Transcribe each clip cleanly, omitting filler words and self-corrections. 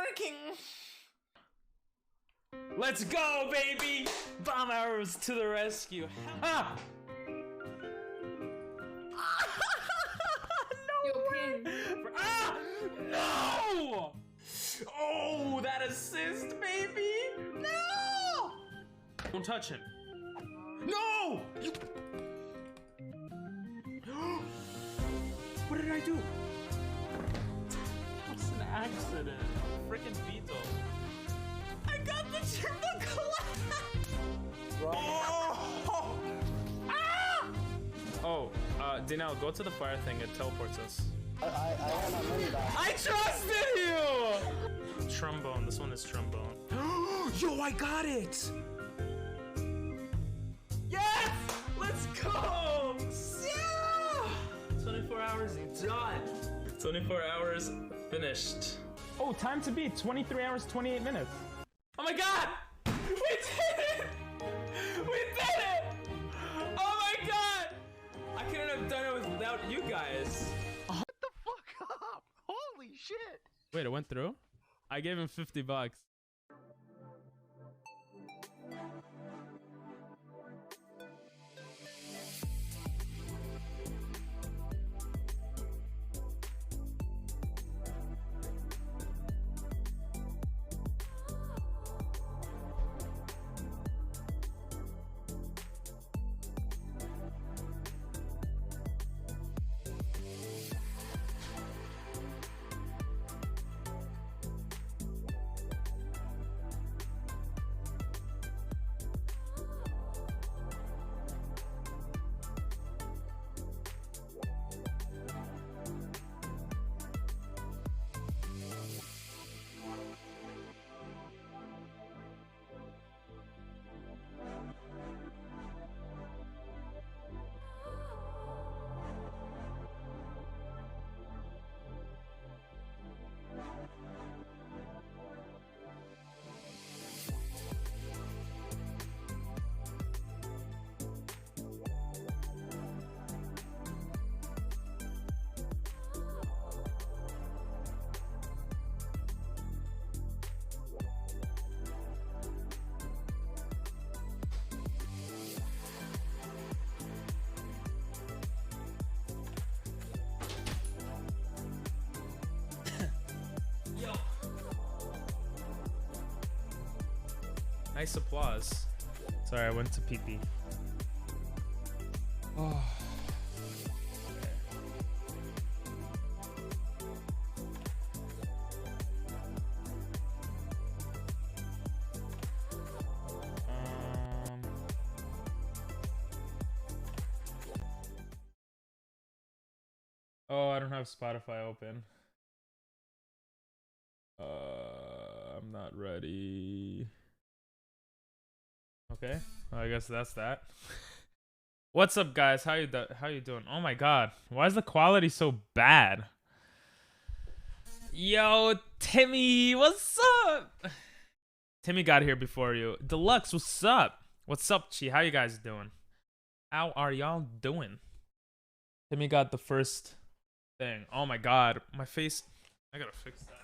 working. Let's go, baby! Bomb arrows to the rescue. Ha! No way! Ah! No! Oh, that assist, baby! No! Don't touch him. No! You... What did I do? It's an accident. Freaking Beetle. I got the triple collapse! Oh! Ah! Oh, Danelle, go to the fire thing. It teleports us. I have my money back. I trusted you! Trombone. This one is trombone. Yo, I got it! Yes! Let's go! Yeah! 24 hours done. 24 hours finished. Oh, time to beat 23 hours, 28 minutes. Oh my god! We did it! We did it! Oh my god! I couldn't have done it without you guys. What the fuck up? Holy shit! Wait, it went through? I gave him $50. Nice applause. Sorry, I went to pee-pee. Oh. Oh, I don't have Spotify open. I'm not ready. Okay, well, I guess that's that. What's up, guys? How you doing? Oh my god, why is the quality so bad? Yo, Timmy, what's up? Timmy got here before you. Deluxe, what's up? What's up, Chi? How you guys doing? How are y'all doing? Timmy got the first thing. Oh my god, my face. I gotta fix that.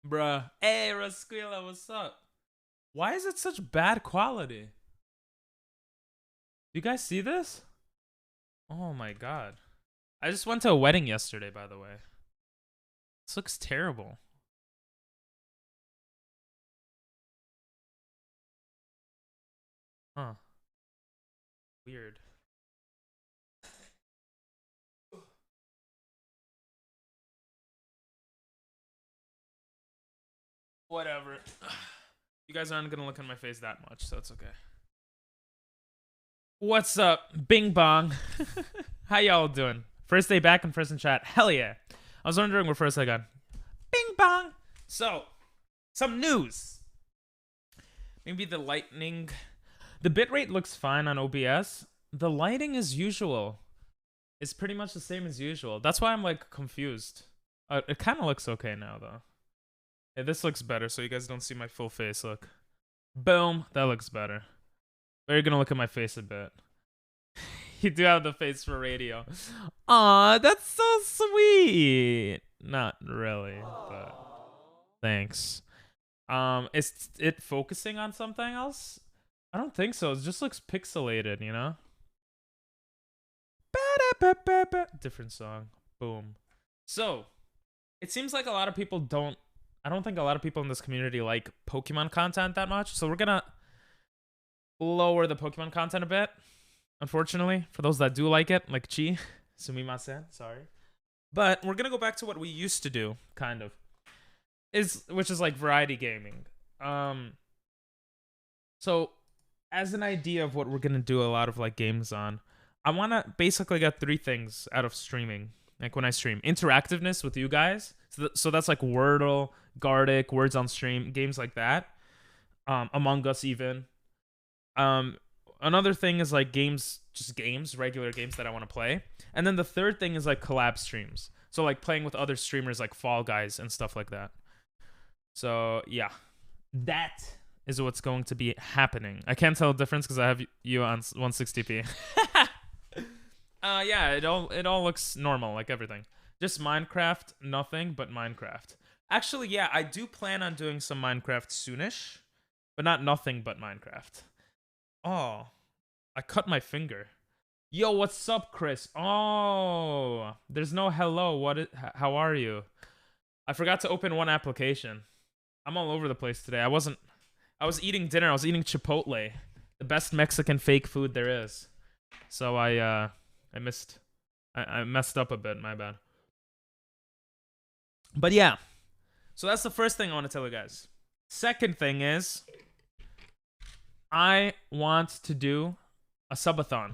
Bruh. Hey, Rasquila, what's up? Why is it such bad quality? You guys see this? Oh my god. I just went to a wedding yesterday, by the way. This looks terrible. Huh. Weird. Whatever. You guys aren't gonna look at my face that much, so it's okay. What's up? Bing bong. How y'all doing? First day back and first in chat. Hell yeah. I was wondering where first I got. Bing bong. So, some news. Maybe the lightning. The bitrate looks fine on OBS. The lighting as usual is pretty much the same as usual. That's why I'm like confused. It kind of looks okay now though. Hey, this looks better so you guys don't see my full face. Look. Boom. That looks better. But you're gonna look at my face a bit. You do have the face for radio. Aw, that's so sweet. Not really, but thanks. Is it focusing on something else? I don't think so. It just looks pixelated, you know? Different song. Boom. So, it seems like a lot of people don't... I don't think a lot of people in this community like Pokemon content that much. So we're gonna lower the Pokemon content a bit. Unfortunately, for those that do like it, like Chi. Sumimasen, sorry. But we're gonna go back to what we used to do, kind of. Which is like variety gaming. So as an idea of what we're gonna do a lot of like games on, I wanna basically get 3 things out of streaming. Like when I stream, interactiveness with you guys. So that's like Wordle, Gartic, Words on Stream, games like that. Among Us even. Another thing is like games, just games, regular games that I want to play. And then the third thing is like collab streams. So like playing with other streamers like Fall Guys and stuff like that. So yeah, that is what's going to be happening. I can't tell the difference because I have you on 160p. Yeah, it all looks normal, like everything. Just Minecraft, nothing but Minecraft. Actually, yeah, I do plan on doing some Minecraft soonish, but not nothing but Minecraft. Oh, I cut my finger. Yo, what's up, Chris? Oh, there's no hello. How are you? I forgot to open one application. I'm all over the place today. I was eating dinner. I was eating Chipotle, the best Mexican fake food there is. So I messed up a bit, my bad. But yeah, so that's the first thing I want to tell you guys. Second thing is, I want to do a subathon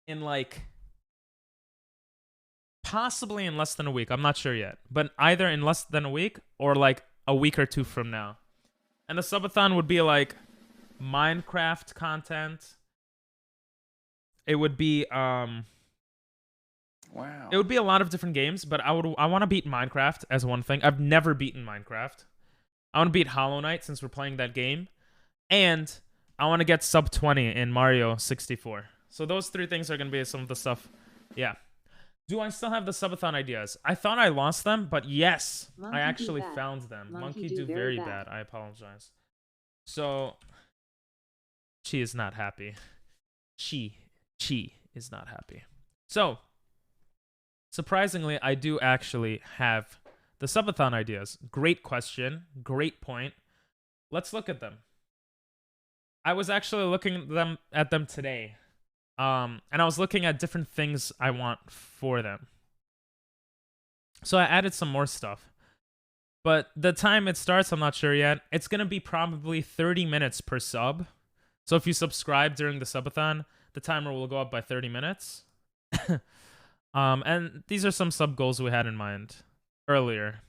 in like possibly in less than a week. I'm not sure yet, but either in less than a week or like a week or 2 from now. And the subathon would be like Minecraft content. It would be Wow. It would be a lot of different games, but I want to beat Minecraft as one thing. I've never beaten Minecraft. I want to beat Hollow Knight since we're playing that game. And I want to get sub 20 in Mario 64. So those 3 things are going to be some of the stuff. Yeah. Do I still have the subathon ideas? I thought I lost them, but yes, I actually found them. Monkey do very bad. I apologize. So, Chi is not happy. Chi is not happy. So, surprisingly, I do actually have the subathon ideas. Great question. Great point. Let's look at them. I was actually looking at them today. And I was looking at different things I want for them. So I added some more stuff. But the time it starts, I'm not sure yet. It's going to be probably 30 minutes per sub. So if you subscribe during the subathon, the timer will go up by 30 minutes. And these are some sub goals we had in mind earlier.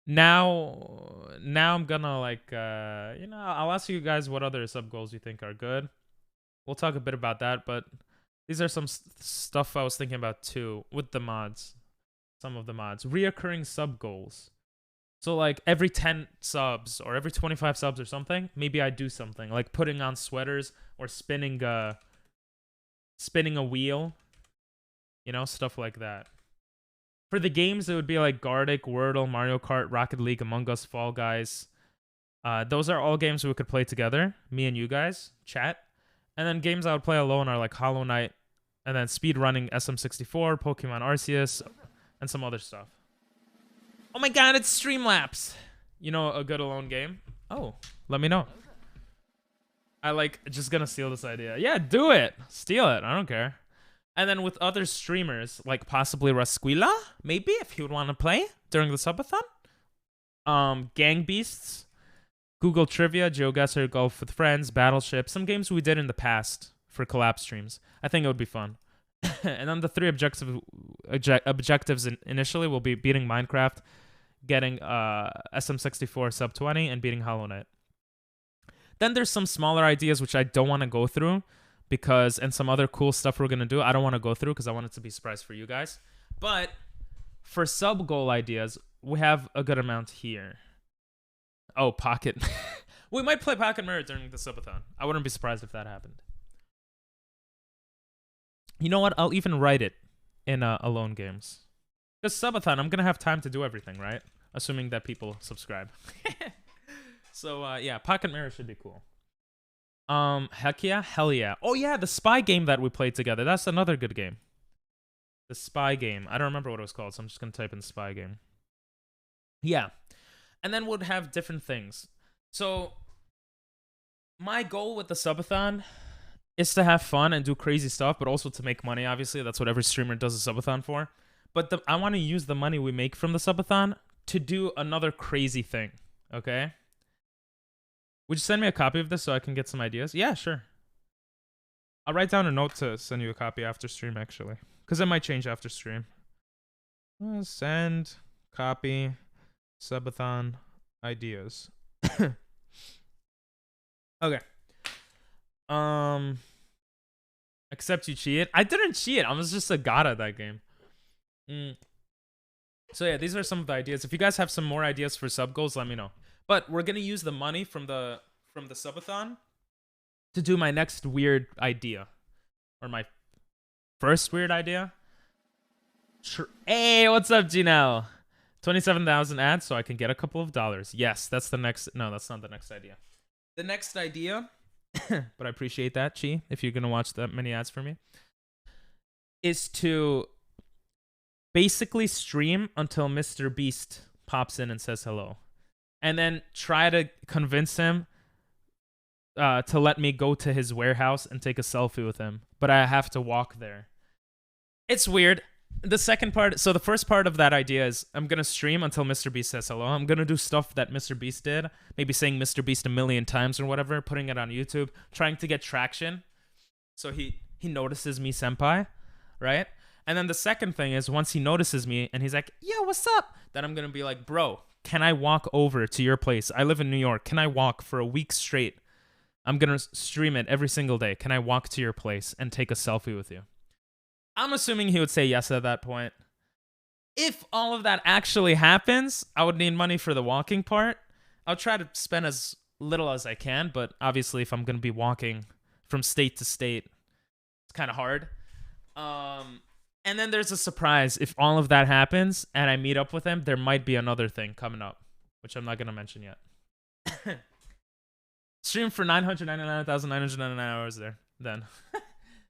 Now I'm gonna like, I'll ask you guys what other sub goals you think are good. We'll talk a bit about that, but these are some stuff I was thinking about too with the mods. Some of the mods. Reoccurring sub goals. So like every 10 subs or every 25 subs or something, maybe I do something like putting on sweaters or spinning a wheel. You know, stuff like that. For the games, it would be like Gartic, Wordle, Mario Kart, Rocket League, Among Us, Fall Guys. Those are all games we could play together, me and you guys, chat. And then games I would play alone are like Hollow Knight, and then speedrunning SM64, Pokemon Arceus, and some other stuff. Oh my god, it's Streamlabs! You know a good alone game? Oh, let me know. I like just gonna steal this idea. Yeah, do it! Steal it, I don't care. And then with other streamers, like possibly Rasquila, maybe, if he would want to play during the subathon. Gang Beasts, Google Trivia, GeoGuessr, Golf with Friends, Battleship, some games we did in the past for collab streams. I think it would be fun. And then the 3 objectives initially will be beating Minecraft, getting SM64 sub 20, and beating Hollow Knight. Then there's some smaller ideas which I don't want to go through, and some other cool stuff we're going to do, I don't want to go through because I want it to be a surprise for you guys. But for sub goal ideas, we have a good amount here. Oh, Pocket. We might play Pocket Mirror during the subathon. I wouldn't be surprised if that happened. You know what? I'll even write it in alone games. Because subathon, I'm gonna have time to do everything, right? Assuming that people subscribe. So yeah, Pocket Mirror should be cool. Heck yeah, hell yeah. Oh yeah, the spy game that we played together. That's another good game. The spy game. I don't remember what it was called, so I'm just gonna type in spy game. Yeah. And then we'll have different things. So my goal with the subathon is to have fun and do crazy stuff, but also to make money, obviously. That's what every streamer does a subathon for. But I want to use the money we make from the subathon to do another crazy thing, okay? Would you send me a copy of this so I can get some ideas? Yeah, sure. I'll write down a note to send you a copy after stream, actually. Because it might change after stream. Send, copy, subathon, ideas. Okay. Except you cheated. I didn't cheat. I was just a god at that game. So yeah, these are some of the ideas. If you guys have some more ideas for sub goals, let me know. But we're gonna use the money from the subathon to do my next weird idea, or my first weird idea. Hey, what's up, Gino? 27,000 ads, so I can get a couple of dollars. Yes, that's the next. No, that's not the next idea. The next idea, but I appreciate that, Chi, if you're gonna watch that many ads for me, is to basically stream until Mr. Beast pops in and says hello. And then try to convince him to let me go to his warehouse and take a selfie with him. But I have to walk there. It's weird. The second part, so the first part of that idea is I'm going to stream until Mr. Beast says hello. I'm going to do stuff that Mr. Beast did. Maybe saying Mr. Beast a million times or whatever, putting it on YouTube, trying to get traction. So he notices me, senpai, right? And then the second thing is once he notices me and he's like, yo, what's up? Then I'm going to be like, bro, can I walk over to your place? I live in New York. Can I walk for a week straight? I'm going to stream it every single day. Can I walk to your place and take a selfie with you? I'm assuming he would say yes at that point. If all of that actually happens, I would need money for the walking part. I'll try to spend as little as I can, but obviously if I'm going to be walking from state to state, it's kind of hard. And then there's a surprise. If all of that happens and I meet up with him, there might be another thing coming up, which I'm not going to mention yet. Stream for 999,999 hours there. Then.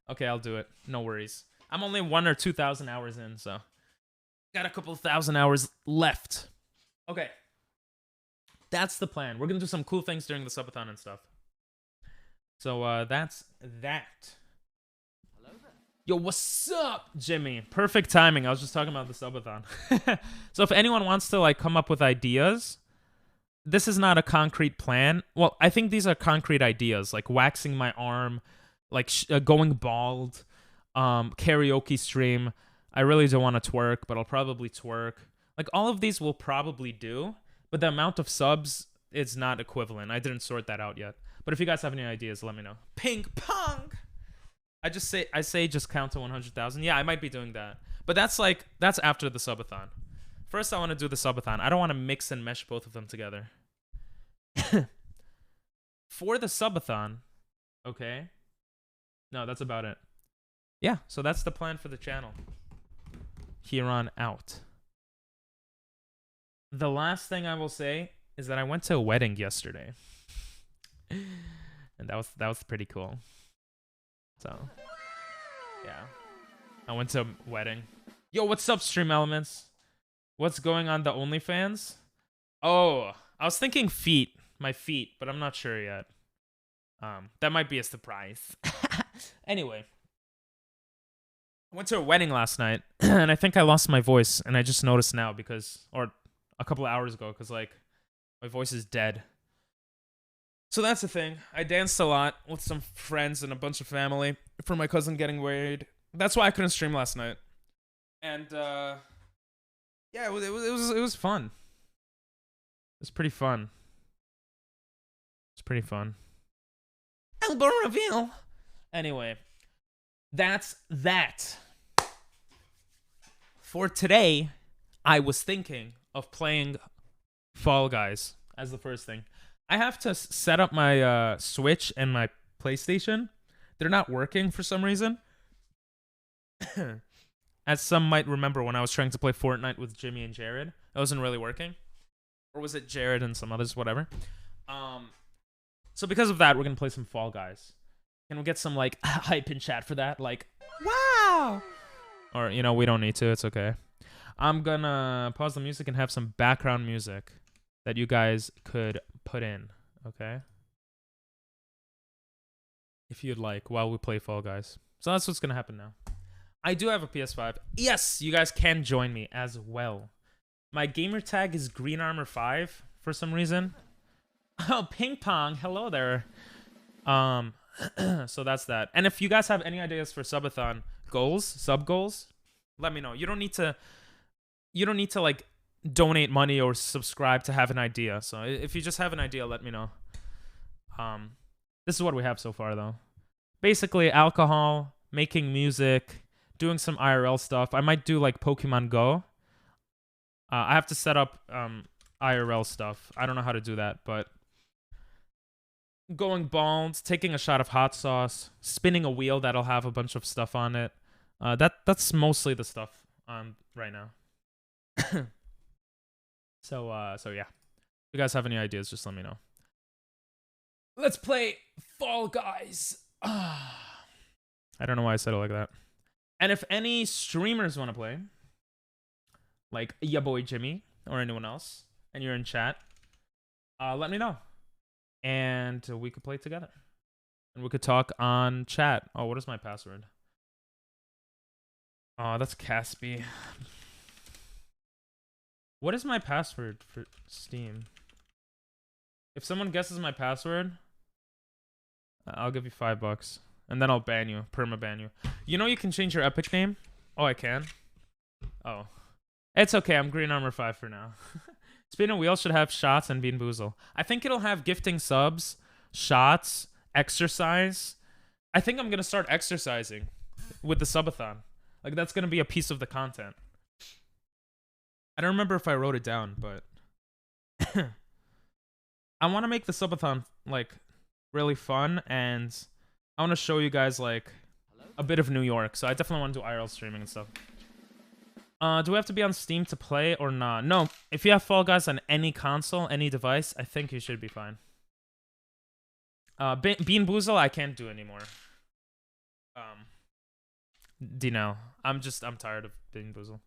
Okay, I'll do it. No worries. I'm only 1,000 or 2,000 hours in, so got a couple thousand hours left. Okay. That's the plan. We're going to do some cool things during the subathon and stuff. So that's that. Yo, what's up, Jimmy? Perfect timing. I was just talking about the subathon. So if anyone wants to like come up with ideas, this is not a concrete plan. Well, I think these are concrete ideas, like waxing my arm, like going bald, karaoke stream. I really don't want to twerk, but I'll probably twerk. Like all of these will probably do, but the amount of subs is not equivalent. I didn't sort that out yet. But if you guys have any ideas, let me know. Ping pong. I say just count to 100,000. Yeah, I might be doing that. But that's after the subathon. First, I want to do the subathon. I don't want to mix and mesh both of them together. For the subathon, okay. No, that's about it. Yeah, so that's the plan for the channel. Here on out. The last thing I will say is that I went to a wedding yesterday. And that was pretty cool. So, yeah. I went to a wedding. Yo, what's up, Stream Elements? What's going on the OnlyFans? Oh, I was thinking feet. My feet, but I'm not sure yet. That might be a surprise. Anyway. I went to a wedding last night, and I think I lost my voice, and I just noticed now or a couple of hours ago, because, like, my voice is dead. So that's the thing. I danced a lot with some friends and a bunch of family for my cousin getting married. That's why I couldn't stream last night. And yeah, it was fun. It was pretty fun. It's pretty fun. Elbow reveal. Anyway, that's that. For today, I was thinking of playing Fall Guys as the first thing. I have to set up my Switch and my PlayStation. They're not working for some reason. As some might remember when I was trying to play Fortnite with Jimmy and Jared. It wasn't really working. Or was it Jared and some others, whatever. So because of that, we're going to play some Fall Guys. Can we get some, like, hype in chat for that? Like, wow! Or, you know, we don't need to. It's okay. I'm going to pause the music and have some background music that you guys could put in, okay? If you'd like, while we play Fall Guys. So that's what's going to happen now. I do have a PS5. Yes, you guys can join me as well. My gamer tag is Green Armor 5 for some reason. Oh, ping pong. Hello there. So that's that. And if you guys have any ideas for subathon goals, sub goals, let me know. You don't need to like donate money or subscribe to have an idea. So if you just have an idea, let me know. This is what we have so far though. Basically alcohol, making music, doing some IRL stuff. I might do like Pokemon Go. I have to set up IRL stuff. I don't know how to do that, but going bald, taking a shot of hot sauce, spinning a wheel that'll have a bunch of stuff on it. That's mostly the stuff right now. So yeah. If you guys have any ideas, just let me know. Let's play Fall Guys. I don't know why I said it like that. And if any streamers want to play, like ya boy Jimmy or anyone else, and you're in chat, let me know. And we could play together. And we could talk on chat. Oh, what is my password? Oh, that's Caspi. What is my password for Steam? If someone guesses my password, I'll give you $5. And then I'll ban you. Perma-ban you. You know you can change your Epic name? Oh, I can? Oh. It's okay. I'm Green Armor 5 for now. Spin a wheel should have shots and Bean Boozle. I think it'll have gifting subs, shots, exercise. I think I'm going to start exercising with the subathon. Like, that's going to be a piece of the content. I don't remember if I wrote it down, but I want to make the subathon, like, really fun, and I want to show you guys, like, a bit of New York. So I definitely want to do IRL streaming and stuff. Do we have to be on Steam to play or not? No, if you have Fall Guys on any console, any device, I think you should be fine. Bean Boozle, I can't do anymore. Dino, I'm tired of Bean Boozle.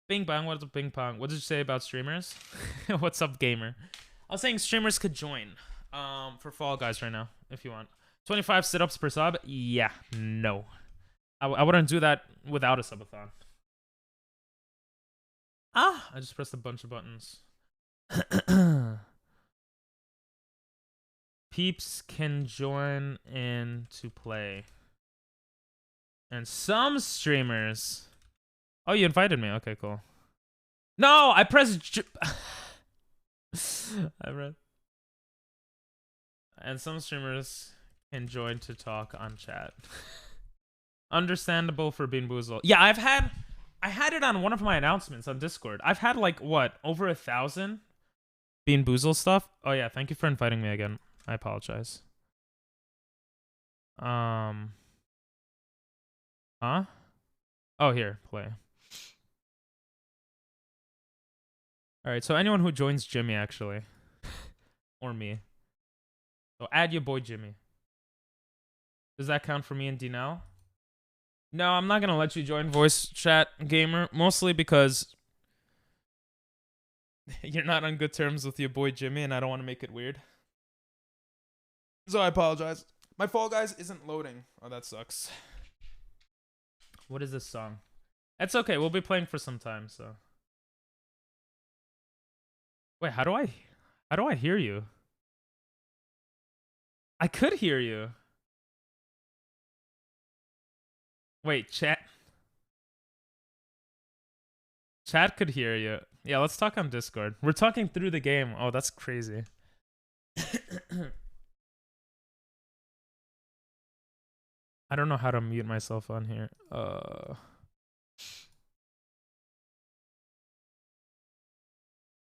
Bing bang, what's up, ping pong? What did you say about streamers? What's up, gamer? I was saying streamers could join for Fall Guys right now, if you want. 25 sit-ups per sub? Yeah, no. I wouldn't do that without a subathon. Ah, I just pressed a bunch of buttons. Peeps can join in to play. And some streamers... Oh, you invited me. Okay, cool. No, I pressed... I read. And some streamers can join to talk on chat. Understandable for Bean Boozle. Yeah, I had it on one of my announcements on Discord. I've had like what, over 1,000 Bean Boozle stuff. Oh yeah, thank you for inviting me again. I apologize. Huh? Oh, here, play. All right, so anyone who joins Jimmy actually, or me. So add your boy Jimmy. Does that count for me and Dinell? No, I'm not gonna let you join voice chat, gamer. Mostly because you're not on good terms with your boy Jimmy, and I don't want to make it weird. So I apologize. My Fall Guys isn't loading. Oh, that sucks. What is this song? It's okay. We'll be playing for some time. So wait, how do I hear you? I could hear you. Wait, chat could hear you. Yeah, let's talk on Discord. We're talking through the game. Oh, that's crazy. I don't know how to mute myself on here.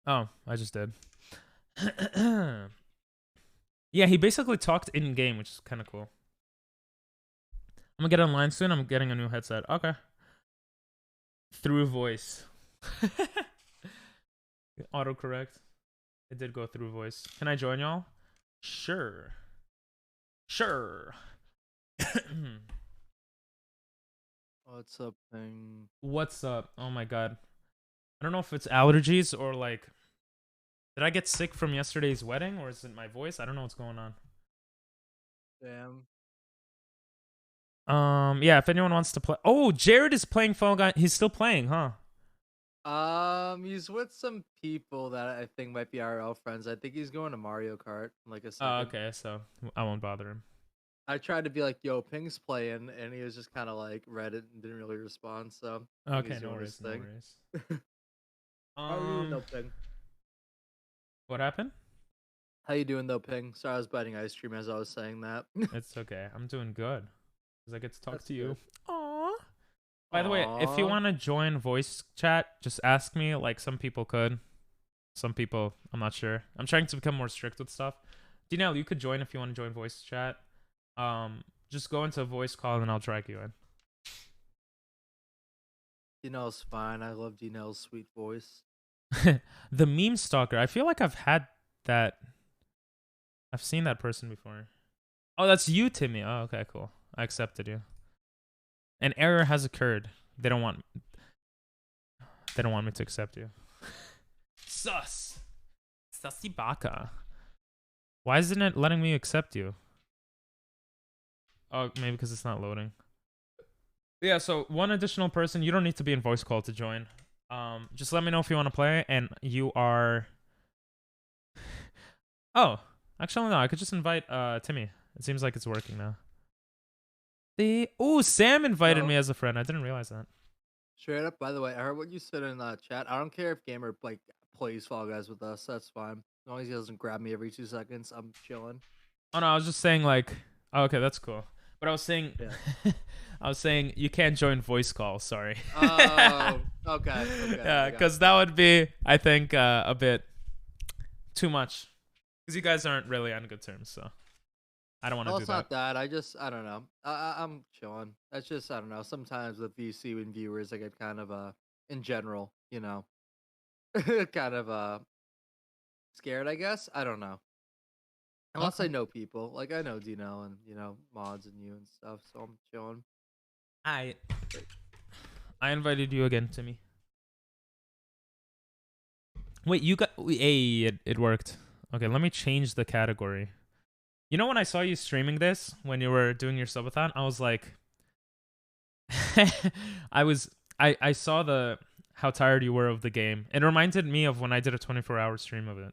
Oh, I just did. Yeah, he basically talked in game, which is kind of cool. I'm gonna get online soon. I'm getting a new headset. Okay. Through voice. Autocorrect. It did go through voice. Can I join y'all? Sure. Sure. What's up, thing? What's up? Oh my god. I don't know if it's allergies or like, did I get sick from yesterday's wedding or is it my voice? I don't know what's going on. Damn. Yeah, if anyone wants to play. Oh, Jared is playing Fall Guy. He's still playing, huh? He's with some people that I think might be IRL friends. I think he's going to Mario Kart in like a second. Oh, okay, so I won't bother him. I tried to be like, "Yo, Ping's playing," and he was just kind of like read it and didn't really respond. So Okay, no worries, no worries. How are you doing, though, Ping? What happened? How you doing, though, Ping? Sorry, I was biting ice cream as I was saying that. It's okay. I'm doing good. Because I get to talk That's to you. good. Aww. By the way, if you Aw. want to join voice chat, just ask me. Like, some people could. Some people, I'm not sure. I'm trying to become more strict with stuff. Dinelle, you could join if you want to join voice chat. Just go into a voice call and I'll drag you in. Dinelle's fine. I love Dinelle's sweet voice. The meme stalker. I feel like I've had that. I've seen that person before. Oh, that's you, Timmy. Oh, okay, cool. I accepted you. An error has occurred. They don't want me to accept you. Sus. Sussy baka. Why isn't it letting me accept you? Oh, maybe because it's not loading. Yeah, so one additional person. You don't need to be in voice call to join. Just let me know if you want to play, and you are. Oh, actually no. I could just invite Timmy. It seems like it's working now. Sam invited me as a friend. I didn't realize that. Straight up, by the way, I heard what you said in chat. I don't care if Gamer like plays Fall Guys with us. That's fine. As long as he doesn't grab me every 2 seconds, I'm chilling. Oh no, I was just saying like, oh, okay, that's cool. But I was saying, Yeah. I was saying you can't join voice call. Sorry. Oh, okay. Yeah, because that would be, I think, a bit too much. Because you guys aren't really on good terms, so I don't want to do it's that. not that. I don't know. I'm chilling. That's just, I don't know. Sometimes with VC and viewers, I get kind of, in general, you know, kind of, scared, I guess. I don't know. Unless I know people. Like, I know Dino and, mods and you and stuff, so I'm chilling. I invited you again, Timmy. Wait, you got... Hey, it worked. Okay, let me change the category. You know when I saw you streaming this, when you were doing your subathon, I was like... I saw how tired you were of the game. It reminded me of when I did a 24-hour stream of it.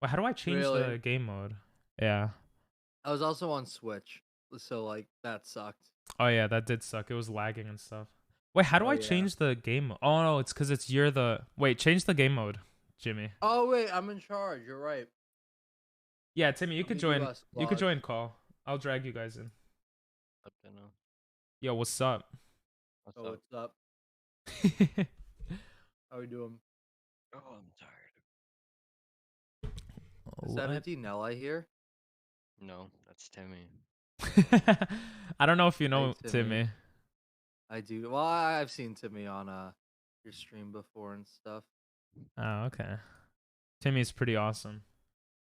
Well, how do I change the game mode? Yeah. I was also on Switch, so like that sucked. Oh yeah, that did suck. It was lagging and stuff. Wait, how do I change the game mode? Oh no, it's because you're the... Wait, change the game mode, Jimmy. Oh wait, I'm in charge. You're right. Yeah, Timmy, you could join. You could join call. I'll drag you guys in. Okay, no. Yo, what's up? What's up? How we doing? Oh, I'm tired. Is that a Dinella here? No, that's Timmy. I don't know if you know Timmy. I do. Well, I've seen Timmy on your stream before and stuff. Oh, okay. Timmy's pretty awesome.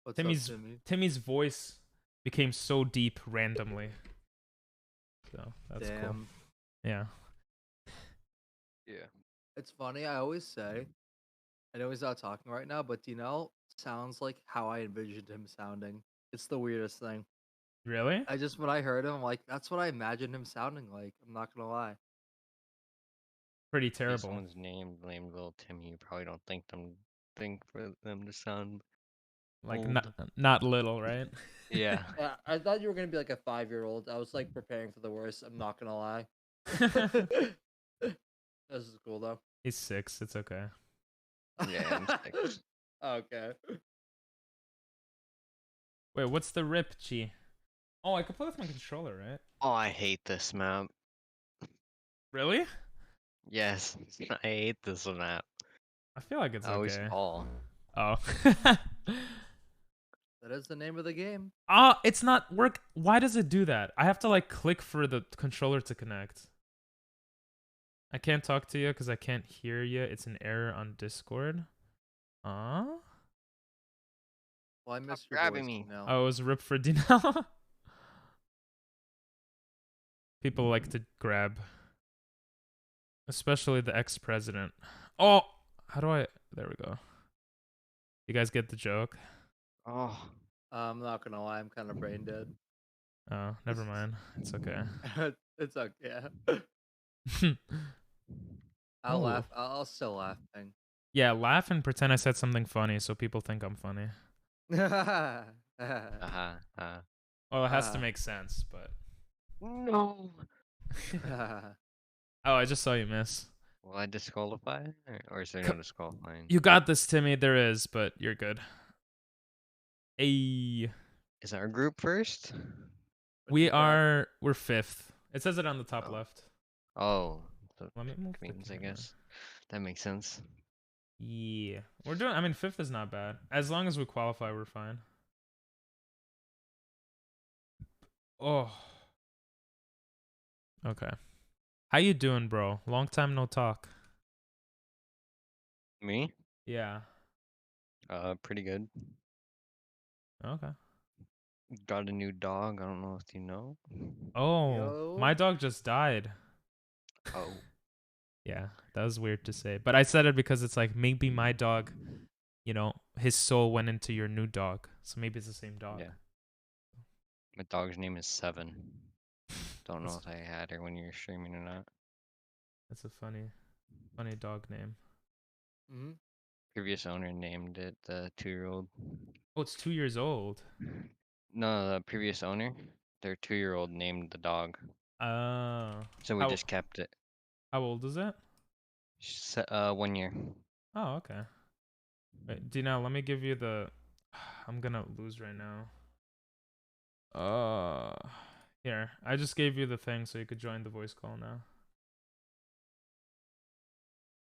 What's up, Timmy? Timmy's voice became so deep randomly. So that's cool. Yeah. Yeah. It's funny. I always say, I know he's not talking right now, but Dinell sounds like how I envisioned him sounding. It's the weirdest thing. Really? When I heard him, I'm like, that's what I imagined him sounding like. I'm not gonna lie. Pretty terrible. If someone's named little Timmy, you probably don't think for them to sound like old. not little, right? Yeah. Yeah, I thought you were gonna be like a 5-year-old. I was like preparing for the worst. I'm not gonna lie. This is cool though. He's 6. It's okay. Yeah, I'm 6. Okay. Wait, what's the rip, Chi? Oh, I could play with my controller, right? Oh, I hate this map. Really? Yes, I hate this map. I feel like it's okay. Always fall. Oh. That is the name of the game. It's not work. Why does it do that? I have to like click for the controller to connect. I can't talk to you because I can't hear you. It's an error on Discord. Well, I missed your grabbing voice me. email. Oh, it was RIP for Dino. People like to grab. Especially the ex-president. Oh! How do I... There we go. You guys get the joke? Oh, I'm not gonna lie, I'm kind of brain dead. Oh, never mind. It's okay. It's okay. I'll Oh. laugh. I'll still laugh. Yeah, laugh and pretend I said something funny so people think I'm funny. Well, it has to make sense, but... No. Oh, I just saw you miss. Will I disqualify? Or is there no disqualifying? You got this, Timmy. There is, but you're good. Hey. Is our group first? We're fifth. It says it on the top left. Oh. So Let me move the means, I camera. guess. That makes sense. Yeah. We're doing... I mean, fifth is not bad. As long as we qualify, we're fine. Oh. Okay. How you doing, bro? Long time no talk. Me? Yeah. Pretty good. Okay. Got a new dog. I don't know if you know. Oh, Yo. my dog just died. Oh. Yeah, that was weird to say. But I said it because it's like maybe my dog, you know, his soul went into your new dog. So maybe it's the same dog. Yeah. My dog's name is Seven. Don't know if I had her when you were streaming or not. That's a funny dog name. Mm-hmm. Previous owner named it the 2-year-old. Oh, it's 2 years old. No, the previous owner, their 2-year-old named the dog. Oh. So we just kept it. How old is it? 1 year. Oh, okay. Wait, Dino, let me give you the... I'm gonna lose right now. Here. I just gave you the thing so you could join the voice call now.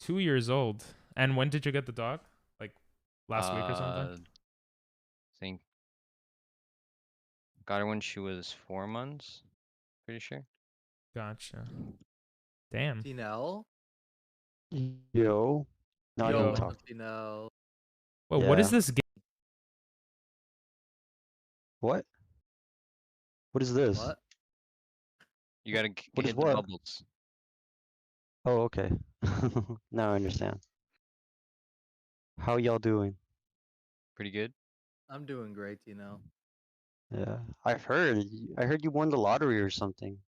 2 years old. And when did you get the dog? Like last week or something? I think got her when she was 4 months. Pretty sure. Gotcha. Damn. Tinel? Yo. No, I Yo. don't What's talk. up, Tinel? Well, what is Yeah. this game? What? What is this? What? You gotta What is hit the what? bubbles. Oh, okay. Now I understand. How y'all doing? Pretty good. I'm doing great, Tinel. Yeah. I heard you won the lottery or something.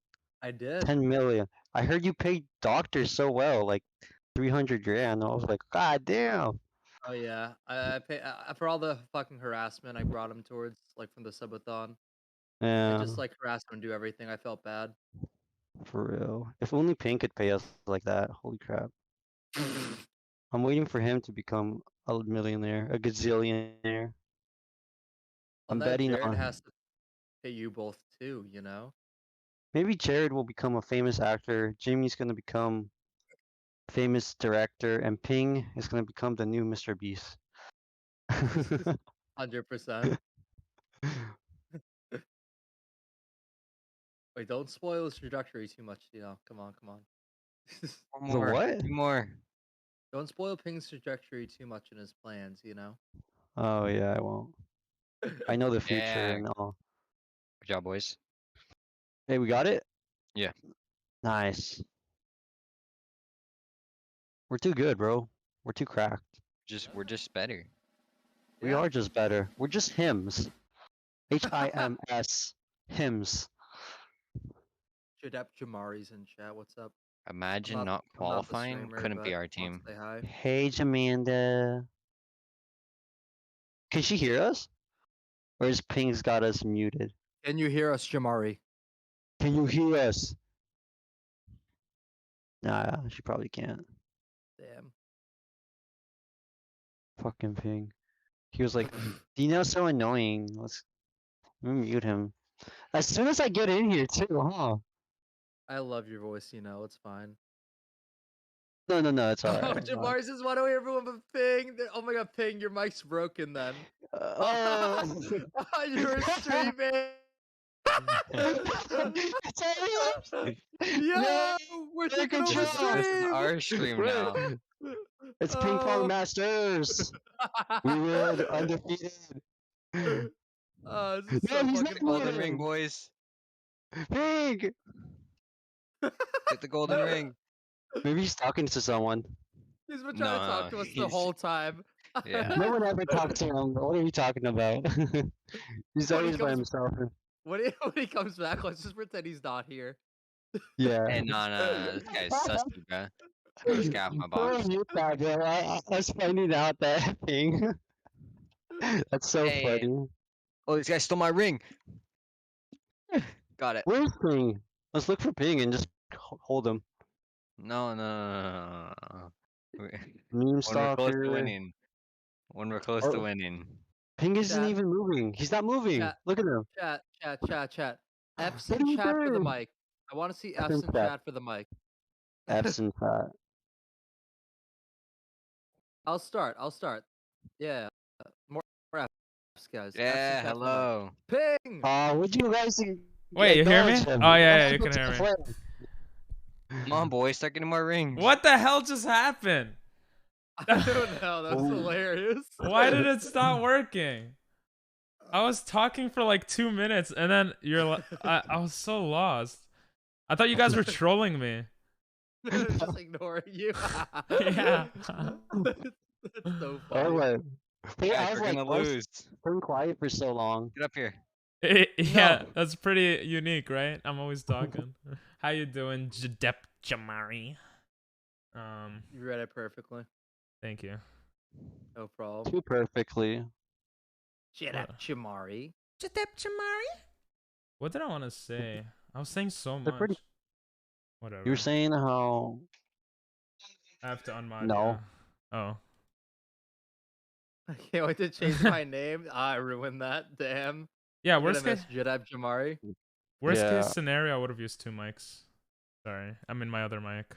I did. 10 million. I heard you paid doctors so well, like 300 grand. I was like, God damn. Oh yeah, I pay for all the fucking harassment I brought him towards, like from the subathon. I Yeah, just like harass him and do everything. I felt bad. for real. If only Pink could pay us like that. Holy crap. I'm waiting for him to become a millionaire, a gazillionaire. I'm That betting Jared on. has to pay you both too, you know? Maybe Jared will become a famous actor. Jimmy's gonna become famous director, and Ping is gonna become the new Mr. Beast. 100%. Wait, don't spoil his trajectory too much, you know? Come on, come on. One The more. what? 2 more. Don't spoil Ping's trajectory too much in his plans, you know? Oh yeah, I won't. I know the future Yeah. and all. Good job, boys. Hey, we got it? Yeah. Nice. We're too good, bro. We're too cracked. We're just better. We are just better. We're just hymns. HIMS. Hymns. Jadep Jamari's in chat. What's up? Imagine not I'm not the qualifying. streamer, Couldn't be but our I'll team. say hi. Hey, Jamanda. Can she hear us? Or is Ping's got us muted? Can you hear us, Jamari? Can you hear us? Nah, she probably can't. Damn. Fucking Ping. He was like, Dino's so annoying. Let me mute him. As soon as I get in here too, huh? I love your voice, you know. It's fine. No, it's Oh, alright. Jamar says, why don't we everyone but Ping? Oh my god, Ping, your mic's broken then. You're streaming. It's alright. Yo, we're take taking over control. This is stream. our stream now. It's Ping Pong Oh. Masters. We win undefeated. Oh, this is No, so he's fucking not Golden funny. ring, boys. Ping. Get the golden ring. Maybe he's talking to someone. He's been trying to talk to us the he's- whole time. Yeah. No one ever talks to him. What are you talking about? He's When he always by comes- himself. When he comes back, let's just pretend he's not here. Yeah. Hey, no. This guy's sussy, bro. This guy off my Poor box. you, bro. I was finding out that thing. That's so Hey. funny. Oh, this guy stole my ring. Got it. Where's Ping? Let's look for Ping and just hold him. No. Meme When we're close to stalker. winning. When we're close to winning. Ping isn't Chat. even moving. He's not moving. Chat. Look at him. Chat. F's What in are you chat for the doing? mic. I want to see F F's in in chat. chat for the mic. F's in chat. I'll start. Yeah. More F's, guys. F's in Yeah, chat for the mic. hello. Ping! Would you guys Wait, you hear me? acknowledge him? Oh, yeah, I'm you can supposed hear to me. play. Come on, boys. Start getting more rings. What the hell just happened? I don't know. That's Ooh. hilarious. Why did it stop working? I was talking for like 2 minutes and then I was so lost. I thought you guys were trolling me. Just ignoring you. Yeah. That's so Oh, funny. wait. Hey, Guys, I was we're like, gonna why is lose. Ping quiet for so long? Get up here. Yeah, that's pretty unique, right? I'm always talking. How you doing, Jadep Jamari? You read it perfectly. Thank you. No problem. Too perfectly. Shut up, Chimari. Jadep Jamari? What did I want to say? I was saying so They're much. pretty- Whatever. You were saying how... I have to unmod. No. you. Oh. I can't wait to change my name. I ruined that. Damn. Yeah, Worst worst case, Jamari. worst Yeah. case scenario, I would have used 2 mics. Sorry, I'm in my other mic.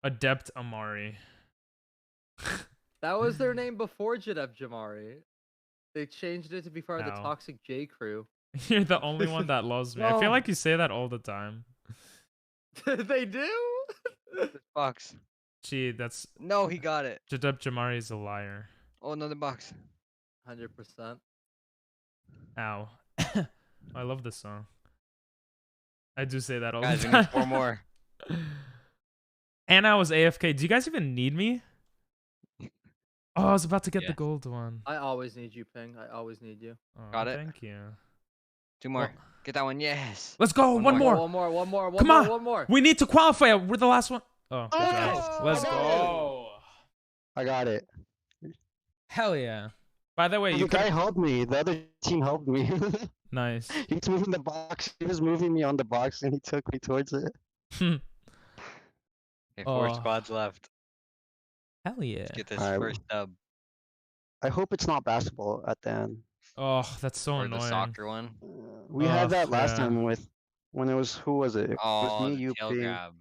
Adept Amari. That was their name before Jadep Jamari. They changed it to be part of the Ow. Toxic J crew. You're the only one that loves me. I No. feel like you say that all the time. They do? This box. Gee, that's No, he got it. Jadep Jamari is a liar. Oh, another box. 100%. Ow. I love this song. I do say that all Guys, the we time. need 4 more. And I was AFK. Do you guys even need me? Oh, I was about to get the Yes. gold one. I always need you, Ping. I always need you. Oh, Got it. Thank you. 2 more. Well- Get that one. Yes. Let's go. One One more. more. One more. Come on. One more. We need to qualify. We're the last one. Oh, Oh, okay. Let's I got go. I got it. Hell yeah. By the way, The you guy could. helped me. The other team helped me. Nice. He was moving the box. He was moving me on the box, and he took me towards it. Okay, 4 Oh. squads left. Hell yeah. Let's get this Alright. first dub. I hope it's not basketball at the end. Oh, that's so Or the annoying. soccer one. We had that last yeah. time when it was who was it? It Oh, was me, the you, tail Ping. grab.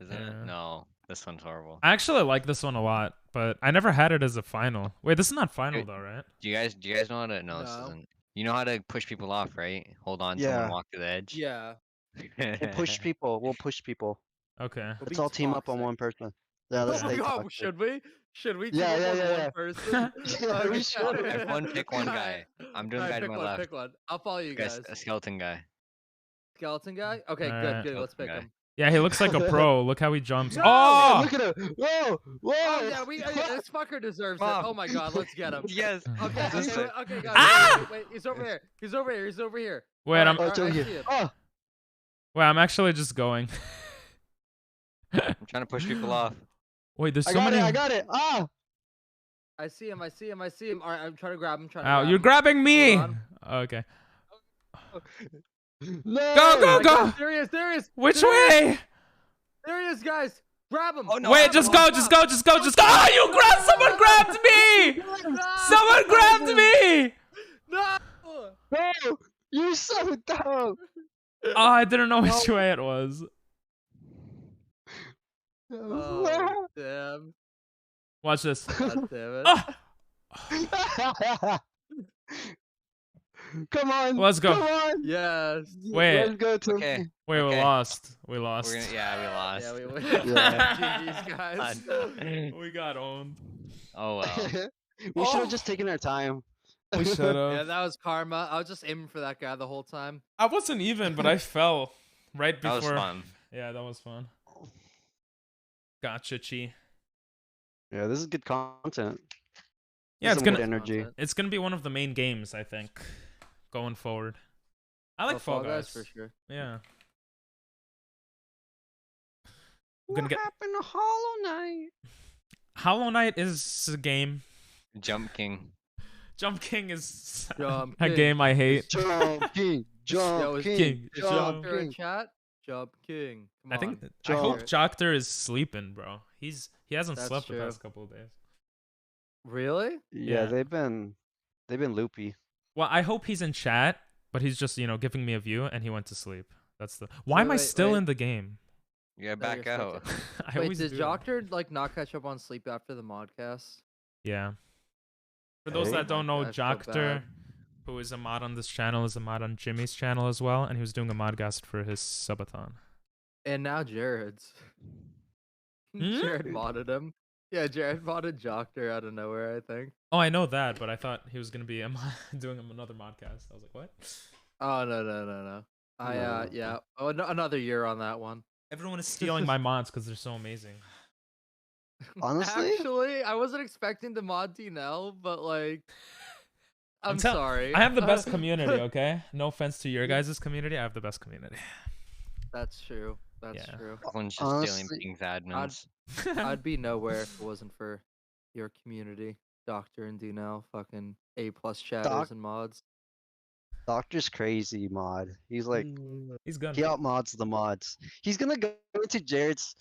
Isn't Yeah. it? No. This one's horrible. I actually like this one a lot, but I never had it as a final. Wait, this is not final Wait. though, right? Do you guys know how to? No, this No. isn't. You know how to push people off, right? Hold on to them Yeah. and walk to the edge. Yeah. We'll push people. We'll push people. Okay. We'll Let's be all team up on toxic. one person. Yeah, let's Oh, stay God, toxic. should we? Should we Yeah, team up yeah, on yeah, one yeah. person? Yeah, we should. Everyone pick one guy. I'm doing Alright, guy to pick my one, left. Pick one. I'll follow you Guys, guys. a skeleton guy. Skeleton guy? Okay, Alright. good. Let's Skeleton pick guy. him. Yeah, he looks like a pro. Look how he jumps. No! Oh! Look at him! Whoa! Whoa! Oh, yeah, this fucker deserves it. Mom. Oh my god, let's get him. Yes. Okay, This okay, way. okay, guys. Ah! Wait, he's over here. He's over here. Wait, I'm Oh, it's over I here. see him. Oh! wait, I'm actually just going. I'm trying to push people off. Wait, there's I so got many. it! I got it! Ah! I see him. Alright, I'm trying to grab him. Ow, you're grabbing me. Hold Okay. No! Go! There he is. Which way? There he is, guys. Grab him. Oh, no. Wait, just go. Oh, you grabbed. Someone grabbed me. No! Someone grabbed me. No! No! You're so dumb! Oh, I didn't know which way it was. Oh, damn. Watch this. God damn it. Ah! Come on. Let's go. Come on. Yes. Wait. Let's go, Tim. Okay. Wait, we Okay. lost. We lost. Yeah, we lost. Yeah, we win. Yeah. GG's, guys. We got owned. Oh well. We should have Oh. just taken our time. We should Yeah, have. that was karma. I was just aiming for that guy the whole time. I wasn't even, but I fell right That before. was fun. Yeah, that was fun. Gotcha, Chi. Yeah, this is good content. Yeah, Some it's good gonna energy. it's gonna be one of the main games, I think, going forward. I like Oh, Fall Guys. for sure. Yeah. I'm What gonna get happened to Hollow Knight? Hollow Knight is a game. Jump King. Jump King is Jump a King. game I hate. Jump King, Jump Yo, is King, Is Jump Joker in King. chat? Jump King. Come I think on. I hope Jump. Joctor is sleeping, bro. He hasn't That's slept the true. past couple of days. Really? Yeah, Yeah. they've been loopy. Well, I hope he's in chat, but he's just, giving me a view and he went to sleep. That's the Why am I wait, still wait. in the game? You gotta No, back you're stuck out. I Wait, always did do that. Joctor like not catch up on sleep after the modcast? Yeah. For those Hey. that don't know, I feel Joctor, bad. who is a mod on this channel, is a mod on Jimmy's channel as well, and he was doing a modcast for his subathon. And now Jared's. Hmm? Jared modded him. Yeah, Jared modded Joctor out of nowhere, I think. Oh, I know that, but I thought he was gonna be doing another modcast. I was like, what? Oh no. No. Yeah. Oh, another year on that one. Everyone is stealing my mods because they're so amazing. Honestly? Actually, I wasn't expecting to mod Nell, but like, I'm tell- sorry. I have the best community, okay? No offense to your guys' community, I have the best community. That's true. That's Yeah. true. Everyone's just stealing Honestly, King's admins. I'd be nowhere if it wasn't for your community, Doctor and Nell, fucking A+ chatters Doc- and mods. Doctor's crazy mod. He's like He's gonna. he outmods the mods. He's gonna go into Jared's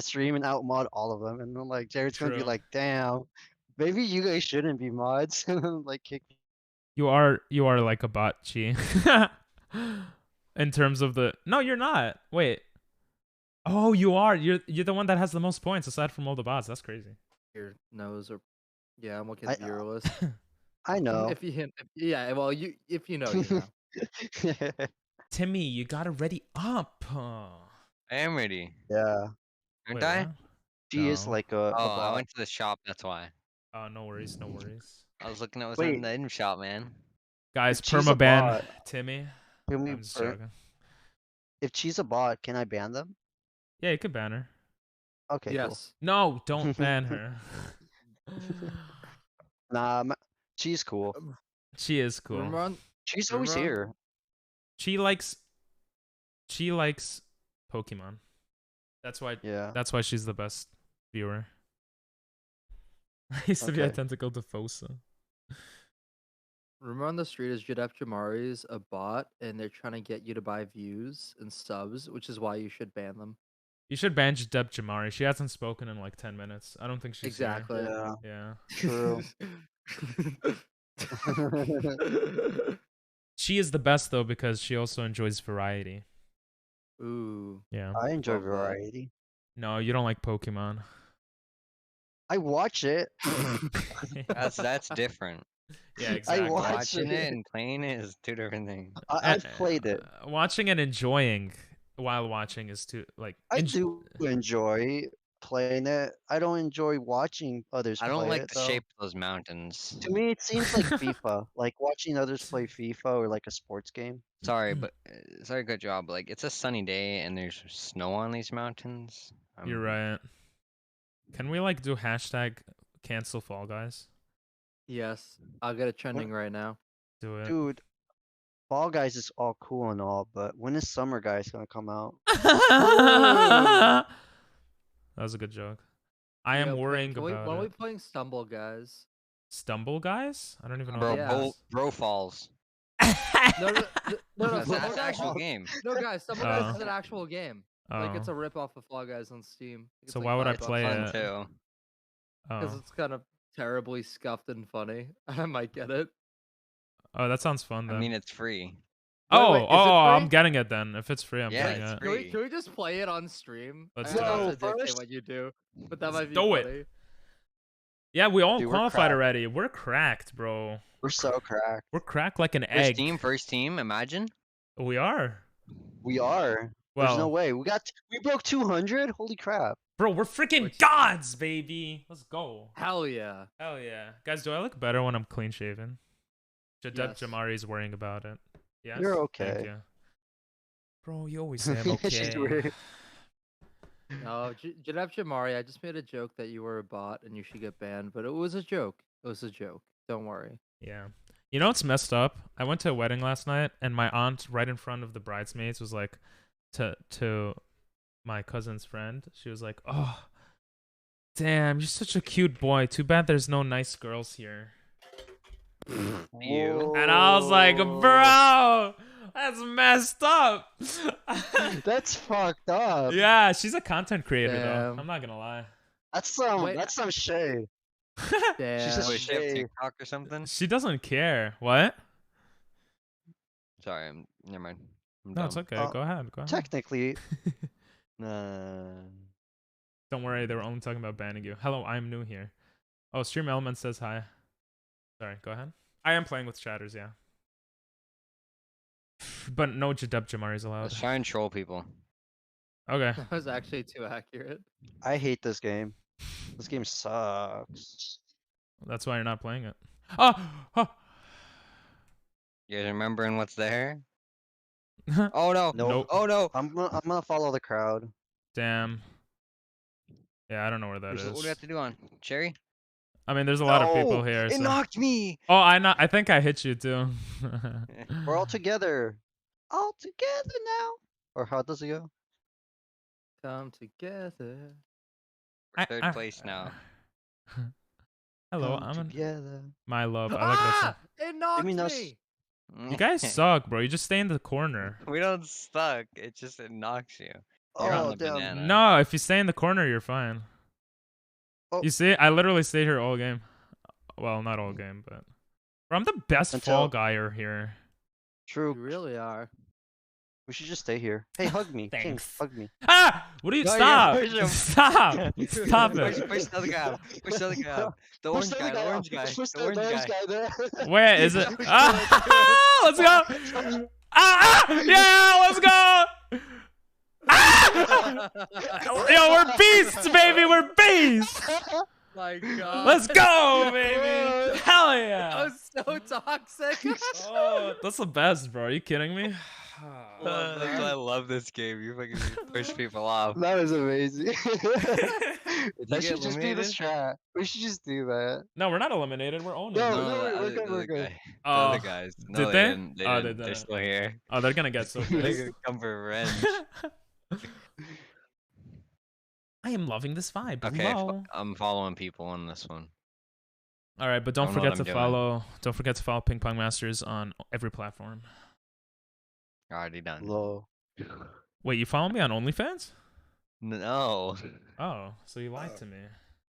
stream and outmod all of them, and then like Jared's gonna be True. like, "Damn, maybe you guys shouldn't be mods." Like kick. You are like a bot, Chi. In terms of the No, you're not. Wait. Oh, you are. You're the one that has the most points aside from all the bots. That's crazy. Your nose or yeah, I'm looking I- at the viewer list. I know. If you hint, yeah, well, if you know, you know. Timmy, you gotta ready up. I am ready. Yeah, Aren't Wait, I? what? she is No. like a Oh, I bot. went to the shop. That's why. Oh, no worries, no worries. I was looking at what's Wait. in the item shop, man. Guys, If she's a permaban bot, Timmy. Can we I'm just burn- joking. If she's a bot, can I ban them? Yeah, you could ban her. Okay, cool. Yes. No, don't ban her. Nah, she's cool. She is cool. Remember on, She's always Remember? here. She likes Pokemon. That's why Yeah. she's the best viewer. I used to be Okay. identical to Fosa. Remember on the street is Jadep Jamari's a bot, and they're trying to get you to buy views and subs, which is why you should ban them. You should ban Deb Jamari. She hasn't spoken in like 10 minutes. I don't think she's here. Exactly. Yeah. Yeah. True. She is the best though because she also enjoys variety. Ooh. Yeah. I enjoy Love that. variety. No, you don't like Pokemon. I watch it. That's different. Yeah, exactly. watch Watching it. it and playing it is two different things. I've played it. Watching and enjoying while watching is too like. I do enjoy playing it. I don't enjoy watching others I don't play like it, the though. shape of those mountains. To me, it seems like FIFA. Like watching others play FIFA or like a sports game. Sorry, but sorry, good job. Like it's a sunny day and there's snow on these mountains. You're right. Can we like do hashtag cancel Fall Guys? Yes. I'll get it trending right now. Do it. Dude, Fall Guys is all cool and all, but when is Summer Guys gonna come out? That was a good joke. I am Yo, worrying when about are we it. playing Stumble, guys? Stumble Guys? I don't even know. Bro, what Yeah. that bro, is. bro falls. No, no, That's Stumble an Guys. actual game. No, guys, Stumble Guys Oh. is an actual game. Like it's Oh. a rip off of Fall Guys on Steam. It's So like why would I $5 It's play fun it? too. Because Oh. it's kind of terribly scuffed and funny. I might get it. Oh, that sounds fun I then. mean, it's free. Wait, is it I'm free? getting it then. If it's free, I'm Yeah, getting it's it. free. Can we just play it on stream? Let's I do know it. it's addicting First? what you do, but that Let's might be do it. funny. Yeah, we all Dude, we're qualified cracked. already. We're cracked, bro. We're so cracked. We're cracked like an First egg. first team. Imagine. We are. We are. There's no Well, way. We broke 200. Holy crap. bro, we're freaking Which- gods, baby. Let's go. Hell yeah. Hell yeah. Guys, do I look better when I'm clean shaven? Jadeb Yes. Jamari's worrying about it. Yes? You're Thank okay. you. Bro, you always say I'm She's okay. weird. No, Janab Jamari, I just made a joke that you were a bot and you should get banned, but it was a joke. It was a joke. Don't worry. Yeah. You know what's messed up? I went to a wedding last night, and my aunt, right in front of the bridesmaids, was like, to my cousin's friend, she was like, "Oh, damn, you're such a cute boy. Too bad there's no nice girls here." You. And I was like, "Bro, that's messed up." That's fucked up. Yeah, she's a content creator though. Damn. I'm not gonna lie. That's Wait. some shade. Damn. just What, she have Hey. TikTok or something? She doesn't care. What? Sorry, never mind. I'm No, it's dumb. okay. Go ahead. Go ahead. Technically, Don't worry, they were only talking about banning you. Hello, I'm new here. Oh, Stream Element says hi. Sorry, go ahead. I am playing with chatters, yeah. But no Jadeb Jamari's allowed. Let's try and troll people. Okay. That was actually too accurate. I hate this game. This game sucks. That's why you're not playing it. Oh! Oh! You guys remembering what's there? Oh no! Nope. Oh no! I'm gonna follow the crowd. Damn. Yeah, I don't know where that What do is. we have to do on Cherry? I mean, there's a lot of people No, here. It So. knocked me. Oh, I think I hit you too. We're all together. All together now. Or how does it go? Come together. We're third place now. Hello, Come I'm together. my love. I like that song. Ah! It knocked mean, me! You guys suck, bro. You just stay in the corner. We don't suck. It just knocks you. You're on Oh the damn. banana. No, if you stay in the corner, you're fine. Oh. You see, I literally stayed here all game. Well, not all game, but bro, I'm the best fall guyer here. True. You really are. We should just stay here. Hey, hug me. King, Thanks. hug me. Ah! What do you No, you're stop? pushing him. Stop! Stop Push, it! push the other guy. Push the other guy. The orange guy. The orange guy. The orange guy. there. Where is it? Ah! Let's go! Ah! Yeah! Let's go! Ah! Yo, we're beasts, baby. We're beasts. My God. Let's go, baby. Hell That yeah. was so toxic. Oh, that's the best, bro. Are you kidding me? That's why I love this game. You fucking push people off. That was amazing. Did you That get should just be the eliminated? strat. We should just do that. No, we're not eliminated. We're owning. No, it. No, we're the good, other- the we're other good. guy. The Oh, other guys. No, did they they? didn't. They Oh, they didn't. They're didn't. still here. Oh, they're gonna get so They're pissed. gonna come for revenge. I am loving this vibe. Okay, Hello. I'm following people on this one. All right, but don't Don't know what forget to I'm doing. follow Ping Pong Masters on every platform. Already done. Low. Wait, you follow me on OnlyFans? No, Oh, so you lied to me.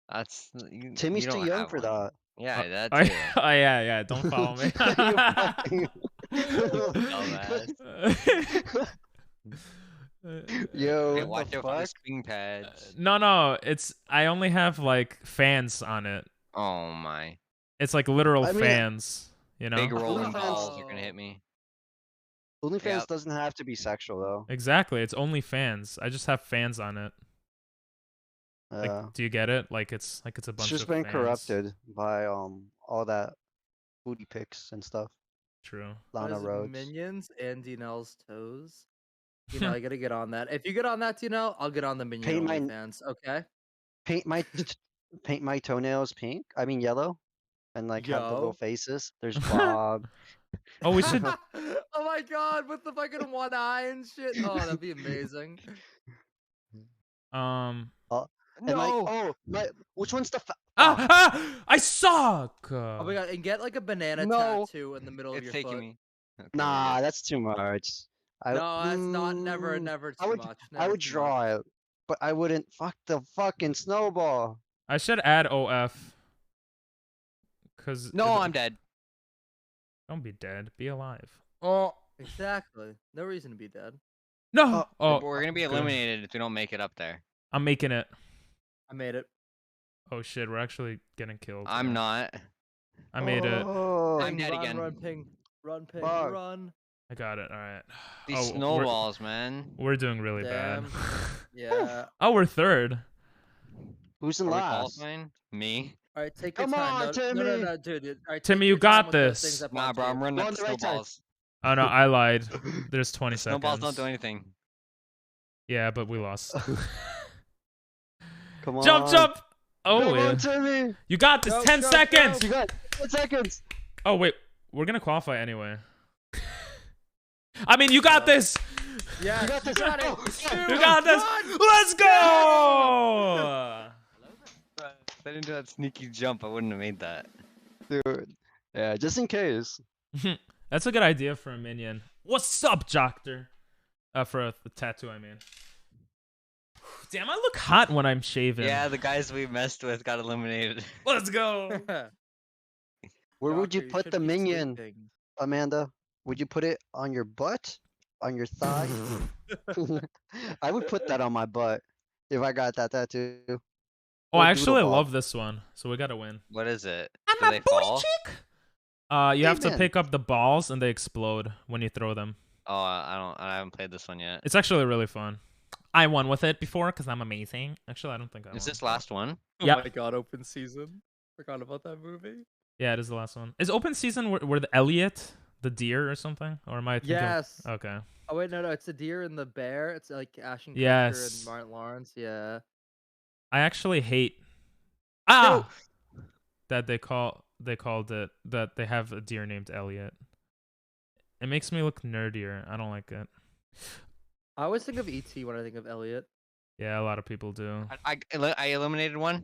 that's you, Timmy's you too don't young have for one. that. Yeah, that Oh, too. yeah. Don't follow me. Dumbass. Yo, Hey, what watch the out for the fuck? spin pads. No, it's I only have like fans on it. Oh my. It's like literal I mean, fans, you know? Big rolling OnlyFans- balls are gonna hit me. OnlyFans Yep. doesn't have to be sexual though. Exactly. It's only fans. I just have fans on it. Like, do you get it? Like it's a It's bunch just of been fans. corrupted by all that booty pics and stuff. True. Lana What is Rhodes. Minions and Dinel's toes. You know, I gotta get on that. If you get on that, Dinel, I'll get on the Minion Paint my- fans. Okay. Paint my paint my toenails pink. I mean yellow, and like have the Yo. little faces. There's Bob. Oh, we should Oh my God! With the fucking one eye and shit. Oh, that'd be amazing. um And like, oh, which one's the I suck. Oh my God! And get like a banana No. tattoo in the middle of It's your taking foot. me. Okay, Nah, we're that's too much. No, that's not. Never, Mm, never too I would, much. I never would too much. draw it, but I wouldn't fuck the fucking snowball. I should add OF. Cause good. No, I'm dead. don't be dead. Be alive. Oh, Exactly. No reason to be dead. No. Oh, We're gonna be good. eliminated if we don't make it up there. I'm making it. I made it. Oh shit, we're actually getting killed. I'm here. not. I made it. Oh, I'm Ping, dead run, again. Run, ping. Run, ping, Fuck. run. I got it. All right. These Oh, snowballs, man. We're doing really Damn. bad. Yeah. Oh, we're third. who's in Are we last? qualifying? Me? All right, take your Come time. on, No, Timmy. no, dude. All right, Timmy, take you your time got with the this. things up Nah, onto bro, you. I'm running Go up on the the right side. snowballs. Oh no, I lied. There's 20 Snowballs seconds. don't do anything. Yeah, but we lost. Come on. Jump! Oh, Come yeah. on, Timmy. You got this. Go, 10 go, seconds. go. You got 10 seconds. Oh wait, we're gonna qualify anyway. I mean, you got this. Yeah, You got this. got it. You got this. Let's go. If I didn't do that sneaky jump, I wouldn't have made that. Dude. Yeah, just in case. That's a good idea for a minion. What's up, Joctor? For the tattoo, I mean. Damn, I look hot when I'm shaving. Yeah, the guys we messed with got eliminated. Let's go. Where would you Doctor, put should the be minion, sleeping. Amanda? Would you put it on your butt? On your thigh? I would put that on my butt if I got that tattoo. Oh, Or I actually doodle love ball. this one, so we gotta win. What is it? I'm Do a they booty fall? chick. You have to Amen. pick up the balls and they explode when you throw them. Oh, I haven't played this one yet. It's actually really fun. I won with it before because I'm amazing. Actually, I don't think I won. Is this last one? Oh Yep. my god, open season. Forgot about that movie. Yeah, it is the last one. Is open season where the Elliot, the deer or something? Or am I thinking? Yes. Okay. Oh wait, no, it's a deer and the bear. It's like Ashton Kutcher Yes. and Martin Lawrence. Yeah. I actually hate that they called it that they have a deer named Elliot. It makes me look nerdier. I don't like it. I always think of E.T. when I think of Elliot. Yeah, a lot of people do. I eliminated one.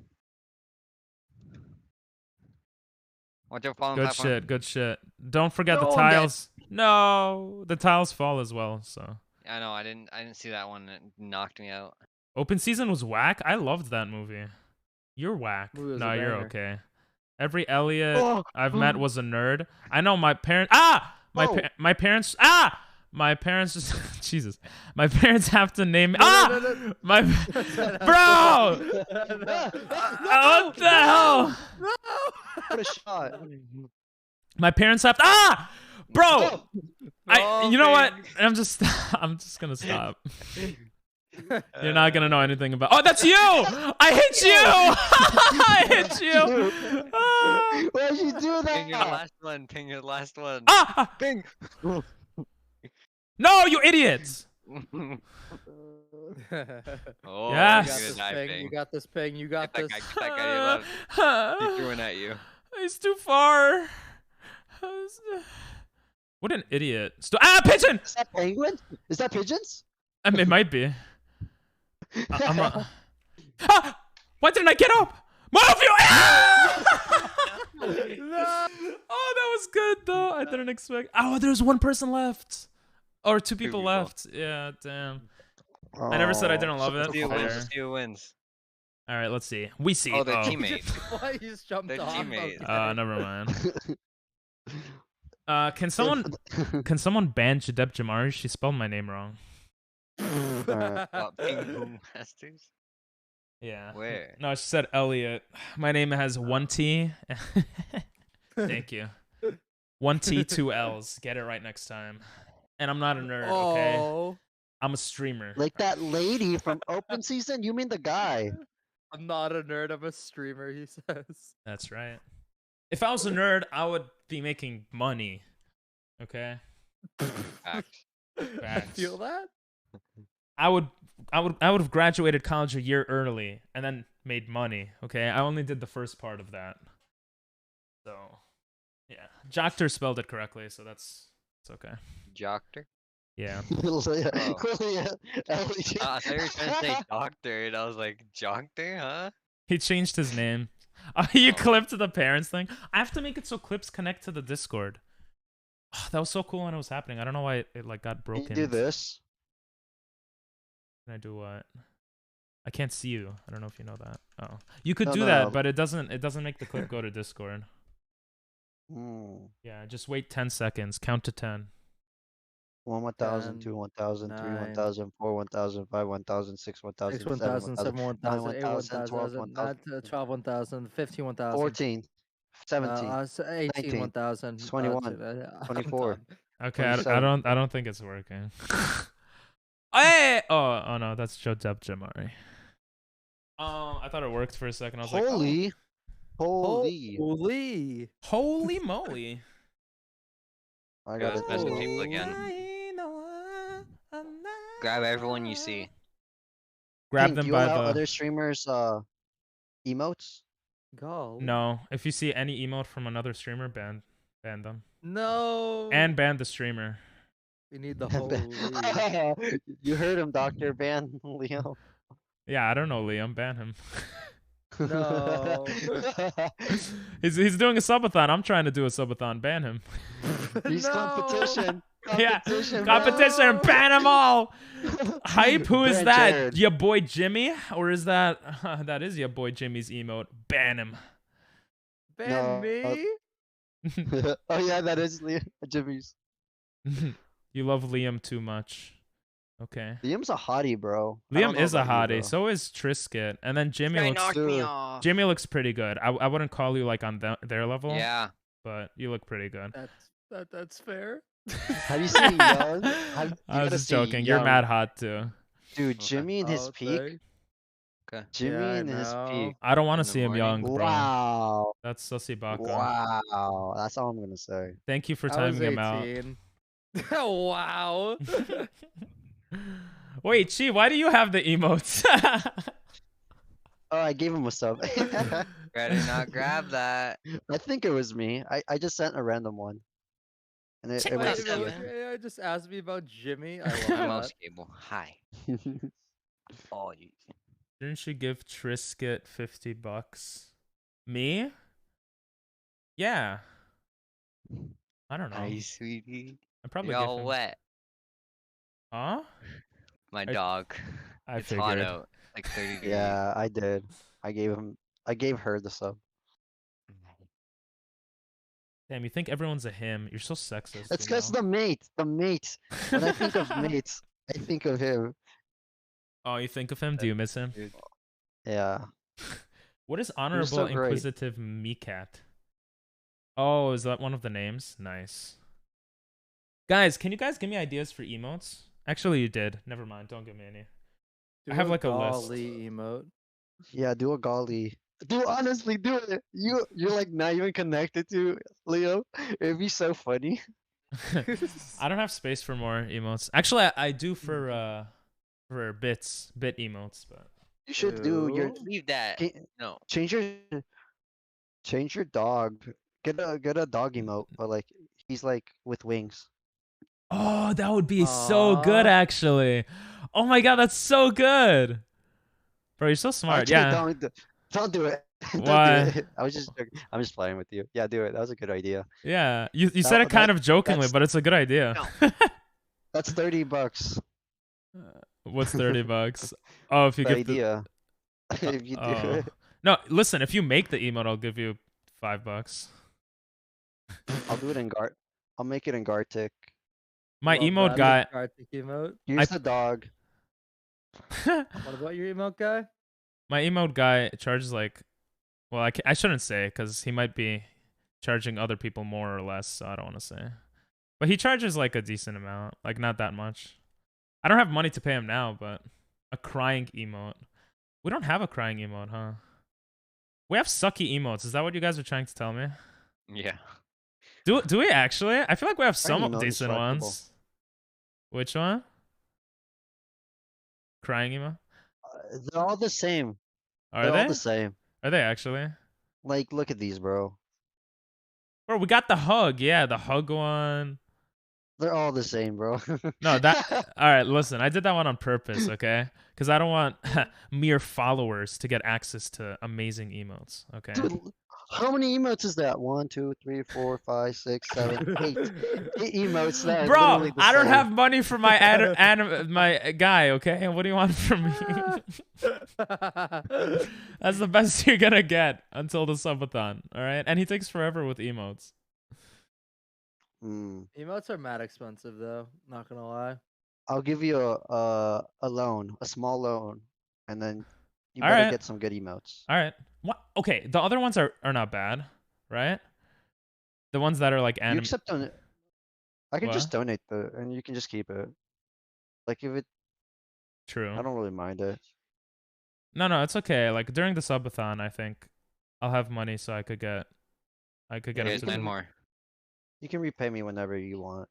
Watch out, falling Good platform. shit. Good shit. Don't forget the No, I'm dead. tiles. No, the tiles fall as well. So I know. I didn't see that one. It knocked me out. open season was whack. I loved that movie. You're whack. Movie was a No, you're banger. okay. Every Elliot Oh, I've met was a nerd. I know my parents. My parents. My parents just. Jesus. My parents have to name. No. My. Bro. What the hell? No! What a shot. My parents have to. Bro. Oh, You know what? man. I'm just gonna stop. You're not gonna know anything about. Oh, that's you! I hit you! I hit you! Ah! Why'd you do Ping your that? last one. Ping your last one. Ah! Ping. No, you idiots! Oh, Yes. You got you're this, gonna die, Ping. Ping. You got this, Ping. You got Get this. that guy you love. He threw one at you. It's too far. What an idiot! Pigeon! Is that penguin? Is that pigeons? I mean, it might be. I'm not. Why didn't I get up? Move you! No! Oh, that was good though. I didn't expect. Oh, there's one person left, or two people people. left. Yeah, damn. I never said I didn't love it. Let's see who wins. Fair. Let's see who wins. All right, let's see. We see. Oh, their teammate. Why you just jumped Their off? teammate. Never mind. Can someone ban Jadeb Jamari? She spelled my name wrong. Ping Boom Masters? Yeah. Where? No, she said Elliot. My name has one T. Thank you. One T, two L's. Get it right next time. And I'm not a nerd, okay? Oh, I'm a streamer. Like that lady from open season? You mean the guy? I'm not a nerd. I'm a streamer. He says. That's right. If I was a nerd, I would be making money. Okay? Facts. I Facts. feel that. I would have graduated college a year early and then made money. Okay? I only did the first part of that. So, yeah. Joctor spelled it correctly, so it's okay. Joctor? Yeah. Leah, Oh. Leah, Elliot. I thought you were trying to say doctor, and I was like, Joctor, huh? He changed his name. You Oh. clipped the parents thing. I have to make it so clips connect to the Discord. That was so cool when it was happening. I don't know why it like got Can you broken. do this? Can I do what? I can't see you. I don't know if you know that. Oh, you could No, do no, that, no. but it doesn't make the clip go to Discord. Hmm. Yeah, just wait 10 seconds. Count to 10. 1, 1,000, 2, 10, 1,000, 3, 9, 1,000, 4, 1,000, 5, 1,000, 6, 6, 1,000, 7, 1,000, 1,000, 7, 9, 1,000, 8, 1,000, 12, 1,000, 1,000, 12, 1,000, 15, 1,000. 14, 17, 18, 19, 1,000. 21, I'm 24, done. Okay, I 27. don't think it's working. Hey! Oh no, that's Joe Deb Jamari. I thought it worked for a second. I was like, Holy, holy. Holy. holy moly. I Yeah, gotta let's mess with do. people again. Grab everyone you see. Grab Pink, them you by allow the. other streamers emotes? Golly. No, if you see any emote from another streamer, ban them, No. and ban the streamer. We need the holy. You heard him, Doctor Ban Leo. Yeah, I don't know, Liam. Ban him. No. he's doing a subathon. I'm trying to do a subathon. Ban him. He's No. competition. Yeah, Competition. competition. No. Ban them all. Hype. Who is Ban that? Jared. Your boy Jimmy, or is that that is your boy Jimmy's emote? Ban him. Ban No, me? oh yeah, that is Jimmy's. You love Liam too much. Okay. Liam's a hottie, bro. I don't Liam know is a about you, hottie. bro. So is Trisket. And then Jimmy Guy looks. knocked me Dude. off. Jimmy looks pretty good. I wouldn't call you like on their level. Yeah. But you look pretty good. That's fair. Have you seen Young? You I was gotta just see joking. You're Young. mad hot too. Dude, Okay. Jimmy in his Oh, peak. thanks. Okay. Jimmy Yeah, I in his know. peak. I don't want to In the see him morning? young, bro. Wow. That's Sussy Baka. Wow. That's all I'm gonna say. Thank you for I was timing him out. 18. Wow. Wait, Chi, why do you have the emotes? Oh, I gave him a sub. Better not grab that. I think it was me. I just sent a random one. And it Check went that to Wait a out, you. minute, man. yeah, just asked me about Jimmy. I I'm love mouse that. cable. Hi. Oh, you. Didn't you give Trisket $50? Me? Yeah. I don't know. Hi, sweetie. I probably You're give all him. wet. Huh? My dog. I It's hot figured. out. Like 30 degrees. Yeah, I did. I gave her the sub. Damn, you think everyone's a him? You're so sexist. It's you because know? the mate. When I think of mates, I think of him. Oh, you think of him? Do you miss him? Dude. Yeah. What is so Honorable great. Inquisitive Meekat? Oh, is that one of the names? Nice. Guys, can you guys give me ideas for emotes? Actually, you did. Never mind. Don't give me any. I have like a list. golly emote. Yeah, do a golly. Do honestly do it. You're like not even connected to Leo. It'd be so funny. I don't have space for more emotes. Actually, I do for bit emotes, but You should do your Ew. Leave that. Ca- No. change your dog. Get a dog emote, but like he's like with wings. oh, that would be so good Aw. actually. Oh my god, that's so good. Bro, you're so smart. Actually, Yeah. don't do it. Don't Why? do it. I'm just playing with you. Yeah, do it. That was a good idea. Yeah. You said it That- kind of jokingly, that's- but it's a good idea. That's $30. What's $30? Oh, if you The give the idea. If you do oh. it, No, listen, if you make the emote, I'll give you $5. I'll do it in Gart. I'll make it in Gartic. My Love emote that. guy. Gartic emote. Here's the dog. What about your emote guy? My emote guy charges like, well, I shouldn't say because he might be charging other people more or less, so I don't want to say. But he charges like a decent amount, like not that much. I don't have money to pay him now, but a crying emote. We don't have a crying emote, huh? We have sucky emotes. Is that what you guys are trying to tell me? Yeah. Do we actually? I feel like we have Crying some emote is decent flexible. ones. Which one? Crying emote? They're all the same. Are They're they? all the same. Are they actually? Like, look at these, bro. Bro, we got the hug. Yeah, the hug one. They're all the same, bro. No, that. All right, listen. I did that one on purpose, okay? Because I don't want mere followers to get access to amazing emotes, okay? Dude, how many emotes is that? 1, 2, 3, 4, 5, 6, 7, 8. 8 emotes. That is Bro, literally the I don't same. have money for my my guy, okay? What do you want from me? That's the best you're gonna get until the subathon, all right? And he takes forever with emotes. Emotes are mad expensive though. Not gonna lie. I'll give you a loan, a small loan, and then you All better right. get some good emotes. All right. What? Okay, the other ones are not bad, right? The ones that are like You anime. accept don I can What? just donate and you can just keep it. Like if it, True. I don't really mind it. No, it's okay. Like during the subathon, I think I'll have money so I could get Yeah, them Here's to 9 do. more. You can repay me whenever you want.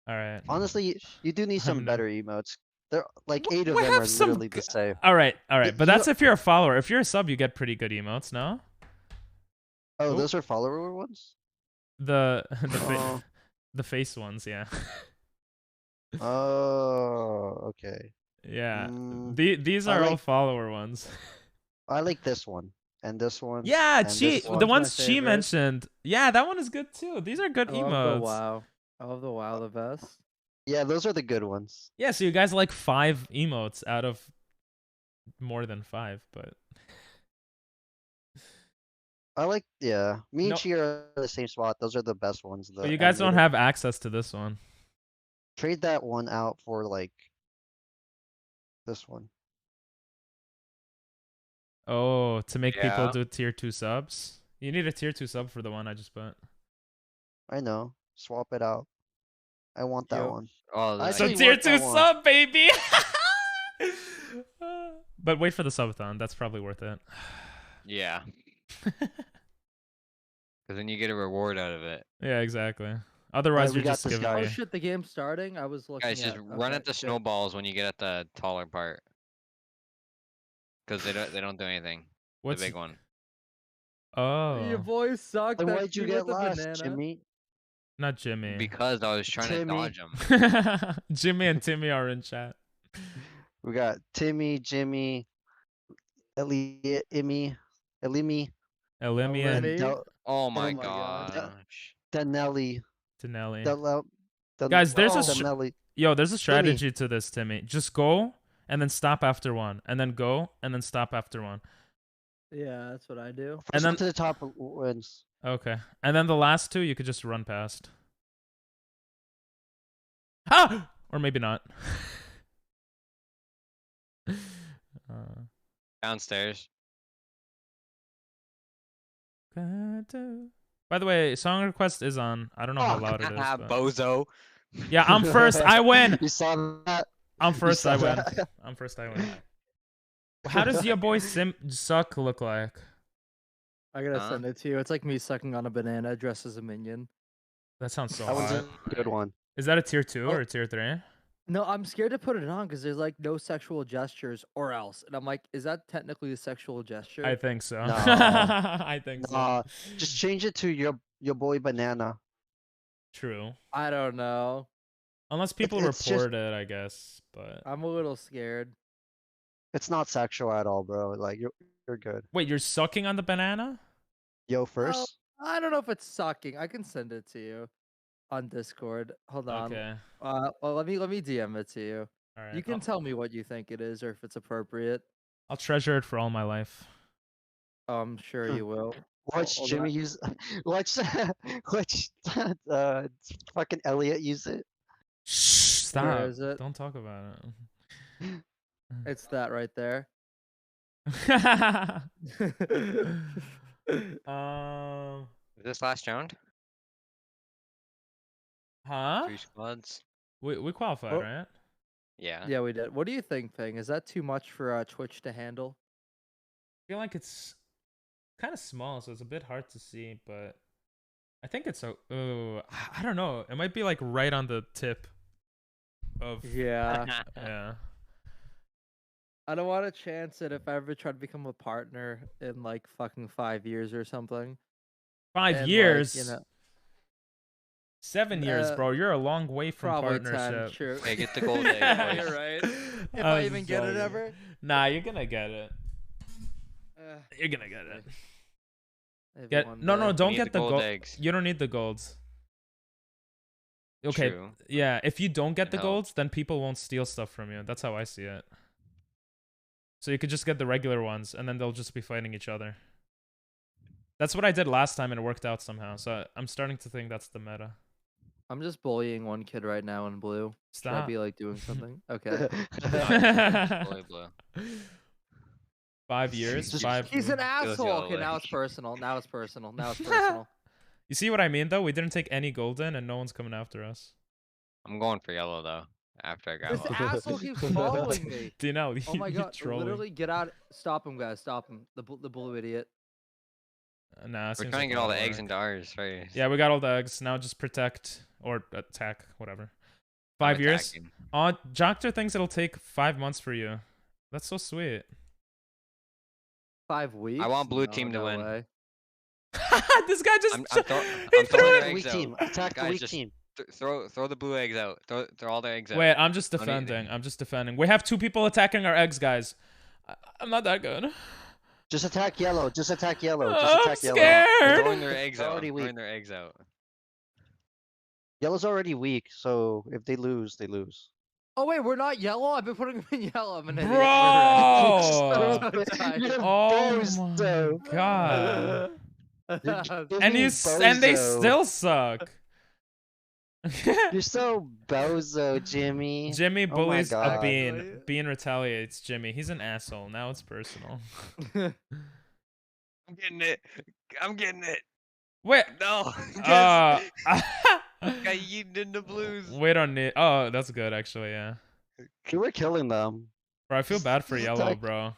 All right. Honestly, you do need some I'm better emotes. There, like 8 of We them have are some. literally the same. All right. Y- But You, that's if you're a follower. If you're a sub, you get pretty good emotes. No. oh, Oh. those are follower ones? The Oh. the face ones, yeah. Oh, okay. Yeah. Mm, These I are all like follower ones. I like this one and this one Yeah, and this the one's my one. ones she favorite. mentioned. Yeah, that one is good too. These are good I love the emotes. WoW. I love the WoW the best. Yeah, those are the good ones. Yeah, so you guys like 5 emotes out of more than 5, but I like, yeah. Me No. and Chi are in the same spot. Those are the best ones. but The you guys don't animated. have access to this one. Trade that one out for like this one. Oh, to make people Yeah. do tier 2 subs? You need a tier 2 sub for the one I just put. I know. Swap it out. I want that Yep. one. Oh, I So actually tier want 2 that one. sub, baby! But wait for the subathon. That's probably worth it. yeah. Because then you get a reward out of it. Yeah, exactly. Otherwise, we you're got just this giving Oh me. shit, the game's starting. I was looking Guys, just at. run Okay, at the good. snowballs when you get at the taller part. Because they don't do anything. What's The big one. Your Oh, boys suck. Then That why'd you team get with the lost, banana. Jimmy? not Jimmy. Because I was trying to Timmy. dodge them. Jimmy and Timmy are in chat. We got Timmy, Jimmy, Elimi, Elimi Elimi. and Oh my and God. gosh. Danelli. Denelli. Guys, Guys, there's a Danelli. there's a strategy to this, Timmy. Just go and then stop after one, and then go and then stop after one. Yeah, that's what I do. First then- one to the top wins. Okay, and then the last 2 you could just run past. Ah, or maybe not. Downstairs. By the way, song request is on. I don't know how loud it is. But... Bozo. Yeah, I'm first. I win. You saw that? I'm You first. saw I win. that? I'm first. I win. How does your boy Suck look like? I gotta Huh? send it to you. It's like me sucking on a banana dressed as a minion. That sounds so That one's hot. a good one. Is that a tier 2 Oh. or a tier 3? No, I'm scared to put it on because there's like no sexual gestures or else. And I'm like, is that technically a sexual gesture? I think so. No. I think so. Nah, just change it to your boy Banana. True. I don't know. Unless people it's just- report it, I guess. But I'm a little scared. It's not sexual at all, bro. Like you're good. wait, you're sucking on the banana? Yo, first. I don't know if it's sucking. I can send it to you on Discord. Hold on. Okay. Well, let me DM it to you. All right. You can tell me what you think it is or if it's appropriate. I'll treasure it for all my life. I'm sure Huh. you will. Watch hold Jimmy on. use. Watch. Watch. Fucking Elliot use it. Shh, stop. is it? Don't talk about it. It's that right there. Is this last round? Huh? 3 squads? We qualified, Oh. right? Yeah. Yeah, we did. What do you think, Ping? Is that too much for Twitch to handle? I feel like it's kind of small, so it's a bit hard to see, but I think it's so. Oh, I don't know. It might be like right on the tip of. Yeah. Yeah. I don't want to chance it if I ever try to become a partner in like fucking 5 years or something. 5 And, like, years. you know, 7 years, bro. You're a long way from probably partnership. 10. True. Hey, get the gold egg, Yeah, boys. you're right. If I I was even get it joking. ever. Nah, you're gonna get it. Uh, You're gonna get it. maybe Get one no, day. no. We Don't need get the the gold gold. eggs. You don't need the golds. Okay. True. Yeah. If you don't get the No. golds, then people won't steal stuff from you. That's how I see it. So you could just get the regular ones, and then they'll just be fighting each other. That's what I did last time, and it worked out somehow. So I'm starting to think that's the meta. I'm just bullying one kid right now in blue. Should I Stop. be like doing something? Okay. Fully blue. 5 years, Just- 5. He's an Feels asshole. y'all Okay, now like- it's personal. Now it's personal. Now it's personal. You see what I mean, though? We didn't take any golden, and no one's coming after us. I'm going for yellow though. After I grab This one. asshole keeps following me. Do you know? Oh my You're god! trolling. Literally, get out! Stop him, guys! Stop him! The blue idiot. Nah, We're seems trying like to get a all lot the of eggs work. into ours first. Yeah, we got all the eggs. Now just protect or attack, whatever. I'm 5 years. attacking. Joctor thinks it'll take 5 months for you. That's so sweet. 5 weeks. want blue No, team to no win. way. This guy just I'm he throwing threw the it. eggs Weak out. team. Attack the Guys, weak just team. Throw the blue eggs out. Throw all the eggs out. Wait, I'm just Don't need defending. any. I'm just defending. We have 2 people attacking our eggs, guys. I'm not that good. Just attack yellow. Just attack yellow. Just I'm attack yellow. scared. Throwing their eggs They're out. already Throwing weak. their eggs out. Yellow's already weak, so if they lose, they lose. Oh wait, we're not yellow. I've been putting him in yellow. I'm an idiot. Bro! We're right. You're Oh bozo. my god. You're And and they bozo. still suck. You're so bozo, Jimmy. Jimmy Oh my bullies a God. bean. Bean retaliates Jimmy. He's an asshole. Now it's personal. I'm getting it. I'm getting it. Wait. No. Uh, Got yeeted in the blues. we don't need. Oh, that's good actually. Yeah. You were killing them. Bro, I feel bad for Just yellow, attack- bro.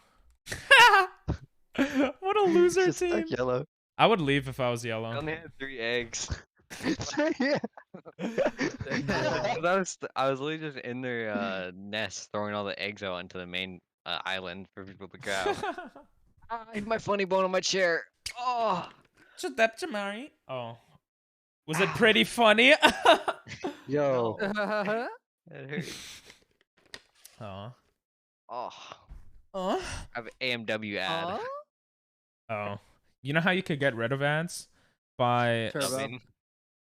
What a loser Just team. attack yellow. I would leave if I was I yellow. only had 3 eggs. Yeah. I was literally just in their nest throwing all the eggs out onto the main island for people to grab. I have my funny bone on my chair. Oh. Shut up, Jamari. Oh. Was it pretty funny? Yo. That hurt. Aw. Oh. Aw. I have an AMW ad. Oh. You know how you could get rid of ads? By Turbo. Subbing.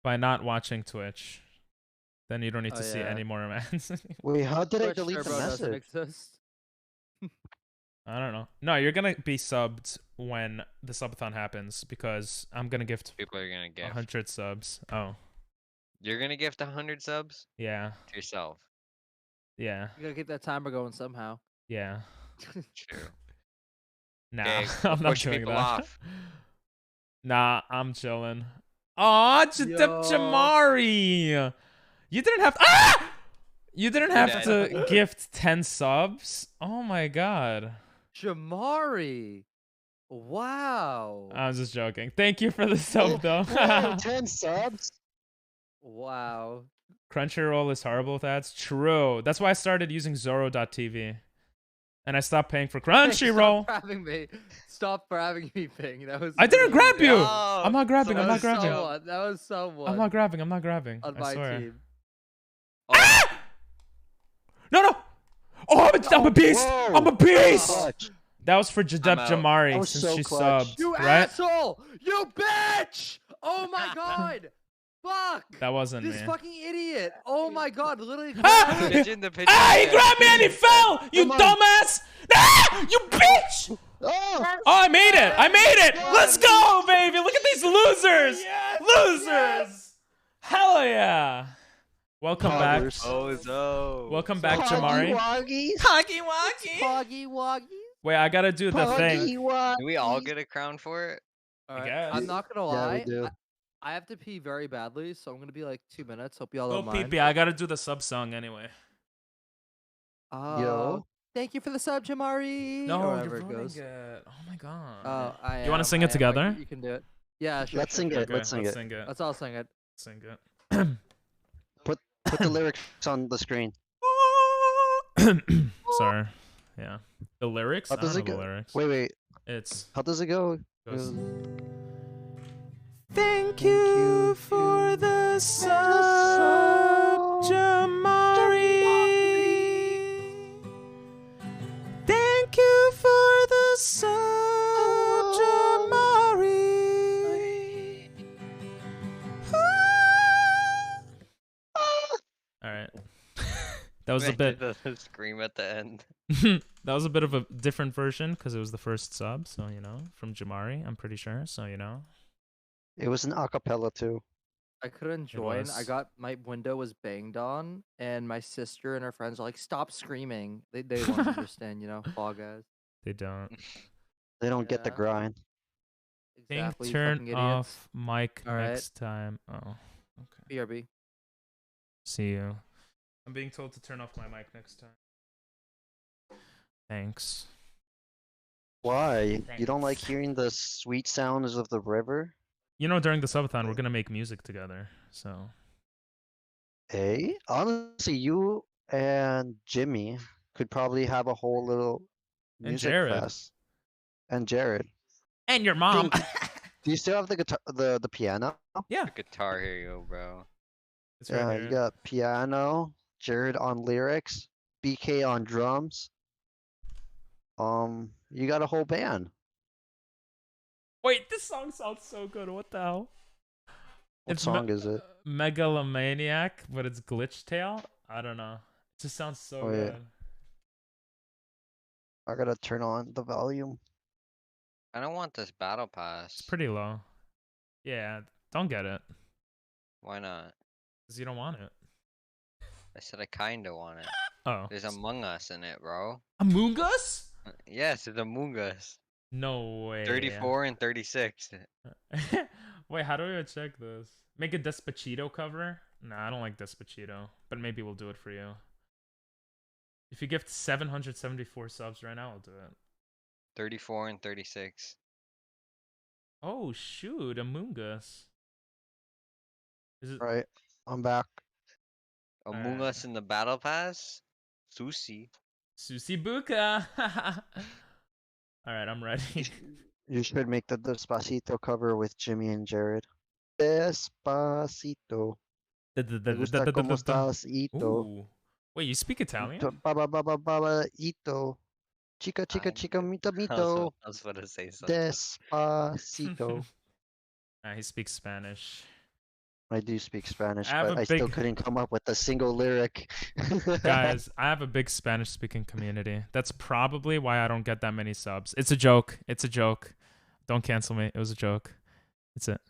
by not watching Twitch. Then you don't need Oh, to see yeah. any more ads. Wait, how did I Twitch delete the Turbo doesn't message? exist. I don't know. No, you're gonna be subbed when the subathon happens because I'm gonna gift People are gonna gift. 100 subs. Oh, You're gonna gift 100 subs yeah, to yourself. yeah, You gotta keep that timer going somehow. yeah. True. Nah, Okay, I'm not push doing people that. off. Nah, I'm chilling. Aw, Yo. Jamari! You didn't have ah! You didn't have dead. to gift 10 subs? Oh my god. Jamari. Wow. I'm just joking. Thank you for the sub though. Whoa, 10 subs? Wow. Crunchyroll is horrible with ads. True. That's why I started using Zoro.tv. And I stopped paying for Crunchyroll. Stop grabbing me. Stop grabbing me, Ping. That was. I didn't grab you! Oh, I'm not grabbing, That I'm was not grabbing. someone. That was someone. I'm not grabbing, I'm not grabbing. on I my swear. team. Oh, No, no! Oh, I'm a beast! Whoa. I'm a beast! Clutch. That was for Jadep out. Jamari That was since so she clutch. subbed, You right? asshole! You bitch! Oh my god! Fuck! That wasn't This me. fucking idiot! Oh my god! Literally. Ah! the pigeon, the pigeon. Ah, he yeah. grabbed me and he fell! You Come on. dumbass! Ah! You bitch! Oh! Oh, I made it! I made it! Let's go, baby! Look at these losers! Losers! Hell yeah! Welcome back. Poggers. Oh, so. Welcome back, Poggy Jamari. Woggies. Huggy Wuggy! Poggy woggy. Wait, I gotta do the thing. Poggy Woggies. Do we all get a crown for it? Alright, guess. I'm not gonna Yeah, we lie. do. I have to pee very badly, so I'm gonna be like 2 minutes. Hope y'all Go don't mind. pee. I gotta do the sub song anyway. Yo. Thank you for the sub, Jamari. or whatever it goes. it. Oh my god. Oh, I You wanna am, sing I it am, together? You can do it. Yeah, sure. Let's sure, sing sure. it. Let's sing it. Sing it. Let's all sing it. Sing it. Put the lyrics on the screen. Sorry. Yeah. The lyrics? How I does don't it know the go? lyrics. Wait. It's How does it go? goes, Thank you for the sub, Jamari. Thank you for the sub, Jamari. All right. That was a bit. The scream at the end. That was a bit of a different version because it was the first sub, so you know, from Jamari, I'm pretty sure. So you know. It was an acapella too. I couldn't join. I was. got my window was banged on, and my sister and her friends are like, "Stop screaming!" They won't understand, Fall Guys. They don't. They don't get the Yeah. grind. Think Exactly, you turn fucking idiots. off mic All right. next time. Oh, okay. BRB. See you. I'm being told to turn off my mic next time. Thanks. Why? You don't like hearing the sweet sounds of the river? During the subathon, we're gonna make music together. So. Hey, honestly, you and Jimmy could probably have a whole little And music Jared. fest. And Jared. And your mom. Do you still have the guitar, the piano? Yeah. The guitar, here you go, bro. It's right Yeah, here. you got piano, Jared on lyrics, BK on drums. You got a whole band. Wait, this song sounds so good. What the hell? What song is it? Megalomaniac, but it's Glitch Tail. I don't know. It just sounds so Oh, yeah. good. I gotta turn on the volume. I don't want this battle pass. It's pretty low. Yeah, don't get it. Why not? Because you don't want it. I said I kinda want it. Oh. There's Among Us in it, bro. Among Us? Yes, it's Among Us. No way. 34 and 36. Wait, how do we check this? Make a Despacito cover? Nah, I don't like Despacito. But maybe we'll do it for you. If you gift 774 subs right now, I'll do it. 34 and 36. Oh, shoot. Among Us. Is it... Right, I'm back. Among Alright. Us in the battle pass? Sushi. Sushi Buka! Alright, I'm ready. You should make the Despacito cover with Jimmy and Jared. Despacito. Me gusta como estás, ito. Ooh. Wait, you speak Italian? Baba baba baba ito. Chica chica chica mito mito. I was about to say something. Despacito. He speaks Spanish. I do speak Spanish, I have but a I still big- couldn't come up with a single lyric. Guys, I have a big Spanish speaking community. That's probably why I don't get that many subs. It's a joke. It's a joke. Don't cancel me. It was a joke. That's it.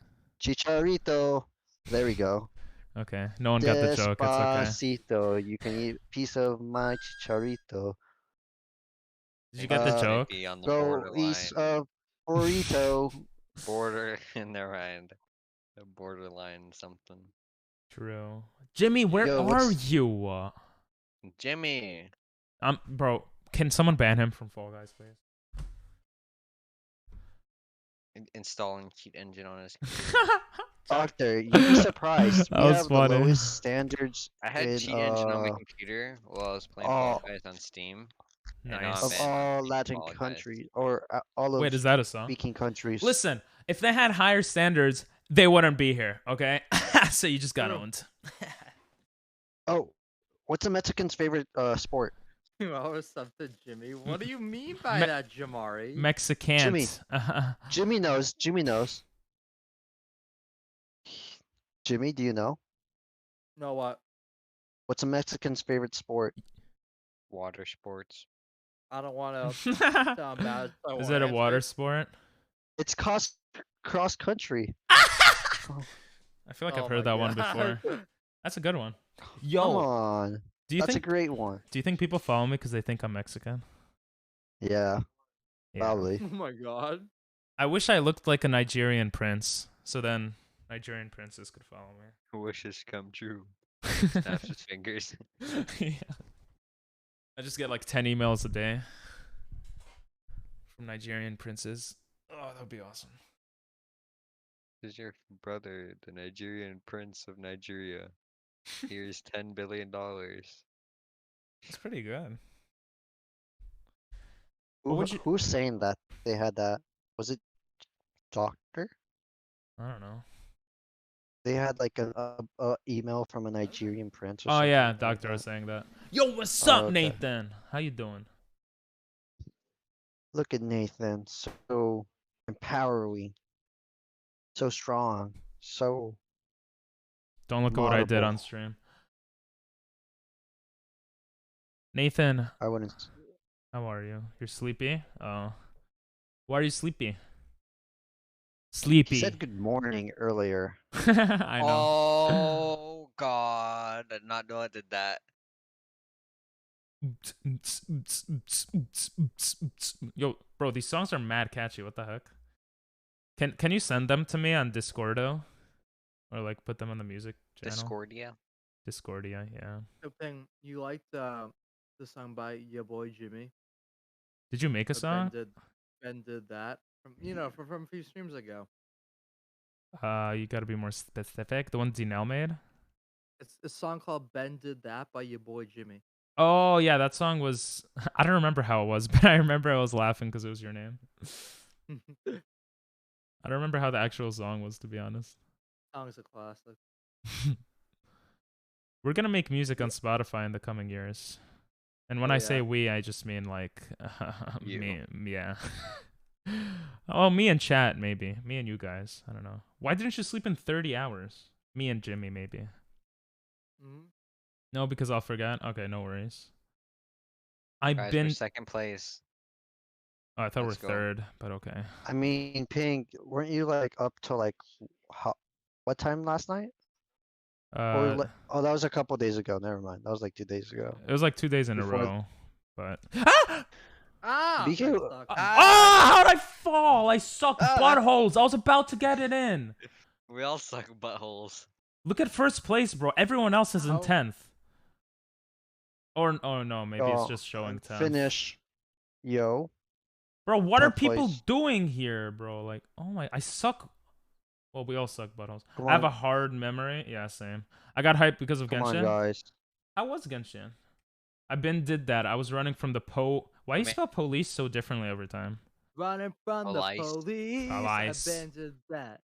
Chicharito. There we go. Okay. No one got the joke. It's okay. Despacito. You can eat a piece of my chicharito. Did you get the joke? Maybe on the Go borderline. eat a burrito. Border in their mind. A borderline something. True. Jimmy, where Yo, are what's- you? Jimmy. Bro, can someone ban him from Fall Guys, please? Installing cheat engine on his Doctor, you'd be surprised. That We was have funny. the lowest standards I had in, cheat engine on my computer while I was playing Fall Guys on Steam. And now Nice. I'm of banned on all Steam Latin Fall Guys. countries, or all of Wait, is that a song? speaking countries. Listen, if they had higher standards, they wouldn't be here, okay? So you just got True. owned. Oh, what's a Mexican's favorite sport? Oh, something, Jimmy. What do you mean by Me- that, Jamari? Mexicans. Jimmy. Jimmy knows. Jimmy knows. Jimmy, do you know? know what? What's a Mexican's favorite sport? Water sports. I don't want to sound bad. So I Is won't that a answer. water sport? It's cross country. I feel like Oh I've heard my that one God. before. That's a good one. Come Yo, on. do you That's think a great one. do you think people follow me because they think I'm Mexican? Yeah, Yeah. probably. Oh my God. I wish I looked like a Nigerian prince, so then Nigerian princes could follow Wishes come true. me. Snaps his fingers. Yeah. I just get like 10 emails a day from Nigerian princes. Oh, that would be awesome. This is your brother, the Nigerian prince of Nigeria. Here's $10 billion. It's pretty good. What would you- Who's saying that they had that? Was it Doctor? I don't know. They had like a email from a Nigerian prince. Or Oh something yeah, like doctor that. was saying that. Yo, what's Oh, up, okay. Nathan? How you doing? Look at Nathan, so empowering, so strong, so Don't look at what I did laudable. on stream. Nathan, I wouldn't. how are you? You're sleepy? Oh. Why are you sleepy? He Sleepy. said good morning earlier. I know. Oh God! I did not know I did that. Yo, bro, these songs are mad catchy. What the heck? Can you send them to me on Discordo? Or like put them on the music channel? Discordia. Discordia, yeah. Good thing you liked the song by your boy Jimmy. Did you make a But song? Ben did that from from a few streams ago. You gotta be more specific. The one Dinell made? It's a song called "Ben Did That" by your boy Jimmy. Oh yeah, that song was. I don't remember how it was, but I remember I was laughing because it was your name. I don't remember how the actual song was, to be honest. Song's a classic. We're gonna make music on Spotify in the coming years, and when Oh, I say yeah. we, I just mean like You. me, yeah. Oh, me and chat maybe. Me and you guys. I don't know. Why didn't you sleep in 30 hours? Me and Jimmy maybe. Mhm. No, because I'll forget. Okay, no worries. I've Guys, been. we're second place. Oh, I thought Let's we're go. third, but okay. I mean, Pink, weren't you like up to like what time last night? Or oh, that was a couple days ago. Never mind. That was like 2 days ago. It was like 2 days in Before- a row, but. Ah! Ah! BK that sucked. Ah! How'd I fall? I suck buttholes. I was about to get it in. We all suck buttholes. Look at first place, bro. Everyone else is in How- 10th. Or oh no, maybe it's Oh, just showing 10th. Finish, yo. Bro, what are 10th people place. doing here, bro? Like, oh my, I suck. Well, we all suck buttholes. Come I have on. a hard memory. Yeah, same. I got hyped because of Come on, Genshin. guys. How was Genshin? I been did that. I was running from the Why you spell police so differently every time? Running from Police. the police. Police. Ben did that.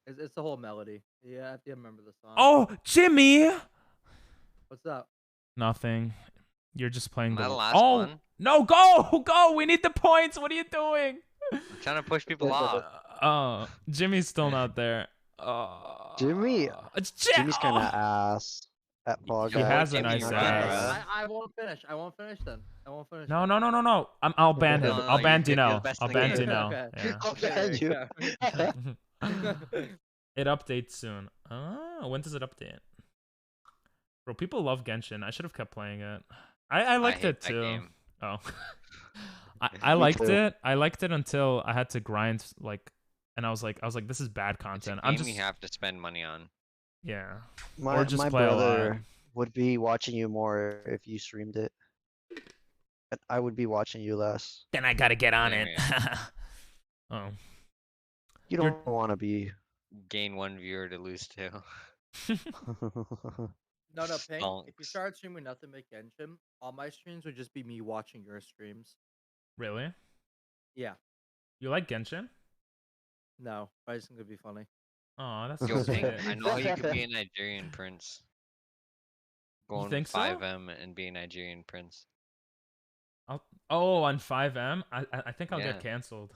It's the whole melody. Yeah, I have to remember the song. Oh, Jimmy! What's up? Nothing. You're just playing Am I the the last Oh one? no! Go! We need the points. What are you doing? I'm trying to push people off. Oh, Jimmy's still not there. Jimmy's kind of ass at Fall He Guys. has a Jimmy, nice right, ass. I won't finish. I won't finish then. I won't finish. No. then. I'll ban him. No, I'll you're ban good. You're the Dinell. best I'll in the ban game. Dinell. Okay. Yeah. I'll ban you. It updates soon. Oh, when does it update? Bro, people love Genshin. I should have kept playing it. I liked hate it that too. game. Oh. I Me liked too. it. I liked it until I had to grind and I was like, this is bad It's a content. game I'm just you have to spend money on. yeah. My, Or just my play a lot. brother would be watching you more if you streamed it. But I would be watching you less. Then I gotta get on Same it. Oh. You You're- don't want to be. Gain 1 viewer to lose 2. No, Pink. If you Stonks. start streaming nothing but Genshin, all my streams would just be me watching your streams. Really? Yeah. You like Genshin? No, I just think it'd be funny. Oh, that's Yo, so Pink, sweet. I know how you could be a Nigerian prince. Going think so? 5M and be a Nigerian prince. Oh, on 5M? I think I'll Yeah. get canceled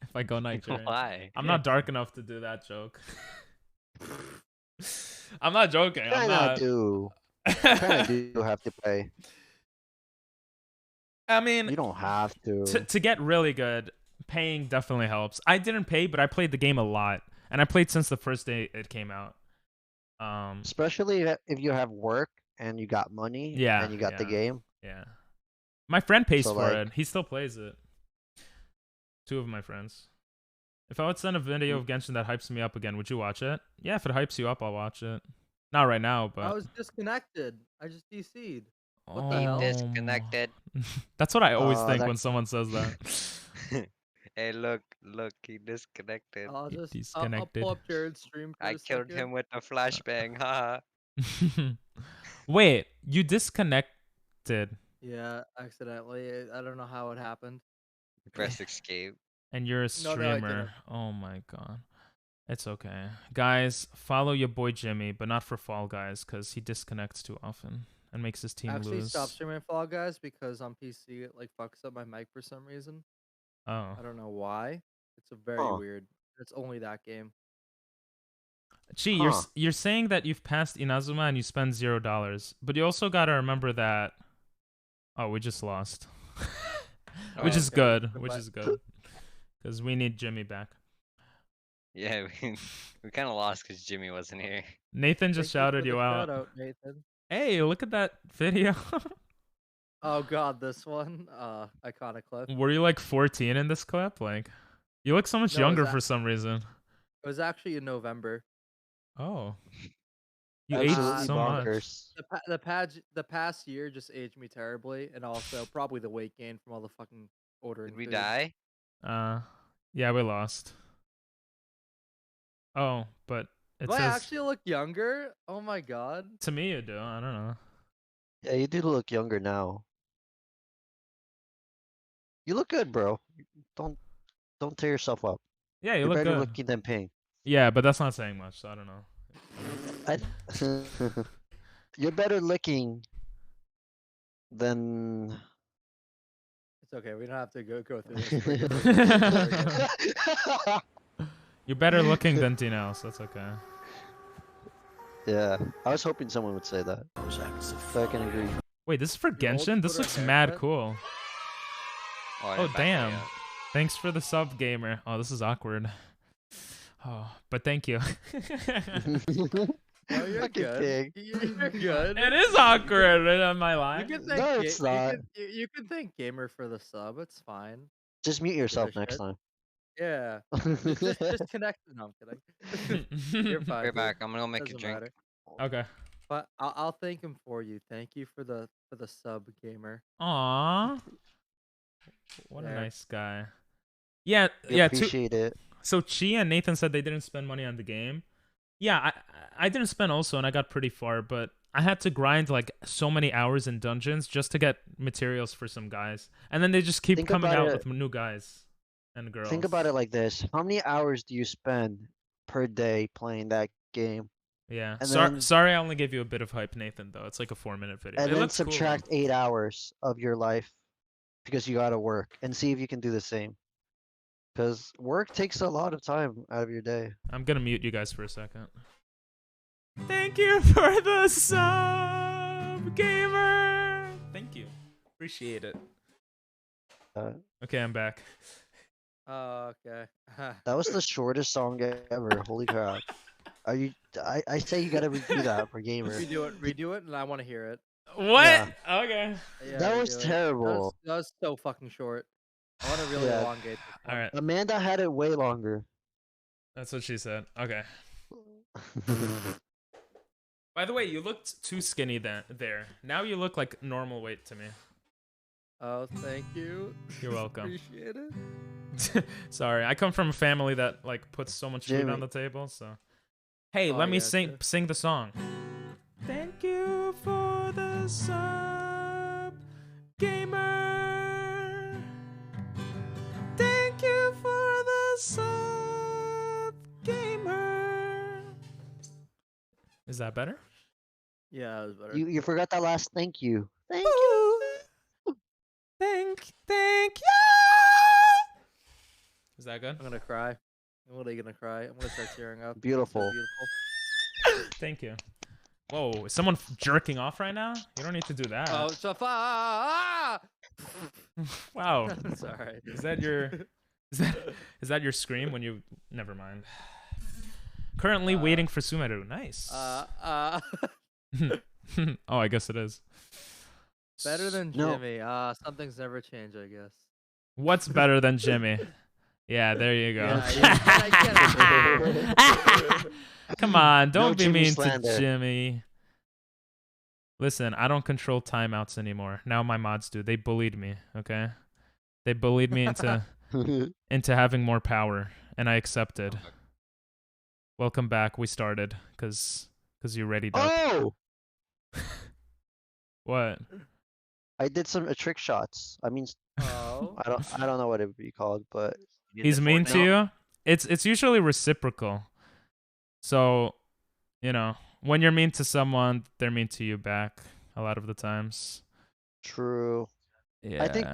if I go Nigerian. Why? I'm not dark enough to do that joke. I'm not joking. I'm Kinda not. do. Kinda do have to pay. I mean, You don't have to. to get really good, paying definitely helps. I didn't pay, but I played the game a lot, and I played since the first day it came out. Especially if you have work and you got money. Yeah, And you got the yeah. game. Yeah, my friend pays So, for like- it. He still plays it. 2 of my friends. If I would send a video of Genshin that hypes me up again, would you watch it? Yeah, if it hypes you up, I'll watch it. Not right now, but I was disconnected. I just DC'd. What oh, the hell? Disconnected. That's what I always think that- when someone says that. Hey, look, he disconnected. I'll just I'll Disconnected. pull up Jared's stream for I a killed second. him with a flashbang, haha. Wait, you disconnected Yeah, accidentally. I don't know how it happened. Press escape. and you're a No, no, I streamer. didn't. Oh my god. It's okay. Guys, follow your boy Jimmy, but not for Fall Guys, because he disconnects too often and makes his team Actually, lose. stop streaming Fall Guys because on PC it like fucks up my mic for some reason. Oh. I don't know why. It's a very Huh. weird. It's only that game. Gee, Huh. you're saying that you've passed Inazuma and you spend $0, but you also gotta remember that. Oh, we just lost, which Oh, is okay. good. Which Goodbye. is good, because we need Jimmy back. Yeah, we kind of lost because Jimmy wasn't here. Nathan just Thank shouted for the you out. shout out, Nathan. Hey, look at that video. Oh god, this one. Iconic clip. Were you like 14 in this clip? Like, you look so much No, younger for some reason. It was actually in November. Oh, you aged Absolutely so much. bonkers. The past year just aged me terribly, and also probably the weight gain from all the fucking ordering. Did we food. die? Yeah, we lost. Oh, but it Do I says actually look younger? Oh my god. to me you do. I don't know. Yeah, you do look younger now. You look good, bro. Don't tear yourself up. Yeah, you You're look better good. looking than Pink. Yeah, but that's not saying much, so I don't know. You're better looking than. It's okay. We don't have to go through this. You're better looking than Dino, so that's okay. Yeah, I was hoping someone would say that. So I can agree. Wait, this is for The old Genshin? This Twitter looks mad haircut? cool. I Oh, didn't back damn. me up. Thanks for the sub, gamer. Oh, this is awkward. Oh, but thank you. Oh, you're Fucking good. Pink. You're good. It is awkward. Am I You lying? can thank No, it's not. You can thank Gamer for the sub. It's fine. Just mute yourself a next shit. time. Yeah. Just connect. No, I'm kidding. You're fine. Right dude. back. I'm gonna go make a Doesn't drink. matter. Okay. But I'll thank him for you. Thank you for the sub, Gamer. Aw. What a There. nice guy. Yeah, We yeah. appreciate it. So Chi and Nathan said they didn't spend money on the game. Yeah, I didn't spend also, and I got pretty far, but I had to grind like so many hours in dungeons just to get materials for some guys, and then they just keep Think coming about out it- with new guys and girls. Think about it like this: how many hours do you spend per day playing that game? Yeah. and Sorry, then- sorry, I only gave you a bit of hype, Nathan. Though it's like a 4-minute video. And It then looks cool, though. subtract 8 hours of your life because you gotta work, and see if you can do the same. Because work takes a lot of time out of your day. I'm gonna mute you guys for a second. Thank you for the sub, gamer. Thank you. Appreciate it. Okay, I'm back. Oh, okay. That was the shortest song ever. Holy crap! Are you? I say you gotta redo that for gamer. redo it, and I want to hear it. What? Yeah. Okay. Yeah, That was redo it. terrible. That was so fucking short. I want to really Yeah. elongate this All one. right. Amanda had it way longer. That's what she said. Okay. By the way, you looked too skinny there. Now you look like normal weight to me. Oh, thank you. You're welcome. Appreciate it. Sorry, I come from a family that like puts so much food on Jimmy. the table, so. Hey, Oh, let me yeah, sing the song. Thank you for the sub, gamer. Thank you for the sub, gamer. Is that better? Yeah, it was better. You forgot that last thank you. Thank you. Thank you. Is that good? I'm gonna cry. I'm really gonna cry. I'm gonna start tearing up. Beautiful. So beautiful. Thank you. Whoa, is someone jerking off right now? You don't need to do that. Oh, Safa! Ah! Wow. Sorry. Is that your is that your scream when you never mind. Currently waiting for Sumeru. Nice. Oh, I guess it is. Better than No. Jimmy. Something's never changed, I guess. What's better than Jimmy? Yeah, there you go. Come on, don't be Jimmy mean slander. to Jimmy. Listen, I don't control timeouts anymore. Now my mods do. They bullied me, okay? They bullied me into having more power, and I accepted. Welcome back. We started cuz you readied up. Oh! What? I did some trick shots. I mean, Oh. I don't know what it would be called, but You did He's the mean to Fortnite? you? It's usually reciprocal. So, you know, when you're mean to someone, they're mean to you back a lot of the times. true. Yeah. I think-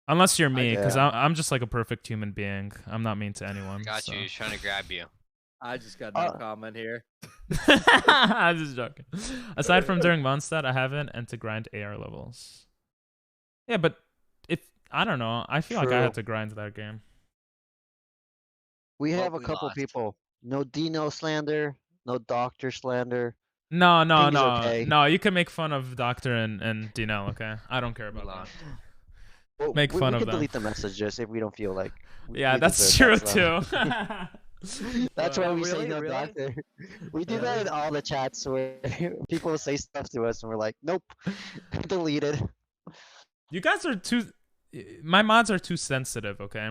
Unless you're me, because Yeah. I'm just like a perfect human being. I'm not mean to anyone. Got so. you. He's trying to grab you. I just got no Uh, comment here. I'm just joking. Aside from during Mondstadt, I haven't, and to grind AR levels. Yeah, but if I don't know, I feel like I had True. to grind that game. We Well, have a we couple lost. people. No Dino slander. No Doctor slander. No, Ping is okay. no. You can make fun of Doctor and Dinel, okay? I don't care We about that. lost. Well, Make fun we of can them. delete the messages if we don't feel like. Yeah, We that's deserve true that, too. so. That's why Oh, we say really? no Really? doctor. We do Yeah. that in all the chats where people say stuff to us and we're like, nope, deleted. You guys are too. My mods are too sensitive, okay?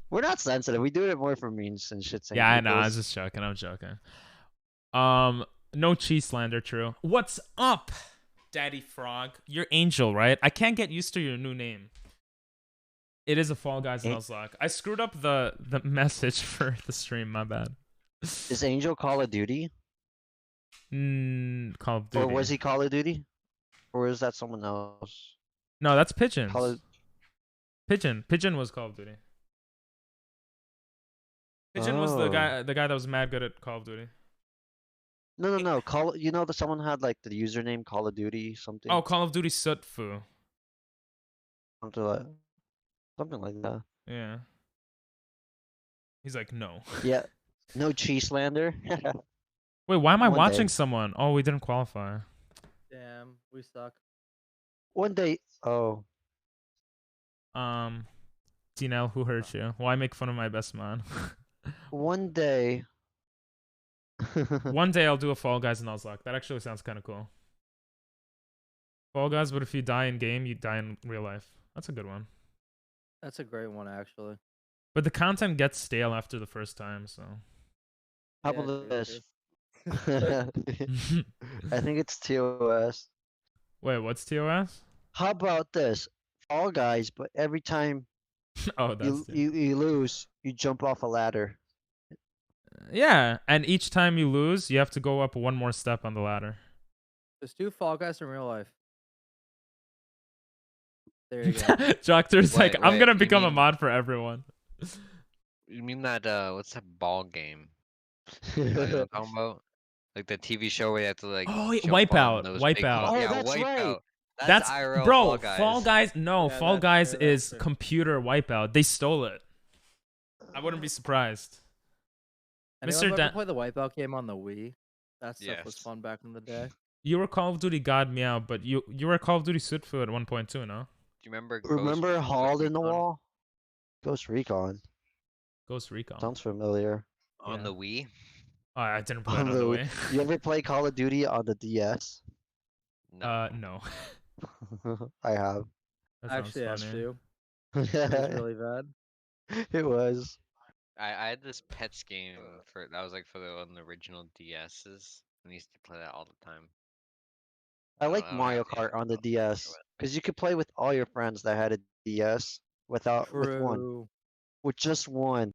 We're not sensitive. We do it more for memes and shit. Yeah, I know. I was just joking. I'm joking. No cheese slander, true. What's up, Daddy Frog? You're Angel, right? I can't get used to your new name. It is a Fall Guys Nuzlocke. I screwed up the message for the stream. My bad. Is Angel Call of Duty? Call of Duty. Or was he Call of Duty? Or is that someone else? No, that's Pigeons. Call of... Pigeon was Call of Duty. Pigeon was the Oh. guy that was mad good at Call of Duty. No. You know that someone had like the username Call of Duty something. Oh, Call of Duty Sutfu. Something like that. Yeah. He's like, no. Yeah. No Cheeselander. Wait, why am I One watching day. someone? Oh, we didn't qualify. Damn, we suck. One day. Oh. Dinel, who hurt you? Why make fun of my best man? One day. One day I'll do a Fall Guys Nuzlocke. That actually sounds kind of cool. Fall Guys, but if you die in game, you die in real life. That's a good one. That's a great one, actually. But the content gets stale after the first time, so. How Yeah, about true, this? true. I think it's TOS. Wait, what's TOS? How about this? Fall Guys, but every time Oh, that's you lose, you jump off a ladder. yeah, and each time you lose, you have to go up one more step on the ladder. Just do Fall Guys in real life. There you go. Doctor's like, I'm wait, gonna you become a mean- mod for everyone. You mean that what's that ball game? You know what I'm talking about? Like the TV show where you have to like Oh, wait, jump on Wipeout, those Wipeout. big balls. Oh, Yeah, that's right. Wipeout. That's IRL bro. Fall Guys. No, Yeah, Fall that's Guys true, that's is true. computer Wipeout. They stole it. I wouldn't be surprised. Anyone Mr. ever Dan- play the Wipeout game on the Wii? That stuff was Yes. fun back in the day. You were Call of Duty God Meow, but you were Call of Duty Sutfu at one point too, no? Do you remember? Remember Ghost Hauled in the Recon Wall? Ghost Recon. Ghost Recon. Sounds familiar. on Yeah. the Wii? Oh, I didn't play it On on the the way. You ever play Call of Duty on the DS? No. No. I have. That sounds Actually, that's funny. true. It was It really bad. was. I had this Pets game that was like for on the original DSs. And I used to play that all the time. I don't- like I don't Mario have the Kart on the info for DS it. because you could play with all your friends that had a DS with one, True. with just one.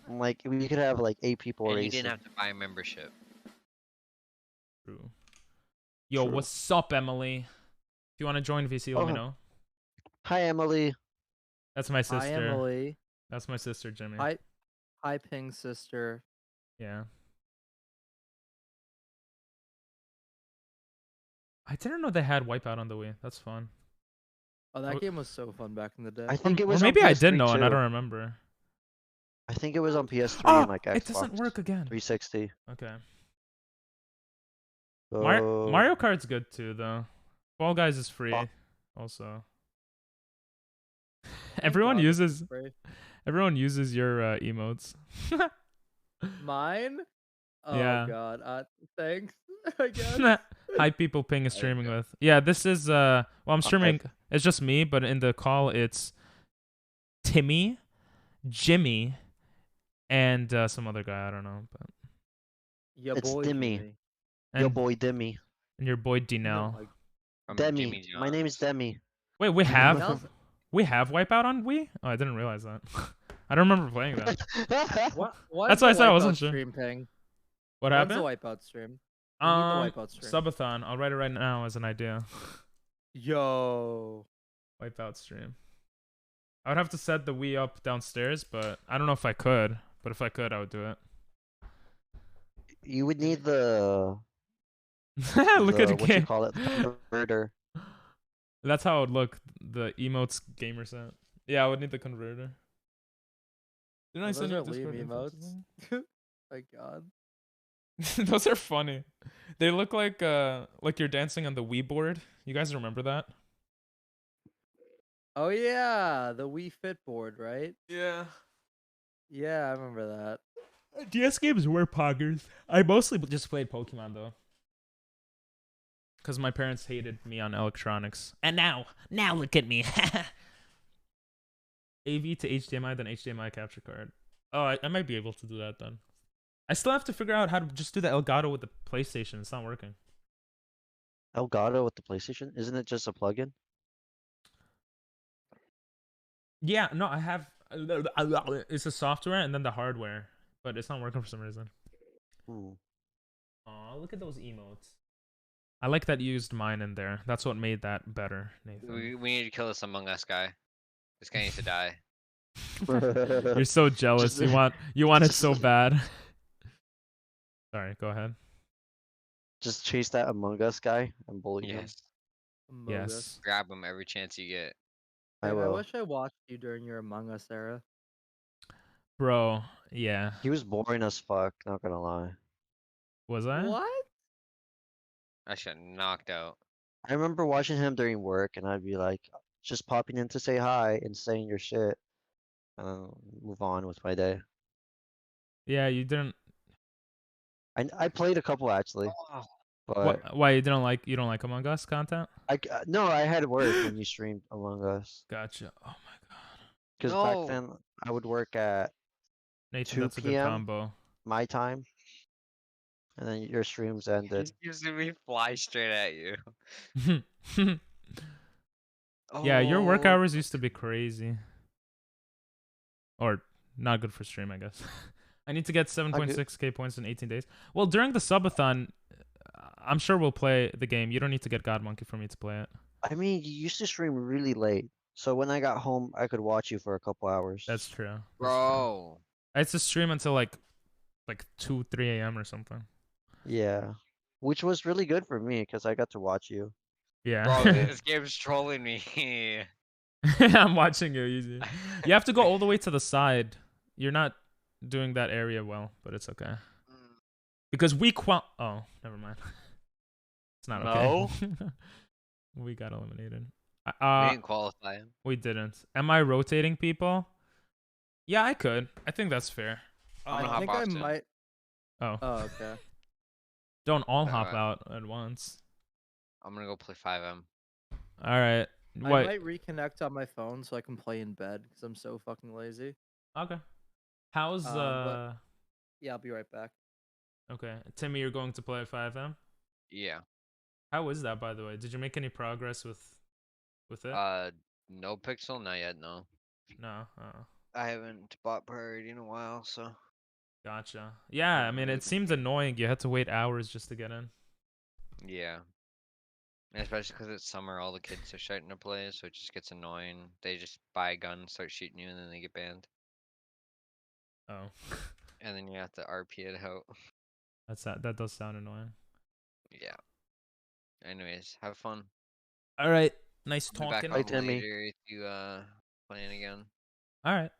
And, like you could have like 8 people And you racing. didn't have to buy a membership. True. Yo, True. what's up, Emily? If you want to join VC, let me Oh. know. Hi Emily. That's my sister. Hi, Emily. That's my sister, Jimmy. Hi, Ping sister. Yeah. I didn't know they had Wipeout on the Wii. That's fun. Oh, that Oh. game was so fun back in the day. I think it Or was. maybe on I did PS3 know and I too. don't remember. I think it was on PS3 Oh, and like Xbox. it doesn't work again. 360. Okay. So... Mario Kart's good too, though. Fall Guys is free, Oh. also. Thank Everyone God this is uses free. your emotes. Mine? Oh Yeah. god. Thanks. I guess. Hi, people Ping is streaming with. Yeah, this is well, I'm streaming. It's just me, but in the call it's Timmy, Jimmy, and some other guy. I don't know, but Ya It's boy Dimmy. Jimmy. and, Yo boy Demi. and your boy You know, Dinel. like, From Demi. Jimmy My name is John's. Demi. Wait, we have Dinel's- Wipeout on Wii? Oh, I didn't realize that. I don't remember playing that. What? That's why I said I wasn't Wipeout sure. Stream Ping? What When's the happened? Wipeout stream? We need the Wipeout stream. Subathon. I'll write it right now as an idea. Yo. Wipeout stream. I would have to set the Wii up downstairs, but I don't know if I could. But if I could, I would do it. You would need the Look the, at the what you game. call it, the converter. That's how it would look. The emotes gamer set. Yeah, I would need the converter. Didn't I Oh, send those you are a Discord Liam info emotes. My God. Those are funny. They look like you're dancing on the Wii board. You guys remember that? Oh yeah, the Wii Fit board, right? Yeah. Yeah, I remember that. DS games were poggers. I mostly just played Pokemon though. Because my parents hated me on electronics. And now look at me. AV to HDMI, then HDMI capture card. Oh, I might be able to do that then. I still have to figure out how to just do the Elgato with the PlayStation. It's not working. Elgato with the PlayStation? Isn't it just a plugin? Yeah, no, I have. It's the software and then the hardware, but it's not working for some reason. Hmm. Aw, look at those emotes. I like that you used mine in there. That's what made that better, Nathan. We need to kill this Among Us guy. This guy needs to die. You're so jealous. Just- you want it just- so bad. Sorry, go ahead. Just chase that Among Us guy and bully him. Yes. Among Us. Yes. Grab him every chance you get. I Dang, I will. wish I watched you during your Among Us era. Bro, yeah. He was boring as fuck, not gonna lie. Was I? What? I should knocked out. I remember watching him during work and I'd be like, just popping in to say hi and saying your shit. And then move on with my day. Yeah, you didn't. I played a couple actually, Oh, but Why you don't like Among Us content? no, I had work when you streamed Among Us. Gotcha. Oh my god. Because No. back then I would work at Nathan, 2 that's a good p.m. combo. my time, and then your streams ended. He's using me fly straight at you. Yeah, your work Oh, hours used to be crazy. Or not good for stream, I guess. I need to get 7.6k points in 18 days. Well, during the subathon, I'm sure we'll play the game. You don't need to get God Monkey for me to play it. I mean, you used to stream really late, so when I got home, I could watch you for a couple hours. That's true. That's true. bro. I used to stream until like 2, 3 a.m. or something. Yeah, which was really good for me because I got to watch you. Yeah. Bro, this game's trolling me. I'm watching you. You have to go all the way to the side. You're not doing that area well, but it's okay. Because oh, never mind. It's not okay. We got eliminated. We didn't qualify him. We didn't. Am I rotating people? Yeah, I could. I think that's fair. I'm gonna I think hop I off soon. might. Oh, Oh, okay. don't all hop Alright. out at once. I'm gonna go play 5M. All right. I What? might reconnect on my phone so I can play in bed because I'm so fucking lazy. Okay. How's But- Yeah, I'll be right back. Okay, Timmy, you're going to play at 5M. Yeah. How is that, by the way? Did you make any progress with it? No Pixel, not yet. No. No. I haven't bought Priority in a while, so. Gotcha. Yeah, I mean, it seemed annoying. You had to wait hours just to get in. Yeah. And especially because it's summer, all the kids are starting to play, so it just gets annoying. They just buy a gun, start shooting you, and then they get banned. Oh, And then you have to RP it out. that does sound annoying. Yeah. Anyways, have fun. All right, nice I'll be back talking. Bye, on Timmy. later if you playing again. All right,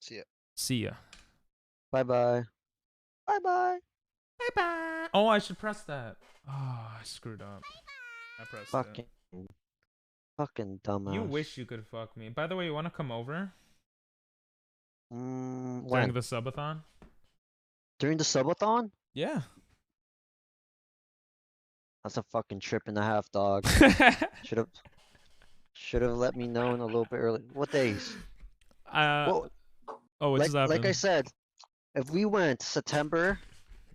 See ya. see ya. Bye bye. Bye bye. Bye bye. Oh, I should press that. Oh, I screwed up. I pressed Fucking, fucking dumbass. it. You wish you could fuck me. By the way, you want to come over When? during the subathon? During the subathon? Yeah. That's a fucking trip and a half, dog. Should have let me know in a little bit early. What days? Well, Oh, what like, just happened? like I said, if we went September,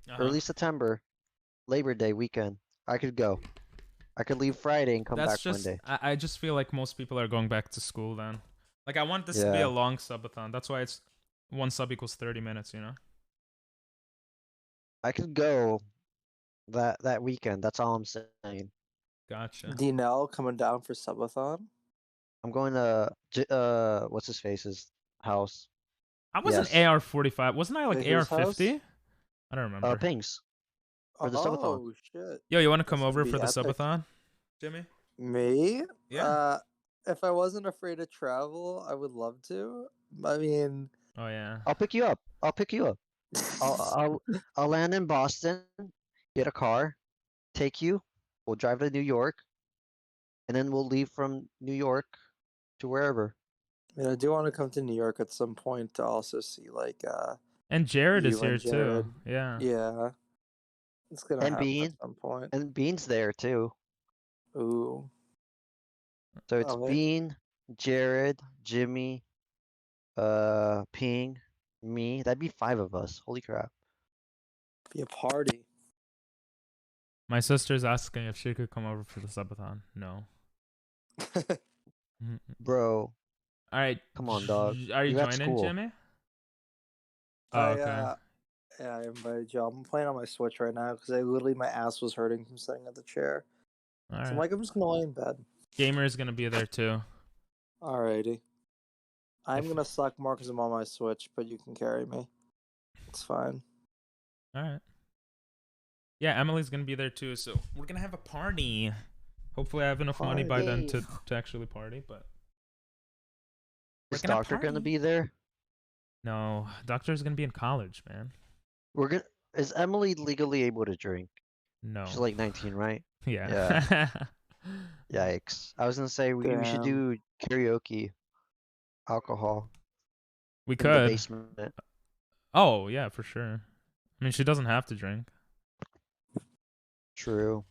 Uh-huh. early September, Labor Day weekend, I could go. I could leave Friday and come That's back just. Monday. I just feel like most people are going back to school then. Like I want this to be Yeah. a long subathon. That's why it's one sub equals 30 minutes. You know. I could go that weekend. That's all I'm saying. Gotcha. DNL coming down for subathon. I'm going to what's his face's house. I was Yes. an AR-45. Wasn't I like Wait, whose AR-50? I don't remember. Pings. For the subathon. Oh shit! Yo, you want to come This over would for be the epic. subathon, Jimmy? Me? Yeah. If I wasn't afraid to travel, I would love to. I mean, Oh yeah. I'll pick you up. I'll pick you up. I'll land in Boston, get a car, take you. We'll drive to New York, and then we'll leave from New York to wherever. I mean, I do want to come to New York at some point to also see like And Jared is you here and Jared. too. Yeah. Yeah, it's gonna And happen Bean. at some point. And Bean's there too. Ooh, So it's okay. Bean, Jared, Jimmy, Ping, me. That'd be 5 of us. Holy crap. Be a party. My sister's asking if she could come over for the subathon. No. Mhm. Bro, All right. come on, dog. Are you You're at joining, school. Jimmy? Oh, I okay. yeah, I invited you. I'm playing on my Switch right now because I literally my ass was hurting from sitting at the chair. All So I'm right. like, I'm just gonna lay in bed. Gamer is gonna be there too. Alrighty. I'm If- gonna suck more because I'm on my Switch, but you can carry me. It's fine. All right. Yeah, Emily's gonna be there too, so we're gonna have a party. Hopefully, I have enough money by then to actually party. But we're Is Doctor gonna party. be there? No, Doctor's gonna be in college, man. Is Emily legally able to drink? No. She's like 19, right? Yeah. Yikes. I was gonna say we should Damn. do karaoke. Alcohol. We In the could. basement. Oh yeah, for sure. I mean, she doesn't have to drink. True.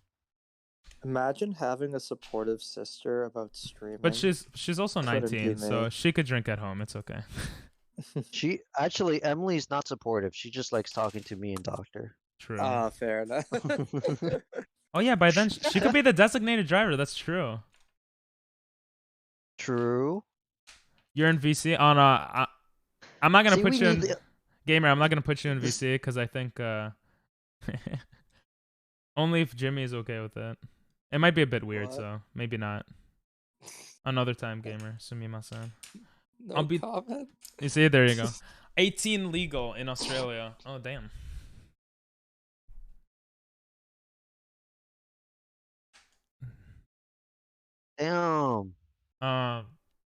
Imagine having a supportive sister about streaming. But she's also Couldn't be 19, so me. she could drink at home. It's okay. Emily's not supportive. She just likes talking to me and Doctor. True. Fair enough. Oh yeah, by then she could be the designated driver. That's true. True. You're in VC on I'm not gonna See, put we you in need gamer. I'm not gonna put you in VC because I think only if Jimmy is okay with it. It might be a bit weird, What? so maybe not. Another time, gamer. Sumimasen. No I'll be- comment. You see, there you go. 18 legal in Australia. Oh damn. Damn.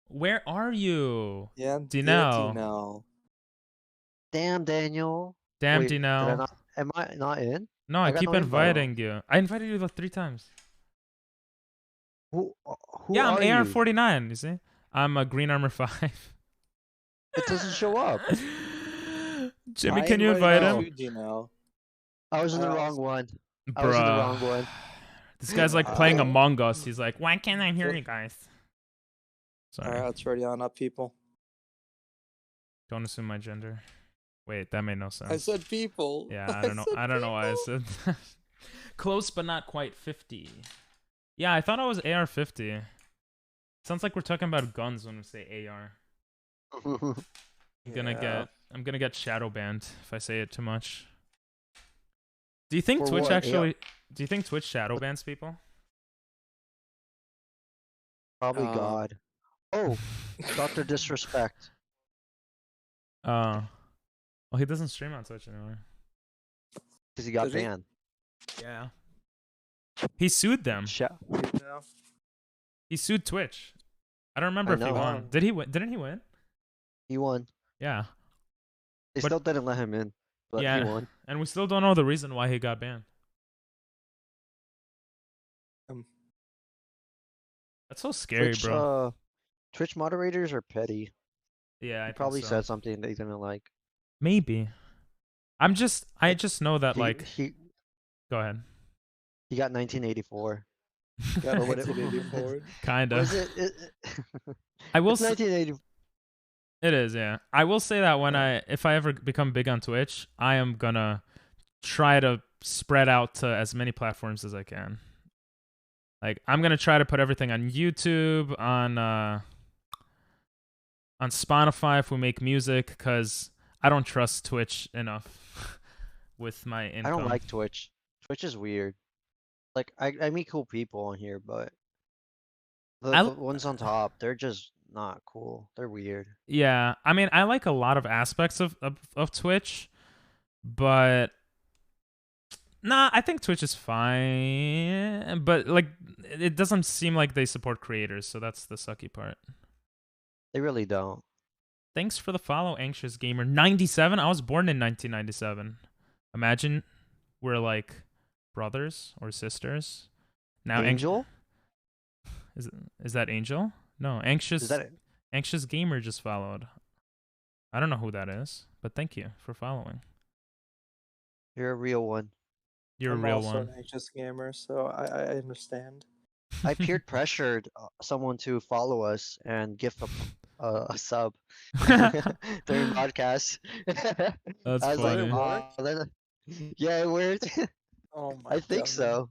Where are you? Yeah, Dinell. Dinell. Damn, Daniel. Damn, Wait, Dinell. am I not in? No, I got keep no invite. inviting you. I invited you like 3 times. Who Yeah, I'm are you? AR49, you see? I'm a Green Armor 5. It doesn't show up. Jimmy, I can you invite invited him? you, Dinell. I was in the I wrong also- one. I was in the wrong one. This guy's like playing Uh, Among Us. He's like, why can't I hear you guys? Sorry. Alright, let's ready on up, people. Don't assume my gender. Wait, that made no sense. I said people. Yeah, I don't know. I don't know why I said that. Close but not quite 50. Yeah, I thought I was AR-50. Sounds like we're talking about guns when we say AR. I'm gonna get shadow banned if I say it too much. Do you think For Twitch what? actually? Do you think Twitch shadow bans people? Probably Uh, God. Oh, Doctor Disrespect. Well, he doesn't stream on Twitch anymore. Because he got Does he? banned. Yeah. He sued them. Dinell. He sued Twitch. I don't remember if he know. won. Did he win? Didn't he win? He won. Yeah. They But- still didn't let him in. But Yeah. he won. And we still don't know the reason why he got banned. That's so scary, Twitch, bro. Twitch moderators are petty. Yeah, I He think probably so. said something they didn't like. Maybe. I just know that He go ahead. got 1984. Got Or what it- 1984. Kind What of. is it? I will It's say 1980. it is, yeah. I will say that if I ever become big on Twitch, I am gonna try to spread out to as many platforms as I can. Like I'm gonna try to put everything on YouTube, on Spotify if we make music, because I don't trust Twitch enough with my income. I don't like Twitch. Twitch is weird. Like I meet cool people on here, but the ones on top, they're just not cool. They're weird. Yeah, I mean, I like a lot of aspects of Twitch, but nah, I think Twitch is fine. But like, it doesn't seem like they support creators, so that's the sucky part. They really don't. Thanks for the follow, Anxious Gamer. 97? I was born in 1997. Imagine we're like brothers or sisters. Now Angel? Is that Angel? No, Anxious Gamer just followed. I don't know who that is, but thank you for following. You're a real one. You're I'm a real also one. an anxious gamer, so I understand. I peer pressured someone to follow us and give a sub during podcast. That's I was like, funny. oh, yeah, it worked. Oh my I think God. so.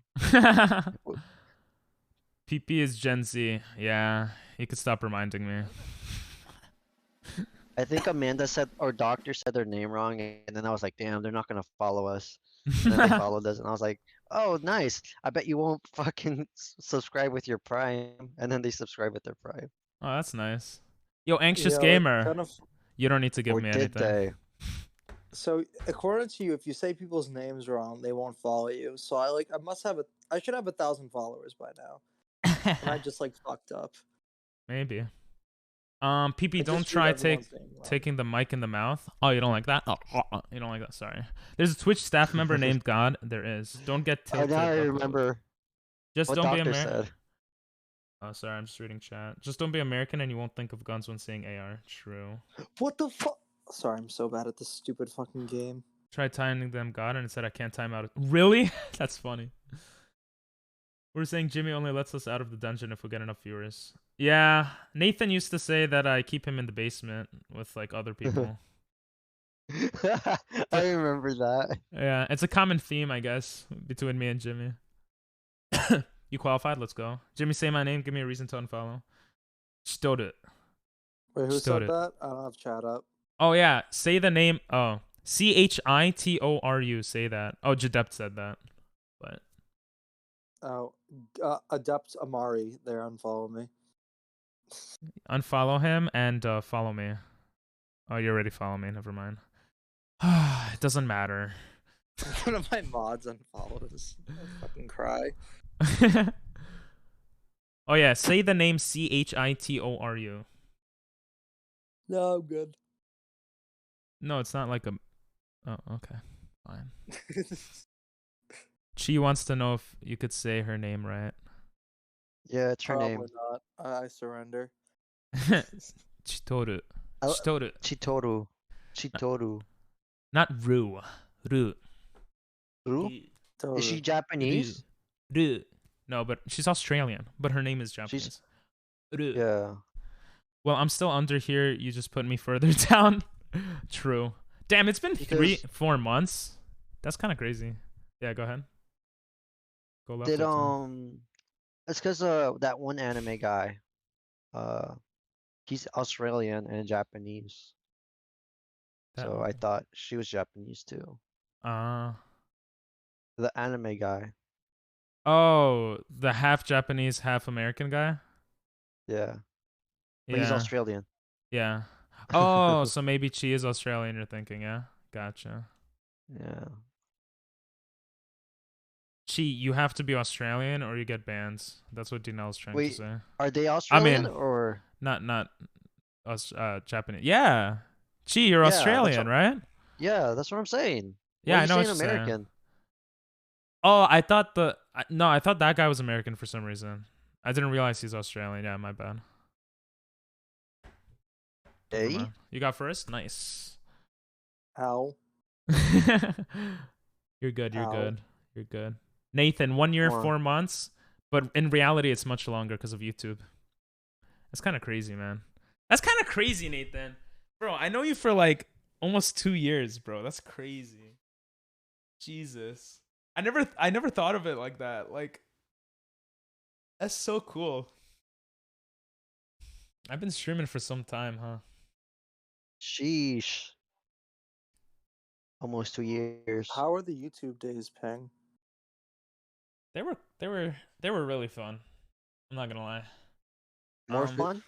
PP is Gen Z. Yeah, you could stop reminding me. I think Amanda said, or Doctor said their name wrong, and then I was like, damn, they're not gonna follow us. And then they followed us, and I was like, oh, nice. I bet you won't fucking subscribe with your Prime. And then they subscribe with their Prime. Oh, that's nice. Yo, Anxious Yeah, Gamer. kind of. You don't need to give Or me did anything. they? So according to you, if you say people's names wrong, they won't follow you. So I should have 1,000 followers by now, and I just like fucked up. Maybe. PP, I don't just try viewed everyone's name wrong. taking the mic in the mouth. Oh, you don't like that? Oh, you don't like that. Sorry. There's a Twitch staff member named God. There is. Don't get tilted. Now I upload. remember Just what don't be Doctor American. said. Oh, sorry. I'm just reading chat. Just don't be American, and you won't think of guns when saying AR. True. What the fuck? Sorry, I'm so bad at this stupid fucking game. Tried timing them God, and it said I can't time out. Really? That's funny. We're saying Jimmy only lets us out of the dungeon if we get enough viewers. Yeah, Nathan used to say that I keep him in the basement with like other people. I remember that. Yeah, it's a common theme, I guess, between me and Jimmy. You qualified? Let's go. Jimmy, say my name. Give me a reason to unfollow. Stowed it. Wait, who Stowed said it. that? I don't have chat up. Oh, yeah. Say the name. Oh, Chitoru. Say that. Oh, Jadept said that. But Oh, Adept Amari, there, unfollow me. unfollow him and follow me. Oh, you already follow me. Never mind. It doesn't matter. One of my mods unfollowed us. I fucking cry. Oh, yeah. Say the name Chitoru. No, I'm good. No, it's not like a... Oh, okay. Fine. She wants to know if you could say her name right. Yeah, it's her Probably name. not. I surrender. Chitoru. I- Chitoru. Chitoru. Not Ru. Ru. Ru? Is she Japanese? Ru. No, but she's Australian. But her name is Japanese. Ru. Yeah. Well, I'm still under here. You just put me further down. True. Damn, it's been Because- 4 months. That's kind of crazy. Yeah, go ahead. Go left. Did or turn. It's because that one anime guy, he's Australian and Japanese. That So one. I thought she was Japanese too. Ah. The anime guy. Oh, the half Japanese, half American guy? Yeah. But he's Yeah. Australian. Yeah. Oh, so maybe she is Australian, you're thinking, yeah? Gotcha. Yeah. Chi, you have to be Australian or you get bans. That's what Dinel's trying to Wait, say. Are they Australian mean- or? Not Japanese. Yeah. Chi, you're Yeah, that's Australian, what- right? Yeah, that's what I'm saying. Yeah, Why I are you know what saying you're saying. American. Oh, I thought I thought that guy was American for some reason. I didn't realize he's Australian. Yeah, my bad. Never Hey? mind. You got first? Nice. Ow. You're good. You're Ow. good. You're good. Nathan, 1 year, Come on. 4 months, but in reality, it's much longer because of YouTube. That's kind of crazy, man. That's kind of crazy, Nathan. Bro, I know you for like almost 2 years, bro. That's crazy. Jesus, I never thought of it like that. Like, that's so cool. I've been streaming for some time, huh? Sheesh. Almost 2 years. How are the YouTube days, Peng? They were really fun. I'm not gonna lie. More Um, fun?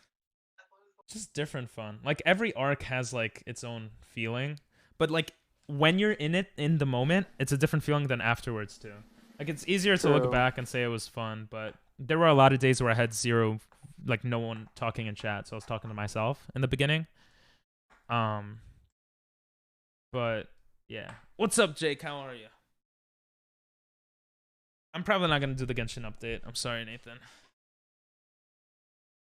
Just different fun. Like every arc has like its own feeling, but like when you're in it in the moment, it's a different feeling than afterwards too. Like it's easier to look True. back and say it was fun, but there were a lot of days where I had zero, like no one talking in chat, so I was talking to myself in the beginning. But yeah. What's up, Jake? How are you? I'm probably not gonna do the Genshin update. I'm sorry, Nathan.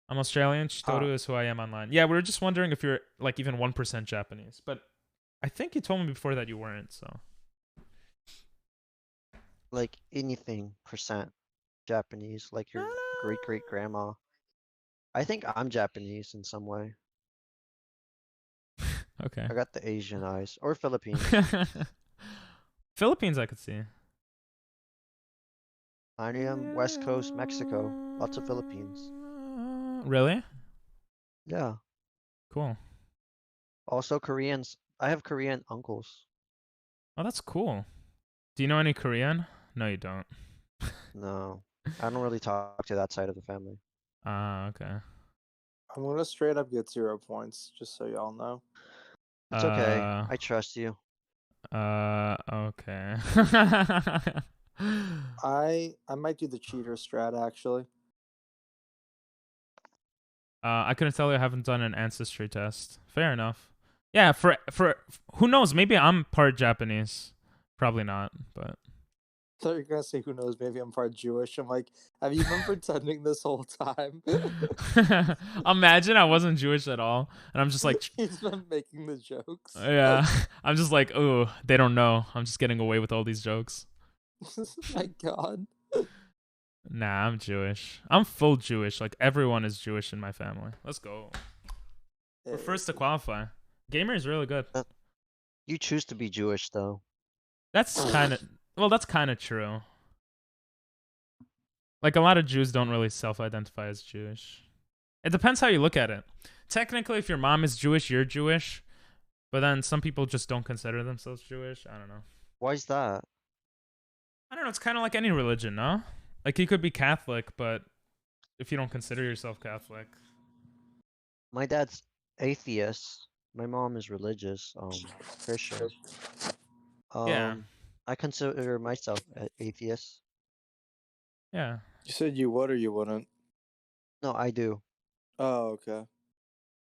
I'm Australian. Chitoru is who I am online. Yeah, we were just wondering if you're like even 1% Japanese, but I think you told me before that you weren't. So Like anything percent Japanese, like your great great grandma. I think I'm Japanese in some way. okay. I got the Asian eyes, or Philippines. Philippines, I could see. I am West Coast Mexico. Lots of Philippines. Really? Yeah. Cool. Also Koreans. I have Korean uncles. Oh, that's cool. Do you know any Korean? No, you don't. No, I don't really talk to that side of the family. Ah, okay. I'm gonna straight up get 0 points, just so y'all know. It's okay. I trust you. Okay. I might do the cheater strat actually. I couldn't tell you. I haven't done an ancestry test. Fair enough. Yeah, for who knows? Maybe I'm part Japanese. Probably not, but I thought you were gonna say, who knows, maybe I'm part Jewish. I'm like, have you been pretending this whole time? imagine I wasn't Jewish at all, and I'm just like, He's been making the jokes. yeah, I'm just like, oh, they don't know. I'm just getting away with all these jokes. My God. Nah, I'm Jewish. I'm full Jewish. Like everyone is Jewish in my family. Let's go. We're first to qualify. Gamer is really good. You choose to be Jewish though. That's kind of true. Like a lot of Jews don't really self-identify as Jewish. It depends how you look at it. Technically, if your mom is Jewish, you're Jewish. But then some people just don't consider themselves Jewish. I don't know. Why is that? I don't know. It's kind of like any religion, no? Like you could be Catholic, but if you don't consider yourself Catholic. My dad's atheist. My mom is religious, Christian. Yeah. I consider myself atheist. Yeah. You said you would or you wouldn't? No, I do. Oh, okay.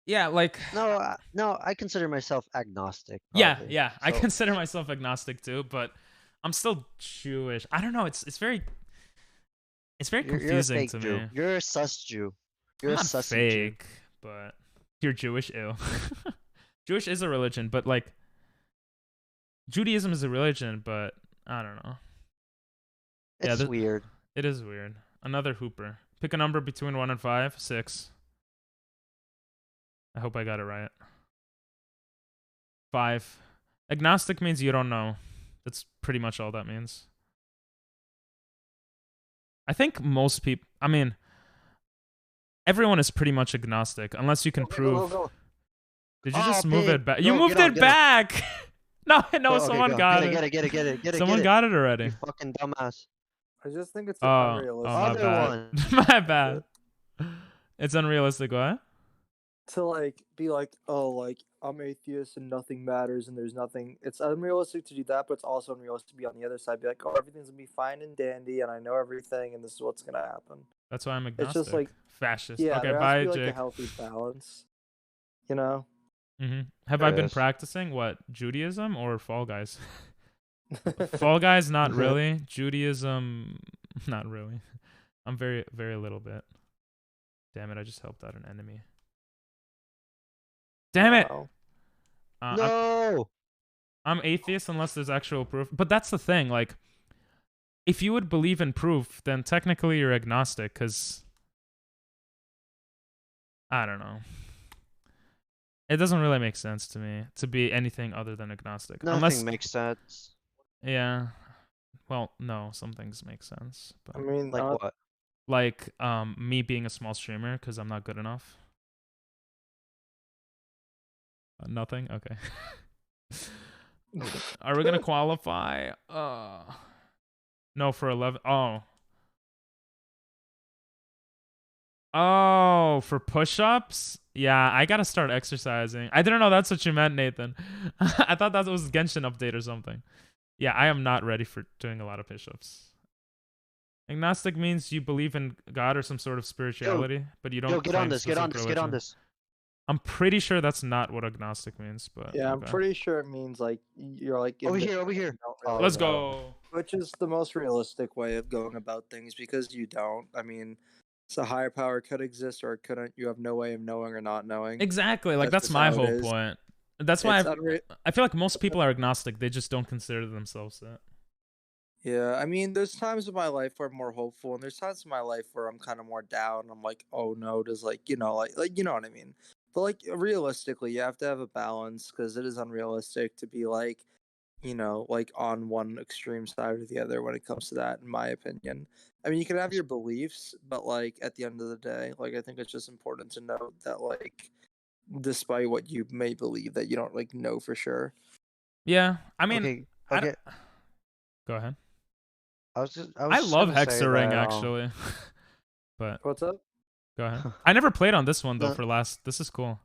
Yeah, like No, I consider myself agnostic. yeah, Probably. yeah. I So- consider myself agnostic too, but I'm still Jewish. I don't know. It's very You're a confusing fake to Jew. me. You're a sus Jew. You're I'm a not sussy Jew. fake, but you're Jewish. Ew. Jewish is a religion, but like Judaism is a religion, but I don't know. It's weird. It is weird. Another hooper. Pick a number between 1 and 5. 6. I hope I got it right. 5. Agnostic means you don't know. That's pretty much all that means. I think most people, I mean, everyone is pretty much agnostic unless you can prove. Go. Did you Oh, just move pig. it back? Go, You moved get on, it get on. back. No, Go, okay, someone go. got it. Get it. Someone got it already. You fucking dumbass. I just think it's an Oh, unrealistic my Other bad. one. My bad. It's unrealistic, what? to like be like, oh, like I'm atheist and nothing matters and there's nothing. It's unrealistic to do that, but it's also unrealistic to be on the other side, be like, oh, everything's gonna be fine and dandy, and I know everything, and this is what's gonna happen. That's why I'm agnostic. It's just like, fascist. yeah, Okay, there bye, has to be like Jake. a healthy balance, you know. Have There I been is. practicing what, Judaism or Fall Guys? Fall Guys, not really. Judaism, not really. I'm very, very little bit. Damn it! I just helped out an enemy. Damn it! Wow. No. I'm atheist unless there's actual proof. But that's the thing. Like, if you would believe in proof, then technically you're agnostic. Cause I don't know. It doesn't really make sense to me to be anything other than agnostic. Nothing Unless, makes sense. yeah. Well, no, some things make sense. But I mean, Like what? like me being a small streamer because I'm not good enough. Nothing. Okay. Are we gonna qualify? No, for 11. Oh, for push-ups? Yeah, I gotta start exercising. I didn't know that's what you meant, Nathan. I thought that was Genshin update or something. Yeah, I am not ready for doing a lot of push-ups. Agnostic means you believe in God or some sort of spirituality, but you don't. Yo, get on claim this. Get on specific this. Get on religion. this. I'm pretty sure that's not what agnostic means, but Yeah, I'm okay. pretty sure it means like you're like Over indifferent, here. you don't Oh, really Let's know. go. Which is the most realistic way of going about things because you don't. I mean, so higher power could exist or it couldn't. You have no way of knowing or not knowing. Exactly. Like that's just my how it whole is. point. That's why It's I feel like most people are agnostic. They just don't consider themselves that. Yeah, I mean, there's times in my life where I'm more hopeful, and there's times in my life where I'm kind of more down. I'm like, oh no, does like like you know what I mean. But like realistically, you have to have a balance because it is unrealistic to be like, like on one extreme side or the other when it comes to that, in my opinion. I mean, you can have your beliefs, but like at the end of the day, like I think it's just important to note that like, despite what you may believe, that you don't like know for sure. Yeah, I mean, Okay. I Okay. go ahead. I was just love gonna say Hexaring that, actually, but What's up? go ahead. I never played on this one though. No. For last, this is cool.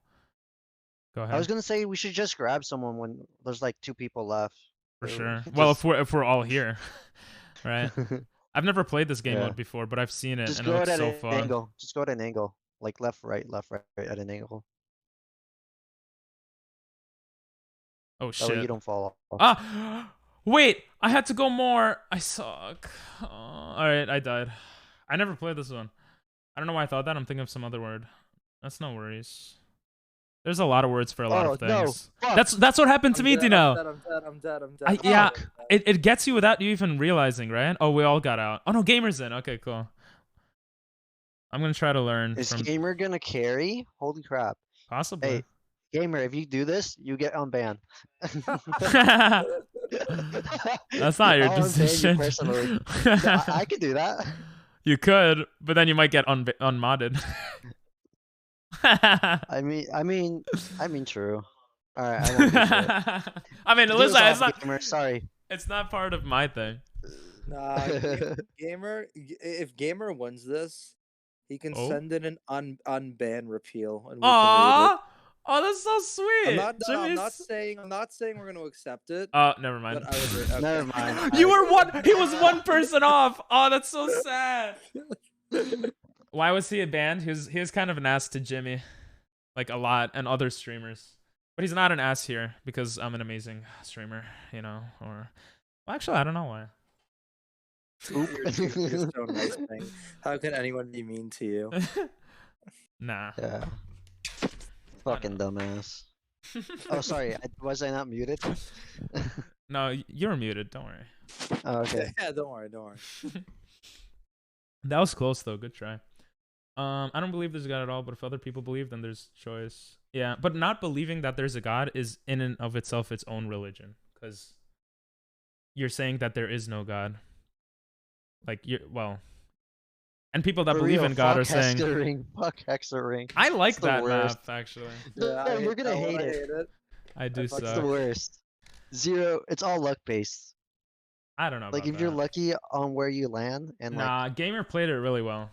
Go I ahead. was gonna say we should just grab someone when there's like 2 people left. For So sure. we Well, just- if we're all here, right? I've never played this game Yeah. mode before, but I've seen it Just and it go looks at so an fun. angle. Just go at an angle. Like left, right at an angle. Oh That way you shit. don't fall off. Ah, wait! I had to go more. I suck. Oh, all right, I died. I never played this one. I don't know why I thought that. I'm thinking of some other word. That's no worries. There's a lot of words for a lot of Oh, no. things. Fuck. That's what happened to me, Dino. I'm dead. Yeah, it gets you without you even realizing, right? Oh, we all got out. Oh no, Gamer's in. Okay, cool. I'm gonna try to learn Is from Gamer gonna carry? Holy crap. possibly. Hey, Gamer, if you do this, you get unbanned. That's not your I'll unban you decision. personally. I could do that. You could, but then you might get unmodded. I mean, true. All right, I won't do shit. I mean, Get us listen, off, it's not. Gamer. Sorry. It's not part of my thing. Nah, Gamer. If Gamer wins this, he can Oh. send in an unban repeal, and we can read it. Aww. Oh, that's so sweet. I'm not saying we're gonna accept it. Oh, never mind. But I would okay. Never mind. You were one. He was one person off. Oh, that's so sad. Why was he banned? He was kind of an ass to Jimmy, like a lot, and other streamers. But he's not an ass here because I'm an amazing streamer, you know. Or, well, actually, I don't know why. You're so nice, thing. How can anyone be mean to you? Nah. Yeah. Fucking dumbass. Oh, sorry. Was I not muted? No, you're muted. Don't worry. Oh, okay. Yeah, don't worry. That was close though. Good try. I don't believe there's a God at all, but if other people believe, then there's choice. Yeah, but not believing that there's a God is in and of itself its own religion, because you're saying that there is no God. Like and people that For believe real, in God are fuck saying, Hexaring. Fuck Hexaring. I like It's the that worst. map actually. Yeah, No, you're gonna hate it. I do It's It's the suck. worst. Zero. It's all luck based. I don't know. Like about if you're that. lucky on where you land, and like Nah, Gamer played it really well.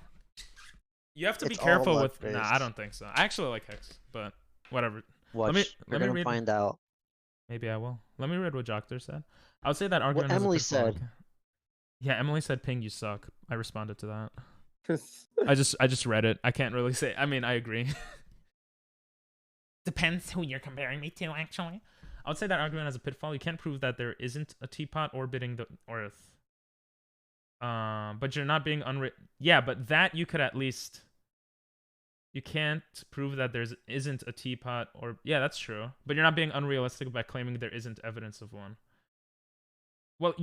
You have to be It's all careful with. luck-based. Nah, I don't think so. I actually like Hex, but whatever. watch, me you're read- gonna find out. Maybe I will. Let me read what Joctor said. I would say that argument. What has a Emily pitfall. said. Yeah, Emily said, "Ping, you suck." I responded to that. I just read it. I can't really say. I mean, I agree. Depends who you're comparing me to, actually. I would say that argument has a pitfall. You can't prove that there isn't a teapot orbiting the Earth. But you're not being Yeah, but that you could at least. You can't prove that there isn't a teapot or yeah, that's true. But you're not being unrealistic by claiming there isn't evidence of one. Well,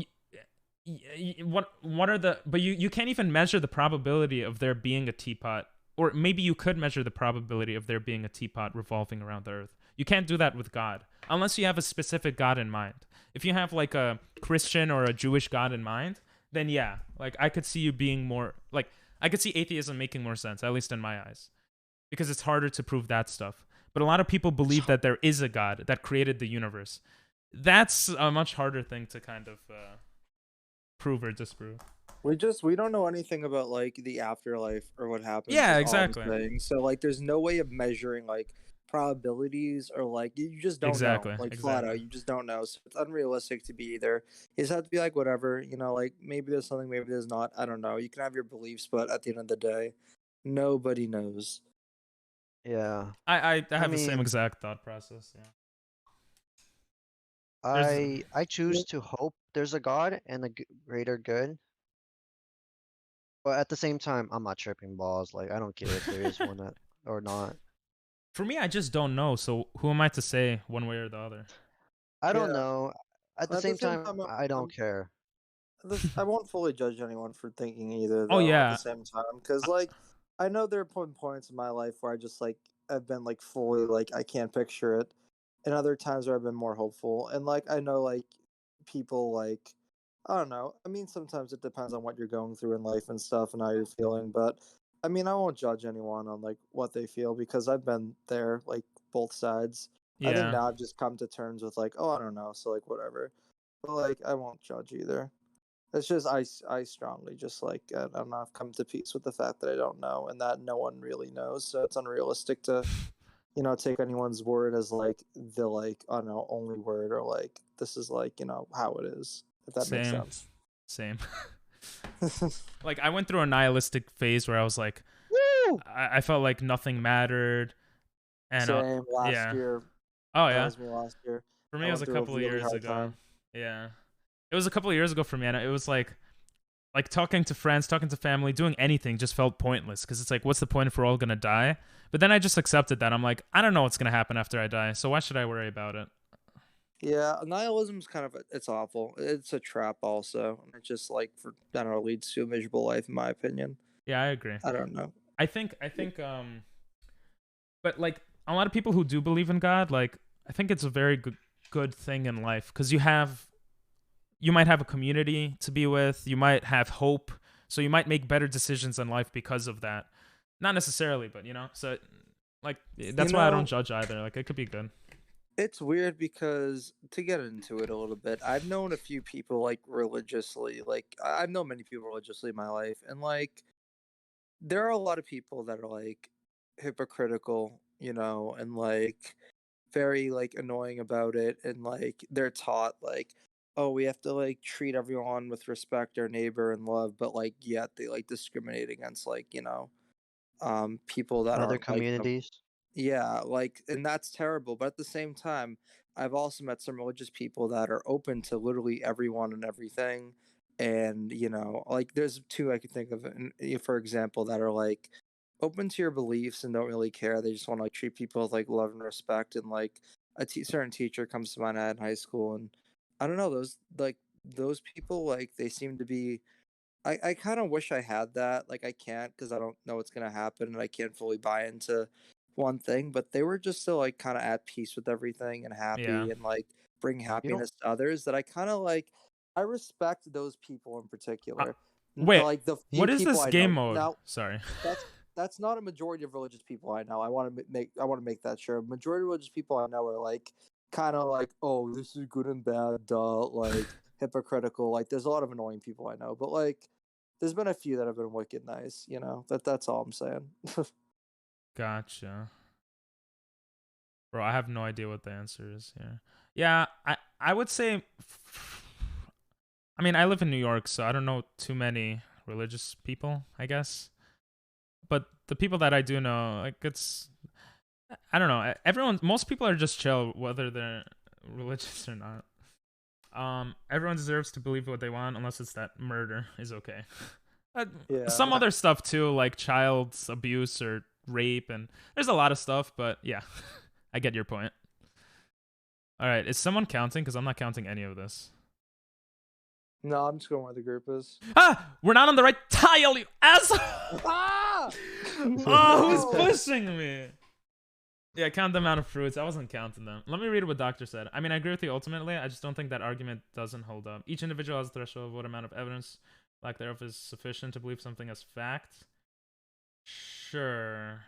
what are the? But you can't even measure the probability of there being a teapot, or maybe you could measure the probability of there being a teapot revolving around the Earth. You can't do that with God unless you have a specific God in mind. If you have like a Christian or a Jewish God in mind, then yeah, like I could see you being more like I could see atheism making more sense, at least in my eyes, because it's harder to prove that stuff. But a lot of people believe that there is a God that created the universe. That's a much harder thing to kind of prove or disprove. We don't know anything about like the afterlife or what happens. Yeah, is all I'm exactly. saying. So like, there's no way of measuring like probabilities or like you just don't Exactly, know. Like flat exactly. out, you just don't know. So it's unrealistic to be either. You just have to be like whatever, like maybe there's something, maybe there's not. I don't know. You can have your beliefs, but at the end of the day, nobody knows. Yeah. I I have the same mean, exact thought process. Yeah. There's I choose to hope there's a God and a greater good, but at the same time, I'm not tripping balls. Like, I don't care if there is one or not. for me, I just don't know. So who am I to say one way or the other? I don't Yeah. know. At the At the same same time, time, I don't care. I won't fully judge anyone for thinking either, Oh though. At the yeah, same time, because like I know there have been points in my life where I just like I've been like fully like I can't picture it, and other times where I've been more hopeful. And like I know like people like I don't know. I mean, sometimes it depends on what you're going through in life and stuff and how you're feeling. But I mean, I won't judge anyone on like what they feel because I've been there, like both sides. I think yeah, now I've just come to terms with like, oh, I don't know, so like whatever. But like I won't judge either. It's just I strongly just like I don't know. I've come to peace with the fact that I don't know and that no one really knows. So it's unrealistic to take anyone's word as like the like I don't know only word or like this is like how it is. If that makes same, sense. same. Like I went through a nihilistic phase where I was like, Woo! I felt like nothing mattered, and Same last yeah. year. Oh That yeah. was me last year. For I me, it was went a through a couple of really years hard ago. time. Yeah, it was a couple of years ago for me, and it was like talking to friends, talking to family, doing anything just felt pointless because it's like, what's the point if we're all gonna die? But then I just accepted that. I'm like, I don't know what's gonna happen after I die, so why should I worry about it? Yeah, nihilism's kind of it's awful. It's a trap also. And it just like for I don't know leads to a miserable life in my opinion. Yeah, I agree. I don't know. I think but like a lot of people who do believe in God, like I think it's a very good thing in life because you might have a community to be with, you might have hope, so you might make better decisions in life because of that. Not necessarily, but so like You that's why I don't know, judge either. Like it could be good. it's weird because to get into it a little bit, I've known a few people like religiously. Like I've known many people religiously in my life, and like there are a lot of people that are like hypocritical, and like very like annoying about it, and like they're taught like, oh, we have to like treat everyone with respect, our neighbor and love, but like yet they like discriminate against like people that Other aren't like communities. yeah, like, and that's terrible. But at the same time, I've also met some religious people that are open to literally everyone and everything. And, like, there's two I could think of, for example, that are like open to your beliefs and don't really care. They just want to like treat people with like love and respect. And like certain teacher comes to mind I had in high school. And I don't know, those people, like, they seem to be I kind of wish I had that. Like I can't because I don't know what's gonna happen and I can't fully buy into one thing. But they were just so like kind of at peace with everything and Yeah. happy and like bring You know, happiness to others that I kind of like. I respect those people in Uh, particular. wait, Like the what few is people this I game know. mode? Now Sorry. that's that's not a majority of religious people I know. I want to make that sure. Majority of religious people I know are like kind of like, oh, this is good and bad, duh, like hypocritical. Like there's a lot of annoying people I know, but like there's been a few that have been wicked nice. That's all I'm saying. Gotcha. Bro, I have no idea what the answer is here. Yeah, I would say I mean, I live in New York, so I don't know too many religious people, I guess. But the people that I do know, like it's I don't know. Most people are just chill, whether they're religious or not. Everyone deserves to believe what they want, unless it's that murder is okay. Some Yeah. other stuff too, like child abuse or rape, and there's a lot of stuff. But yeah, I get your point. All right, is someone counting? Because I'm not counting any of this. No, I'm just going where the group is. Ah, we're not on the right tile, you asshole! Ah! Oh, who's No! pushing me? Yeah, count the amount of fruits. I wasn't counting them. Let me read what Doctor said. I mean, I agree with you ultimately. I just don't think that argument doesn't hold up. Each individual has a threshold of what amount of evidence, lack thereof, is sufficient to believe something as fact. Sure.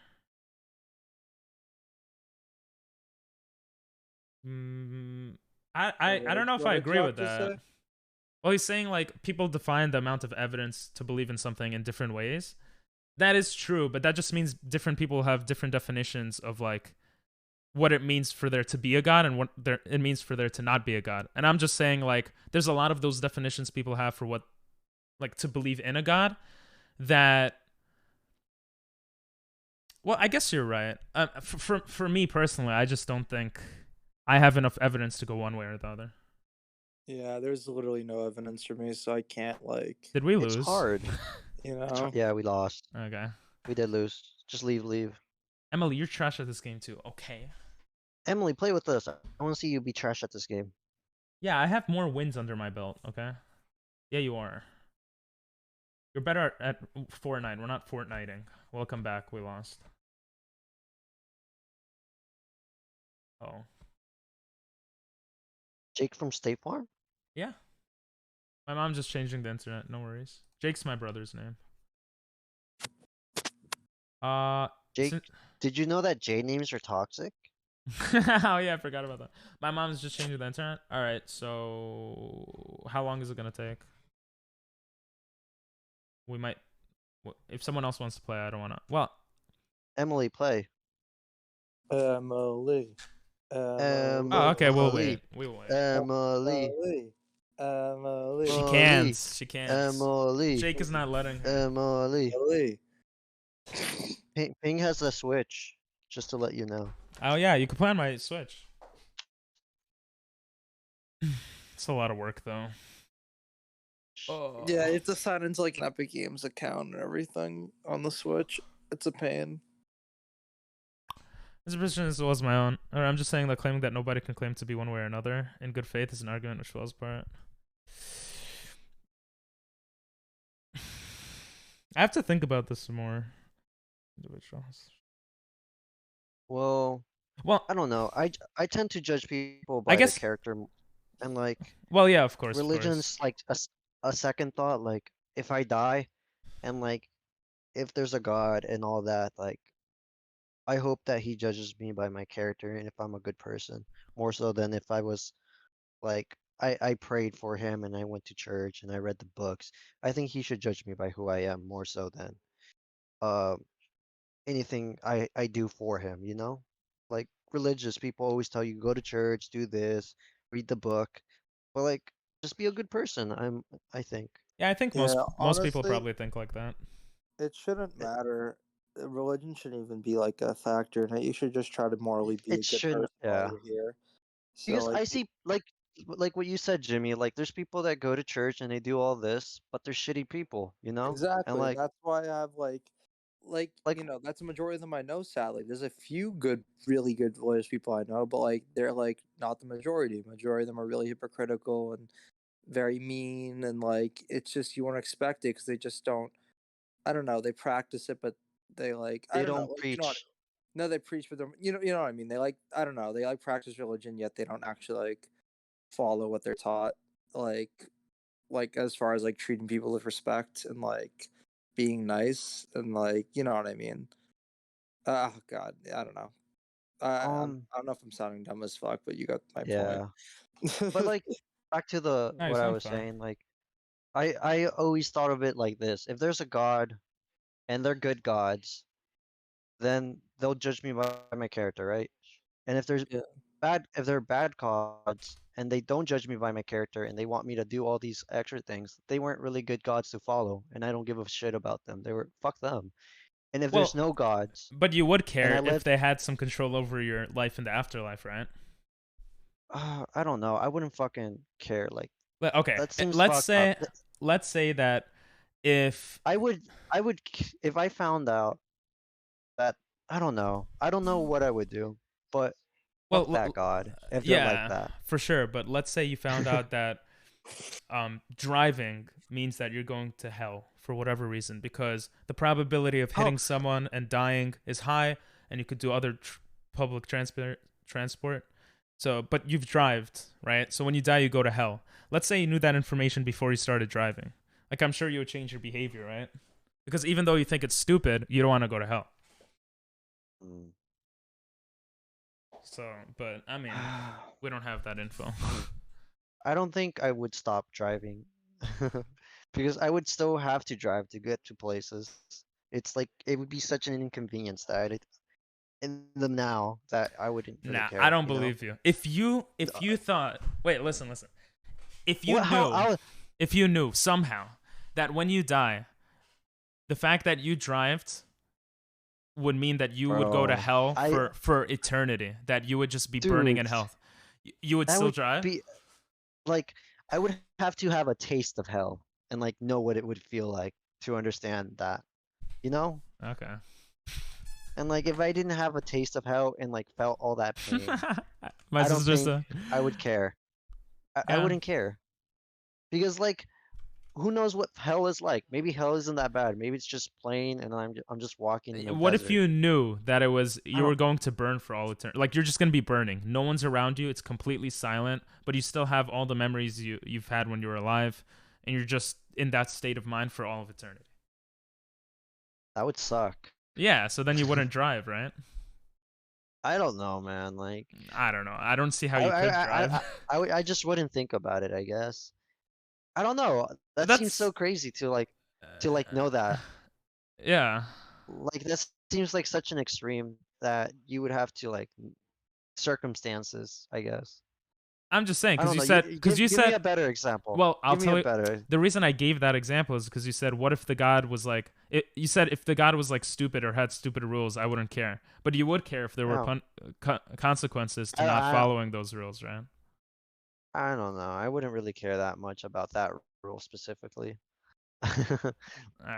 I don't know if What I did agree with doctor that. say? Well, he's saying like people define the amount of evidence to believe in something in different ways. That is true, but that just means different people have different definitions of like what it means for there to be a god and what it means for there to not be a god. And I'm just saying like there's a lot of those definitions people have for what like to believe in a god that Well, I guess you're right. For me personally, I just don't think I have enough evidence to go one way or the other. Yeah, there's literally no evidence for me, so I can't like. Did we It's lose? hard. You It's know. hard. Yeah, we lost. Okay. We did lose. Just leave. Emily, you're trash at this game too. Okay. Emily, play with us. I want to see you be trash at this game. Yeah, I have more wins under my belt. Okay. Yeah, you are. You're better at Fortnite. We're not Fortniting. Welcome back. We lost. Oh. Jake from State Farm? Yeah. My mom's just changing the internet. No worries. Jake's my brother's name. Jake, did you know that J names are toxic? Oh yeah, I forgot about that. My mom's just changing the internet. All right, so how long is it gonna take? We might, if someone else wants to play, I don't wanna. Well, Emily, play. Emily. oh okay, we'll Emily. wait. We'll wait. Emily. Emily. She Emily. can't. She can't. Emily. Jake is not letting her. Emily. Emily. Ping has a Switch, just to let you know. Oh yeah, you can play on my Switch. It's a lot of work though. Oh. Yeah, you have to sign into like an Epic Games account and everything on the Switch. It's a pain. This position was my own. Or I'm just saying that claiming that nobody can claim to be one way or another in good faith is an argument which falls apart. I have to think about this some more. Individuals. Well, I don't know. I tend to judge people by their character, and like. Well, yeah, of course. Religion's like a second thought. Like, if I die, and like, if there's a God and all that, like, I hope that he judges me by my character and if I'm a good person, more so than if I was, like, I prayed for him and I went to church and I read the books. I think he should judge me by who I am more so than, anything I do for him. You know, like religious people always tell you go to church, do this, read the book, but like, just be a good person. I think. Yeah, I think most people honestly, probably think like that. It shouldn't matter. Religion shouldn't even be like a factor in it. You should just try to morally be a good person while you're here. So, Because like, I see like what you said, Jimmy. Like, there's people that go to church and they do all this, but they're shitty people, you know. And exactly. like, That's why I have like you know, that's the majority of them I know. Sadly, there's a few good, really good religious people I know, but like they're like not the majority. Majority of them are really hypocritical and very mean, and like it's just you won't expect it because they just don't. I don't know. They practice it, but they like I they don't know. don't Like, preach. you know what no, they preach, but they're you know what I mean. They like I don't know. They like practice religion, yet they don't actually like follow what they're taught. Like as far as like treating people with respect and like being nice and like you know what I mean. Oh God, I don't know. I don't know if I'm sounding dumb as fuck, but you got my Yeah. point. But like, back to the No, you what I sound was fine. saying. Like, I always thought of it like this: if there's a god and they're good gods, then they'll judge me by my character, right? And if there's Yeah. if they're bad gods and they don't judge me by my character and they want me to do all these extra things, they weren't really good gods to follow, and I don't give a shit about them. They were fuck them. And if there's no gods, but you would and care I if they had some control over your life in the afterlife, right? I don't know. I wouldn't fucking care. Like, Okay, that seems let's fucked up. say that if I would if I found out that I don't know what I would do, but fuck that god if they're like that. for sure. But let's say you found out that driving means that you're going to hell for whatever reason, because the probability of hitting someone and dying is high, and you could do other public transport. So, but you've drived, right? So when you die, you go to hell. Let's say you knew that information before you started driving. Like, I'm sure you would change your behavior, right? Because even though you think it's stupid, you don't want to go to hell. So, but I mean, we don't have that info. I don't think I would stop driving because I would still have to drive to get to places. It's like it would be such an inconvenience that in them now that I wouldn't really care. I don't believe you. If you thought, wait, listen. If you knew somehow that when you die, the fact that you drived would mean that you would go to Bro, hell I for eternity. That you would just be burning in dude, hell. You would that still would drive? be like I would have to have a taste of hell and like know what it would feel like to understand that, you know? Okay. And like if I didn't have a taste of hell and like felt all that pain, My I don't sister think said, I would care. I yeah. wouldn't care. Because like who knows what hell is like? Maybe hell isn't that bad. Maybe it's just plain and I'm just walking in a What if desert. you knew that it was I you don't were going to burn for all eternity? Like you're just gonna be burning. No one's around you. It's completely silent, but you still have all the memories you've had when you were alive, and you're just in that state of mind for all of eternity. that would suck. Yeah. So then you wouldn't drive, right? I don't know, man. Like I don't know. I don't see how I you I could I drive. I just wouldn't think about it, I guess. I don't know. That seems That's so crazy to like know that. yeah. Like that seems like such an extreme that you would have to like circumstances, I guess. I'm just saying I don't know. because you Give me said a better example. well, I'll Give me tell a you. better. The reason I gave that example is because you said, "What if the God was like?" You said if the God was like stupid or had stupid rules, I wouldn't care. But you would care if there were No, consequences to I not I following those rules, right? I don't know. I wouldn't really care that much about that rule specifically.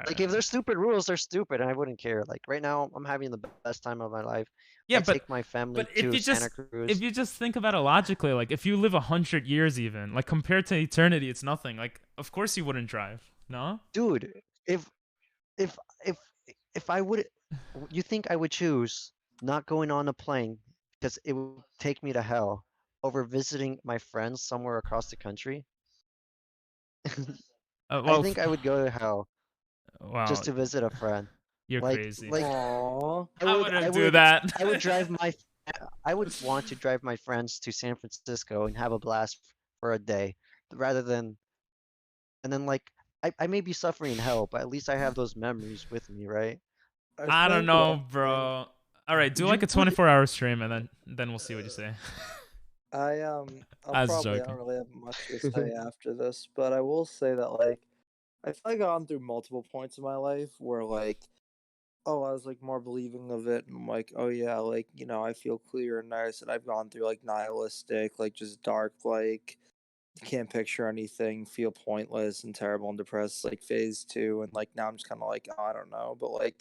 Like if Uh, they're stupid rules, they're stupid, and I wouldn't care. Like right now, I'm having the best time of my life. yeah, I take my family but to Santa if Cruz. you just think about it logically, like if you live 100 years, even like compared to eternity, it's nothing. Like, of course you wouldn't drive. No. Dude, if if if if I would, you think I would choose not going on a plane because it would take me to hell over visiting my friends somewhere across the country? I Well, think I would go to hell just wow, to visit a friend. you're crazy. Like Aww. I wouldn't do that. I would drive my I would want to drive my friends to San Francisco and have a blast for a day rather than and then like I may be suffering in hell, but at least I have those memories with me, right? I I don't think know, one thing bro. All right, do like You a 24-hour stream, and then we'll see what you say. I'll I was probably I joking. don't really have much to say after this, but I will say that like I feel like I've gone through multiple points in my life where like oh I was like more believing of it and I'm like oh yeah like you know I feel clear and nice and I've gone through like nihilistic like just dark like can't picture anything feel pointless and terrible and depressed like phase two and like now I'm just kind of like oh, I don't know but like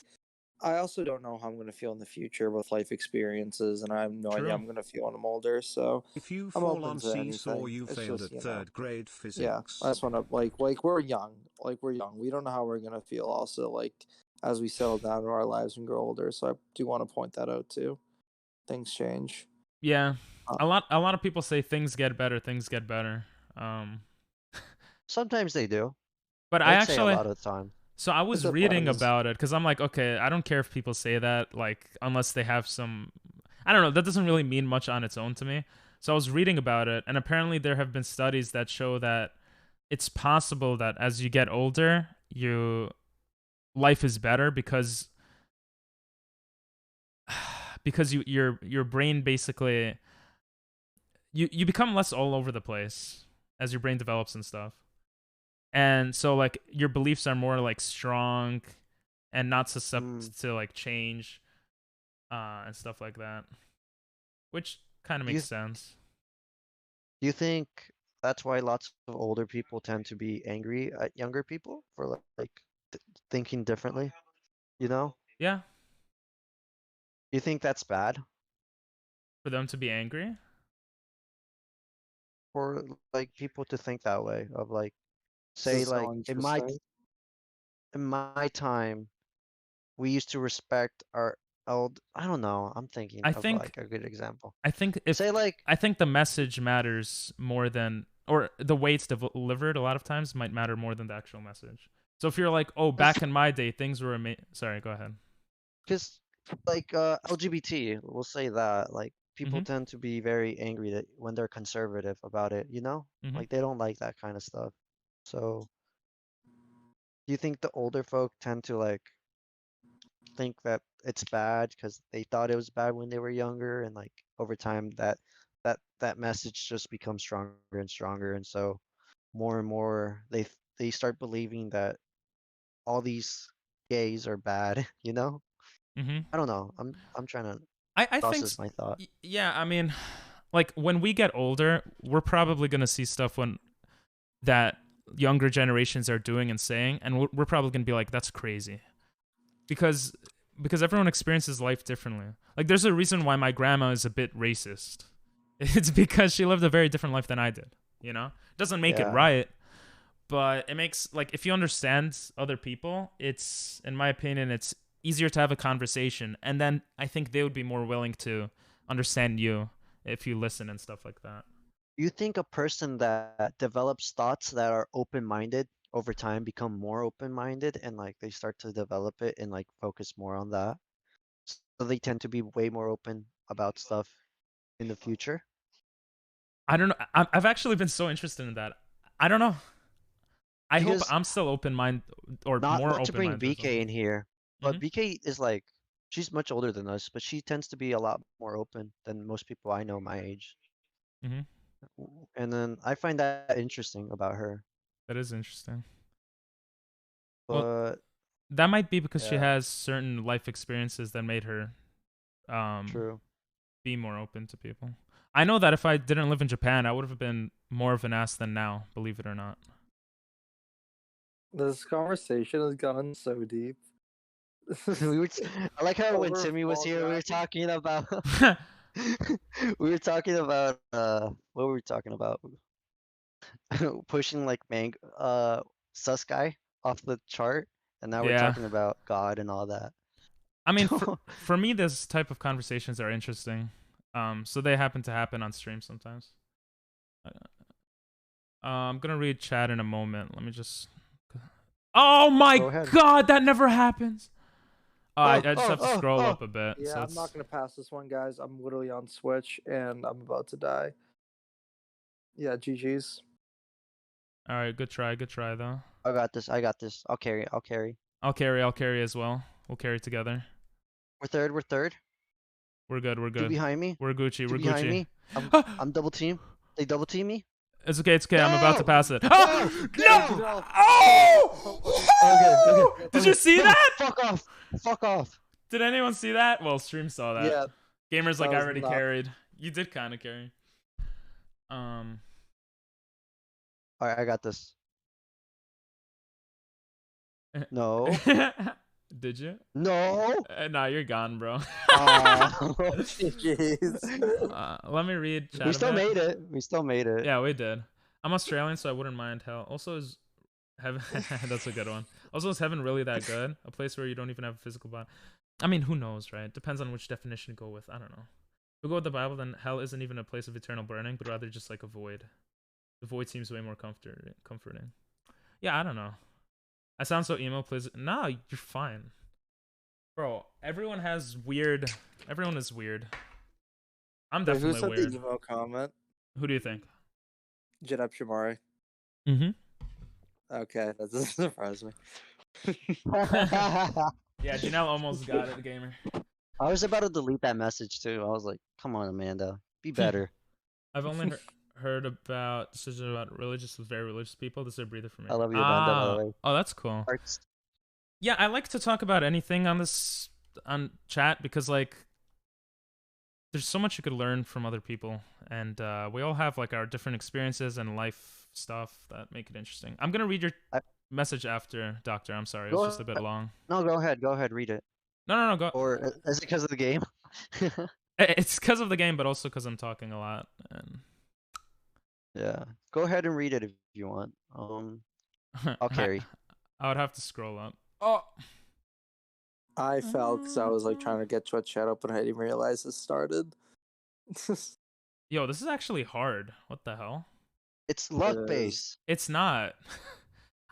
I also don't know how I'm gonna feel in the future with life experiences, and I have no idea how True. I'm gonna feel when I'm older. So If you I'm fall open on to Seesaw, anything. you It's failed just at you know, third grade yeah. I physics. just want to like we're young, We don't know how we're gonna feel. Also, like as we settle down in our lives and grow older. So I do want to point that out too. Things change. Yeah, Uh, a lot of people say things get better, things get better. Um, Sometimes they do. but I I'd say a actually, lot of the time. so I it was reading depends. about it because I'm like, okay, I don't care if people say that, like, unless they have some, I don't know, that doesn't really mean much on its own to me. So I was reading about it, and apparently there have been studies that show that it's possible that as you get older, life is better because your brain basically you become less all over the place as your brain develops and stuff. And so like your beliefs are more like strong and not susceptible Mm. to like change and stuff like that, which kind of Do you makes sense. do you think that's why lots of older people tend to be angry at younger people for like thinking differently? You know? Yeah, You think that's bad for them to be angry. for like people to think that way of like This say is so like interesting. in my time we used to respect our I don't know, I'm thinking I of think like a good example. I think if Say like I think the message matters more than, or the way it's delivered a lot of times might matter more than the actual message. So if you're like, oh, back in my day things were amazing. Sorry, go ahead. because like LGBT, we'll say that like people Mhm. tend to be very angry that when they're conservative about it, you know? Mhm. Like they don't like that kind of stuff. So, do you think the older folk tend to like think that it's bad because they thought it was bad when they were younger and like over time that message just becomes stronger and stronger and so more and more they start believing that all these gays are bad, you know? I don't know. I'm trying to I think process my thought. yeah, I mean, like when we get older, we're probably gonna see stuff that younger generations are doing and saying, and we're probably gonna be like, that's crazy, because everyone experiences life differently. Like there's a reason why my grandma is a bit racist. It's because she lived a very different life than I did. You know, doesn't make it Yeah. right, but it makes, like, if you understand other people, it's, in my opinion, it's easier to have a conversation, and then I think they would be more willing to understand you if you listen and stuff like that. You think a person that develops thoughts that are open-minded over time become more open-minded and like they start to develop it and like focus more on that? So they tend to be way more open about stuff in the future? I don't know. I've actually been so interested in that. I don't know. I hope Because I'm still open minded, or not more not to open bring minded or BK something. in here, but Mhm. BK is like she's much older than us, but she tends to be a lot more open than most people I know my age. Mhm. And then I find that interesting about her. That is interesting. Well, But that might be because she yeah, has certain life experiences that made her um true. be more open to people. I know that if I didn't live in Japan, I would have been more of an ass than now, believe it or not. This conversation has gone so deep. I like how when Over Timmy was Fall here, we were Guys. talking about we were talking about what were we talking about? Pushing like sus guy off the chart, and now we're Yeah. talking about God and all that. I mean, for me, this type of conversations are interesting. So they happen to happen on stream sometimes. I'm gonna read chat in a moment. Let me just. Oh my Go ahead. god, that never happens. Oh, I Oh, just have to oh, scroll oh, up a bit. Yeah, So I'm it's not gonna pass this one, guys. I'm literally on Switch and I'm about to die. Yeah, GG's. all right. Good try. Good try though. I got this. I got this. I'll carry. I'll carry. I'll carry. I'll carry as well. We'll carry together. We're third. We're third. We're good. We're Two good. behind me. We're Gucci. Two We're behind Gucci. me. I'm double team. They double team me. It's okay. It's okay. I'm about to No! pass it. No! Oh no! No! Oh! Okay. Did you see that? Fuck off. Fuck off. Did anyone see that? Well, stream saw that. Yeah, Gamers like that I was already nuts. carried. You did kind of carry. All right, I got this. No. Did you? No. Nah, you're gone, bro. Oh. GG's. Let me read chat We a still bit. made it. We still made it. Yeah, we did. I'm Australian, so I wouldn't mind hell. Also, is heaven? That's a good one. Also, is heaven really that good? A place where you don't even have a physical body? I mean, who knows, right? Depends on which definition you go with. I don't know. If we go with the Bible, then hell isn't even a place of eternal burning, but rather just like a void. The void seems way more comforting. Yeah, I don't know. I sound so emo, please. Nah, you're fine. Bro, everyone is weird. I'm Who definitely said weird. the emo comment? Who do you think? Jedep Shamari. Mm-hmm. Okay, that doesn't surprise me. Yeah, Janelle almost got it, gamer. I was about to delete that message too. I was like, come on, Amanda. Be better. I've only heard about decisions about very religious people. This is a breather for me. I love you, Amanda, by the way. Oh, that's cool. Hearts. Yeah, I like to talk about anything on chat because like there's so much you could learn from other people, and we all have like our different experiences and life stuff that make it interesting. I'm gonna read your message after, Doctor. I'm sorry, it's just a bit long. No, go ahead. Go ahead. Read it. No, go. Or is it because of the game? It's because of the game, but also because I'm talking a lot. And Yeah. Go ahead and read it if you want. I'll carry. I would have to scroll up. Oh. I fell because I was like trying to get Twitch chat open. I didn't even realize this started. Yo, this is actually hard. What the hell? It's luck based. It's not.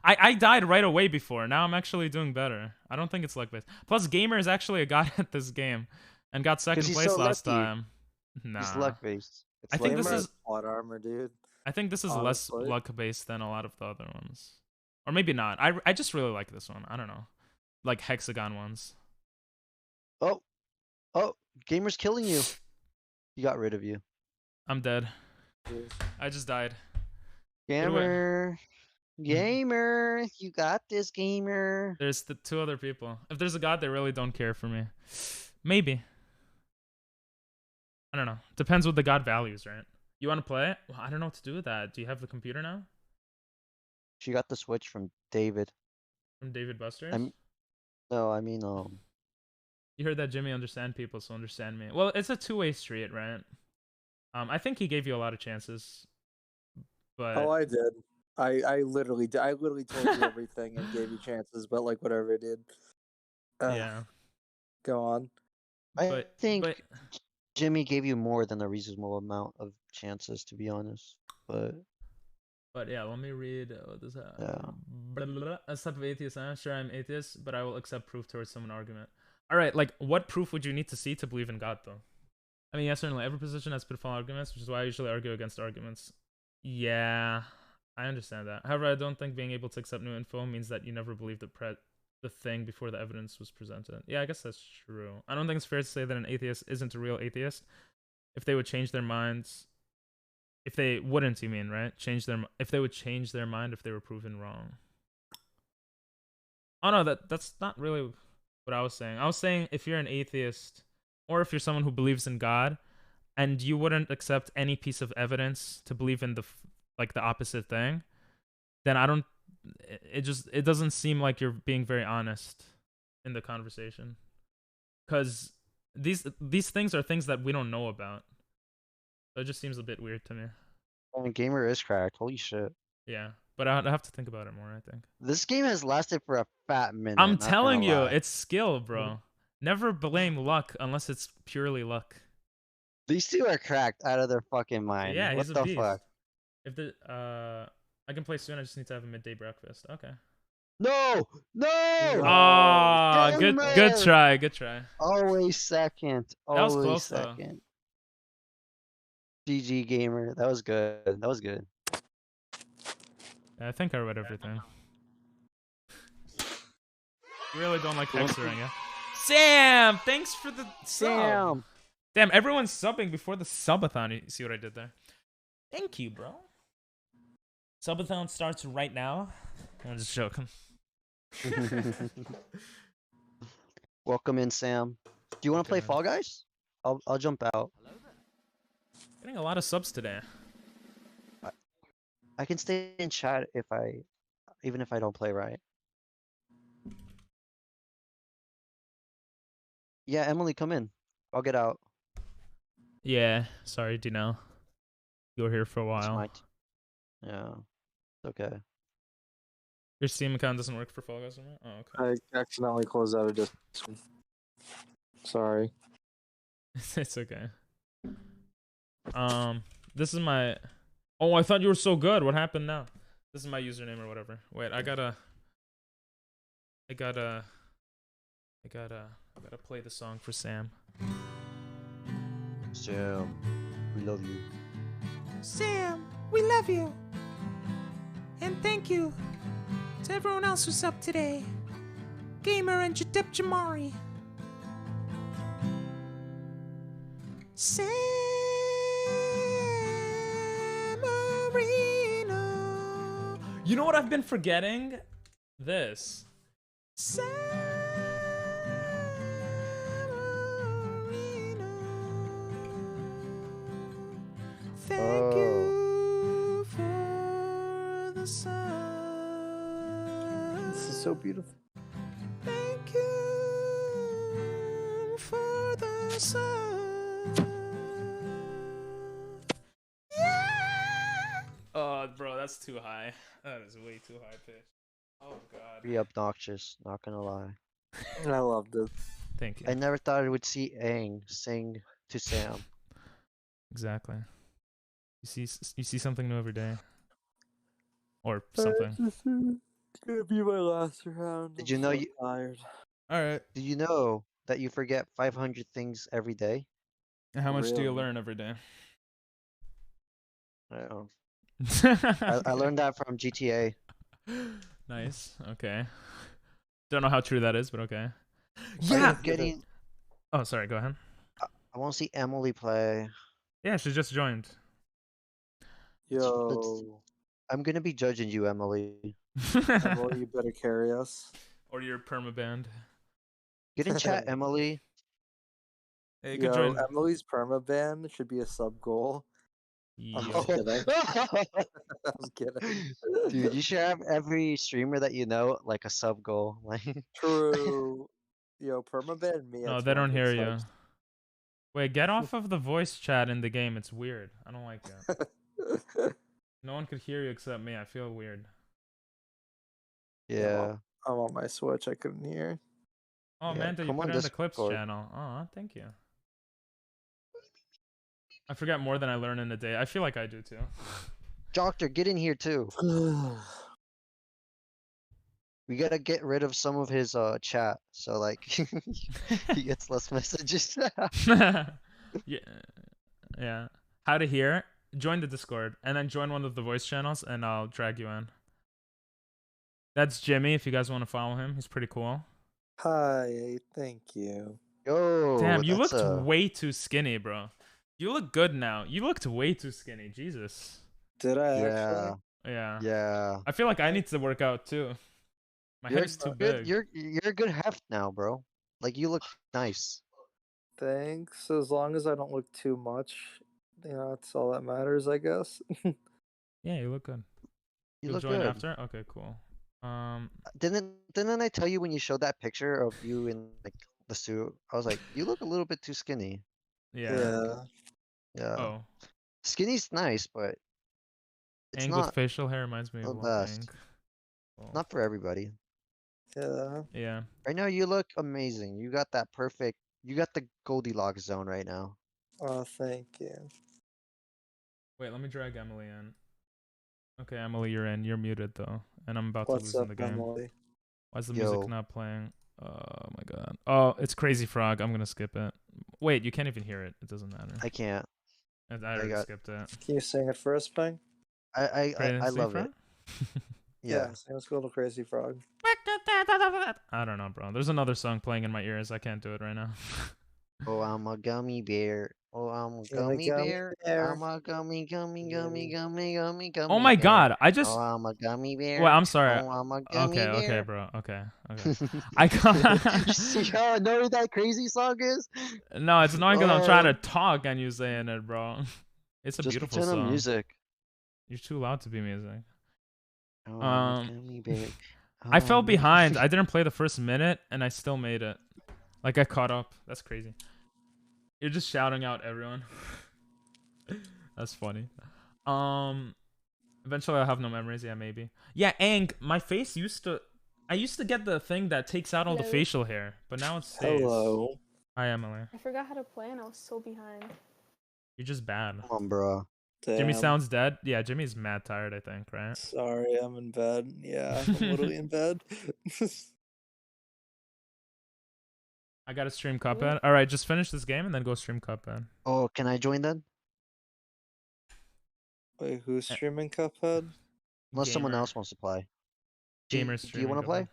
I died right away before. Now I'm actually doing better. I don't think it's luck based. Plus, Gamer is actually a god at this game and got second he's place so last lucky. time. Nah. It's luck based. I think this Gamer is has plot armor, dude. I think this is less Honestly. luck based than a lot of the other ones. Or maybe not. I just really like this one. I don't know. Like hexagon ones. Oh, Gamer's killing you. He got rid of you. I'm dead. I just died. Gamer. Gamer, you got this, gamer. There's the 2 other people. If there's a god, they really don't care for me. Maybe. I don't know. Depends what the god values, right? You want to play it? Well, I don't know what to do with that. Do you have the computer now? She got the Switch from David. From David Buster's? No, I mean, You heard that Jimmy understand people, so understand me. Well, it's a two-way street, right? I think he gave you a lot of chances, but Oh, I did. I literally told you everything and gave you chances, but like whatever it did. yeah. Go on. I think but Jimmy gave you more than a reasonable amount of chances, to be honest. But yeah, let me read. What is that? yeah. Blah, blah, blah. As type of atheist, I'm sure I'm atheist, but I will accept proof towards some argument. All right, like what proof would you need to see to believe in God, though? I mean, yes, certainly. Every position has pitfall arguments, which is why I usually argue against arguments. Yeah, I understand that. However, I don't think being able to accept new info means that you never believed the thing before the evidence was presented. Yeah, I guess that's true. I don't think it's fair to say that an atheist isn't a real atheist if they would change their minds. If they wouldn't, you mean, right? If they would change their mind if they were proven wrong. Oh no, that's not really what I was saying. I was saying if you're an atheist or if you're someone who believes in God and you wouldn't accept any piece of evidence to believe in the opposite thing, then it doesn't seem like you're being very honest in the conversation. Cuz these things are things that we don't know about. So it just seems a bit weird to me. I mean, gamer is cracked. Holy shit. Yeah, but I'd have to think about it more, I think. This game has lasted for a fat minute. I'm not gonna telling you, lie. it's skill, bro. Never blame luck unless it's purely luck. These 2 are cracked out of their fucking mind. Yeah, what he's a the beast. fuck? If I can play soon, I just need to have a midday breakfast. Okay. No! No! Ah, good Gamer! try, good try. Always second. That was Always close, though. second. GG gamer. That was good. That was good. Yeah, I think I read everything. You really don't like hexering, yeah? Sam, thanks for the sub. Damn, everyone's subbing before the subathon. You see what I did there? Thank you, bro. Subathon starts right now. I'm just joking. Welcome in, Sam. Do you want to play man. Fall Guys? I'll jump out. Getting a lot of subs today. I can stay in chat even if I don't play right. Yeah, Emily, come in. I'll get out. Yeah, sorry, Dino. You were here for a while. Yeah, it's okay. Your Steam account doesn't work for Fall Guys anymore? Oh, okay. I accidentally closed out of Discord. Sorry. It's okay. This is my... Oh, I thought you were so good. What happened now? This is my username or whatever. Wait, I gotta play the song for Sam. Sam, we love you. Sam, we love you. And thank you to everyone else who's up today. Gamer and Jadep Jamari. Sam Marino. You know what I've been forgetting? This. Sam Marino. Thank you for the sun. This is so beautiful. Thank you for the sun. Yeah. Oh, bro, that's too high. That is way too high pitch. Oh, God. Pretty obnoxious, not gonna lie. I loved it. Thank you. I never thought I would see Aang sing to Sam. Exactly. You see something new every day. Or something. This is gonna be my last round. Did you know you? Tired. Alright. Did you know that you forget 500 things every day? And how much do you Really? learn every day? I don't know. I learned that from GTA. Nice. Okay. Don't know how true that is, but okay. Yeah. Getting. Oh, sorry. Go ahead. I want to see Emily play. Yeah, she just joined. Yo. I'm gonna be judging you, Emily. Well, you better carry us. Or your permaband. Get in chat, Emily. Hey, you could Yo, join. Emily's permaban should be a sub goal. I'm Yo. just kidding. I'm kidding. Dude, you should have every streamer that you know like a sub goal. Like True. Yo, permaban me. No, at they don't 200 hear you. subs. Wait, get off of the voice chat in the game. It's weird. I don't like it. No one could hear you except me. I feel weird. yeah. I'm on my Switch. I couldn't hear. Oh, Yeah, Manta, you come put on it in the clips Discord. channel. Oh, thank you. I forget more than I learn in a day. I feel like I do too. Doctor, get in here too. We gotta get rid of some of his chat, so like he gets less messages. Yeah. Yeah. How to hear? Join the Discord and then join one of the voice channels and I'll drag you in. That's Jimmy if you guys want to follow him. He's pretty cool. Hi, thank you. Yo, Damn, you that's looked way too skinny, bro. You look good now. You looked way too skinny. Jesus. Did I yeah, actually? Yeah. yeah. I feel like I need to work out too. My head is too big. You're a good heft now, bro. Like you look nice. Thanks. As long as I don't look too much, that's all that matters, I guess. Yeah, you look good. You You'll look join good. after? Okay, cool. Didn't I tell you when you showed that picture of you in like the suit? I was like, you look a little bit too skinny. Yeah. Yeah. Oh. Skinny's nice, but it's Aang with not facial hair reminds me the of one best. Aang. Well, Not for everybody. Yeah. yeah. Right now, you look amazing. You got that perfect. You got the Goldilocks zone right now. Oh, thank you. Wait, let me drag Emily in. Okay, Emily, you're in. You're muted though, and I'm about What's to lose in up, the game. Emily? Why is the Yo. music not playing? Oh my god. Oh, it's Crazy Frog. I'm gonna skip it. Wait, you can't even hear it. It doesn't matter. I can't. I already got- skipped it. Can you sing it first, Ping? I Crazy love Frog? it. Yeah. Sing Let's Go to Crazy Frog. I don't know, bro. There's another song playing in my ears. I can't do it right now. Oh, I'm a gummy bear. Oh, I'm a I'm a gummy gummy bear. bear. I'm a gummy gummy. Oh my bear. god, I just. Oh, I'm a gummy bear. Well, I'm sorry. Oh, I'm a gummy Okay, bear. bro. Okay. I can't. See how annoying that crazy song is? No, it's annoying because I'm trying to Oh. talk and you saying it, bro. It's a Just beautiful pretend I'm song. music. You're too loud to be music. Oh, I'm a gummy bear. I fell I'm a- behind. I didn't play the first minute and I still made it. Like I caught up. That's crazy. You're just shouting out everyone. That's funny. Eventually I'll have no memories. Yeah, maybe. Yeah, Aang, my face I used to get the thing that takes out all the Hello. facial hair, but now it stays. Hello. Hi, Emily. I forgot how to play and I was so behind. You're just bad. Come on, bro. Jimmy Damn. sounds dead. Yeah, Jimmy's mad tired, I think, right? Sorry, I'm in bed. Yeah, I'm literally in bed. I gotta stream Cuphead. All right, just finish this game and then go stream Cuphead. Oh, can I join then? Wait, who's streaming Cuphead? Unless someone Gamer. else wants to play. Gamer Do you streaming want to play? Cuphead.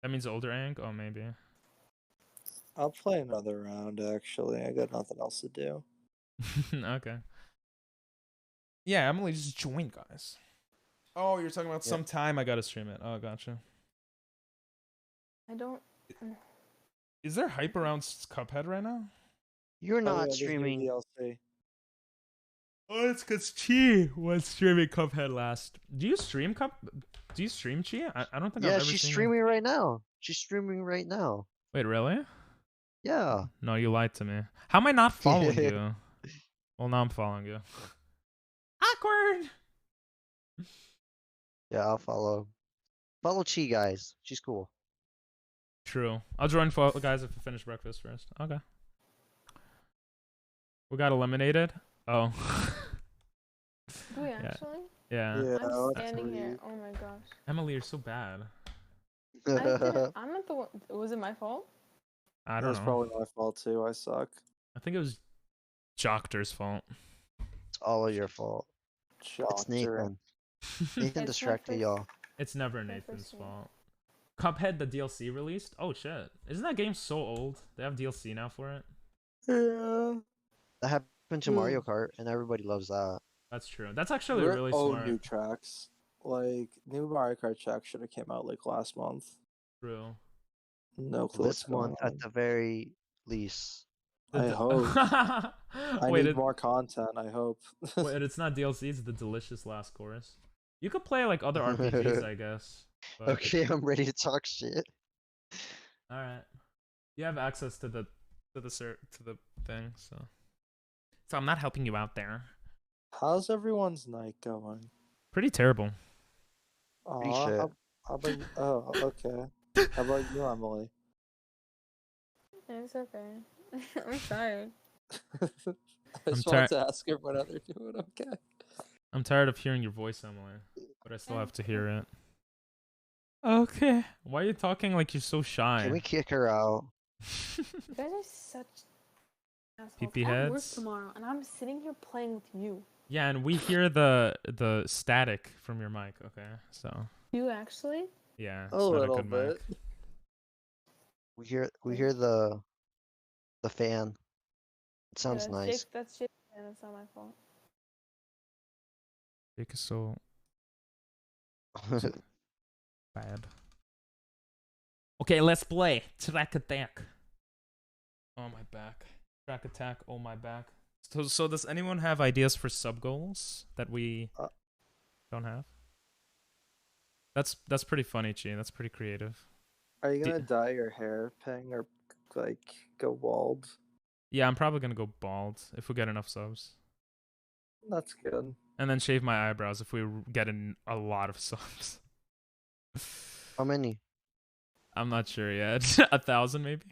That means older Aang? Oh, maybe. I'll play another round, actually. I got nothing else to do. Okay. Yeah, Emily, just join, guys. Oh, you're talking about Yeah. some time I gotta stream it. Oh, gotcha. I don't. Is there hype around Cuphead right now? You're Oh, yeah, not there's new streaming. DLC. Oh, it's because Chi was streaming Cuphead last. Do you stream Chi? I don't think I've Yeah, ever she's seen her. streaming right now. She's streaming right now. Wait, really? Yeah. No, you lied to me. How am I not following you? Well, now I'm following you. Awkward. Yeah, I'll follow. Follow Chi, guys. She's cool. True. I'll join guys if we finish breakfast first. Okay. We got eliminated. Oh. Do we Yeah. actually? Yeah. Yeah, I'm let's standing here. leave. Oh my gosh. Emily, you're so bad. I'm not the one. Was it my fault? I That don't was know. probably my fault, too. I suck. I think it was Jockter's fault. It's all your fault. It's Shocker. Nathan. Nathan It's distracted my y'all. It's never My Nathan's first game. fault. Cuphead, the DLC released? Oh shit. Isn't that game so old? They have DLC now for it? Yeah. That happened to Mario Kart, and everybody loves that. That's true. That's actually really smart. new tracks. Like new Mario Kart tracks should have came out like last month. True. No clue. This month at the very least. I hope. I Wait, need more content. I hope. wait, it's not DLC. It's the delicious last chorus. You could play like other RPGs, I guess. But... Okay, I'm ready to talk shit. All right. You have access to the thing, so I'm not helping you out there. How's everyone's night going? Pretty terrible. Pretty shit. How about oh, okay. How about you, Emily? It's okay. I'm tired. I just wanted to ask everyone how they're doing. Okay. I'm tired of hearing your voice, Emily, but I still have to hear it. Okay. Why are you talking like you're so shy? Can we kick her out? You guys are such assholes. PP I have work heads? tomorrow, and I'm sitting here playing with you. Yeah, and we hear the static from your mic. Okay, so You actually? yeah, it's A not little good mic. bit. We hear the fan. It sounds Yeah, nice. That's Jake, and it's not my fault. Jake is so bad. Okay, let's play Track Attack. Oh my back. Track Attack. Oh my back. So does anyone have ideas for sub goals that we don't have? That's pretty funny, Chi. That's pretty creative. Are you gonna dye your hair pink or like go bald? Yeah, I'm probably gonna go bald if we get enough subs, That's good. and then shave my eyebrows if we get in a lot of subs. How many? I'm not sure yet. 1,000 maybe.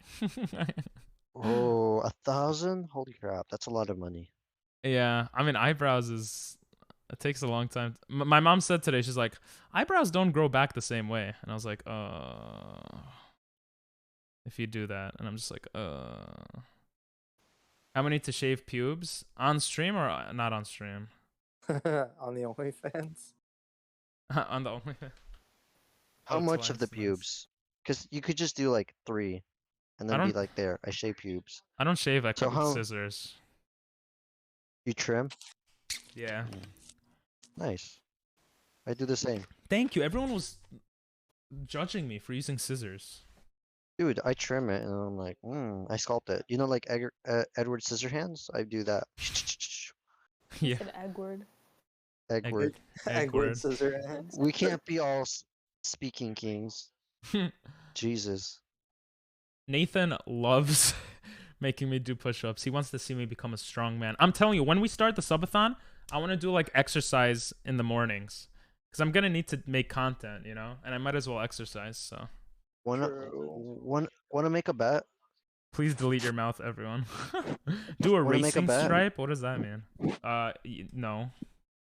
Oh, 1,000? Holy crap, that's a lot of money. Yeah, I mean eyebrows it takes a long time. My mom said today, she's like, eyebrows don't grow back the same way, and I was like, if you do that, and I'm just like, how many to shave pubes on stream or not on stream? On the OnlyFans. On the only. How much of the nice. pubes? Because you could just do like 3, and then be like, there, I shave pubes. I don't shave. I So cut with how- scissors. You trim? Yeah. Nice. I do the same. Thank you. Everyone was judging me for using scissors. Dude, I trim it and I'm like, I sculpt it. You know, like Edward Scissorhands? I do that. Yeah. Said Edward. Edward. Eggward. Scissorhands. We can't be all speaking kings. Jesus. Nathan loves making me do push-ups. He wants to see me become a strong man. I'm telling you, when we start the subathon, I want to do like exercise in the mornings because I'm gonna need to make content, you know, and I might as well exercise. So Wanna make a bet? please delete your mouth, everyone. Do a Wanna make a racing bet? stripe. What does that mean? No.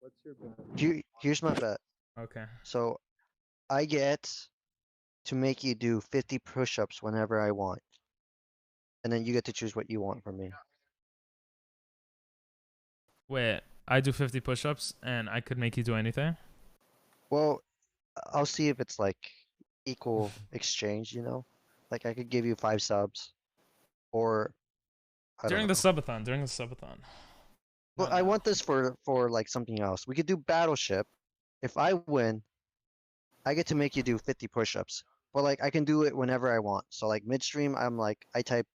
What's your bet? Here's my bet. Okay. So I get to make you do 50 push-ups whenever I want. And then you get to choose what you want from me. Wait, I do 50 push-ups and I could make you do anything? Well, I'll see if it's like equal exchange, you know? Like I could give you 5 subs. Or I don't During know. the subathon. Well, I want this for like something else. We could do Battleship. If I win, I get to make you do 50 push-ups. But like I can do it whenever I want. So like midstream, I'm like I type,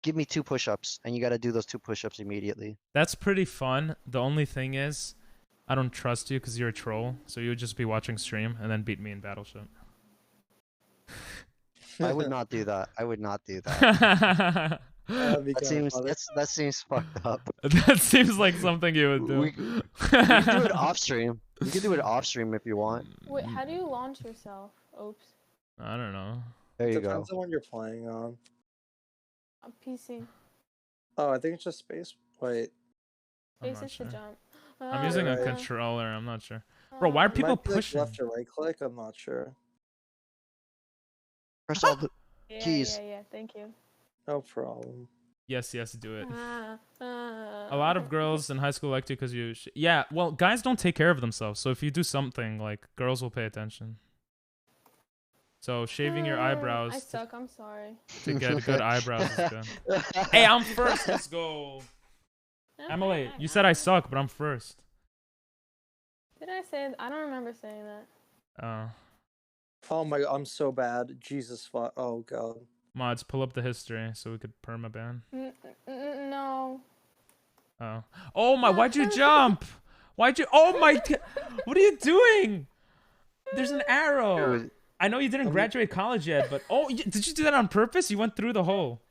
give me 2 push-ups, and you got to do those 2 push-ups immediately. That's pretty fun. The only thing is, I don't trust you because you're a troll. So you would just be watching stream and then beat me in Battleship. I would not do that. I would not do that. That seems fucked up. That seems like something you would do. We can do it off stream. You can do it off stream if you want. Wait, how do you launch yourself? Oops. I don't know. There you go. Depends on what you're playing on. A PC. Oh, I think it's just space. Wait. I'm Space not is sure. to jump. I'm using a Right. controller. I'm not sure. Bro, why are It people might be, like, pushing? left or right click? I'm not sure. Press all the keys. Yeah, thank you. No problem. Yes, do it. A A lot of girls in high school like to because you. Yeah, well, guys don't take care of themselves. So if you do something, like girls will pay attention. So shaving your eyebrows I suck. I'm sorry. to get good eyebrows is good. Hey, I'm first. Let's go. Emily, you said I suck, but I'm first. Did I say? I don't remember saying that. Oh my god, I'm so bad. Jesus fuck. Oh god. Mods, pull up the history so we could permaban. No. Oh. Oh my, why'd you jump? Why'd you? Oh my, what are you doing? There's an arrow. Dude. I know you didn't graduate college yet, but oh, did you do that on purpose? You went through the hole.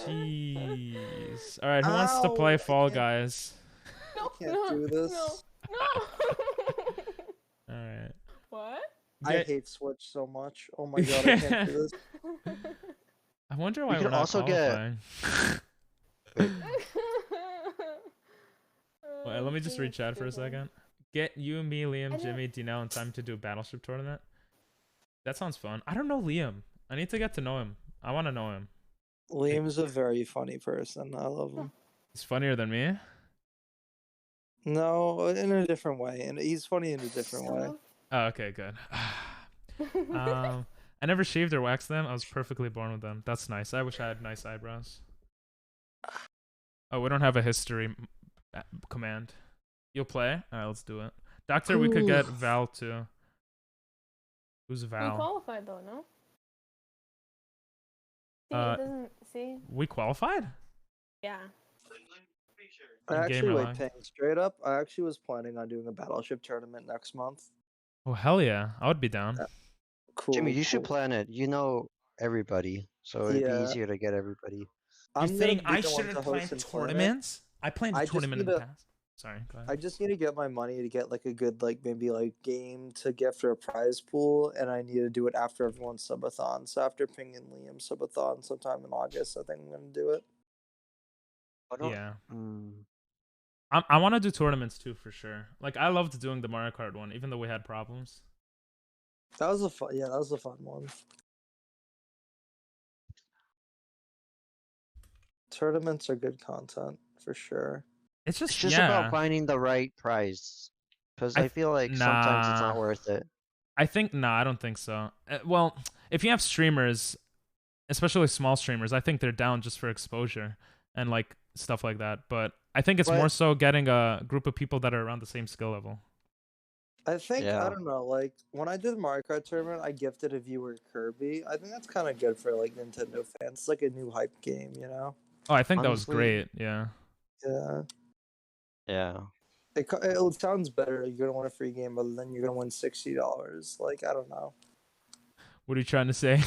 Jeez. All right, who wants to play Fall Guys? I can't do this. No. All right. What? I hate Switch so much. Oh my god, I can't do this. I wonder why You we're can not also qualifying. Wait. Wait, let me just read chat for a second. Get you, me, Liam, Jimmy, Dino in time to do a battleship tournament. That sounds fun. I don't know Liam. I need to get to know him. I want to know him. Liam's a very funny person. I love him. He's funnier than me. No, in a different way, and he's funny in a different way. Oh, okay, good. I never shaved or waxed them. I was perfectly born with them. That's nice. I wish I had nice eyebrows. Oh, we don't have a history command. You'll play? Alright, let's do it. Doctor, we could get Val too. Who's Val? We qualified though, no? See, it doesn't see. We qualified? Yeah. I actually, wait, Ping, straight up, I actually was planning on doing a battleship tournament next month. Oh, hell yeah. I would be down. Cool. Jimmy, you should plan it. You know everybody, so it'd be easier to get everybody. You're saying I shouldn't plan tournaments? I planned a tournament in the past. Sorry, go ahead. I just need to get my money to get like a good maybe game to get for a prize pool, and I need to do it after everyone's subathon. So after Ping and Liam subathon sometime in August, I think I'm gonna do it. Yeah. I want to do tournaments too for sure. Like I loved doing the Mario Kart one, even though we had problems. That was a fun. Yeah, that was a fun one. Tournaments are good content for sure. It's just about finding the right prize, because I feel like sometimes it's not worth it. I think I don't think so. Well, if you have streamers, especially small streamers, I think they're down just for exposure and like stuff like that. But I think it's more so getting a group of people that are around the same skill level. I think I don't know. Like when I did the Mario Kart tournament, I gifted a viewer Kirby. I think that's kind of good for like Nintendo fans. It's like a new hype game, you know. Oh, I think that was great. Yeah. Yeah. Yeah. It sounds better. You're gonna win a free game, but then you're gonna win $60. Like I don't know. What are you trying to say?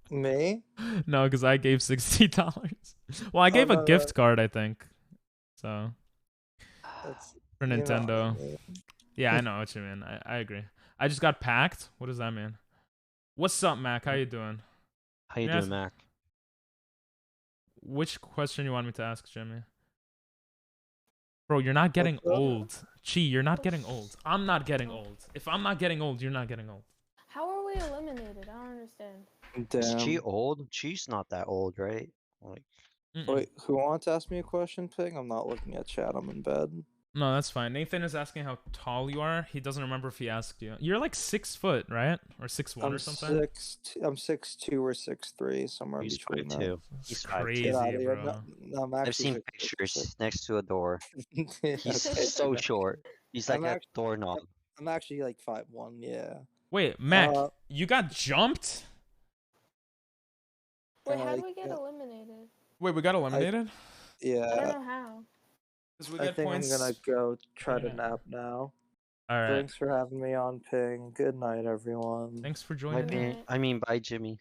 Me? No, because I gave $60. Well, I gave a gift card, I think. So for Nintendo. Yeah, I know what you mean. I agree. I just got packed. What does that mean? What's up, Mac? How you doing? How you doing, Mac? Which question you want me to ask, Jimmy? Bro, you're not getting old. Chi, you're not getting old. I'm not getting old. If I'm not getting old, you're not getting old. How are we eliminated? I don't understand. Damn. Is Chi old? Chi's not that old, right? Like. Wait, who wants to ask me a question, Ping? I'm not looking at chat. I'm in bed. No, that's fine. Nathan is asking how tall you are. He doesn't remember if he asked you. You're like 6 foot, right? Or 6'1" or something? I'm 6'2" or 6'3", somewhere He's between 5'2". He's crazy, bro. No, I've seen pictures next to a door. He's so short. He's like a doorknob. I'm actually like 5'1", yeah. Wait, Mac, you got jumped? Wait, how do we get eliminated? Wait, we got eliminated? Yeah. I don't know how. I think I'm gonna go try to nap now. All right. Thanks for having me on, Ping. Good night, everyone. Thanks for joining. I mean, bye, Jimmy.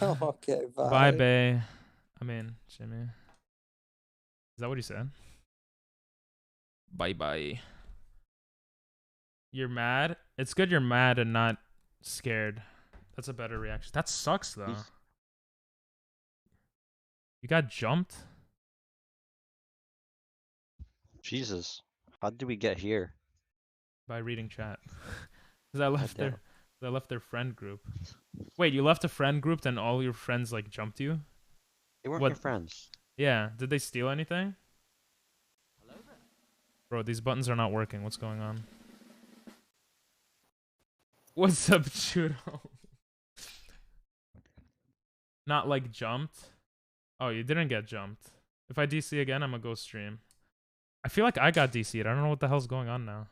Okay, bye. Bye, Bay. I mean, Jimmy. Is that what he said? Bye. You're mad? It's good you're mad and not scared. That's a better reaction. That sucks, though. You got jumped? Jesus. How did we get here? By reading chat. Because I left their friend group. Wait, you left a friend group and all your friends like jumped you? They weren't your friends. Yeah. Did they steal anything? Bro, these buttons are not working. What's going on? What's up, Chudo? Not like jumped? Oh, you didn't get jumped. If I DC again, I'm gonna go stream. I feel like I got DC'd. I don't know what the hell's going on now.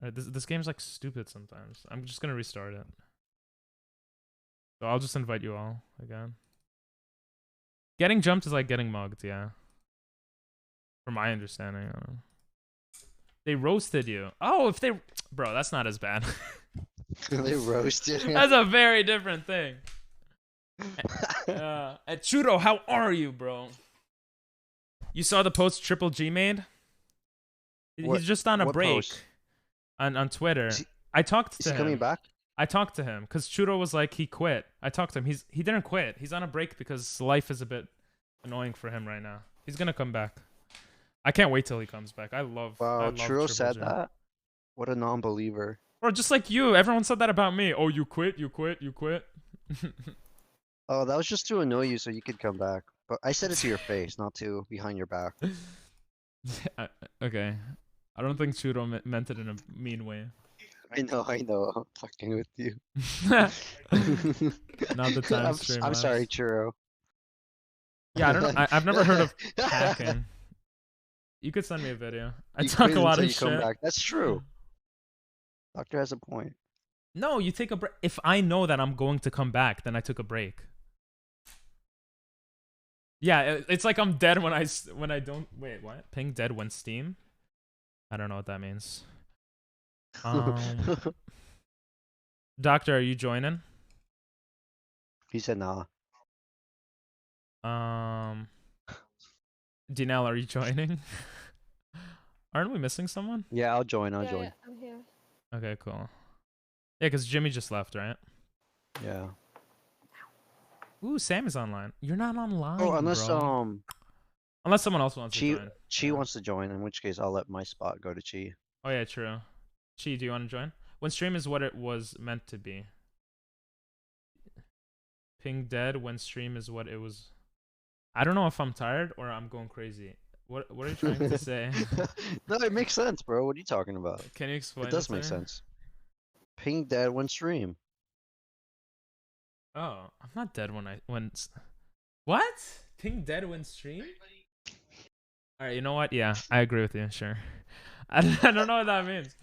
Alright, this game's like stupid sometimes. I'm just gonna restart it. So I'll just invite you all again. Getting jumped is like getting mugged, yeah. From my understanding. I don't know. They roasted you. Oh, if they... Bro, that's not as bad. They roasted him. That's a very different thing. At Chudo, how are you, bro? You saw the post Triple G made? He's just on a break post? on Twitter. Is he- I talked to Is he him. coming back? I talked to him because Chudo was like he quit. I talked to him. He didn't quit. He's on a break because life is a bit annoying for him right now. He's gonna come back. I can't wait till he comes back. I love. Wow, Truro Triple said J. that? What a non-believer. Or just like you, everyone said that about me. Oh, you quit, you quit, you quit. Oh, that was just to annoy you so you could come back. But I said it to your face, not to behind your back. Okay, I don't think Chudo meant it in a mean way. I know. I'm fucking with you. Not the time stream. I'm laughs. sorry, Churro. Yeah, I don't know. I've never heard of hacking. You could send me a video. I You talk quit a lot until of you shit. come back. That's true. Doctor has a point. No, you take a break. If I know that I'm going to come back, then I took a break. Yeah, it's like I'm dead when I don't. Wait, what? Ping dead when Steam? I don't know what that means. Doctor, are you joining? He said nah. Dinelle, are you joining? Aren't we missing someone? Yeah, I'll join. I'll Yeah, join. yeah, I'm here. Okay, cool. Yeah, because Jimmy just left, right? Yeah. Ooh, Sam is online. You're not online, Oh, unless bro. Unless someone else wants to join. Chi wants to join, in which case I'll let my spot go to Chi. Oh yeah, true. Chi, do you want to join? When stream is what it was meant to be. Ping dead when stream is what it was. I don't know if I'm tired or I'm going crazy. What are you trying to say? No, it makes sense, bro. What are you talking about? Can you explain? It does to make me? sense. Ping dead when stream. Oh, I'm not dead what? Ping dead when stream? All right, you know what? Yeah, I agree with you. Sure. I don't know what that means.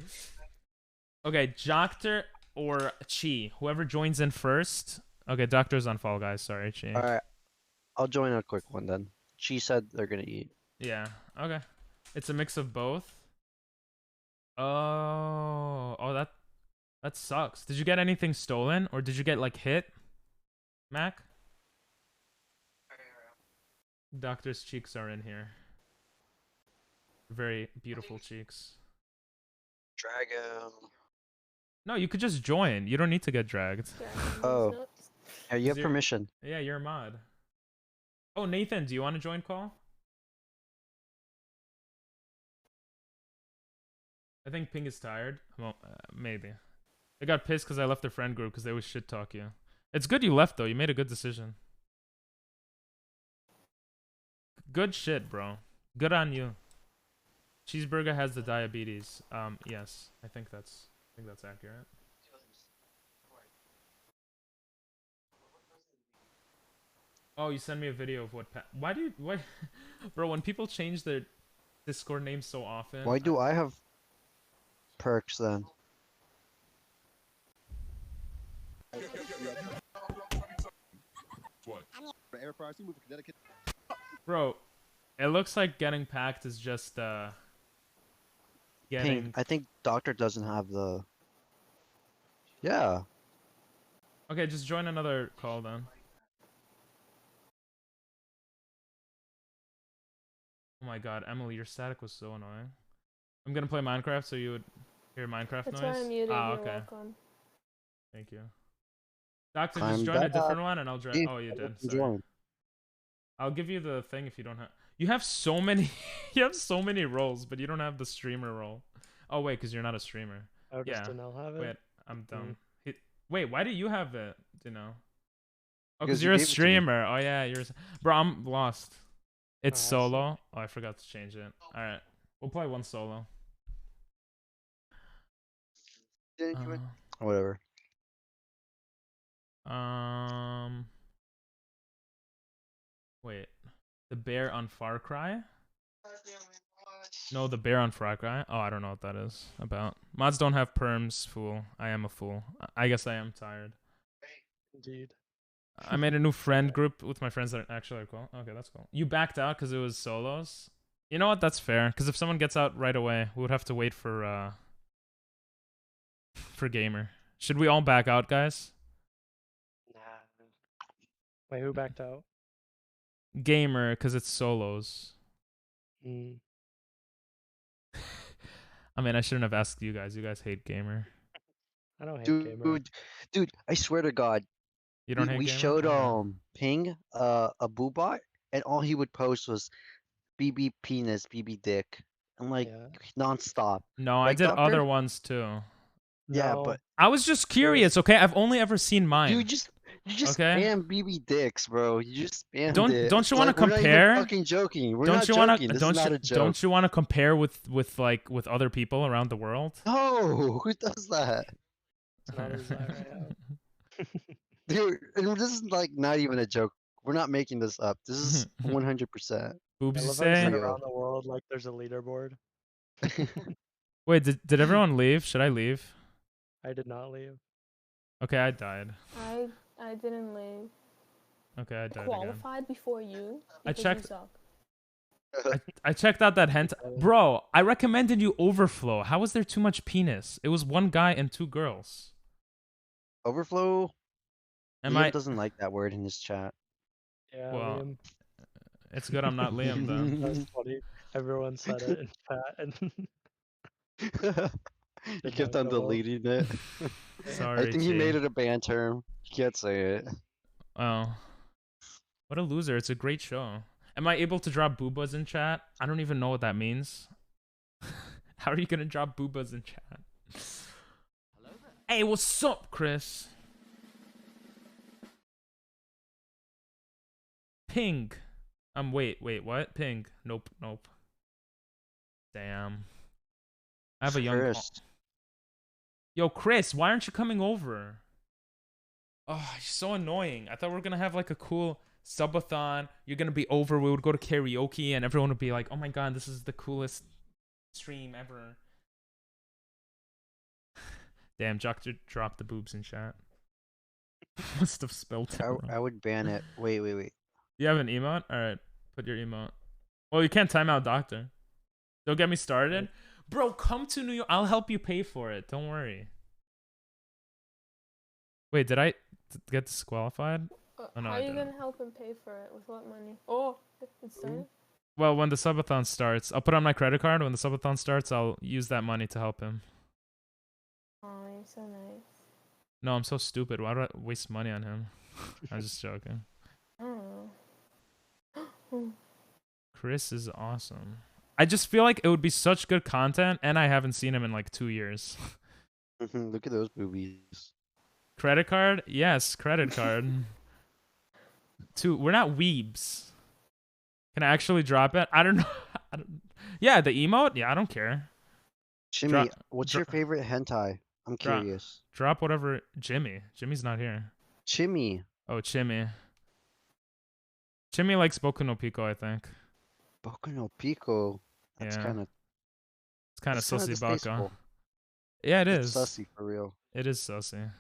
Okay, Doctor or Chi, whoever joins in first. Okay, Doctor's on Fall Guys. Sorry, Chi. All right, I'll join a quick one then. Chi said they're gonna eat. Yeah. Okay. It's a mix of both. Oh, that sucks. Did you get anything stolen or did you get like hit, Mac? Doctor's cheeks are in here. Very beautiful cheeks. Dragon. No, you could just join. You don't need to get dragged. Oh. Yeah, you have You're- permission. Yeah, you're a mod. Oh, Nathan, do you want to join call? I think Ping is tired. Well, maybe. I got pissed because I left the friend group because they always shit talk you. It's good you left though. You made a good decision. Good shit, bro. Good on you. Cheeseburger has the diabetes. Yes, I think that's accurate. Oh, you sent me a video of what? Why, bro? When people change their Discord names so often. Why do I have perks then? Bro, it looks like getting packed is just getting. Ping. I think Doctor doesn't have the. Yeah. Okay, just join another call then. Oh my god, Emily, your static was so annoying. I'm gonna play Minecraft so you would hear Minecraft That's noise. why I muted. Ah, You're okay. welcome. Thank you. Doctor, I'm just join a back. different one and I'll join. Yeah, Oh, you did. I'm Sorry. joined. I'll give you the thing if you don't have. You have so many. You have so many roles, but you don't have the streamer role. Oh wait, because you're not a streamer. Oh, does Yeah. Danelle have it? Wait, I'm dumb. Wait, why do you have it? Do you know? Oh, Because because you you're a gave it to me. streamer. Oh yeah, bro, I'm lost. It's I see. solo. Oh, I forgot to change it. All right, we'll play one solo. Whatever. Wait, the bear on Far Cry? No, the bear on Fry Cry. Oh, I don't know what that is about. Mods don't have perms, fool. I am a fool. I guess I am tired. Indeed. I made a new friend group with my friends that actually are cool. Okay, that's cool. You backed out because it was solos? You know what? That's fair. Because if someone gets out right away, we would have to wait for Gamer. Should we all back out, guys? Nah. Wait, who backed out? Gamer, because it's solos. Mm. I mean, I shouldn't have asked you guys. You guys hate Gamer. I don't hate Gamer. Dude, I swear to God, You don't hate we Gamer? showed Okay. Ping a boobot, and all he would post was BB penis, BB dick. I'm like Yeah. nonstop. No, I Right, did Doctor? other ones too. Yeah, No. but I was just curious, okay? I've only ever seen mine. you just Okay. spam BB dicks, bro. You just spammed Don't it. you It's want to like, we're not even compare? fucking joking. We're Don't not you want joking. to This is not a joke. don't you want to compare with other people around the world? No, who does that? It's not as that right now. Dude, and this is like not even a joke. We're not making this up. This is 100%. Boobs, I you love how you say? said Real. around the world like there's a leaderboard. Wait, did everyone leave? Should I leave? I did not leave. Okay, I died. I didn't leave. Okay, I died again. Qualified before you. I because checked- You suck. I checked out that hentai. Bro, I recommended you Overflow. How was there too much penis? It was one guy and two girls. Overflow. Am Liam I? doesn't like that word in his chat. Yeah, Well, Liam. It's good I'm not Liam then. That's funny. Everyone said it in chat and He Did kept not on go well. deleting it. Sorry, I think he Chi. made it a ban term. He can't say it. Oh. What a loser. It's a great show. Am I able to drop boobas in chat? I don't even know what that means. How are you gonna drop boobas in chat? Hey, what's up, Chris? Ping. Wait, what? Ping. Nope. Damn. I have a young... Chris. Yo, Chris, why aren't you coming over? Oh, you're so annoying. I thought we were gonna have like a cool subathon. You're gonna be over. We would go to karaoke and everyone would be like, oh my god, this is the coolest stream ever. Damn, Jock dropped the boobs in chat. Must have spelled it wrong. I would ban it. Wait. You have an emote? Alright, put your emote. Well, you can't time out Doctor. Don't get me started. Bro, come to New York. I'll help you pay for it. Don't worry. Wait, did I get disqualified? Oh, no, How I are you didn't. gonna help him pay for it? With what money? Oh, it's done. Well, when the subathon starts, I'll put on my credit card. When the subathon starts, I'll use that money to help him. Oh, you're so nice. No, I'm so stupid. Why do I waste money on him? I'm just joking. I don't know. Chris is awesome. I just feel like it would be such good content, and I haven't seen him in like 2 years. Look at those boobies. Credit card? Yes, credit card. We're not weebs. Can I actually drop it? I don't know. Yeah, the emote? Yeah, I don't care. Jimmy, what's your favorite hentai? I'm curious. Drop whatever. Jimmy's not here. Chimmy. Oh, Chimmy. Chimmy likes Boku no Pico, I think. Boku no Pico. That's Yeah. kind of. It's kind of It's kinda sussy baka. distasteful. Yeah, it It's is. sussy for real. It is sussy.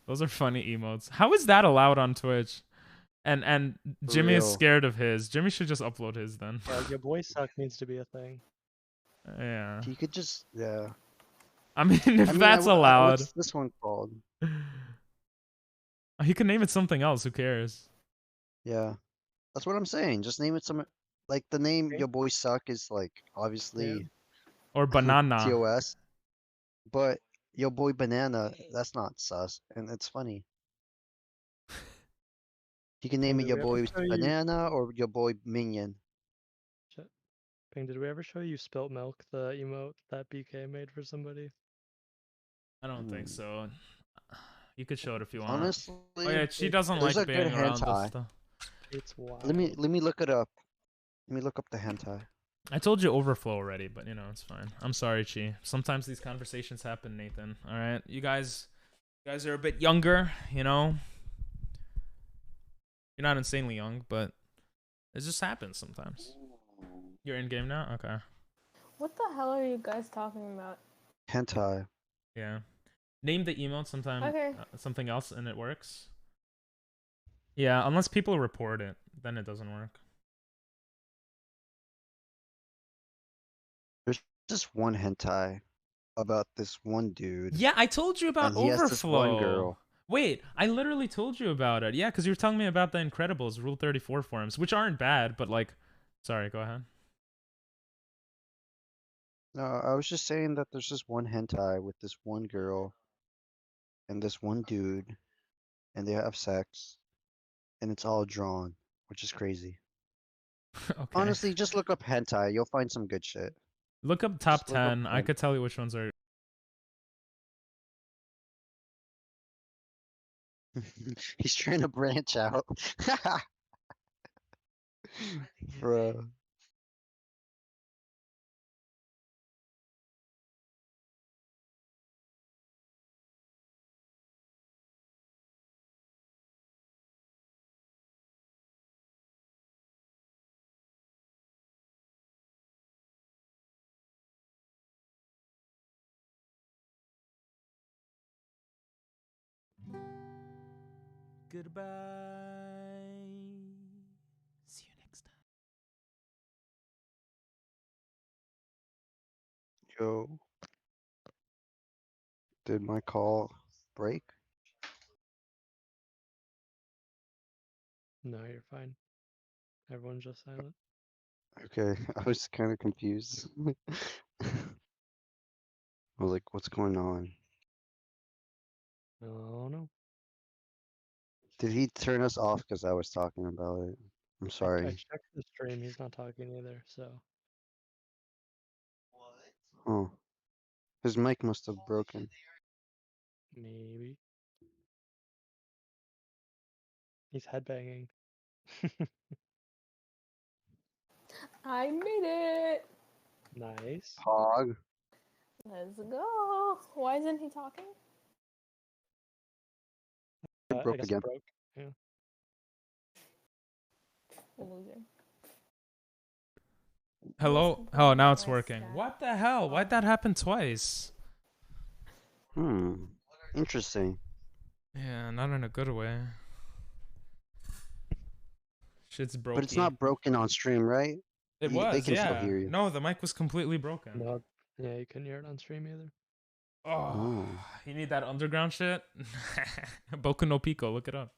Those are funny emotes. How is that allowed on Twitch? And Jimmy is real. scared of his. Jimmy should just upload his then. yeah, your boy suck needs to be a thing. Yeah. He could just, yeah. I mean, if that's allowed. What's this one called? He can name it something else. Who cares? Yeah. That's what I'm saying. Just name it some, like the name Okay. Your Boy Suck is like obviously Or banana. TOS. But Your Boy Banana, that's not sus. And it's funny. You can name it Did Your we ever Boy show you- Banana or Your Boy Minion. Ping, did we ever show you spilt milk, the emote that BK made for somebody? I don't think so. You could show it if you want. Honestly, Oh yeah, she doesn't there's like a being good around this hentai. stuff. It's wild. Let me look it up. Let me look up the hentai. I told you overflow already, but you know, it's fine. I'm sorry, Chi. Sometimes these conversations happen, Nathan. All right, you guys are a bit younger, you know. You're not insanely young, but It just happens sometimes. You're in game now? Okay. What the hell are you guys talking about? Hentai. Yeah. Name the emote sometime Okay. something else and it works. Yeah, unless people report it, then it doesn't work. There's just one hentai about this one dude. Yeah, I told you about And he has this one Overflow. girl. Wait, I literally told you about it. Yeah, because you were telling me about the Incredibles Rule 34 forums, which aren't bad, but like, sorry, go ahead. No, I was just saying that there's this one hentai with this one girl and this one dude, and they have sex, and it's all drawn, which is crazy. Okay. Honestly, just look up hentai. You'll find some good shit. Look up top Just look up 10. I could tell you which ones are. He's trying to branch out. Bruh. Goodbye. See you next time. Yo. Did my call break? No, you're fine. Everyone's just silent. Okay, I was kind of confused. I was like, what's going on? Oh no. Did he turn us off because I was talking about it? I'm I sorry. checked the stream. He's not talking either. So Oh, his mic must have broken. maybe he's headbanging. I made it. Nice. Hog. Let's go. Why isn't he talking? It I broke guess again. it broke. Yeah. Loser. Hello? Oh, now it's working. What the hell? Why'd that happen twice? Interesting. Yeah, not in a good way. Shit's broken. But it's not broken on stream, right? It They was, can still yeah. hear you. No, the mic was completely broken. No. Yeah, you couldn't hear it on stream either. Oh, you need that underground shit? Boku no Pico, look it up.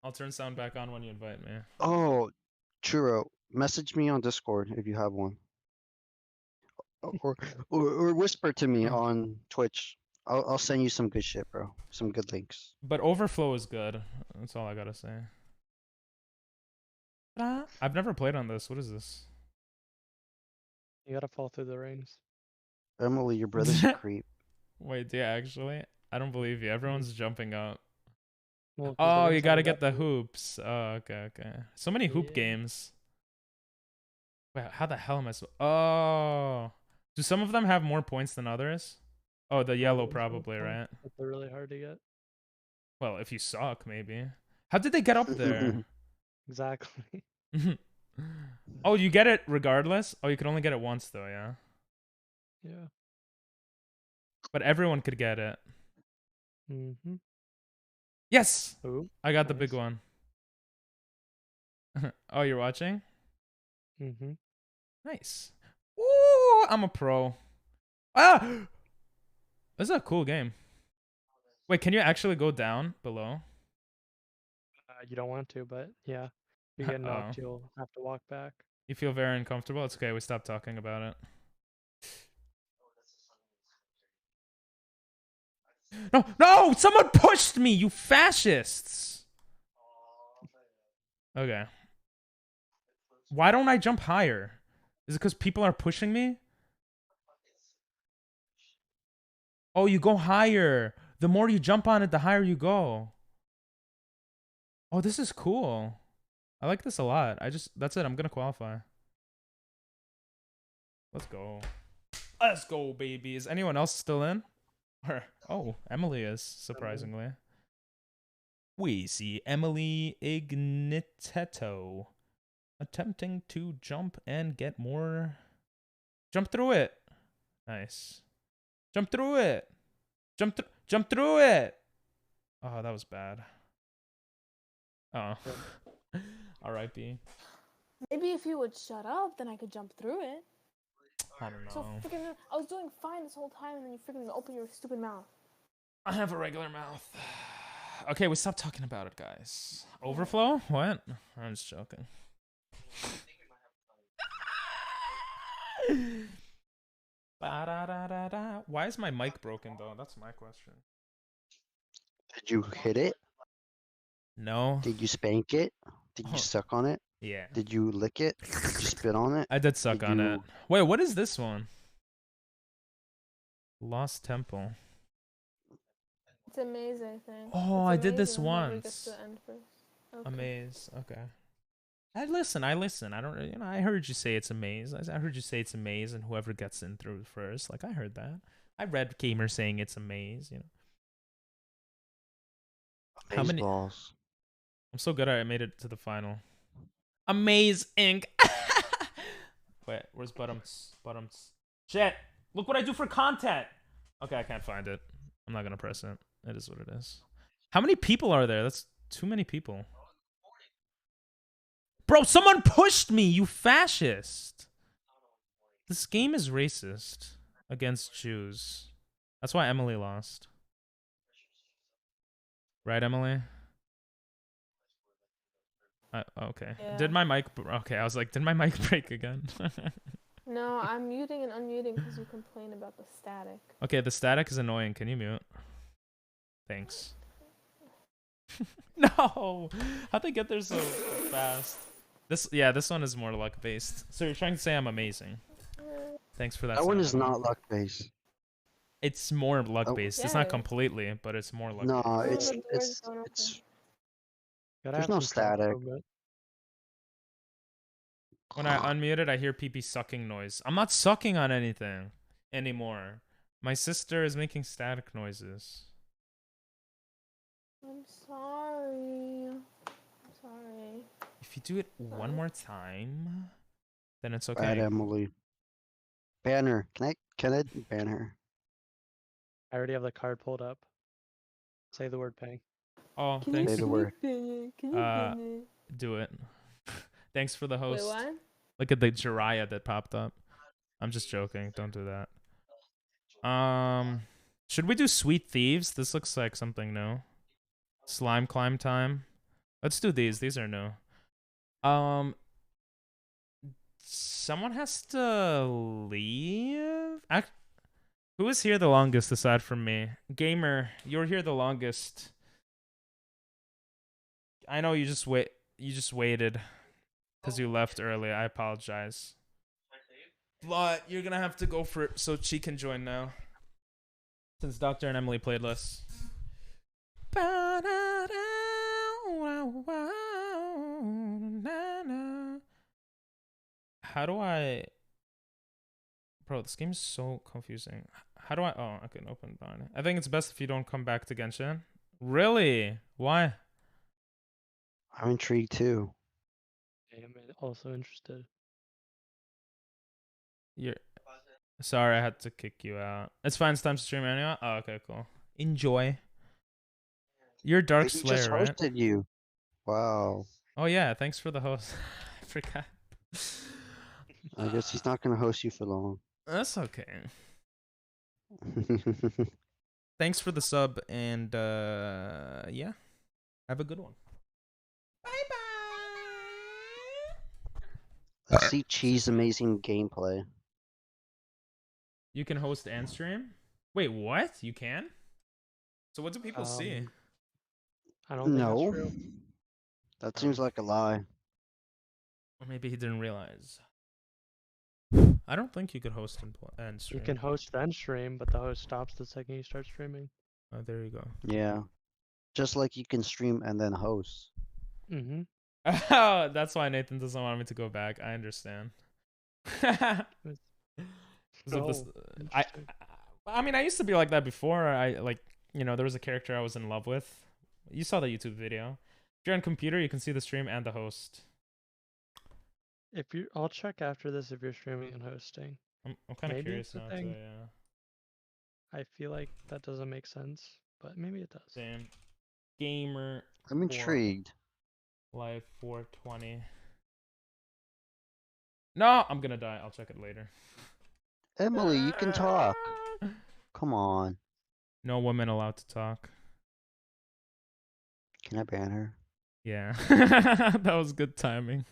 I'll turn sound back on when you invite me. Oh, Churro, message me on Discord if you have one. Or whisper to me on Twitch. I'll send you some good shit, bro. Some good links. But Overflow is good. That's all I gotta say. I've never played on this. What is this? You gotta fall through the rings. Emily, your brother's a creep. Wait, yeah, actually? I don't believe you. Everyone's jumping up. Well, Oh, you gotta get the hoops. Oh, okay, okay. So many hoop games. Wait, how the hell am I Oh. Do some of them have more points than others? Oh, the yellow probably, right? They're really hard to get. Well, if you suck, maybe. How did they get up there? Exactly. Oh, you get it regardless? Oh, you can only get it once, though, yeah? Yeah. But everyone could get it. Mm-hmm. Yes! Ooh, I got the big one. Oh, you're watching? Mm-hmm. Nice. Ooh, I'm a pro. Ah! This is a cool game. Wait, can you actually go down below? You don't want to, but yeah. If you get knocked, you'll have to walk back. You feel very uncomfortable? It's okay, we stopped talking about it. No, no! Someone pushed me, you fascists! Okay. Why don't I jump higher? Is it because people are pushing me? Oh, you go higher. The more you jump on it, the higher you go. Oh, this is cool. I like this a lot. That's it. I'm going to qualify. Let's go. Let's go, baby. Is anyone else still in? Oh, Emily is, surprisingly. We see Emily Ignitetto. attempting to jump and get more. Jump through it. Nice. Jump through it. Jump through it. Oh, that was bad. Oh. R.I.P. Maybe if you would shut up, then I could jump through it. I don't know. So freaking, I was doing fine this whole time, and then you freaking open your stupid mouth. I have a regular mouth. Okay, we stopped talking about it, guys. Overflow? What? I'm just joking. Why is my mic broken, though? That's my question. Did you hit it? No. Did you spank it? Did you suck on it? Yeah. Did you lick it? Did you spit on it? I did suck on it. Wait, what is this one? Lost Temple. It's a maze, I think. Oh, I did this once. Okay. A maze. Okay. I listen. I don't. You know, I heard you say it's a maze. I heard you say it's a maze, and whoever gets in through first. Like, I heard that. I read gamer saying it's a maze. You know. How many balls? I'm so good I made it to the final. Amazing. Wait, where's Bottoms? Shit. Look what I do for content. Okay, I can't find it. I'm not gonna press it. It is what it is. How many people are there? That's too many people. Bro, someone pushed me, you fascist. This game is racist against Jews. That's why Emily lost. Right, Emily? Okay. Yeah. Did my mic... Okay, I was like, did my mic break again? No, I'm muting and unmuting because you complain about the static. Okay, the static is annoying. Can you mute? Thanks. No! How'd they get there so fast? This one is more luck-based. So you're trying to say I'm amazing. Thanks for that. That one is not luck-based. It's more luck-based. Yeah, It's not completely, but it's more luck-based. No, the door's going open. there's no static. When I unmute it, I hear pee-pee sucking noise. I'm not sucking on anything anymore. My sister is making static noises. I'm sorry. I'm sorry. If you do it one more time, then it's okay. Bad Emily. Ban her. Can I ban her? I already have the card pulled up. Say the word pang. Oh, Can thanks. Say the word. Can you ban it? Do it. Thanks for the host. Wait, what? Look at the Jiraiya that popped up. I'm just joking. Don't do that. Should we do Sweet Thieves? This looks like something new. Slime climb time. Let's do these. These are new. Someone has to leave. Who is here the longest aside from me? Gamer, you're here the longest. I know you just waited because you left early. I apologize. But you're gonna have to go for it so she can join now. Since Doctor and Emily played less. How do I... Bro, this game is so confusing. How do I... Oh, I can open Barney. I think it's best if you don't come back to Genshin. Really? Why? I'm intrigued too. I am also interested. You're... Sorry, I had to kick you out. It's fine, it's time to stream anyway. Oh, okay, cool. Enjoy. You're Dark He Slayer, just right? hosted you. Wow. Oh yeah, thanks for the host. I forgot. I guess he's not gonna host you for long. That's okay. Thanks for the sub, and yeah, have a good one. Bye bye. See Cheese amazing gameplay. You can host and stream. Wait, what? You can? So what do people see? I don't think No. that's true. That seems like a lie. Or maybe he didn't realize. I don't think you could host and stream. You can host then stream, but the host stops the second you start streaming. Oh, there you go. Yeah. Just like you can stream and then host. Mm-hmm. Oh, that's why Nathan doesn't want me to go back. I understand. I mean, I used to be like that before. There was a character I was in love with. You saw the YouTube video. If you're on computer, you can see the stream and the host. If you, I'll check after this if you're streaming and hosting. I'm kind of Maybe curious it's a now thing. too. Yeah. I feel like that doesn't make sense, but maybe it does. Damn. Gamer. I'm intrigued. Live 420. No, I'm gonna die. I'll check it later. Emily, you can talk. Come on. No women allowed to talk. Can I ban her? Yeah. That was good timing.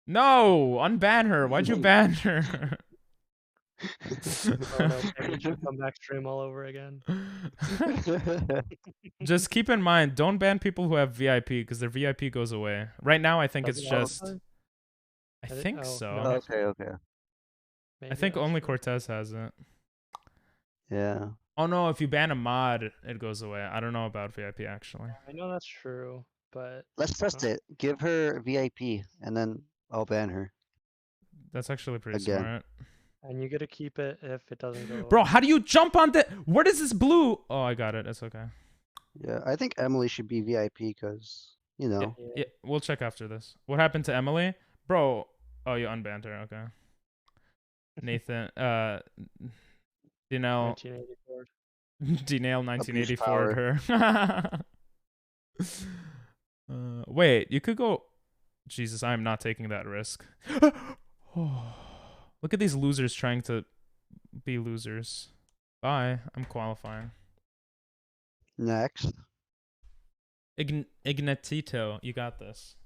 No! Unban her. Why'd you ban her? Oh no, Paige should come back stream all over again. Just keep in mind, don't ban people who have VIP because their VIP goes away. Right now, I think Does it's it all the just. time? I I didn't- think oh, so. no. Okay, okay. Maybe I think that's only true. Cortez has it. Yeah. Oh no, if you ban a mod, it goes away. I don't know about VIP actually. I know that's true, but Let's test it. Give her VIP, and then I'll ban her. That's actually pretty Again. smart. and you get to keep it if it doesn't go. Bro, away. how do you jump on the? Where does this blue? Oh, I got it. It's okay. Yeah, I think Emily should be VIP because, you know. Yeah, we'll check after this. What happened to Emily? Bro, oh, you unbanned her. Okay. Nathan, you know, 1984. Dnail Abuse 1984 her. Wait, you could go. Jesus, I am not taking that risk. Look at these losers trying to be losers. Bye. I'm qualifying. Next. Ignatito, you got this.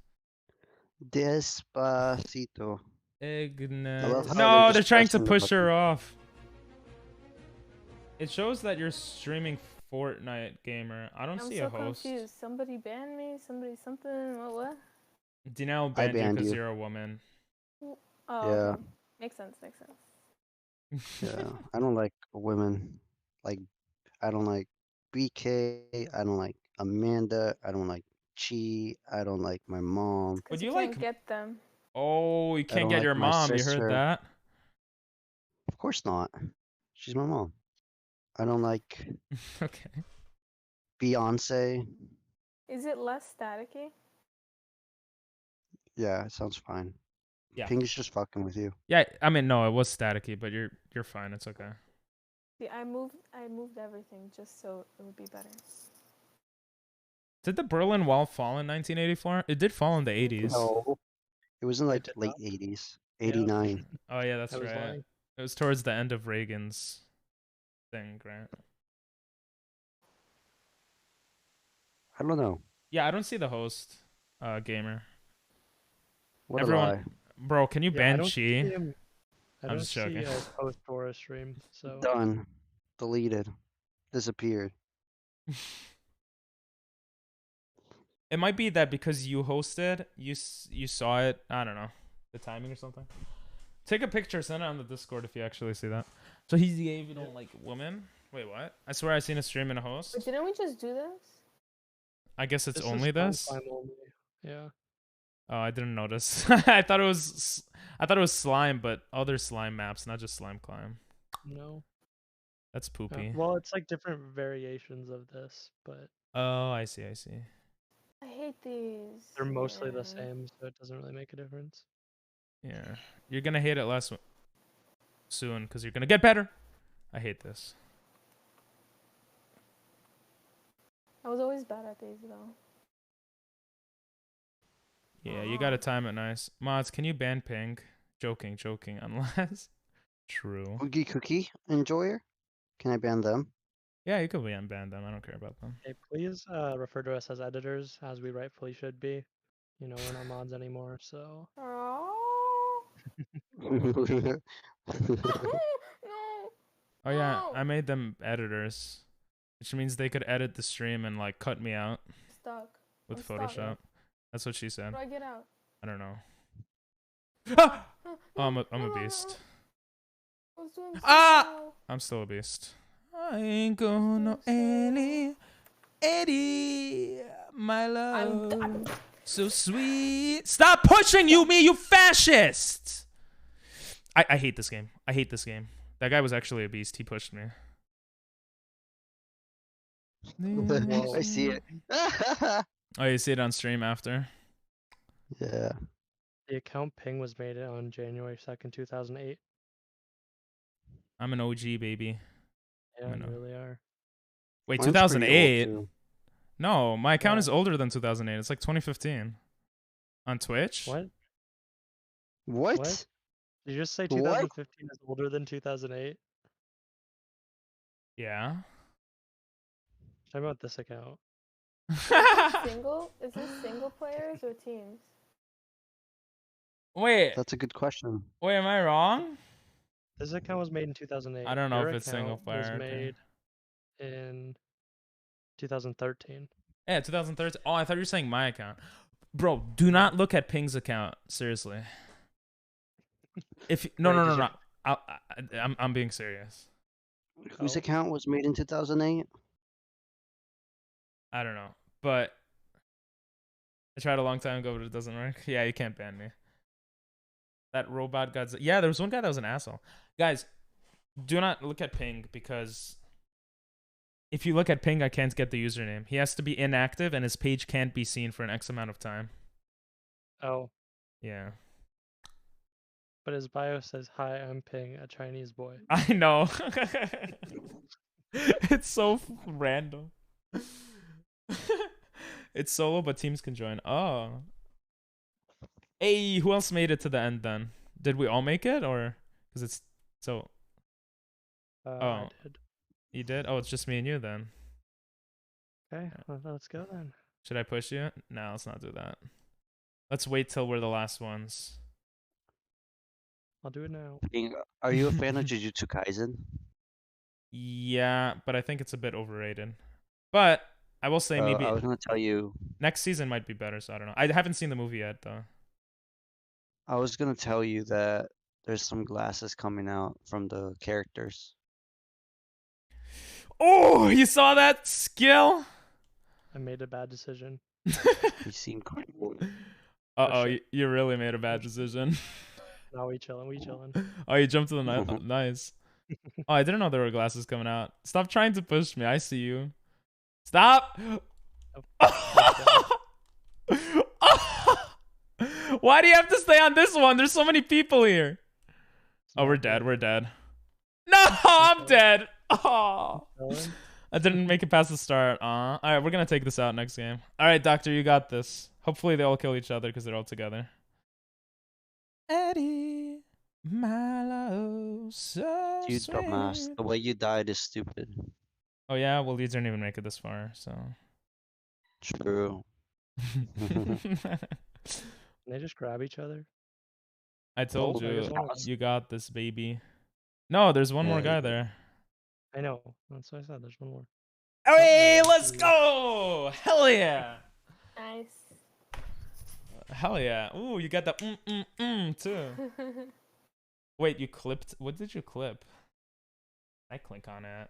Despacito. love how No, they're they're just trying to pressing the push her button. off. It shows that you're streaming Fortnite gamer. I don't I'm see so a host. confused. Somebody banned me. Somebody something. What? Dinelle I banned you banned because you. you're a woman. Oh, Yeah. okay. Makes sense. Makes sense. Yeah, I don't like women. Like, I don't like BK. I don't like Amanda. I don't like Chi. I don't like my mom. Would Because you you can't like? get them. Oh, you I can't don't get like your my mom. You heard sister. that? Of course not. She's my mom. I don't like Okay. Beyonce. Is it less staticky? Yeah, it sounds fine. Yeah. Ping is just fucking with you. Yeah. I mean, no, it was staticky, but you're fine. It's okay. See, I moved everything just so it would be better. Did the Berlin Wall fall in 1984? It did fall in the 80s. No. It was in like did late not. 80s. Yeah. 89. Oh yeah, that's I was right. lying. It was towards the end of Reagan's thing, right? I don't know. Yeah, I don't see the host, gamer. What Everyone- a lie. Bro, can you Yeah, I ban don't Chi? see him. I I'm don't just see joking. a post for a stream, so Done. Deleted. Disappeared. It might be that because you hosted, you saw it. I don't know, the timing or something. Take a picture, send it on the Discord if you actually see that. So he's gay if you don't like women. Wait, what? I swear I seen a stream and a host. But didn't we just do this? I guess it's this only is fun this. time only. Yeah. Oh, I didn't notice. I thought it was slime, but other slime maps, not just slime climb. No. That's poopy. Well, it's like different variations of this, but Oh, I see. I hate these. they're mostly the man. same, so it doesn't really make a difference. Yeah, you're gonna hate it less soon because you're gonna get better. I hate this. I was always bad at these though. Yeah, you gotta time it nice. Mods, can you ban ping? Joking, unless... True. Oogie Cookie Enjoyer? Can I ban them? Yeah, you could ban them. I don't care about them. Hey, please refer to us as editors, as we rightfully should be. You know, we're not mods anymore, so Oh. Yeah, No. Oh yeah, No. I made them editors, which means they could edit the stream and like cut me out Stuck. with I'm stuck. Photoshop. That's what she said. How do I get out? I don't know. Ah! Oh, I'm a No. beast. I was doing so Ah! well. I'm still a beast. I ain't gonna Eddie, my love, so sweet. Stop pushing you fascist! I hate this game. I hate this game. That guy was actually a beast. He pushed me. I see it. Oh, you see it on stream after. Yeah. The account ping was made on January 2nd, 2008. I'm an OG baby. Yeah, you really are. Wait, Mine's pretty old 2008? too. No, my account is Yeah. older than 2008. It's like 2015. On Twitch? What? What? Did you just say What? 2015 is older than 2008? Yeah. Talking about this account. Single? Is this single players or teams? Wait, That's a good question. wait, am I wrong? This account was made in 2008. I don't know Your if it's single account player. was okay. made in 2013. Yeah, 2013. Oh, I thought you were saying my account. Bro, do not look at Ping's account. Seriously. If no, Wait, no, did no, you- no. I'm being serious. Whose Oh. account was made in 2008? I don't know, but I tried a long time ago, but it doesn't work. Yeah, you can't ban me. That robot got. Yeah, there was one guy that was an asshole. Guys, do not look at Ping because if you look at Ping, I can't get the username. He has to be inactive, and his page can't be seen for an X amount of time. Oh, Yeah. but his bio says, "Hi, I'm Ping, a Chinese boy." I know. It's so random. It's solo, but teams can join. Oh. Hey, who else made it to the end then? Did we all make it, or because it's so? I Oh. did. You did? Oh, it's just me and you then. Okay, well, let's go then. Should I push you? No, let's not do that. Let's wait till we're the last ones. I'll do it now. Are you a fan of Jujutsu Kaisen? Yeah, but I think it's a bit overrated. But I will say maybe I was gonna tell you. next season might be better, so I don't know. I haven't seen the movie yet, though. I was gonna tell you that there's some glasses coming out from the characters. Oh, you saw that skill? I made a bad decision. They seem cool. Uh-oh, shit. you really made a bad decision. Now we chilling, we chilling. Oh, you jumped to the nice. Oh, I didn't know there were glasses coming out. Stop trying to push me. I see you. Stop. Why do you have to stay on this one? There's so many people here. Oh, we're dead. We're dead. No, I'm dead. Oh. Chilling. I didn't make it past the start. All right, we're going to take this out next game. All right, Doctor, you got this. Hopefully they all kill each other because they're all together. Eddie, my love, so You dumbass. sweet. The way you died is stupid. Oh, yeah? Well, you didn't even make it this far, so. True. Can they just grab each other? I told Oh, you, there's one. you got this, baby. No, there's one more Yeah, guy you- there. I know. That's what I said. There's one more. Hey, there. let's go! Hell yeah! Nice. Hell yeah. Ooh, you got the too. Wait, you clipped? What did you clip? I click on it.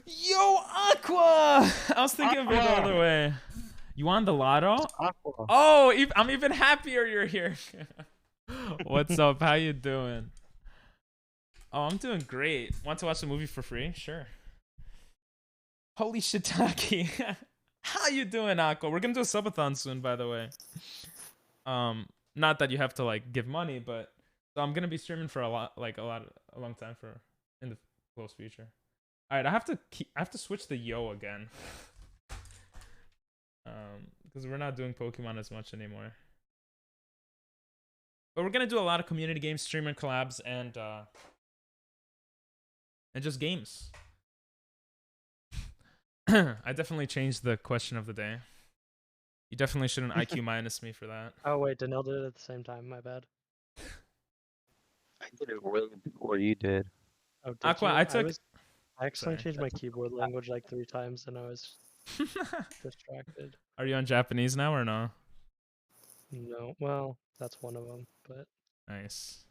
Yo, Aqua! I was thinking of it the other way. You won the lotto? Aqua. Oh, I'm even happier you're here. What's up? How you doing? Oh, I'm doing great. Want to watch the movie for free? Sure. Holy shiitake. How you doing, Aqua? We're gonna do a subathon soon, by the way. Not that you have to like give money, but so I'm gonna be streaming for a long time for in the close future. All right, I have to switch the yo again. Because we're not doing Pokemon as much anymore. But we're gonna do a lot of community games, streamer collabs, and just games. I definitely changed the question of the day. You definitely shouldn't IQ minus me for that. Oh wait, Danielle did it at the same time. My bad. I did it way before you did. Oh, did Aqua, you? I took- I accidentally Sorry. changed my keyboard language like 3 times, and I was distracted. Are you on Japanese now or no? No, well, that's one of them, but Nice.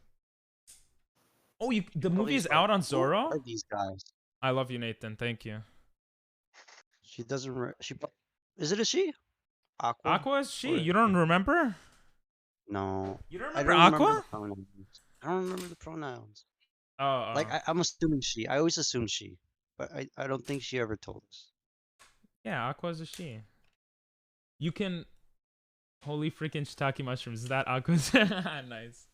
Oh, the All movie these, is like, out on who Zoro? are these guys? I love you, Nathan. Thank you. She doesn't. She. Is it a she? Aqua. Aqua is she? Or- You don't remember? No. You don't I remember don't Aqua? remember the pronouns. I don't remember the pronouns. Oh, Like I'm assuming she. I always assume she, but I don't think she ever told us. Yeah, Aqua is a she. You can. Holy freaking shiitake mushrooms. Is that Aqua's? Nice.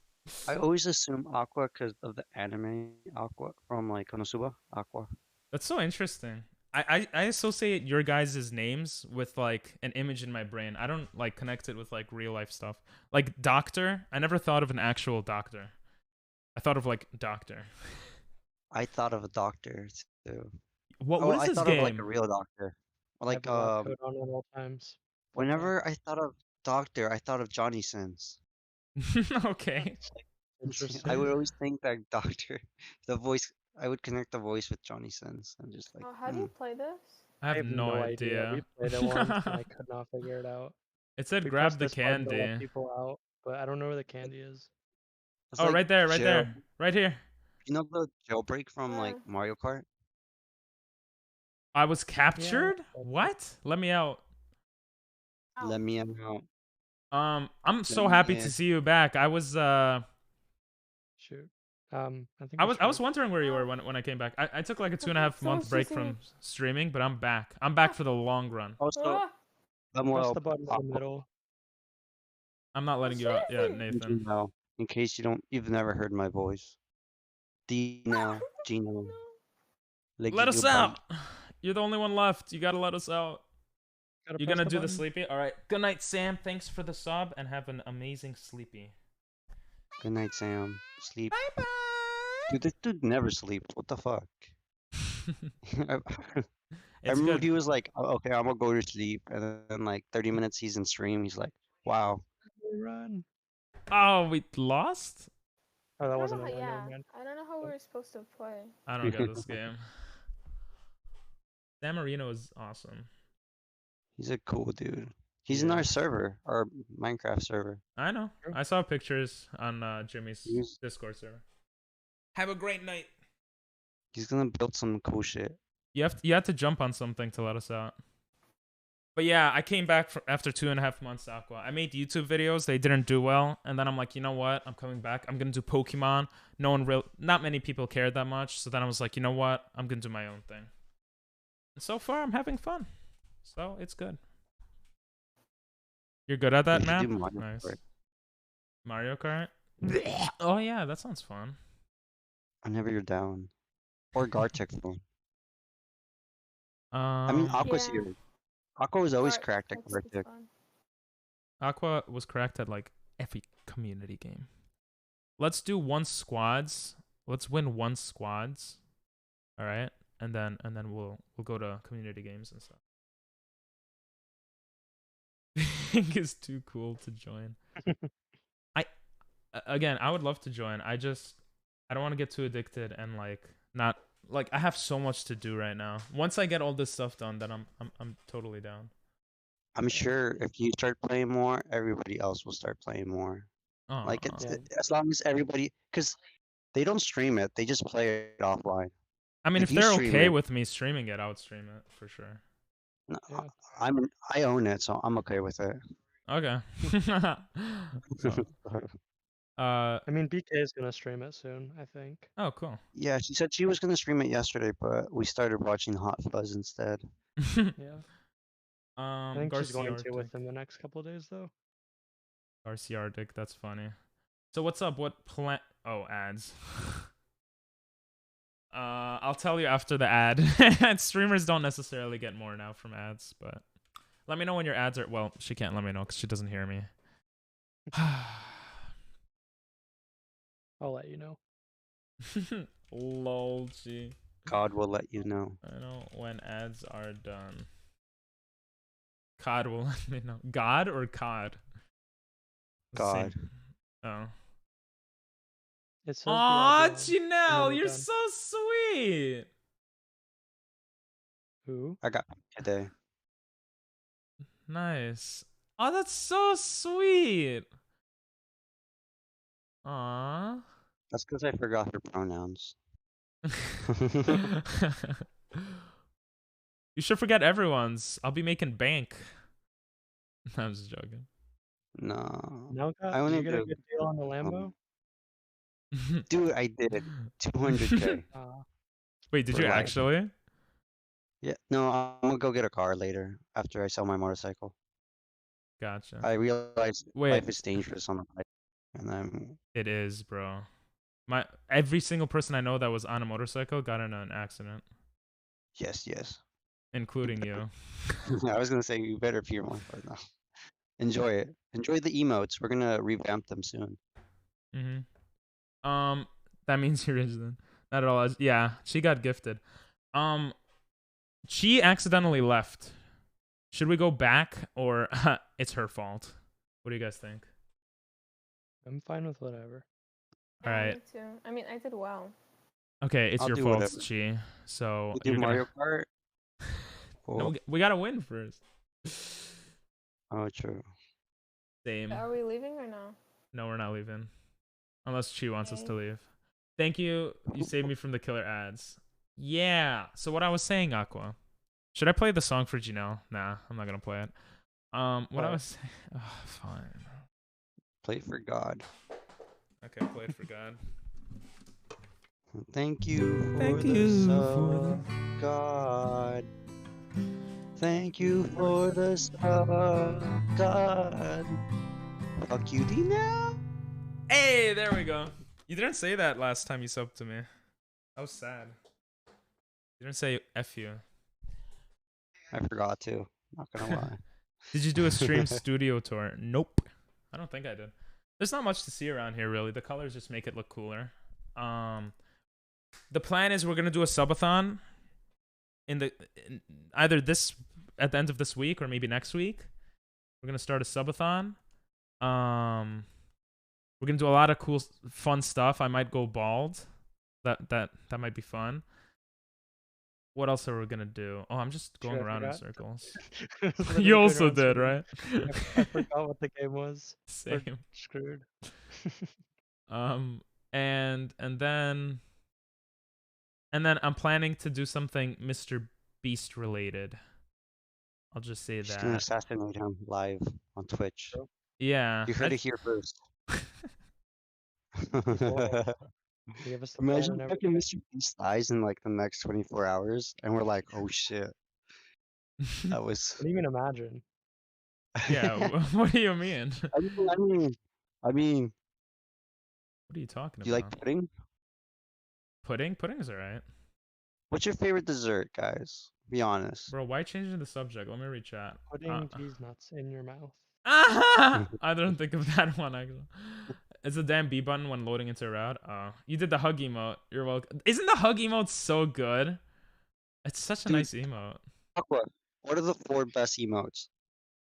I always assume Aqua because of the anime Aqua from like Konosuba. Aqua. That's so interesting. I associate your guys' names with like an image in my brain. I don't like connect it with like real life stuff. Like doctor, I never thought of an actual doctor. I thought of like doctor. I thought of a doctor too. What is I this thought game? of like a real doctor. I Like have a lab coat on at all times. full time. whenever I thought of doctor, I thought of Johnny Sins. Okay. I Interesting. would always think that doctor, the voice. I would connect the voice with Johnny Sins. I'm just like, Oh, how do you play this? I have no idea. We played it once and I could not figure it out. It said We grab pressed the this button to let candy. people out, but I don't know where the candy is. it's Oh, like right there, right jail- there. Right here. You know the jailbreak from like Yeah. Mario Kart? I was captured? that's it. What? Let me out. Ow. Let me out. I'm so me happy in. to see you back. I was Shoot. I think I was should. wondering where you were when I came back. I took like a 2.5 month Someone's break chasing from me. streaming, but I'm back. I'm back for the long run. Also, Ah, I'm Press well. the button in the middle. I'm not letting you out yet, Nathan. Gino, in case you've never heard my voice. Dino, Gino. Let us out. You're the only one left. You gotta let us out. Gotta You press gonna do the button. sleepy? All right. Good night, Sam. Thanks for the sub and have an amazing sleepy. Good night, Sam. Sleep. Bye bye. Dude, this dude never sleeps. What the fuck? I It's remember good. he was like, "Oh, okay, I'm gonna go to sleep," and then like 30 minutes he's in stream. He's like, "Wow." Run. Oh, we lost? Oh, I that don't wasn't know it. how, Never yeah, mind. I don't know how we were supposed to play. I don't get this game. San Marino is awesome. He's a cool dude. He's in Yeah. our server, our Minecraft server. I know. True. I saw pictures on Jimmy's He's- Discord server. Have a great night. He's gonna build some cool shit. You have to jump on something to let us out. But yeah, I came back after 2.5 months, Aqua. I made YouTube videos. They didn't do well. And then I'm like, you know what? I'm coming back. I'm going to do Pokemon. Not many people cared that much. So then I was like, you know what? I'm going to do my own thing. And so far, I'm having fun. So it's good. You're good at that, You should map? do Mario Nice. Kart. Mario Kart? Oh, yeah. That sounds fun. Whenever you're down. Or Gartic phone. I mean, Aqua's Yeah. here. Aqua was always Art, cracked at it's Gartic. fun. Aqua was cracked at like every community game. Let's do one squads. Let's win one squads. All right, and then we'll go to community games and stuff. Pink is too cool to join. I would love to join. I don't want to get too addicted and like not like I have so much to do right now. Once I get all this stuff done, then I'm totally down. I'm sure if you start playing more, everybody else will start playing more. Oh, Like it's Yeah. as long as everybody, because they don't stream it, they just play it offline. I mean, if if you they're stream okay it- with me streaming it, I would stream it for sure. No, Yeah. I own it, so I'm okay with it. Okay. So, I mean, BK is gonna stream it soon, I think. oh, cool. Yeah, she said she was gonna stream it yesterday, but we started watching Hot Fuzz instead. Yeah. I think she's Garcia going to Arctic. within the next couple of days, though. Garcia Arctic, that's funny. So what's up? What plan? Oh, ads. I'll tell you after the ad. Streamers don't necessarily get more now from ads, but let me know when your ads are. Well, she can't let me know because she doesn't hear me. I'll let you know. Lol, G. God will let you know. I know when ads are done. COD will let me know. God or COD? The same- God. Oh. It says the Aw, ad line. Janelle, we're you're done. so sweet. Who? I got today. Nice. Oh, that's so sweet. Aw. That's because I forgot her pronouns. You should forget everyone's. I'll be making bank. I'm just joking. No. No, I did only you get a do, good deal on the Lambo? Dude, I did 200k. Uh, Wait, did For you life. actually? Yeah, no, I'm gonna go get a car later after I sell my motorcycle. Gotcha. I realize Wait. life is dangerous on the bike, and I'm It is, bro. Every single person I know that was on a motorcycle got in an accident, yes. including you. I was gonna say you better fear one, but no. Enjoy it. Enjoy the emotes. We're gonna revamp them soon. That means you're rich then. Not at all. Yeah, she got gifted. She accidentally left. Should we go back or it's her fault? What do you guys think? I'm fine with whatever. All right. Me too. I mean, I did well. Okay, it's I'll your do fault, whatever. Chi. So We do you're Mario gonna... Kart. No, we gotta win first. Oh, true. Same. Are we leaving or no? No, we're not leaving. Unless Chi wants us to Okay. leave. Thank you. You saved me from the killer ads. Yeah. So what I was saying, Aqua. Should I play the song for Janelle? Nah, I'm not gonna play it. What I was saying. Oh, fine. Play for God. Okay, play it for God. Thank you for Thank the you sub, God. Thank you for the sub, God. Fuck you, D now. Hey, there we go. You didn't say that last time you subbed to me. I was sad. You didn't say F you. I forgot to. Not gonna lie. Did you do a stream studio tour? Nope. I don't think I did. There's not much to see around here, really. The colors just make it look cooler. The plan is we're gonna do a subathon either this at the end of this week or maybe next week. We're gonna start a subathon. We're gonna do a lot of cool, fun stuff. I might go bald. That might be fun. What else are we gonna do? Oh, I'm just going around in circles. Literally You going also around did, circles. right? I forgot what the game was. We're Same. screwed. And then I'm planning to do something Mr. Beast related. I'll just say She's gonna that. assassinate him live on Twitch. Yeah. You heard it here first. Give us the plan Imagine and fucking Mr. Beast dies in like the next 24 hours, and we're like, oh shit. That was. What do you mean imagine? Yeah. What do you mean? I mean. What are you talking Do you about? like pudding? Pudding? Pudding's alright. What's your favorite dessert, guys? Be honest. Bro, why changing the subject? Let me read chat. Putting cheese nuts in your mouth. I don't think of that one actually. It's a damn B button when loading into a route. Oh, you did the hug emote. You're welcome. Isn't the hug emote so good? It's such a Dude, nice emote. Aqua, what are the 4 best emotes?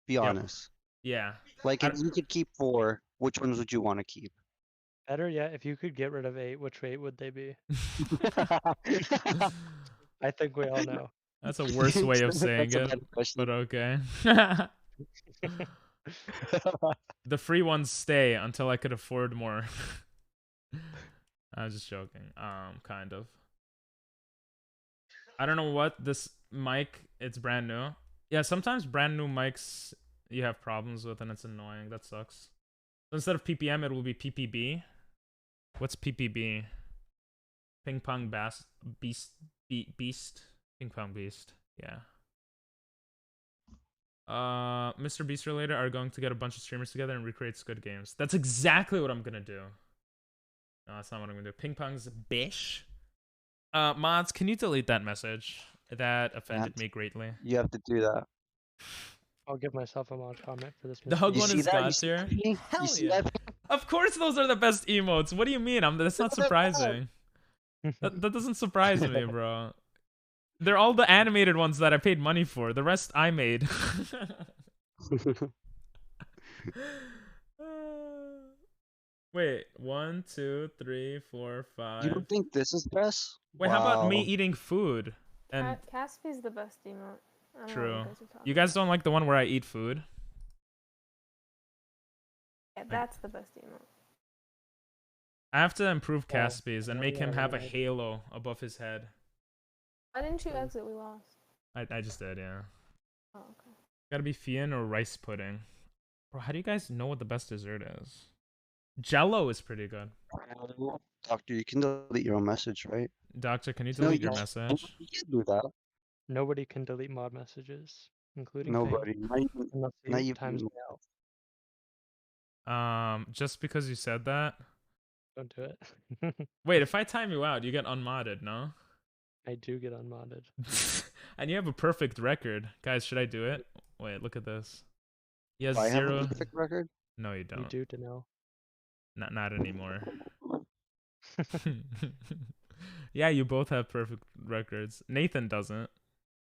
Be honest. Yeah. Like, if you could keep 4, which ones would you want to keep? Better yet, if you could get rid of 8, which 8 would they be? I think we all know. That's a worse way of saying That's a it, bad question. but okay. The free ones stay until I could afford more. I was just joking. Kind of. I don't know what this mic. It's brand new. Yeah, sometimes brand new mics you have problems with, and it's annoying. That sucks. So instead of PPM, it will be PPB. What's PPB? Ping pong beast. Ping pong beast. Yeah. Mr. Beast related are going to get a bunch of streamers together and recreate Squid Games. That's exactly what I'm gonna do. No, that's not what I'm gonna do. Ping pong's bish. Mods, can you delete that message? That offended me greatly. You have to do that. I'll give myself a mod comment for this. The hug You one see is that? God You see tier. that? Hell You see yeah. that? Of course, those are the best emotes. What do you mean? That's not surprising. That doesn't surprise me, bro. They're all the animated ones that I paid money for. The rest I made. Wait, 1, 2, 3, 4, 5. You don't think this is best? Wait, how about me Wow. eating food? And Caspy's the best emote. I don't know true. what you guys are talking You guys don't like the one where I eat food? Yeah, that's the best emote. I have to improve Oh, Caspy's and make him yeah, have a right. halo above his head. Why didn't you exit? We lost. I just did, yeah. Oh, okay. Gotta be Fian or rice pudding. Bro, how do you guys know what the best dessert is? Jello is pretty good. Doctor, you can delete your own message, right? Doctor, can you No, delete you your don't. message? You can do that. Nobody can delete mod messages, including Nobody. Ping, Not even. unless Not he even. times me out. Just because you said that. Don't do it. Wait, if I time you out, you get unmodded, no? I do get unmodded. And you have a perfect record. Guys, should I do it? Wait, look at this. He has Do I have 0. a perfect record? No, you You don't. do to know. Not anymore. Yeah, you both have perfect records. Nathan doesn't.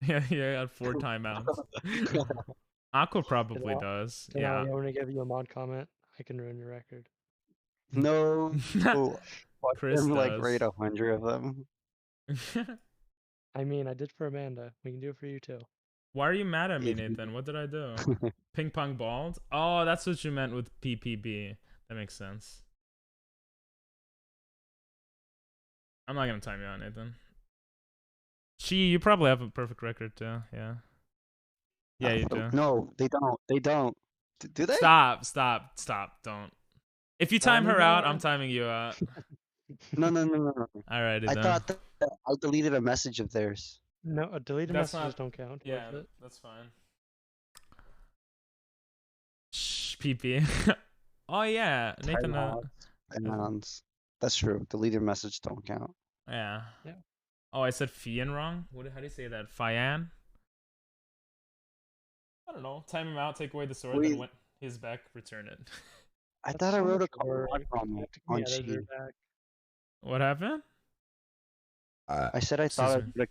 Yeah, he had 4 timeouts. Aqua probably does. So Yeah. now when I give you a mod comment, I can ruin your record. No. Watch Chris them like does. rate 100 of them. I mean, I did for Amanda. We can do it for you too. Why are you mad at me, If you- Nathan? What did I do? Ping pong bald? Oh, that's what you meant with PPB. That makes sense. I'm not gonna time you out, Nathan. You probably have a perfect record too. Yeah. Yeah, you do. No, they don't. They don't. Do they? Stop! Don't. If you time her out, I'm anymore? timing you out. No. Alrighty I then. thought that I deleted a message of theirs. No, deleted That's messages not- don't count. Yeah, Worth it. that's fine. Shh, PP. Oh yeah, Nathan. Timeouts. That's true. Deleted message don't count. Yeah. Yeah. Oh, I said Fian wrong. How do you say that? Fian. I don't know. Time him out. Take away the sword. Wait. Then when he's back, return it. I That's thought I so wrote a much work. comment I have to give on the editor Chi. back. What happened? I said I thought I Excuse put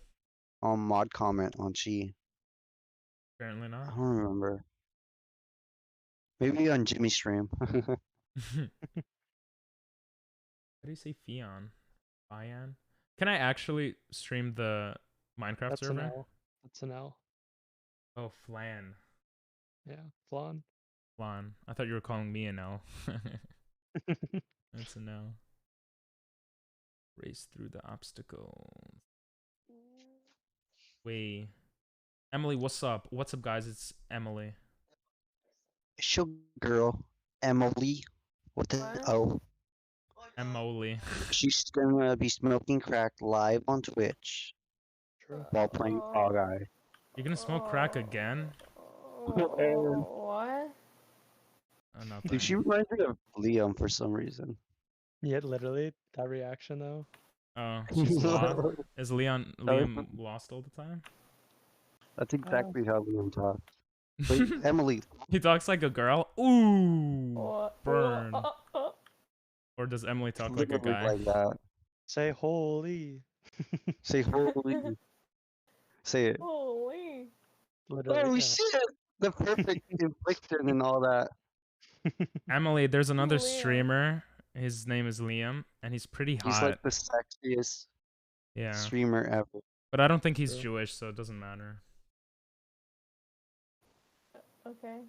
a mod comment on Chi. Apparently I not. don't remember. Maybe on Jimmy's stream. How do you say Fion? Fian? Can I actually stream the Minecraft That's an server? L. That's an L. Oh, Flan. Yeah, Flan. Flan. I thought you were calling me an L. That's an L. Race through the obstacles. Wait. Emily, what's up? What's up, guys? It's Emily. Sugar girl, Emily. What the What? O? Emily. She's gonna be smoking crack live on Twitch True. while playing Fall Guy. You're gonna smoke crack again? What? Oh, nothing. Dude, she reminds me of Liam for some reason. Yeah, literally that reaction though. Oh, she's lost. Is Liam lost all the time? That's exactly how Liam talks. But Emily, He talks like a girl. Ooh, What? burn. Or does Emily talk like a literally guy? like that. Say holy. Say holy. Say it. Holy. Literally. Holy yeah. shit! The perfect infliction and all that. Emily, there's another Liam. streamer. His name is Liam, and he's pretty hot. He's like the sexiest Yeah, streamer ever. but I don't think he's True. Jewish, so it doesn't matter. Okay.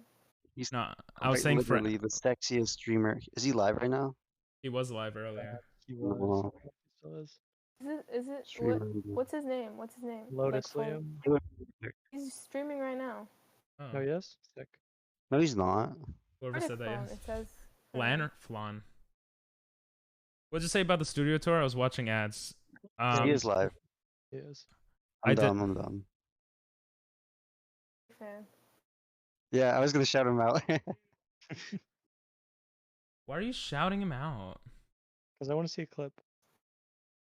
He's not. I was Like, saying for literally the sexiest streamer. Is he live right now? he was live earlier. He was. Wow. He still is. Is it Streamer. what's his name? What's his name? Lotus Like, Liam. He's streaming right now. Oh, Oh yes. Sick. No, he's not. whoever Artist said that. phone, Yes. it says. Flan or Flan? What'd you say about the studio tour? I was watching ads. He is live. He is. I'm dumb. Fan. Yeah, I was gonna shout him out. Why are you shouting him out? Because I want to see a clip.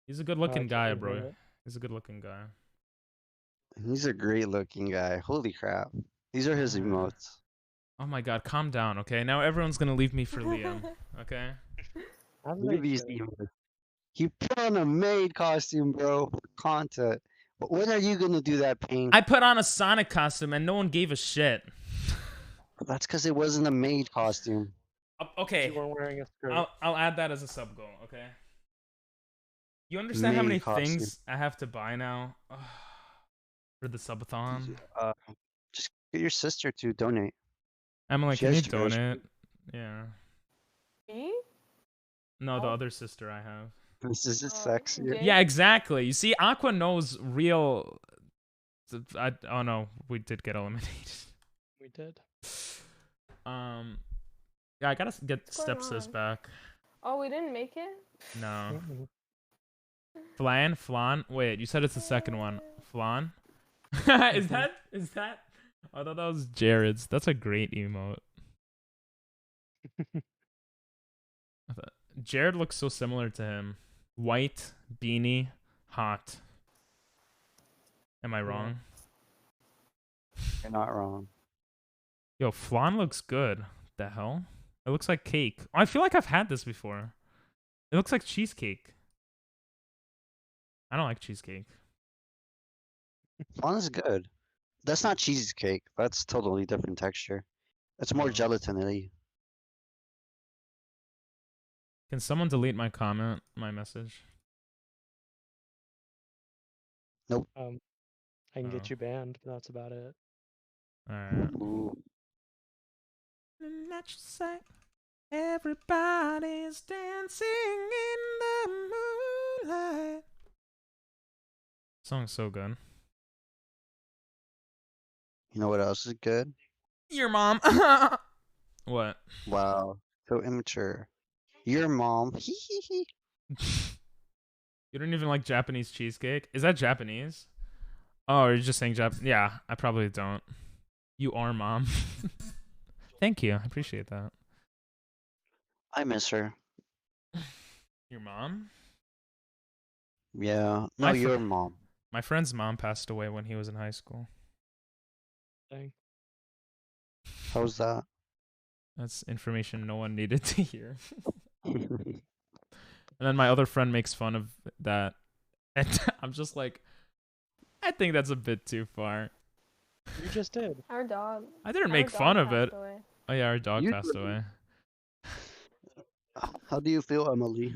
He's a good I looking guy, can't remember bro. it. He's a good looking guy. He's a great looking guy. Holy crap. These are his Ah. emotes. Oh my god, calm down, okay? Now everyone's gonna leave me for Liam, okay? How did Look I at these get it? emotes. He put on a maid costume, bro, for content. But when are you gonna do that, Ping? I put on a Sonic costume and no one gave a shit. That's because it wasn't a maid costume. Okay, You weren't wearing a skirt. I'll add that as a sub goal, okay? You understand how many Maid costume. things I have to buy now for the subathon? Just get your sister to donate. Emily, She can you has trash. donate? Yeah. Me? No, the Oh. other sister I have. This is Oh, sexy. Jay? Yeah, exactly. You see, Aqua knows real. Oh no, we did get eliminated. We did. Yeah, I gotta get What's going Stepsis on? back. Oh, we didn't make it? No. Flan? Wait, you said it's the second one. Flan? Is that? I thought that was Jared's. That's a great emote. Jared looks so similar to him. White, beanie, hot. Am I wrong? You're not wrong. Yo, flan looks good. The hell? It looks like cake. I feel like I've had this before. It looks like cheesecake. I don't like cheesecake. Flan is good. That's not cheesecake. That's totally different texture. It's more gelatin-y. Can someone delete my comment, my message? Nope. I can get you banned, but that's about it. Alright. Ooh. Let you say, everybody's dancing in the moonlight. Song's so good. You know what else is good? Your mom. What? Wow. So immature. Your mom. Hee hee hee. You don't even like Japanese cheesecake? Is that Japanese? Oh, you're just saying Jap? Yeah, I probably don't. You are mom. Thank you. I appreciate that. I miss her. Your mom? Yeah. No, My your mom. My friend's mom passed away when he was in high school. Dang. How's that? That's information no one needed to hear. And then my other friend makes fun of that. And I'm just like, I think that's a bit too far. You just did. Our dog. I didn't our make dog fun of passed it. away. Oh yeah, our dog You passed did. away. How do you feel, Emily?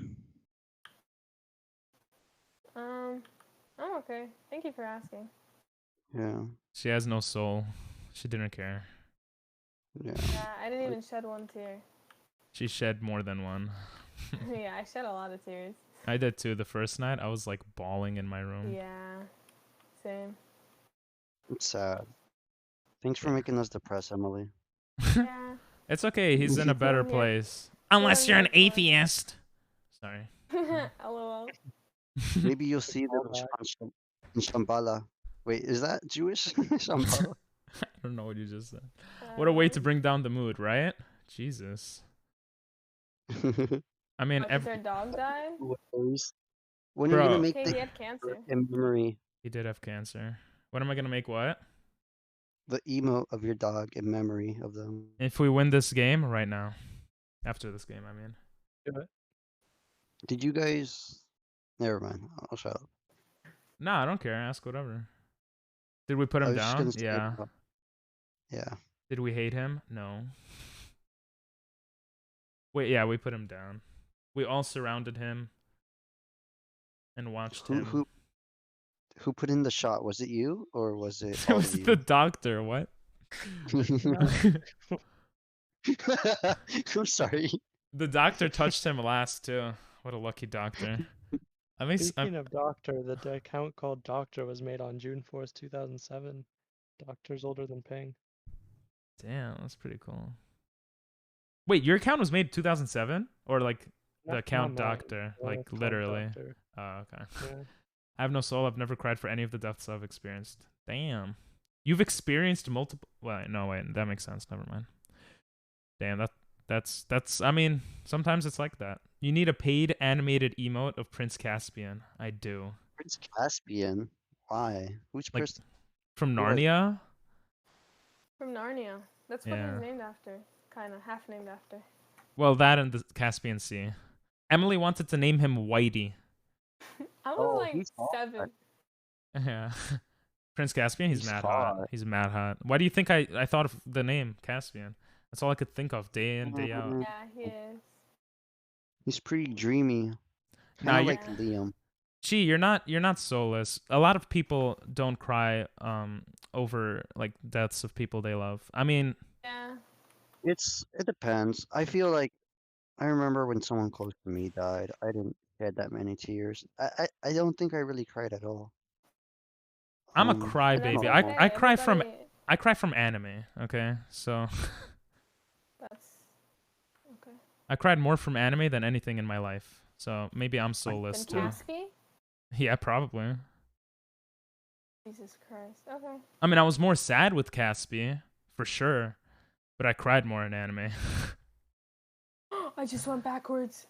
I'm okay. Thank you for asking. Yeah. She has no soul. She didn't care. Yeah. Yeah, I didn't even shed one tear. She shed more than one. Yeah, I shed a lot of tears. I did too. The first night, I was like bawling in my room. Yeah, same. It's sad. Thanks for making us depressed, Emily. Yeah. It's okay. He's in a better Yeah. place. Yeah, Unless you're an that's fine. atheist. Sorry. LOL. Maybe you'll see them in Shambhala. Wait, is that Jewish? Shambhala. I don't know what you just said. What a way to Um, bring down the mood, right? Jesus. I mean, Oh, 'cause our dog died? When are you gonna Bro. make Okay, he the had cancer. in memory He did have cancer. When am I gonna make what? the emote of your dog in memory of them? If we win this game, right now. After this game, I mean. Do it. Did you guys? Never mind. I'll shut up. Nah, I don't care. Ask whatever. Did we put I him was just down? gonna say, Yeah. Yeah. Did we hate him? No. Wait, yeah, we put him down. We all surrounded him and watched him. Who put in the shot? Was it you or was it It all was of the you? doctor. What? I'm sorry. The doctor touched him last too. What a lucky doctor. I mean, Speaking of Doctor, the account called Doctor was made on June 4th, 2007. Doctor's older than Ping. damn, that's pretty cool. Wait, your account was made 2007, or like the Not account mine, doctor, the one like that's called literally? Doctor. Oh, okay. Yeah. I have no soul. I've never cried for any of the deaths I've experienced. Damn. You've experienced multiple. Well, no, wait. That makes sense. Never mind. Damn. That's. I mean, sometimes it's like that. You need a paid animated emote of Prince Caspian. I do. Prince Caspian. Why? Which Like person? from What? Narnia. From Narnia. That's what Yeah. he's named after. Kind of half named after. Well, that and the Caspian Sea. Emily wanted to name him Whitey. I was Oh, like he's hot. 7. Yeah. Prince Caspian. He's He's mad hot. hot. He's mad hot. Why do you think I thought of the name Caspian? That's all I could think of day in, day out. Mm, Yeah, he is. He's pretty dreamy. Nah, Kind of you- like Liam. Gee, you're not soulless. A lot of people don't cry over like deaths of people they love. I mean, Yeah. It depends. I feel like I remember when someone close to me died. I didn't shed that many tears. I don't think I really cried at all. I'm a And that's crybaby. okay. I cry from Everybody- anime, okay? So That's okay. I cried more from anime than anything in my life. So maybe I'm soulless too. Fantasky? Yeah, probably. Jesus Christ. Okay. I mean, I was more sad with Caspi, for sure, but I cried more in anime. I just went backwards.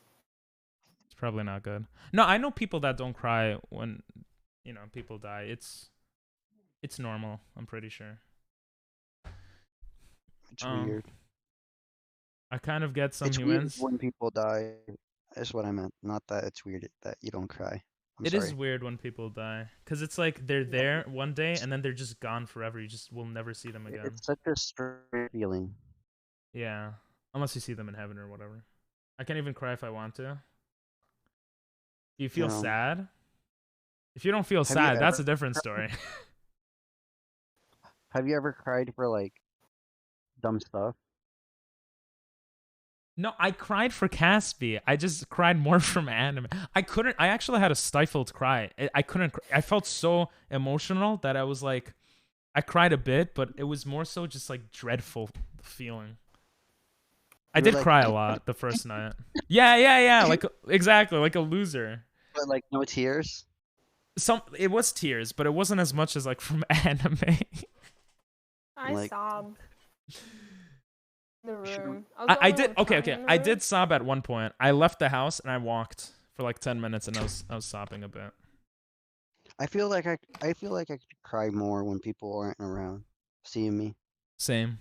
It's probably not good. No, I know people that don't cry when, people die. It's normal, I'm pretty sure. It's weird. I kind of get some It's humans. weird when people die. Is what I meant. Not that it's weird that you don't cry. It is weird when people die, because it's like they're there one day and then they're just gone forever. You just will never see them again. It's such a strange feeling. Yeah, unless you see them in heaven or whatever. I can't even cry if I want to. Do you feel sad? If you don't feel sad, that's a different story. Have you ever cried for like dumb stuff? No, I cried for Caspi. I just cried more from anime. I actually had a stifled cry. I couldn't. I felt so emotional that I was like, I cried a bit, but it was more so just like dreadful feeling. I did cry a lot the first night. Yeah. Like exactly, like a loser. But like no tears. It was tears, but it wasn't as much as like from anime. I sobbed. The room. I did. Okay. I did sob at one point. I left the house and I walked for like 10 minutes, and I was sobbing a bit. I feel like I could cry more when people aren't around, seeing me. Same.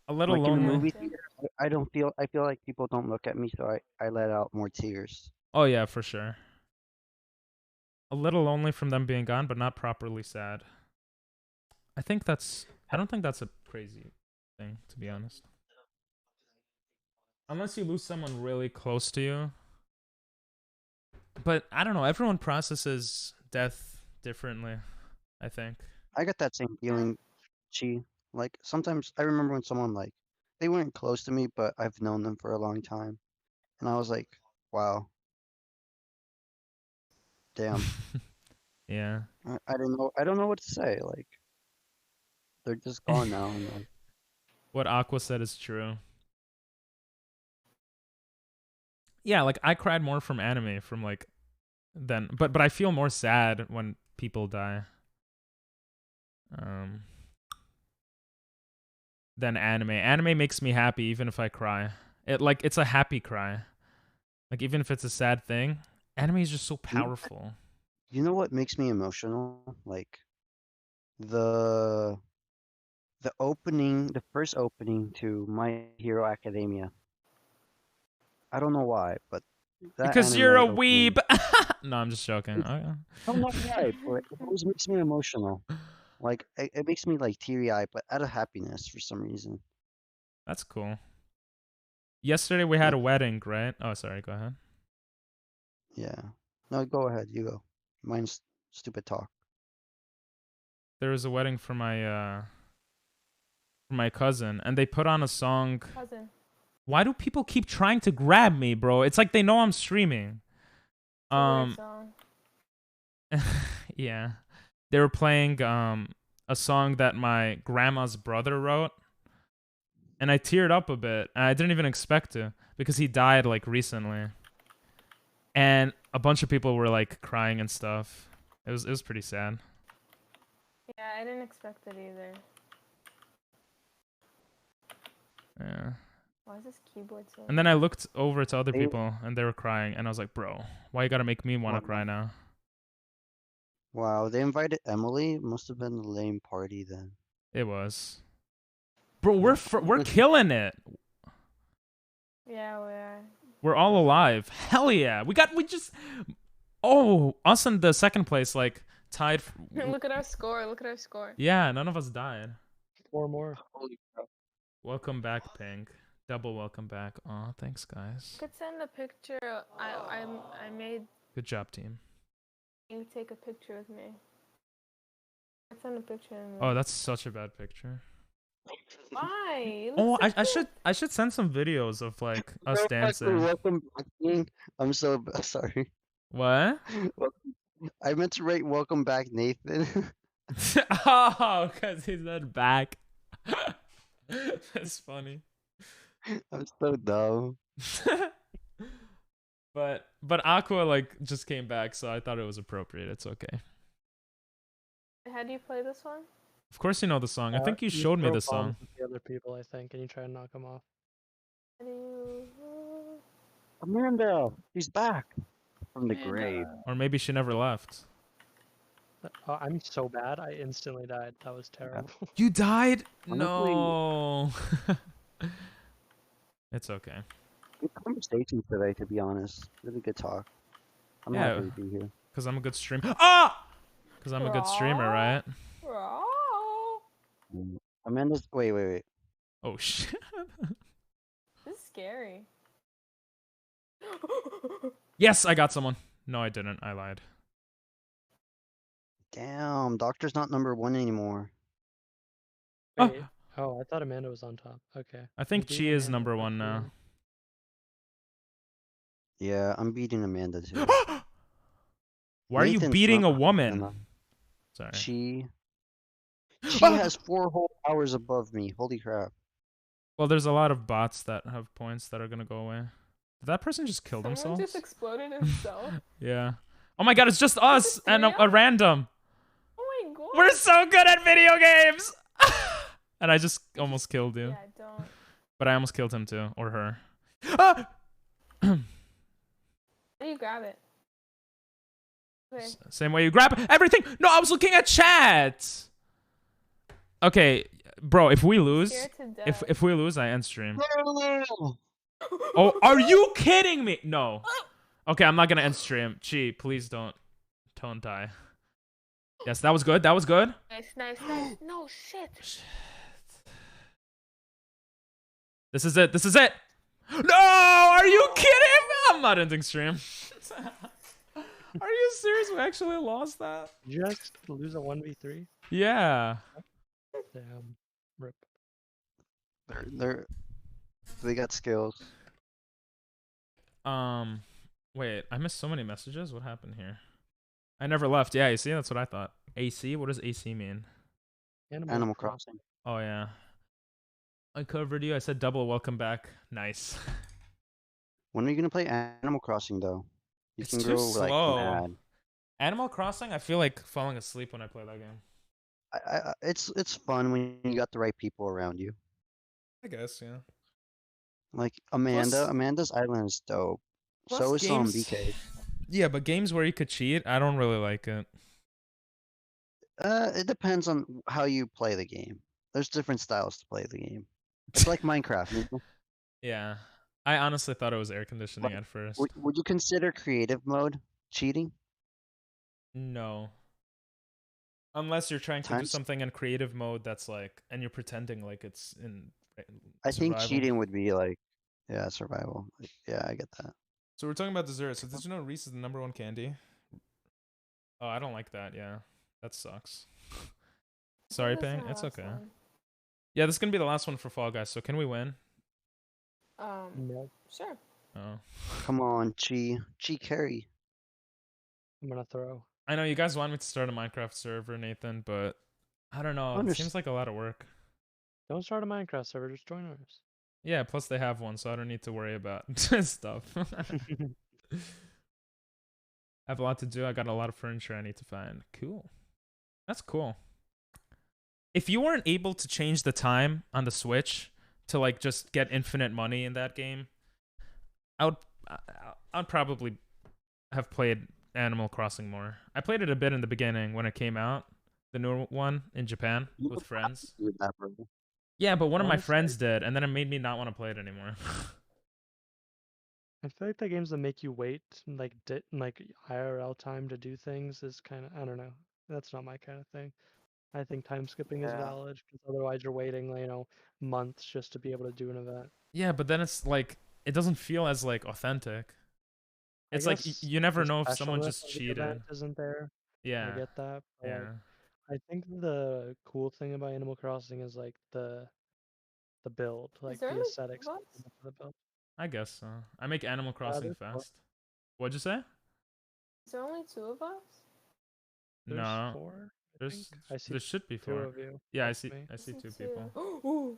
A little like lonely. In the movie theater, I feel like people don't look at me, so I let out more tears. Oh yeah, for sure. A little lonely from them being gone, but not properly sad. I don't think that's a crazy thing, to be honest. Unless you lose someone really close to you. But I don't know, everyone processes death differently, I think. I got that same feeling, Chi. Like sometimes I remember when someone like they weren't close to me, but I've known them for a long time. And I was like, wow. Damn. Yeah. I don't know what to say. Like they're just gone now. And like, what Aqua said is true. Yeah, like I cried more from anime from like then, but I feel more sad when people die. Than anime. Anime makes me happy even if I cry. It's a happy cry. Like even if it's a sad thing, anime is just so powerful. You know what makes me emotional? Like the first opening to My Hero Academia. I don't know why, but because you're a weeb. No, I'm just joking. I don't know why, but it always makes me emotional. Like it makes me like teary-eyed, but out of happiness for some reason. That's cool. Yesterday we had a wedding, right? Oh, sorry. Go ahead. Yeah. No, go ahead. You go. Mine's stupid talk. There was a wedding for my cousin, and they put on a song. Cousin. Why do people keep trying to grab me, bro? It's like they know I'm streaming. Yeah. They were playing a song that my grandma's brother wrote. And I teared up a bit. And I didn't even expect to, because he died like recently. And a bunch of people were like crying and stuff. It was pretty sad. Yeah, I didn't expect it either. Yeah. Why is this keyboard so... And then I looked over to other people and they were crying, and I was like, bro, why you gotta make me want to cry now? Wow, they invited Emily. Must have been a lame party then. It was. Bro, we're killing it. Yeah, we are. We're all alive. Hell yeah. Us in the second place, like, tied. Look at our score. Yeah, none of us died. 4 more. Holy crap. Welcome back, Pink. Double welcome back. Aw, thanks, guys. You could send a picture. I made Good job, team. you take a picture with me. I'd send a picture. Oh, that's such a bad picture. Why? Oh, I should send some videos of like us dancing. Welcome back, Nathan. I'm so sorry. What? I meant to write welcome back, Nathan. Oh, because he said back. That's funny. I'm so dumb. But Aqua like just came back, so I thought it was appropriate. It's okay. How do you play this one? Of course you know the song. I think you showed me throw the song. bombs at the other people, I think, and you try to knock them off. How do you... Amanda, she's back from the Amanda. grave. Or maybe she never left. Oh, I'm so bad. I instantly died. That was terrible. You died? Honestly, No. It's okay. good conversation today, to be honest. Really good talk. I'm Yeah. happy to be here. Because I'm a good streamer. Ah! Because I'm a good streamer, right? Amanda's. Wait. Oh, shit. This is scary. Yes, I got someone. No, I didn't. I lied. Damn, Doctor's not #1 anymore. Ah! Wait. Oh, I thought Amanda was on top. Okay. I think You beat Chi is Amanda. #1 now. Yeah, I'm beating Amanda too. Why are you Nathan's beating a not woman? enough. Sorry. She Ah! has 4 whole hours above me. Holy crap. Well, there's a lot of bots that have points that are gonna go away. Did that person just kill Someone themselves? just exploded himself. Yeah. Oh my god, it's just us and a random. Oh my god. We're so good at video games! And I just almost killed you. Yeah, don't. But I almost killed him too, or her. Ah! How do you grab it? Okay. Same way you grab everything. No, I was looking at chat. Okay, bro, if we lose, Scared to death. if we lose, I end stream. Oh, are you kidding me? No. Okay, I'm not gonna end stream. Chi, please don't die. Yes, that was good. That was good. Nice. No shit. This is it. This is it. No, are you kidding? I'm not ending stream. Are you serious? We actually lost that? Did you guys lose a 1v3? Yeah. Damn. Rip. They got skills. Wait, I missed so many messages. What happened here? I never left. Yeah, you see, that's what I thought. AC? What does AC mean? Animal Crossing. Oh yeah. I covered you. I said double welcome back. Nice. When are you gonna play Animal Crossing though? You It's can too grow slow. like mad. Animal Crossing, I feel like falling asleep when I play that game. It's fun when you got the right people around you. I guess, yeah. Like Plus- Amanda's Island is dope. plus So is games- BK. Yeah, but games where you could cheat, I don't really like it. It depends on how you play the game. There's different styles to play the game. It's like Minecraft. You know? Yeah. I honestly thought it was air conditioning at first. Would you consider creative mode cheating? No. Unless you're trying to do Times- something in creative mode that's like, and you're pretending like it's in I think survival. cheating would be like, yeah, survival. Like, yeah, I get that. So we're talking about dessert. So did you know Reese is the #1 candy? Oh, I don't like that. Yeah, that sucks. Sorry, This is Pang. my It's last okay. one. Yeah, this is gonna be the last one for Fall Guys. So can we win? No. Sure. Oh, Come on, Chi carry. I'm gonna throw. I know you guys want me to start a Minecraft server, Nathan, but I don't know. It Unders- seems like a lot of work. Don't start a Minecraft server, just join ours. Yeah. Plus they have one, so I don't need to worry about stuff. I have a lot to do. I got a lot of furniture I need to find. Cool. That's cool. If you weren't able to change the time on the Switch to like just get infinite money in that game, I'd probably have played Animal Crossing more. I played it a bit in the beginning when it came out, the new one in Japan You with would friends. Do that, bro. Yeah, but one of my Honestly- friends did, and then it made me not want to play it anymore. I feel like the games that make you wait, like IRL time to do things, is kind of, I don't know. That's not my kind of thing. I think time skipping is Yeah. valid because otherwise you're waiting, months just to be able to do an event. Yeah, but then it's like it doesn't feel as like authentic. I It's like guess you never the know if someone specialness just of the cheated. event isn't there. Yeah. I get that. But Yeah. I think the cool thing about Animal Crossing is like the build, like there the only two aesthetics of of us? the build. I guess so. I make Animal Crossing there's four. fast. What'd you say? Is there only 2 of us? There's No. 4. I There's think. I see there should be 2 4. of you. Yeah, I That's see me. I see 2 two. people. Ooh.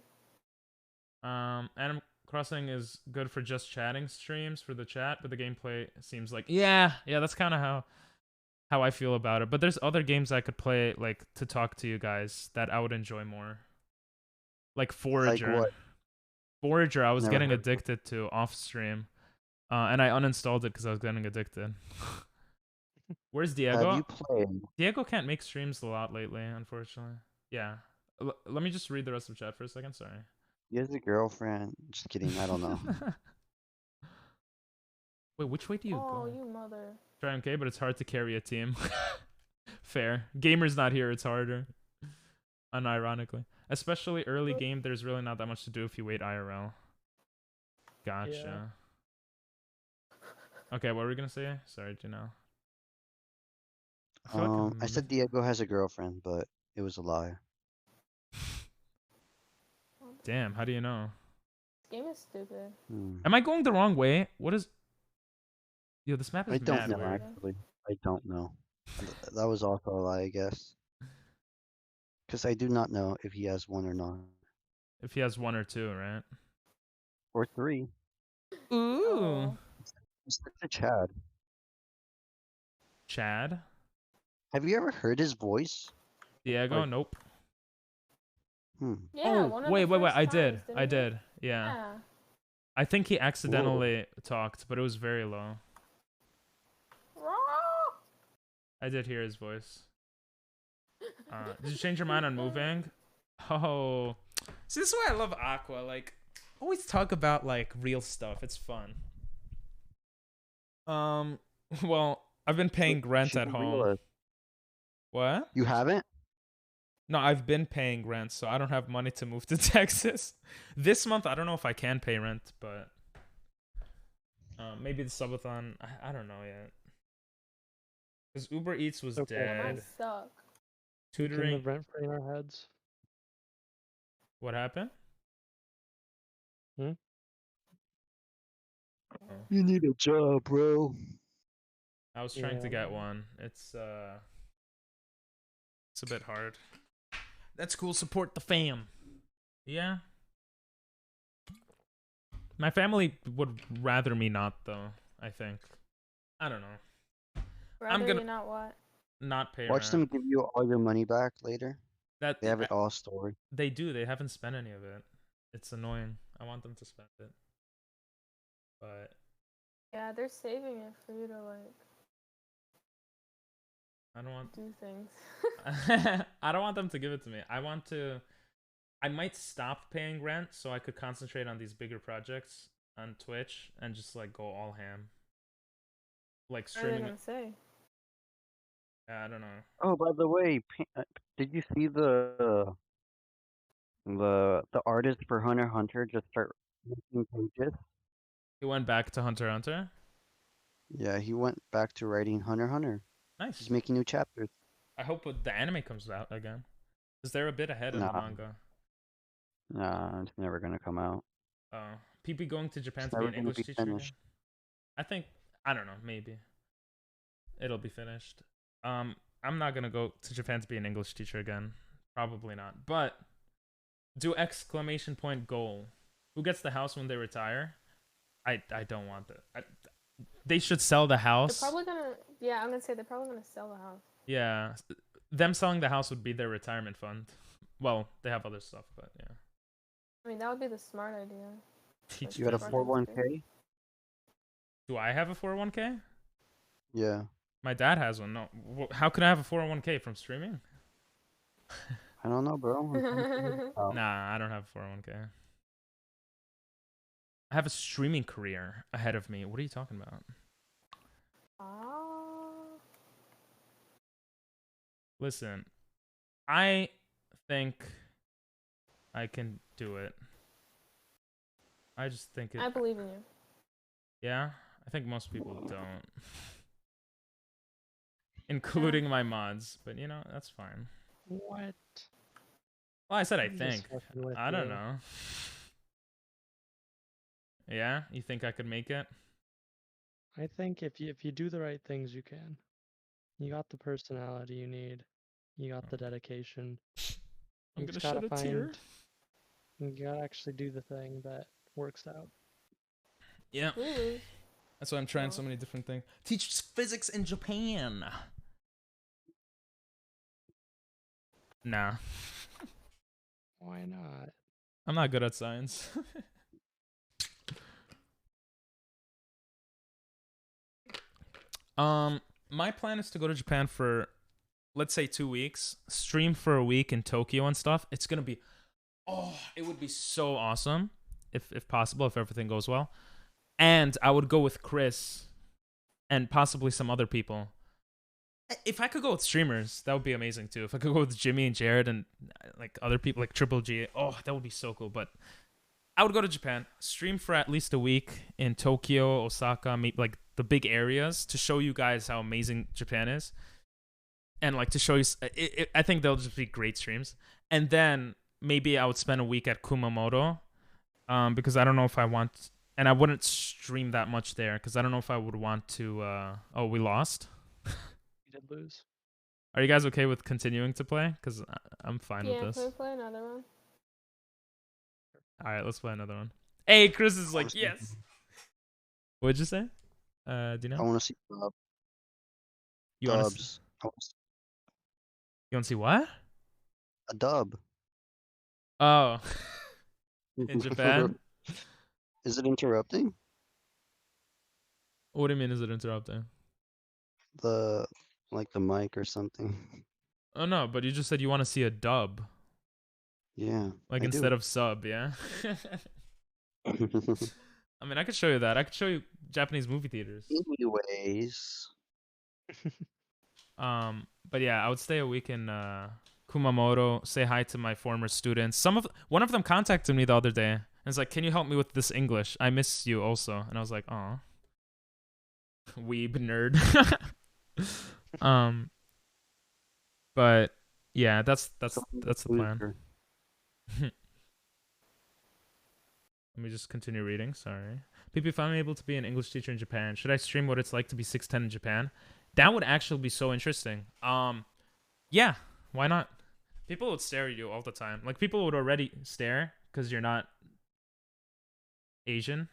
Animal Crossing is good for just chatting streams for the chat, but the gameplay seems like yeah, that's kind of how how I feel about it. But there's other games I could play, like, to talk to you guys that I would enjoy more. Like Forager. what? Forager, I was Never getting heard of it. addicted to off stream. And I uninstalled it because I was getting addicted. Where's Have Diego? you played? Diego can't make streams a lot lately, unfortunately. Yeah. Let me just read the rest of chat for a second. Sorry. He has a girlfriend. Just kidding. I don't know. Wait, which way do you Oh, go? you mother. Try MK, but it's hard to carry a team. Fair. Gamer's not here, it's harder. Unironically. Especially early game, there's really not that much to do if you wait IRL. Gotcha. Okay, what were we gonna say? Sorry, Janelle. I said Diego has a girlfriend, but it was a lie. Damn, how do you know? This game is stupid. Am I going the wrong way? What is... Yo, this map is I don't mad know, weird. actually. I don't know. That was also a lie, I guess. Because I do not know if he has one or not. If he has one or two, right? Or three. Ooh. Oh. It's like the Chad. Chad? Have you ever heard his voice? Diego? Like- Nope. Yeah, one of wait, the wait, first I did. times, I didn't you? did. Yeah. Yeah. I think he accidentally talked, but it was very low. I did hear his voice. Did you change your mind on moving? Oh. See, this is why I love Aqua. Like, always talk about, like, real stuff. It's fun. Well, I've been paying rent at home. What? You haven't? No, I've been paying rent, so I don't have money to move to Texas. This month, I don't know if I can pay rent, but maybe the subathon. I don't know yet. Because Uber Eats was Okay. That dead. might suck. Can Tutoring. live rent free in our heads. What happened? Hmm? You need a job, bro. I was trying to Yeah. get one. It's a bit hard. That's cool. Support the fam. Yeah. My family would rather me not, though. I think. I don't know. Rather gonna- you not what? Not pay Watch rent. them give you all your money back later. That They have it all stored. They do. They haven't spent any of it. It's annoying. I want them to spend it. But Yeah, they're saving it for you to like I don't want. do things. I don't want them to give it to me. I might stop paying rent so I could concentrate on these bigger projects on Twitch and just like go all ham. Like What are they streaming. gonna say? I don't know. Oh, by the way, did you see the artist for Hunter x Hunter just start making pages? He went back to Hunter x Hunter. Yeah, he went back to writing Hunter x Hunter. Nice. He's making new chapters. I hope the anime comes out again. Because they're a bit ahead in the Nah. manga. Nah, it's never gonna come out. PP going to Japan It's to be never an gonna English be teacher again? finished. I don't know, maybe. It'll be finished. I'm not gonna go to Japan to be an English teacher again. Probably not. But do exclamation point goal. Who gets the house when they retire? I don't want that. They should sell the They're house. probably gonna. Yeah, I'm gonna say they're probably gonna sell the house. Yeah. Them selling the house would be their retirement fund. Well, they have other stuff, but yeah. I mean, that would be the smart idea. Teach You got a them. 401k? Do I have a 401k? Yeah. My dad has one. No. How could I have a 401k from streaming? I don't know, bro. I'm trying to figure it out. Nah, I don't have a 401k. I have a streaming career ahead of me. What are you talking about? Listen, I think I can do it. I just think it. I believe in you. Yeah? I think most people don't. Including my mods. But, you know, that's fine. What? Well, I said I I'm just think. fucking with I don't you. know. Yeah? You think I could make it? I think if you do the right things, you can. You got the personality you need. You got the dedication. I'm You gonna just gotta shed a tear. You gotta actually do the thing that works out. Yeah. Really? That's why I'm trying Oh. so many different things. Teach physics in Japan. Nah, Why not? I'm not good at science. My plan is to go to Japan for, let's say, 2 weeks. Stream for a week in Tokyo and stuff. It's gonna be, it would be so awesome, if possible, if everything goes well. And I would go with Chris, and possibly some other people. If I could go with streamers, that would be amazing too. If I could go with Jimmy and Jared and like other people like Triple G, that would be so cool. But I would go to Japan, stream for at least a week in Tokyo, Osaka, like the big areas to show you guys how amazing Japan is. And like to show you, I think they'll just be great streams. And then maybe I would spend a week at Kumamoto, because I don't know if I want, and I wouldn't stream that much there because I don't know if I would want to. Oh, we lost. You did lose. Are you guys okay with continuing to play? Because I'm fine with Yeah, this. can we play another one? All right, let's play another one. Hey, Chris is like, yes. What'd you say? Do you know? I want to see You want to? dubs. You want to see what? A dub. Oh, in Japan. Is it interrupting? What do you mean? Is it interrupting? The mic or something. Oh no, but you just said you want to see a dub, Yeah. like I instead do. of sub, yeah. I mean, I could show you that. I could show you Japanese movie theaters. Anyways. But yeah, I would stay a week in Kumamoto, say hi to my former students. One of them contacted me the other day and was like, "Can you help me with this English? I miss you also." And I was like, "Aw, weeb nerd." But yeah, that's the plan. Let me just continue reading. Sorry. PP, if I'm able to be an English teacher in Japan, should I stream what it's like to be 6'10" in Japan? That would actually be so interesting. Yeah, why not? People would stare at you all the time. Like, people would already stare because you're not Asian.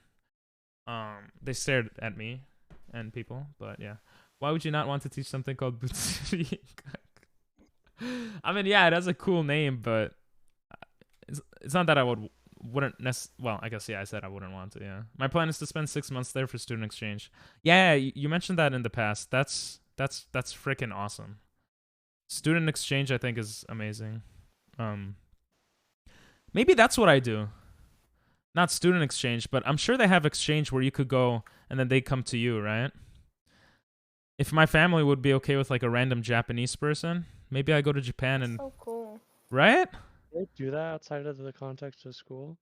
They stared at me and people, but yeah. Why would you not want to teach something called Butsuri? I mean, yeah, it has a cool name, but it's not that I wouldn't well, I guess, yeah, I said I wouldn't want to, yeah. My plan is to spend 6 months there for student exchange. Yeah, you mentioned that in the past. That's freaking awesome. Student exchange, I think, is amazing. Maybe that's what I do. Not student exchange, but I'm sure they have exchange where you could go and then they come to you, right? If my family would be okay with like a random Japanese person, maybe I go to Japan and... So cool. Right? They do that outside of the context of school?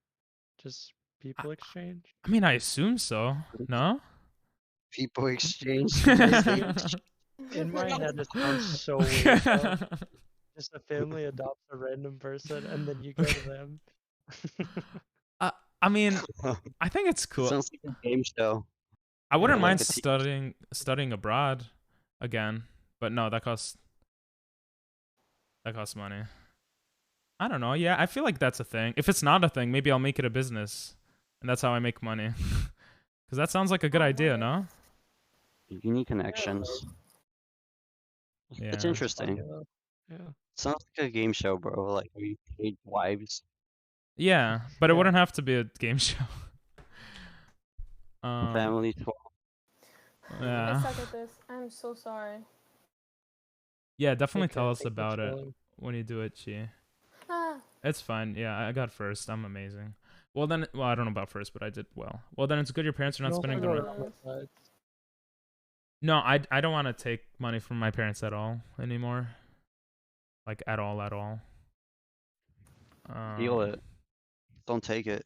Just people exchange? I mean, I assume so. No? People exchange. In my head, it sounds so weird. Though. Just a family adopts a random person and then you go to them. I mean, I think it's cool. Sounds like a game show. I wouldn't like mind a studying abroad again, but no, that costs money. I don't know. Yeah, I feel like that's a thing. If it's not a thing, maybe I'll make it a business, and that's how I make money. Because that sounds like a good idea, no? You need connections. Yeah. It's interesting. Yeah. Sounds like a game show, bro. Like we paid wives. Yeah, but it wouldn't have to be a game show. Family talk. Yeah. I suck at this. I'm so sorry. Yeah, definitely Okay, tell us thanks for about it trolling. when you do it, Chi. Ah, It's fine. Yeah, I got first. I'm amazing. Well, I don't know about first, but I did well. Well, then it's good your parents are not You spending also the go rent. to other sites. No, I don't want to take money from my parents at all anymore. Like, at all. Steal it. Don't take it.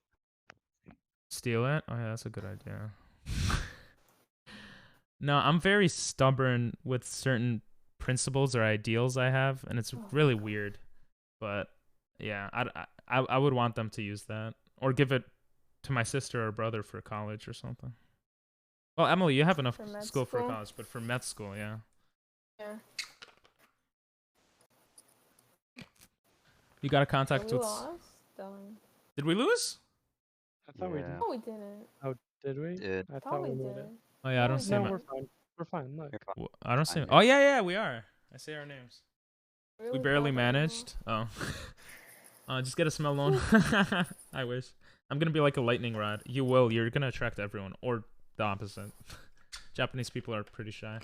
Steal it? Oh, yeah, that's a good idea. No, I'm very stubborn with certain principles or ideals I have, and it's really weird. But, yeah, I would want them to use that. Or give it to my sister or brother for college or something. Well, Emily, you have enough For med school for school? college, but for med school, yeah. yeah. You got to contact We with... lost? Darn. Did we lose? I thought we did. No, we didn't. Oh, did we? Did. I Thought we made did. it. Oh, yeah, I No, don't we see No, my... we're fine. We're fine. Look. I don't see... Fine, Oh, yeah, we are. I say our names. Really We barely bad right now. managed. Oh. Just get a smell loan. I wish. I'm gonna be like a lightning rod. You will. You're gonna attract everyone, or the opposite. Japanese people are pretty shy.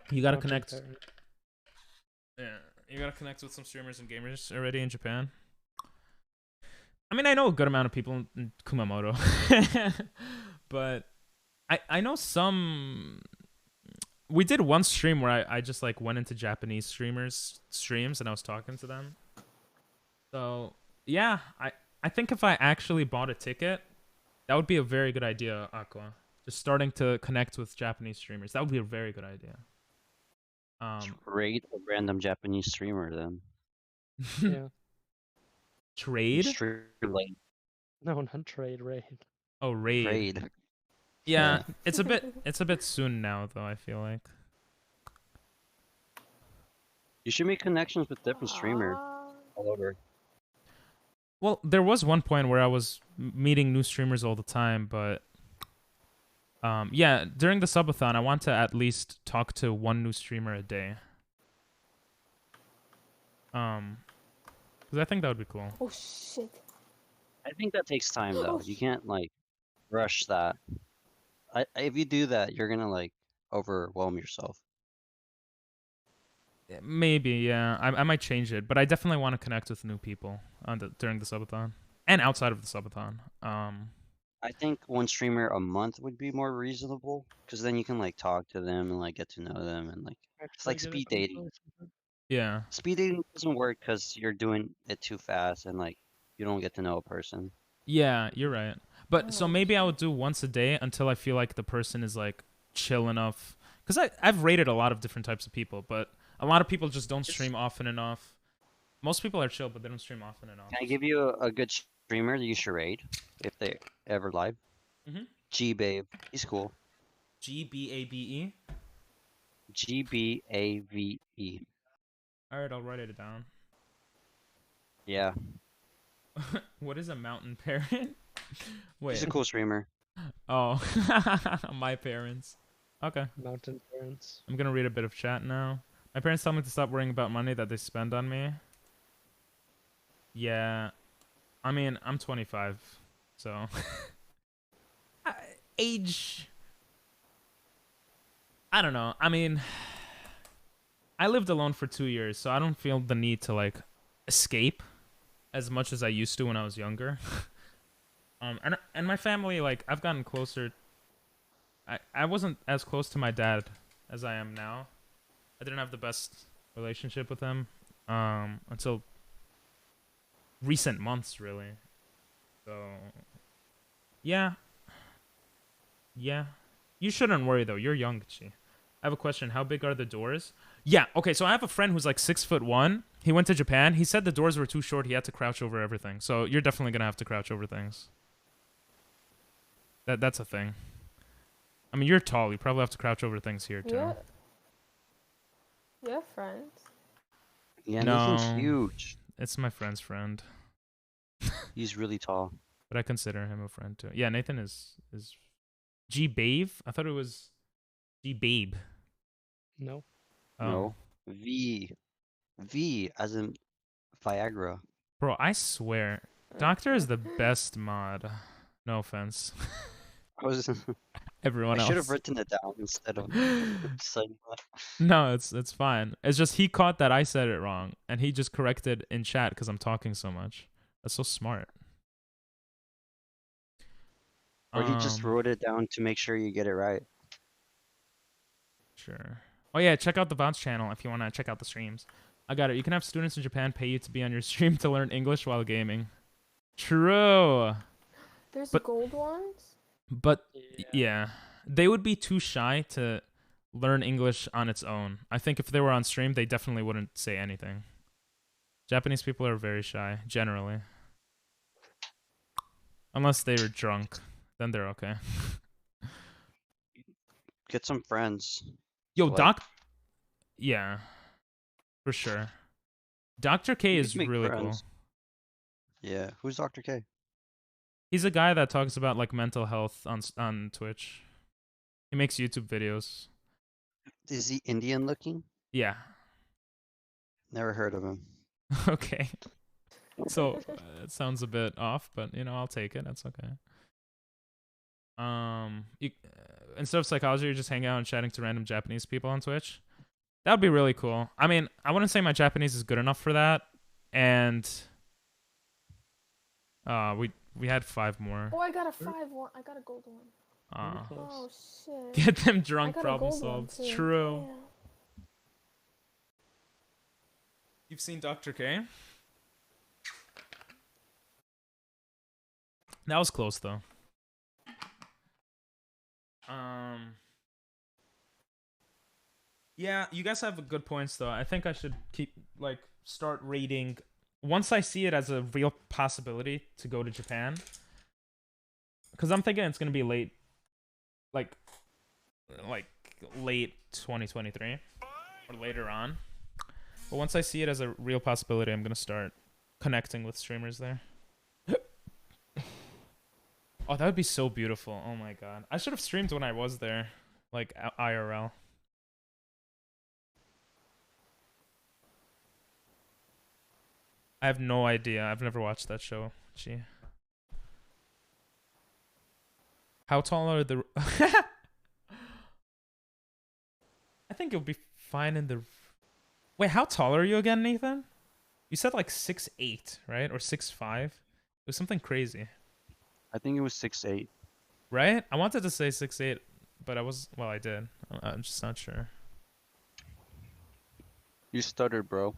You gotta Mountain connect. parent. Yeah, you gotta connect with some streamers and gamers already in Japan. I mean, I know a good amount of people in Kumamoto, but I know some. We did one stream where I just like went into Japanese streamers streams and I was talking to them. So yeah, I think if I actually bought a ticket, that would be a very good idea, Aqua. Just starting to connect with Japanese streamers. That would be a very good idea. Rate a random Japanese streamer then. Yeah. Trade? Like No, not trade, raid. Oh, raid. raid. Yeah, it's a bit soon now though, I feel like. You should make connections with different streamers all over. Well, there was one point where I was meeting new streamers all the time, but yeah, during the subathon, I want to at least talk to one new streamer a day. Because I think that would be cool. Oh shit. I think that takes time though. You can't like rush that. If you do that, you're gonna like overwhelm yourself. Maybe, yeah. I might change it, but I definitely want to connect with new people during the subathon and outside of the subathon. I think one streamer a month would be more reasonable, because then you can like talk to them and like get to know them and like it's like Actually, speed get a dating. conversation. Yeah. Speed dating doesn't work because you're doing it too fast and like you don't get to know a person. Yeah, you're right. But so maybe I would do once a day until I feel like the person is like chill enough. Because I've rated a lot of different types of people, but a lot of people just don't stream often enough. Most people are chill, but they don't stream often enough. Can I give you a good streamer that you should raid if they ever live? G-Babe. He's cool. G-B-A-B-E? G-B-A-V-E. Alright, I'll write it down. Yeah. What is a mountain parent? Wait. He's a cool streamer. Oh. My parents. Okay. Mountain parents. I'm gonna read a bit of chat now. My parents tell me to stop worrying about money that they spend on me. Yeah. I mean, I'm 25, so... Age... I don't know. I mean... I lived alone for 2 years, so I don't feel the need to, like, escape as much as I used to when I was younger. And my family, like, I've gotten closer... I wasn't as close to my dad as I am now. I didn't have the best relationship with him until recent months, really. So, yeah. Yeah. You shouldn't worry, though. You're young, Chi. I have a question. How big are the doors? Yeah, okay, so I have a friend who's like 6'1". He went to Japan. He said the doors were too short. He had to crouch over everything. So you're definitely going to have to crouch over things. That's a thing. I mean, you're tall. You probably have to crouch over things here, too. Yeah. You have friends. Yeah, No. Nathan's huge. It's my friend's friend. He's really tall. But I consider him a friend, too. Yeah, Nathan is G-Babe? I thought it was G-Babe. No. Oh. No. V as in Viagra. Bro, I swear. Doctor is the best mod. No offense. I was Everyone I else. should have written it down instead of saying that. No, it's fine. It's just he caught that I said it wrong, and he just corrected in chat because I'm talking so much. That's so smart. Or he just wrote it down to make sure you get it right. Sure. Oh yeah, check out the Bounce channel if you want to check out the streams. I got it. You can have students in Japan pay you to be on your stream to learn English while gaming. True. There's But- gold ones? But yeah, they would be too shy to learn English on its own. I think if they were on stream, they definitely wouldn't say anything. Japanese people are very shy, generally. Unless they were drunk, then they're okay. Get some friends. Yo, Like- Doc... Yeah, for sure. Dr. K You is could make really friends. cool. Yeah. Who's Dr. K? He's a guy that talks about like mental health on Twitch. He makes YouTube videos. Is he Indian looking? Yeah. Never heard of him. Okay. So it sounds a bit off, but you know, I'll take it. That's okay. Instead of psychology, you're just hanging out and chatting to random Japanese people on Twitch. That would be really cool. I mean, I wouldn't say my Japanese is good enough for that. And we had 5 more. Oh, I got a 5-1. I got a gold one. Close. Oh shit. Get them I drunk, got a problem gold one, solved. too. True. Yeah. You've seen Dr. K? That was close though. Yeah, you guys have good points though. I think I should start rating once I see it as a real possibility to go to Japan. Cuz I'm thinking it's going to be late late 2023 or later on. But once I see it as a real possibility, I'm going to start connecting with streamers there. Oh, that would be so beautiful. Oh my god. I should have streamed when I was there. Like, IRL. I have no idea. I've never watched that show. Gee. How tall are the... I think it'll be fine in the... Wait, how tall are you again, Nathan? You said like 6'8", right? Or 6'5"? It was something crazy. I think it was 6'8". Right? I wanted to say 6'8", but I did. I'm just not sure. You stuttered, bro.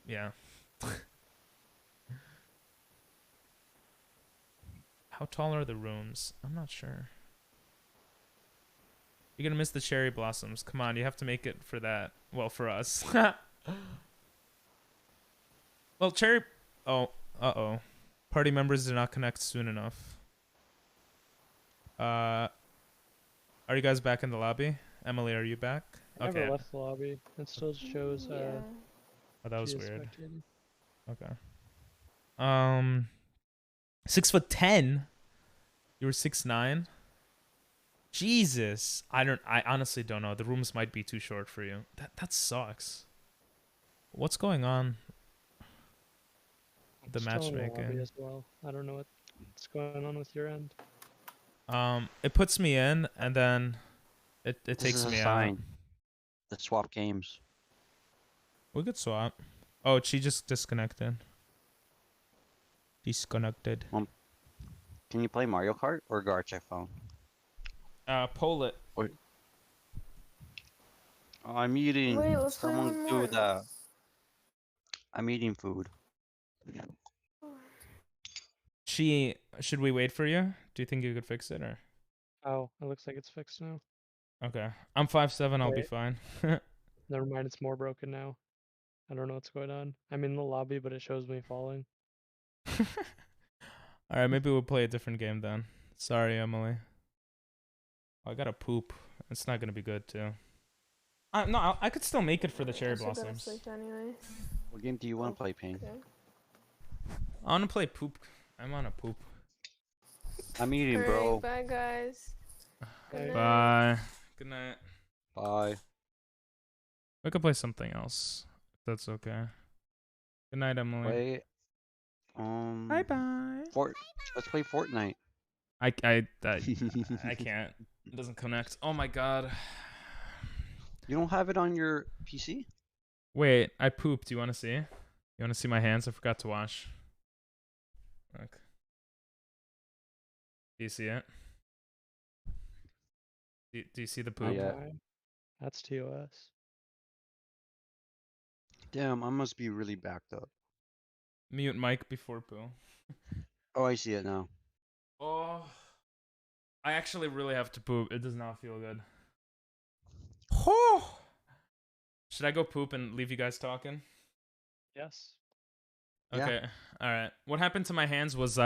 Yeah. How tall are the rooms? I'm not sure. You're gonna miss the cherry blossoms. Come on, you have to make it for that. Well, for us. Well, cherry... Oh, uh-oh. Party members did not connect soon enough. Are you guys back in the lobby? Emily, are you back? I never left the lobby. It still shows Yeah. Oh, that was she is weird. spectating. Okay. 6'10". You were 6'9". Jesus. I honestly don't know. The rooms might be too short for you. That sucks. What's going on? The Still in the lobby matchmaking. as well. I don't know what's going on with your end. It puts me in and then it This takes is a me out. sign. Let's swap games. We could swap. Oh, she just disconnected. Disconnected. Can you play Mario Kart or Gartic phone? Pull it. Oh, I'm eating. Wait, let's play Someone one do more. that. I'm eating food. Should we wait for you? Do you think you could fix it or? Oh, it looks like it's fixed now. Okay. I'm 5'7", I'll be Wait. fine. Never mind, it's more broken now. I don't know what's going on. I'm in the lobby, but it shows me falling. Alright, maybe we'll play a different game then. Sorry, Emily. Oh, I gotta poop. It's not gonna be good too. No, I could still make it for the cherry I should go to blossoms. sleep anyway. What game do you want to play, Ping? Okay. I wanna play poop. I'm on a poop. I'm eating, Alright, bro. bye guys. Good night. Bye. Good night. Bye. We could play something else. If that's okay. Good night, Emily. Play. Bye bye. Let's play Fortnite. I can't. It doesn't connect. Oh my god. You don't have it on your PC? Wait, I pooped. You want to see? You want to see my hands? I forgot to wash. Look. Do you see it? Do you see the poop? Yeah. That's TOS. Damn, I must be really backed up. Mute mic before poo. Oh, I see it now. Oh. I actually really have to poop. It does not feel good. Oh. Should I go poop and leave you guys talking? Yes. Okay. All right. What happened to my hands was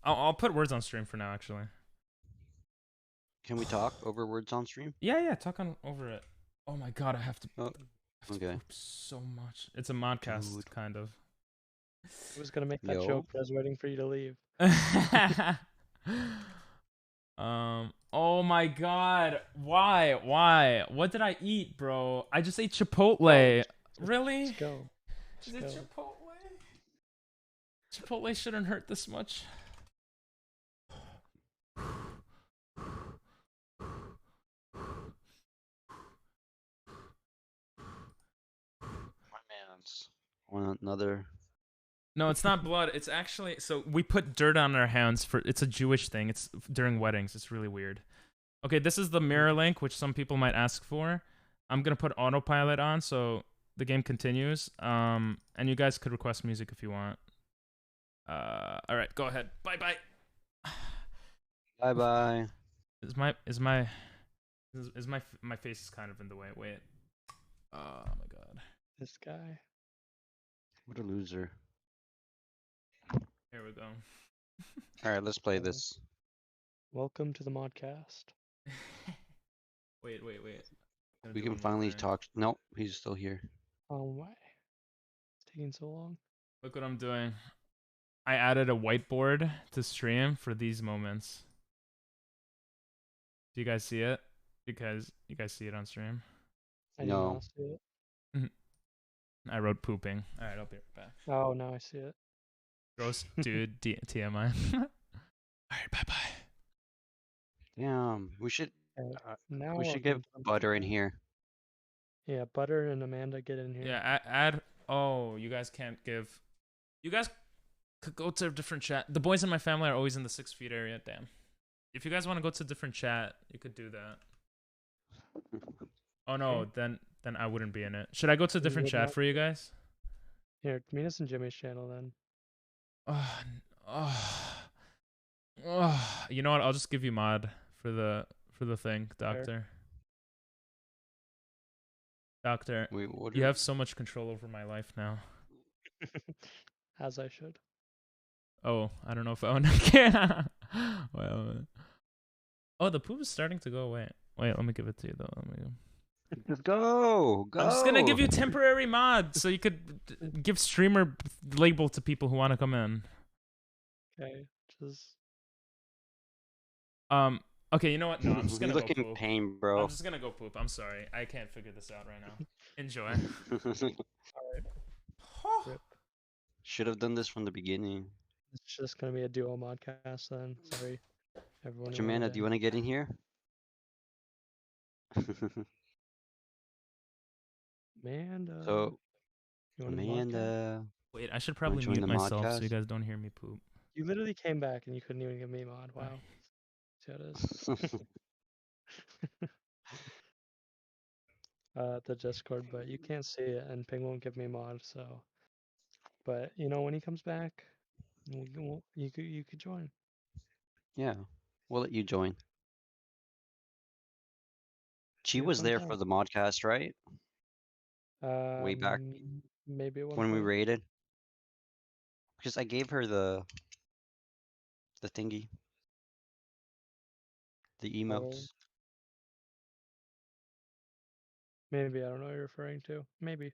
I'll put words on stream for now, actually. Can we talk over words on stream? Yeah, talk on over it. Oh my god, I have to, Oh, okay. poop so much. It's a modcast, Dude. kind of. I was gonna make that Yo. joke, but I was waiting for you to leave. Oh my god. Why? Why? What did I eat, bro? I just ate Chipotle. Really? Let's go. Is Let's it go. Chipotle? Chipotle shouldn't hurt this much. My man's want another. No, it's not blood. It's actually so we put dirt on our hands for it's a Jewish thing. It's during weddings. It's really weird. Okay, this is the mirror link, which some people might ask for. I'm gonna put autopilot on so the game continues. And you guys could request music if you want. All right, go ahead. Bye bye. Bye bye. My face is kind of in the way. Wait. Oh my god. This guy. What a loser. Here we go. All right, let's play this. Welcome to the modcast. Wait. We can finally talk. Nope, he's still here. Oh why? It's taking so long. Look what I'm doing. I added a whiteboard to stream for these moments. Do you guys see it? Because you guys see it on stream. I did No. not see it. I wrote pooping. All right, I'll be right back. Oh, now I see it. Gross, dude. TMI. All right, bye bye. Damn, we should. Now We should welcome get to the Butter in modcast. here. Yeah, Butter and Amanda get in here. Yeah, add. Oh, you guys can't give. You guys could go to a different chat. The boys in my family are always in the 6 feet area. Damn. If you guys want to go to a different chat, you could do that. Oh no, then I wouldn't be in it. Should I go to a different chat for you guys? Here, meet us in Jimmy's channel then. You know what? I'll just give you mod for the thing, Doctor. Doctor, Wait, what you have so much control over my life now. As I should. Oh, I don't know if I want to. Well, oh, the poop is starting to go away. Wait, let me give it to you though. Just go. I'm just gonna give you temporary mod so you could give streamer label to people who want to come in. Okay, just. Okay, you know what? No, I'm just gonna go look in poop. pain, bro. I'm just gonna go poop. I'm sorry, I can't figure this out right now. Enjoy. Alright. Rip. Should have done this from the beginning. It's just gonna be a duo modcast then. Sorry, everyone. Jamana, do you want to get in here? Amanda. So, You want Amanda. Wait, I should probably join mute the myself so modcast? you guys don't hear me poop. You literally came back and you couldn't even give me mod. Wow. See how it is. The Discord, but you can't see it, and Ping won't give me mod. So, but you know when he comes back, you could join. Yeah, we'll let you join. She Be a was fun there time. for the modcast, right? Way back Maybe at one when we point. raided. Because I gave her the thingy. The emotes. Maybe I don't know what you're referring to. Maybe.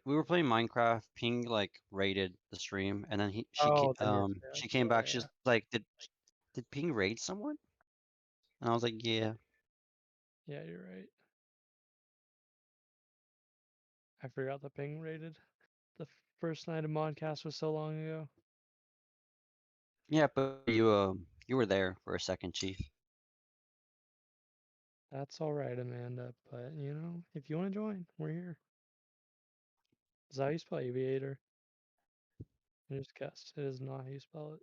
We were playing Minecraft. Ping like raided the stream, and then she came back. She's like, did Ping raid someone? And I was like, yeah. Yeah, you're right. I forgot the Ping rated. The first night of Modcast was so long ago. Yeah, but you were there for a second, Chief. That's all right, Amanda. But you know, if you want to join, we're here. Is that how you spell aviator? I just guessed. It is not how you spell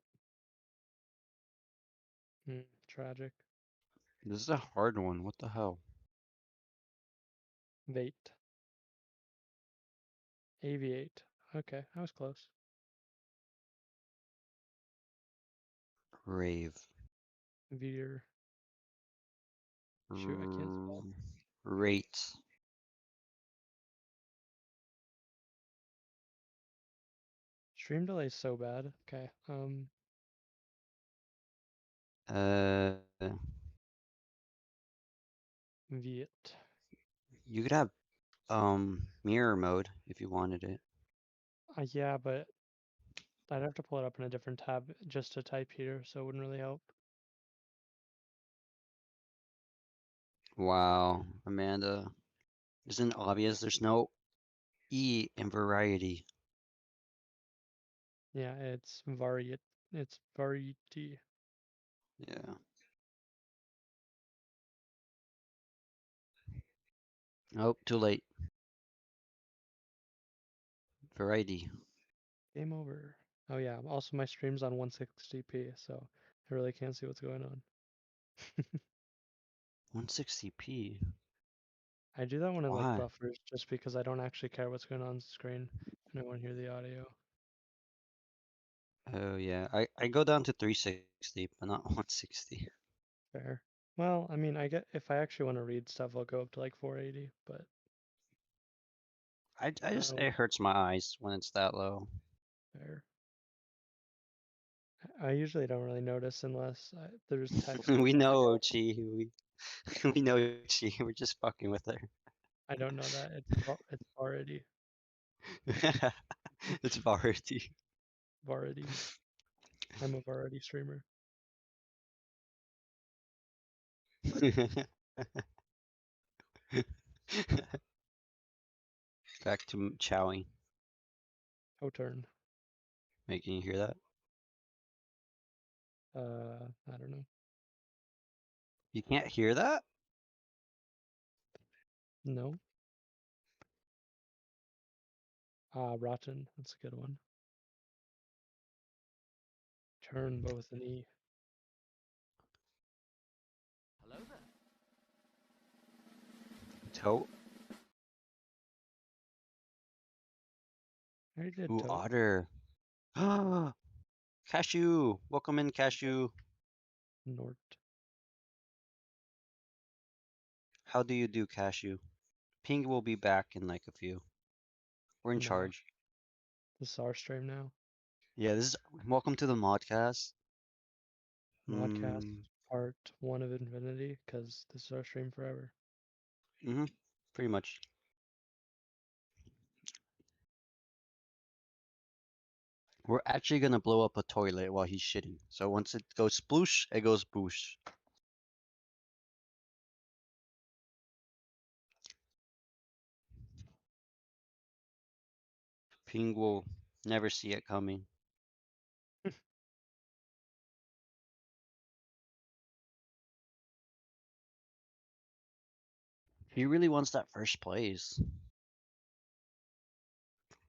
it. Tragic. This is a hard one. What the hell? Vate. Aviate. Okay, I was close. Rave. Veer. Shoot, I can't spell. Rate. Stream delay is so bad. Okay. Viet. You could have mirror mode if you wanted it. Yeah, but I'd have to pull it up in a different tab just to type here, so it wouldn't really help. Wow, Amanda. Isn't it obvious there's no E in variety? Yeah, it's variety. It's variety. Yeah. Oh, too late. Variety. Game over. Oh yeah. Also, my stream's on 160p, so I really can't see what's going on. 160p. I do that when it like Why? buffers, just because I don't actually care what's going on the screen, and I want to hear the audio. Oh yeah. I go down to 360, but not 160. Fair. Well, I mean, I get if I actually want to read stuff, I'll go up to like 480, but I just oh, it hurts my eyes when it's that low. fair. I usually don't really notice unless there's text. We know Chi. We know Chi. We're just fucking with her. I don't know that it's already It's variety. already. I'm a variety streamer. Back to chowing. Turn. Making you hear that? I don't know. You can't hear that? No. Rotten. That's a good one. Turn both an E. Tote. I already did Ooh, tote. otter. Cashew. Welcome in, Cashew. Nort. How do you do, Cashew? Ping will be back in like a few. We're in Nah. charge. This is our stream now. Yeah, this is welcome to the modcast. Modcast part 1 of Infinity, because this is our stream forever. Pretty much. We're actually gonna blow up a toilet while he's shitting. So once it goes sploosh, it goes boosh. Ping will never see it coming. He really wants that first place.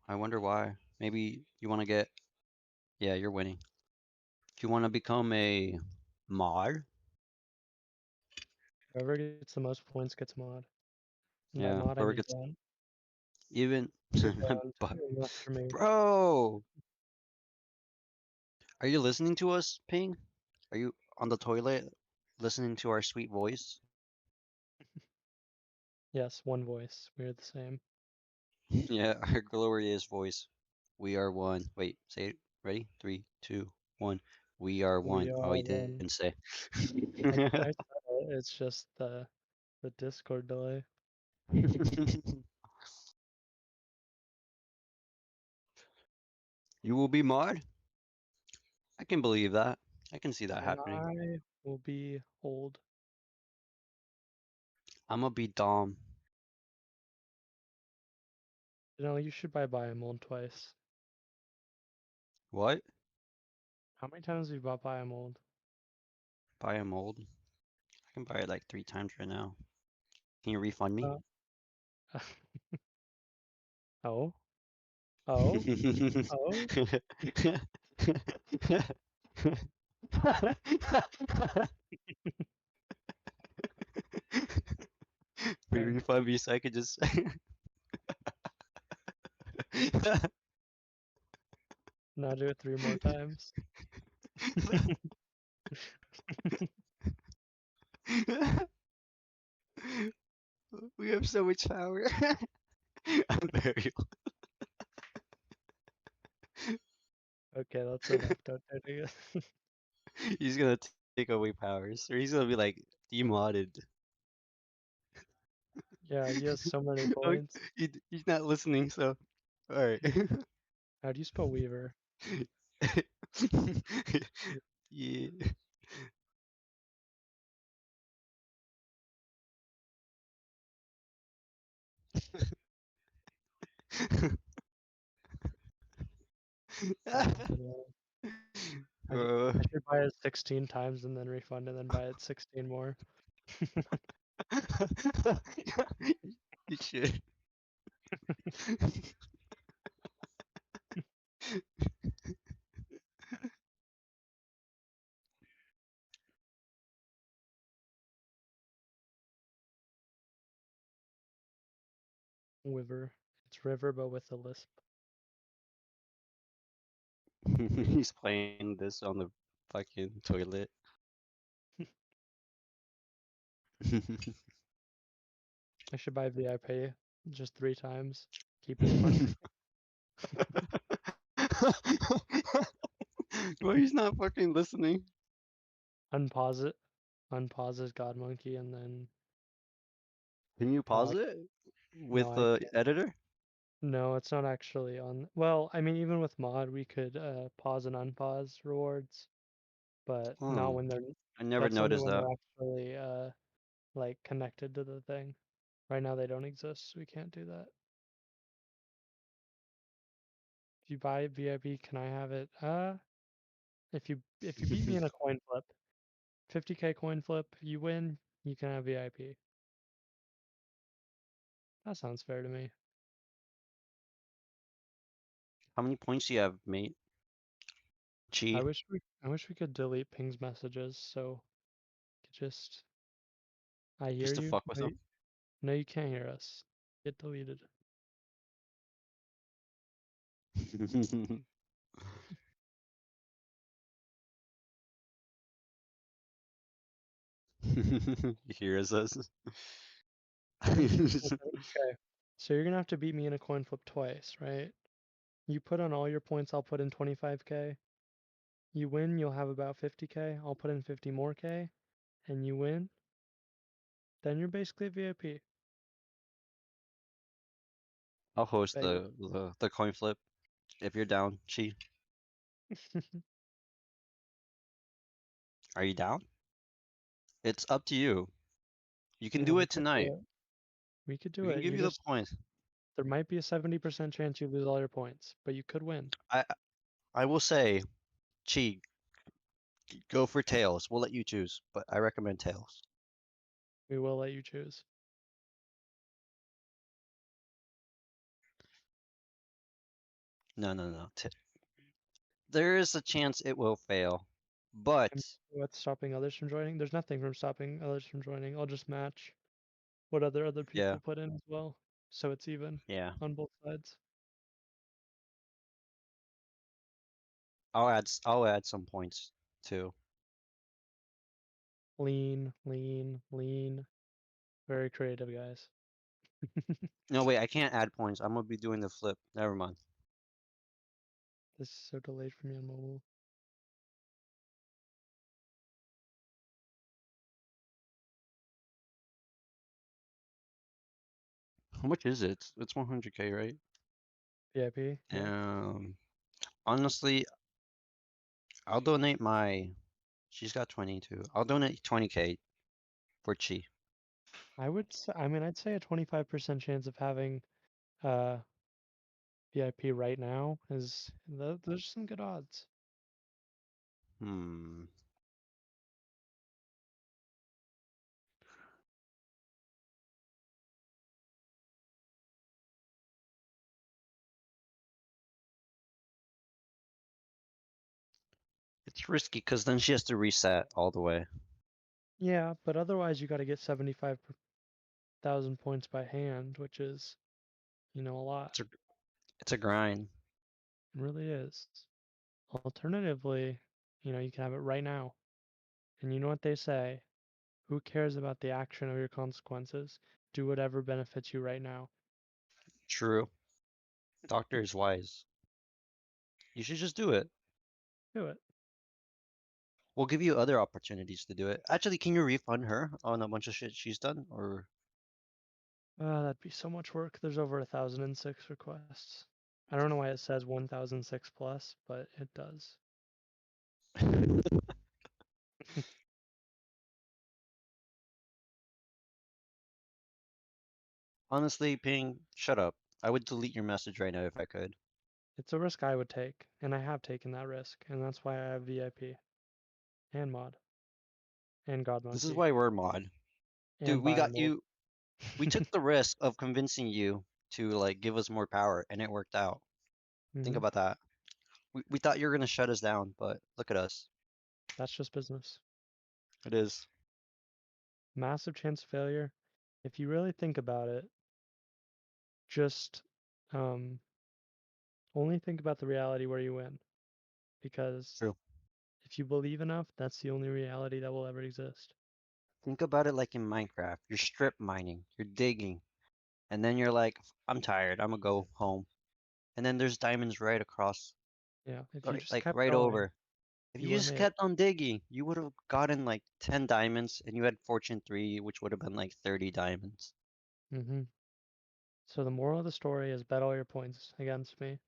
I wonder why. Maybe you want to get. Yeah, you're winning. If you want to become a mod, Whoever gets the most points gets mod. And by yeah, mod, I whoever mean gets ban. even. You're banned But unless you're me. bro, are you listening to us, Ping? Are you on the toilet listening to our sweet voice? Yes, one voice. We're the same. Yeah, our glorious voice. We are one. Wait, say it. Ready? 3, 2, 1. We are We one. Oh, are he one. didn't say. I said it. It's just the Discord delay. You will be mod? I can believe that. I can see that And happening. I will be old. I'm gonna be Dom. You know, you should buy Mold twice. What? How many times have you bought Mold? Buy a mold? I can buy it like 3 times right now. Can you refund me? Oh? Oh? Oh? Free Okay. refund me so I could just. Now do it 3 more times. We have so much power. I'm very. Okay, that's enough. Don't do it again. He's gonna take away powers, or he's gonna be like demodded. Yeah, he has so many Oh, points. he's not listening, so alright. How do you spell Weaver? Yeah. I should buy it 16 times and then refund and then buy it 16 more. You should. River. It's river, but with a lisp. He's playing this on the fucking toilet. I should buy VIP just 3 times. Keep it fun. Well, he's not fucking listening. Unpause it. Unpause is God Monkey and then Can you pause it with no, I the can't. editor? No, it's not actually on. Well, I mean, even with mod, we could pause and unpause rewards, but not Oh, when they're. I never That's only noticed when that. they're actually like connected to the thing. Right now they don't exist, so we can't do that. If you buy VIP, can I have it? If you beat me in a coin flip, 50k coin flip, you win, you can have VIP. That sounds fair to me. How many points do you have, mate? I Chi. wish we could delete pings messages so could just I hear Just to you. fuck with No, them. no, you can't hear us. Get deleted. He hears us. Okay. So you're gonna have to beat me in a coin flip twice, right? You put on all your points, I'll put in 25k. You win, you'll have about 50k. I'll put in 50 more k, and you win. Then you're basically a VIP. I'll host Bet the coin flip if you're down, Chi. Are you down? It's up to you. You can Yeah, do we it could do tonight. it. We could We do can it. give You you the just points. there might be a 70% chance you lose all your points, but you could win. I will say, Chi, go for tails. We'll let you choose, but I recommend tails. We will let you choose. No, no, no. There is a chance it will fail, but And what's stopping others from joining? There's nothing from stopping others from joining. I'll just match what other yeah, people put in as well, so it's even yeah. on both sides. I'll add some points too. Lean, lean, lean. Very creative, guys. No, wait, I can't add points. I'm gonna be doing the flip. Never mind. This is so delayed for me on mobile. How much is it? It's 100k, right? VIP? Yeah. Honestly, I'll donate my. She's got 22. I'll donate 20k for Chi. I mean, I'd say a 25% chance of having uh VIP right now is there's some good odds. Hmm. It's risky because then she has to reset all the way. Yeah, but otherwise you got to get 75,000 points by hand, which is, a lot. It's a grind. It really is. Alternatively, you can have it right now. And you know what they say? Who cares about the action of your consequences? Do whatever benefits you right now. True. Doctor is wise. You should just do it. Do it. We'll give you other opportunities to do it. Actually, can you refund her on a bunch of shit she's done? Or That'd be so much work. There's over 1,006 requests. I don't know why it says 1,006 plus, but it does. Honestly, Ping, shut up. I would delete your message right now if I could. It's a risk I would take, and I have taken that risk, and that's why I have VIP and mod and God This is Monkey why we're mod. Dude, and we got Biomold. you. We took the risk of convincing you to like give us more power, and it worked out. Think Hmm. about that. We thought you were gonna shut us down, but look at us. That's just business. It is. Massive chance of failure. If you really think about it, just um, only think about the reality where you win. Because True. if you believe enough, that's the only reality that will ever exist. Think about it like in Minecraft. You're strip mining, you're digging, and then you're like, I'm tired, I'm gonna go home. And then there's diamonds right across, Yeah, if you right, just like kept right going, over. If you you would have just made it. kept on digging, you would have gotten like 10 diamonds and you had fortune 3, which would have been like 30 diamonds. Hmm. So the moral of the story is bet all your points against me.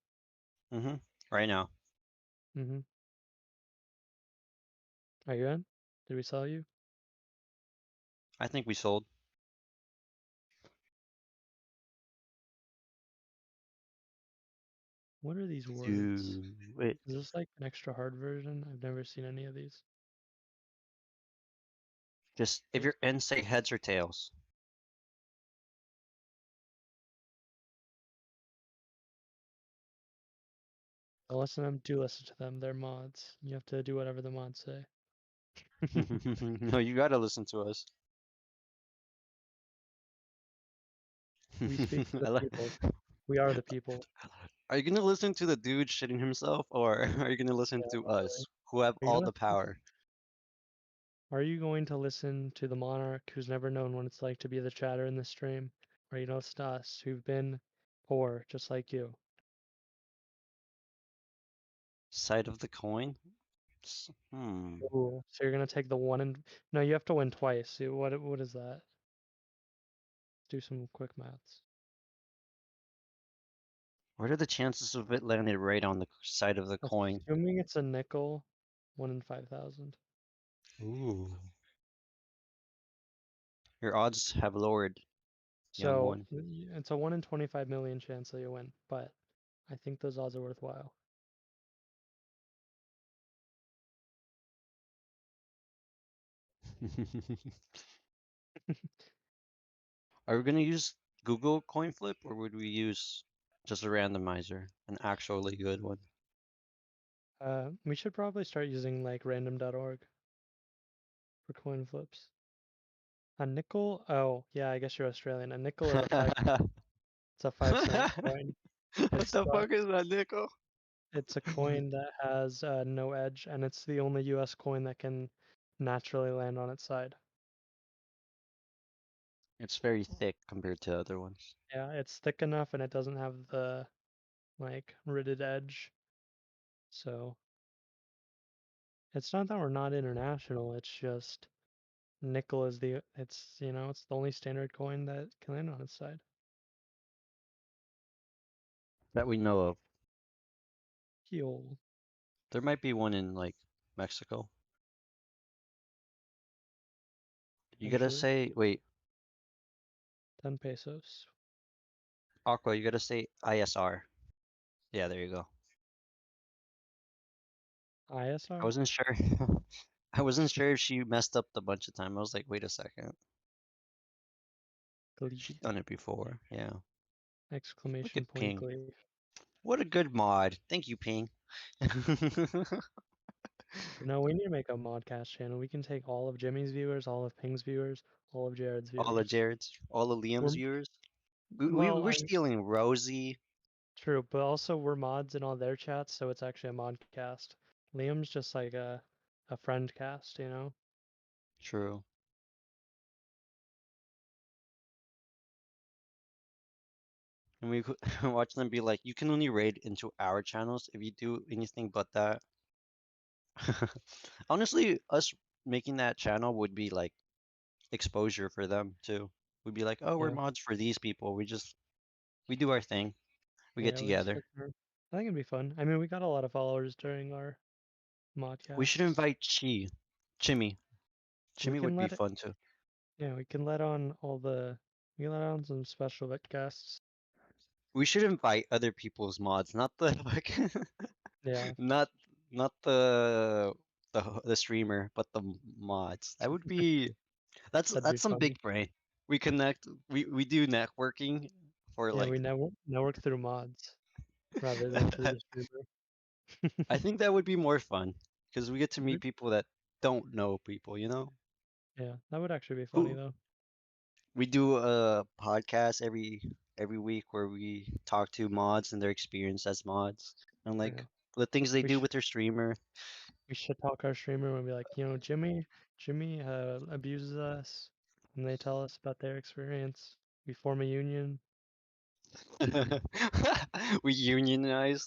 Mm-hmm. Right now. Hmm. Are you in? Did we sell you? I think we sold. What are these words? Dude, wait. Is this like an extra hard version? I've never seen any of these. Just if you're in, say heads or tails. Don't listen to them. Do listen to them. They're mods. You have to do whatever the mods say. No, you gotta listen to us. We speak for I the li- people. We are the people. Are you gonna listen to the dude shitting himself, or are you gonna listen Yeah, to not really. us, who have Are you all gonna the power? Are you going to listen to the monarch who's never known what it's like to be the chatter in the stream? Or are you gonna listen to us who've been poor just like you? Side of the coin? Ooh. So you're gonna take the one and no, you have to win twice. What is that? Do some quick maths. What are the chances of it landing right on the side of the coin? Assuming it's a nickel, 1 in 5,000. Ooh. Your odds have lowered, young So one. it's a 1 in 25 million chance that you win, but I think those odds are worthwhile. Are we gonna use Google coin flip, or would we use just a randomizer, an actually good one? We should probably start using like random.org for coin flips. A nickel? Oh, yeah, I guess you're Australian. A nickel is a 5. It's a 5-cent coin. What the fuck is that, nickel? It's a coin that has no edge, and it's the only U.S. coin that can naturally land on its side. It's very thick compared to other ones. Yeah, it's thick enough, and it doesn't have the like riveted edge. So it's not that we're not international. It's just nickel is it's it's the only standard coin that can land on its side. That we know of. Yo, There might be one in like Mexico. You gotta potentially say, wait, 10 pesos. Aqua, you gotta say ISR. Yeah, there you go. I ISR? wasn't sure. I wasn't sure if she messed up a bunch of time. I was like, wait a second. She's Glee! done it before. Yeah. Look Exclamation at point Ping. glee. What a good mod. Thank you, Ping. No, we need to make a modcast channel. We can take all of Jimmy's viewers, all of Ping's viewers, all of Jared's All of viewers. Jared's, all of Liam's We're viewers. We well, were stealing Rosie. true, but also we're mods in all their chats, so it's actually a modcast. Liam's just like a friend cast, you know? True. And we could watch them be like, you can only raid into our channels if you do anything but that. Honestly, us making that channel would be like exposure for them too. We'd be like, oh, we're Yeah, mods for these people. We do our thing. We get yeah, we together. stick our I think it'd be fun. I mean, we got a lot of followers during our We should modcasts. invite Chimmy. We Chimmy can would be let it, fun too. yeah, we can let on all the We let on some special guests. We should invite other people's mods, not the fucking, Yeah, not not the streamer, but the mods. That would be that'd be that's some funny. big brain. We connect. We do networking for Yeah, like. we network through mods rather than through the streamer. I think that would be more fun because we get to Mhm. meet people that don't know people. You know, Yeah, that would actually be funny who though. we do a podcast every week where we talk to mods and their experience as mods and Yeah. like the things they We do should with their streamer. we should talk our streamer and be like, Jimmy abuses us, and they tell us about their experience. We form a union. We unionize.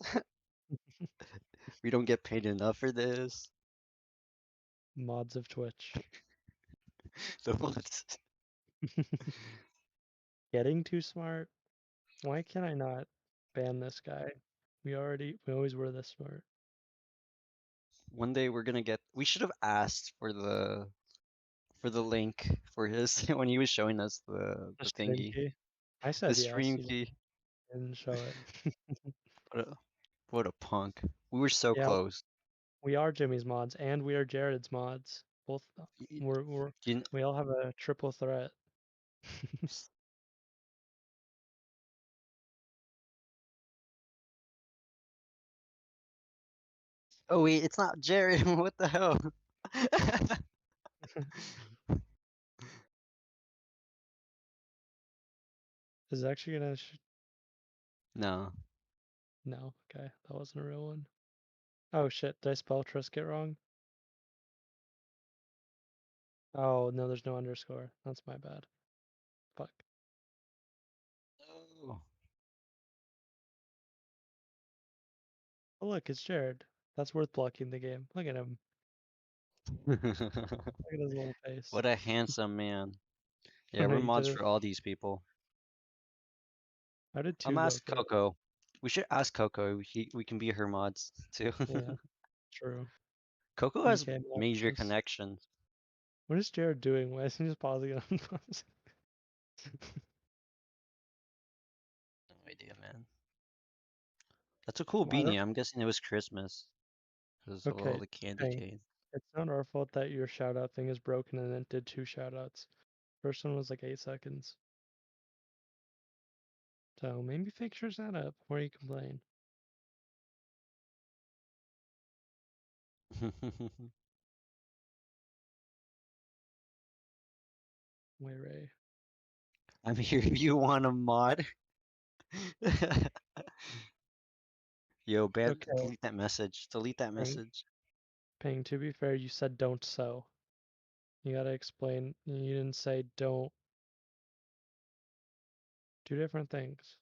We don't get paid enough for this. Mods of Twitch. The mods. Getting too smart. Why can I not ban this guy? We always were this smart. One day we're gonna get. We should have asked for the link for his when he was showing us The the stream thingy, key. I the said yes. stream You key. didn't show it. What a punk. We were so Yeah, close. we are Jimmy's mods and we are Jared's mods. Both Y- we're You, we all have a triple threat. oh wait, it's not Jared. What the hell? Is it actually gonna No. no, okay, that wasn't a real one. Oh shit, did I spell Trisket wrong? Oh no, there's no underscore. That's my bad. Fuck. Oh. Oh look, it's Jared. That's worth blocking the game. Look at him. Look at his little face. What a handsome man. Oh Yeah, no, we're you did mods it. for all these people. How did I'm two go ask through? Coco. We should ask Coco. We can be her mods too. Yeah, true. Coco has BK major Mods. connections. What is Jared doing? Why isn't he just pausing on pause? No idea, man. That's a cool Well, I don't. beanie. I'm guessing it was Christmas because of all Okay, the candy Ping. cane. It's not our fault that your shout out thing is broken and it did two shout outs. First one was like 8 seconds. So maybe fix your setup before you complain. Wait, Ray. I'm here if you want a mod. Yo, bad. Okay, Delete that message. Delete that Ping. message. Ping, to be fair, you said don't sew. You gotta explain. You didn't say don't. Two different things.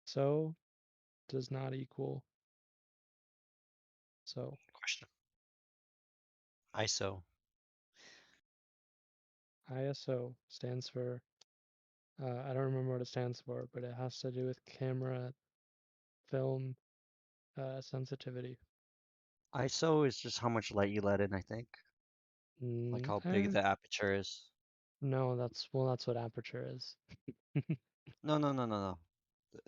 So does not equal so. Question. ISO. ISO stands for, I don't remember what it stands for, but it has to do with camera film sensitivity. ISO is just how much light you let in, I think. Like how big the aperture is. No, that's what aperture is. No, no, no, no, no.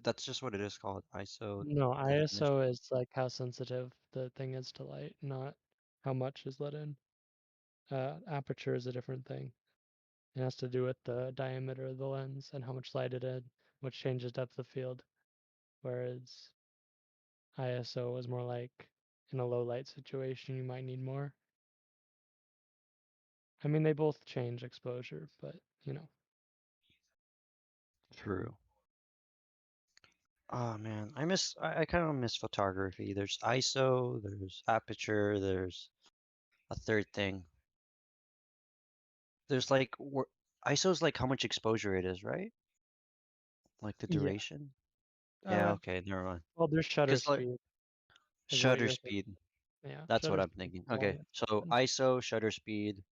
That's just what it is called. ISO No, definition. ISO is like how sensitive the thing is to light, not how much is let in. Aperture is a different thing. It has to do with the diameter of the lens and how much light it in, which changes depth of field. Whereas ISO is more like in a low light situation, you might need more. I mean, they both change exposure, but you know. True. Oh man, I kind of miss photography. There's ISO, there's aperture, there's a third thing. There's like ISO is like how much exposure it is, right? Like the Yeah. duration. Yeah, Uh, okay, never mind. well, there's shutter Because like speed, is what shutter you're thinking. speed, Yeah, that's what shutter I'm speed thinking. is long Okay, and so open. ISO, shutter speed,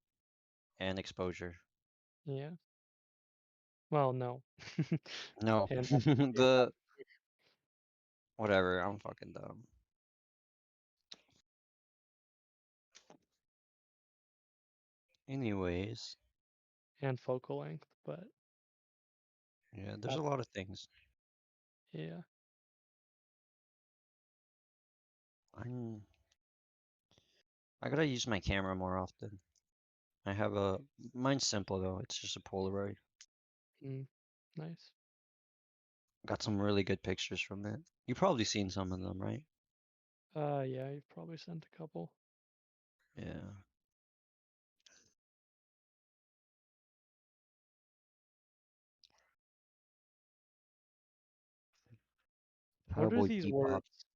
and exposure. Yeah. Well, no. No, And the whatever. I'm fucking dumb. Anyways, and focal length, but Yeah, there's a lot of things. yeah. I gotta use my camera more often. I have a mine's simple though. It's just a Polaroid. Nice. Got some really good pictures from it. You've probably seen some of them, right? Yeah, you've probably sent a couple. Yeah. What are Cowboy these Bebop. words?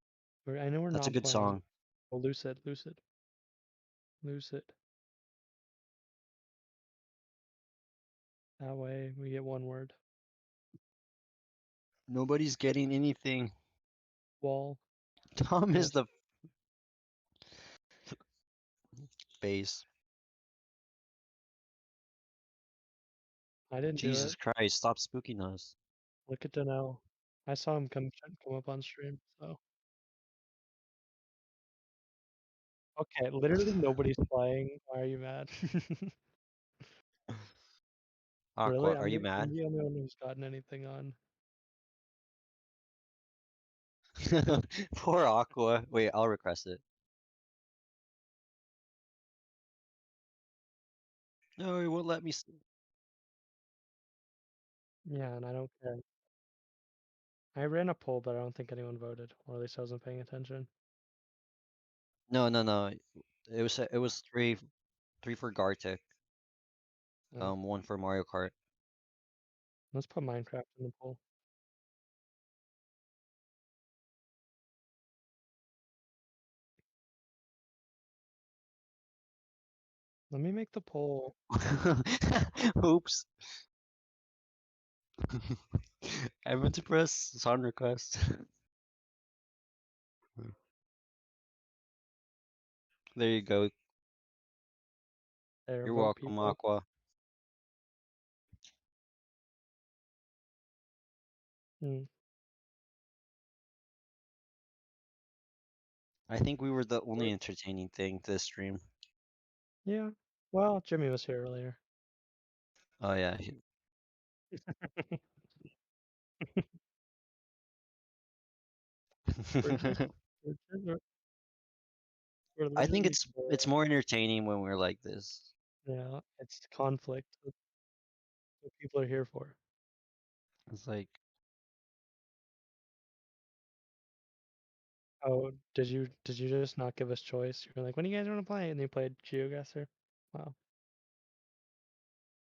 I know we're That's a not good playing. song. Oh, lucid, lucid, lucid. That way we get one word. Nobody's getting anything. Wall. Tom is Yes. the face. I didn't do Jesus it. Christ, stop spooking us. Look at Danelle. I saw him come up on stream, so. Okay, literally nobody's playing. Why are you mad? Aqua, Really? are you I'm mad? the only one who's gotten anything on. Poor Aqua. Wait, I'll request it. No, he won't let me. Yeah, and I don't care. I ran a poll, but I don't think anyone voted, or at least I wasn't paying attention. No, no, no. It was three for Gartic. Oh. One for Mario Kart. Let's put Minecraft in the poll. Let me make the poll. Oops. I meant to press song request. There you go. There, You're vote welcome, people. Aqua. Hmm. I think we were the only What? entertaining thing this stream. Yeah. Well, Jimmy was here earlier. Oh yeah. We're, we're, we're I think literally it's more entertaining when we're like this. yeah, it's conflict. That's what people are here for. It's like, Oh, did you just not give us choice? You're like, when do you guys want to play? And you played GeoGuessr. Wow.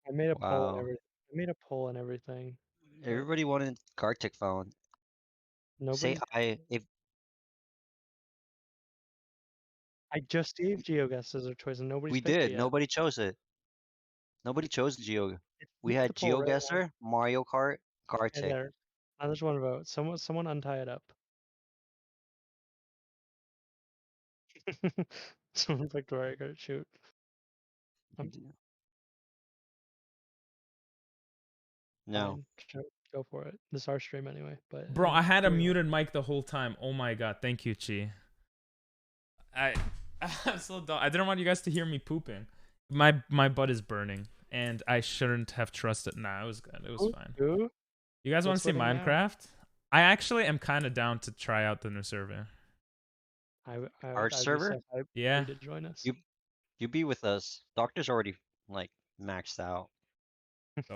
I made a poll and wow. everything. I made a poll and everything. But Everybody wanted Gartic phone. Say nobody. if I just gave GeoGuessr as a choice and nobody's we picked it did. yet. Nobody chose it. Nobody chose Geo. We Keep the had poll right now. GeoGuessr, Mario Kart, Hey Gartic. there. Now there's one vote. Someone untie it up. Someone picked Mario Kart. Shoot. I'm No. fine. Sure, go for it. This is our stream anyway. But Bro, I had a here we go. muted mic the whole time. Oh my god, thank you, Chi. I'm so dumb. I didn't want you guys to hear me pooping. My butt is burning, and I shouldn't have trusted. Nah, it was good. It was fine. Ooh. You guys want to see What's letting you out? Minecraft? I actually am kind of down to try out the new server. Our I'd be server? so hyped for Yeah. you to join us. You be with us. Doctor's already like maxed out. So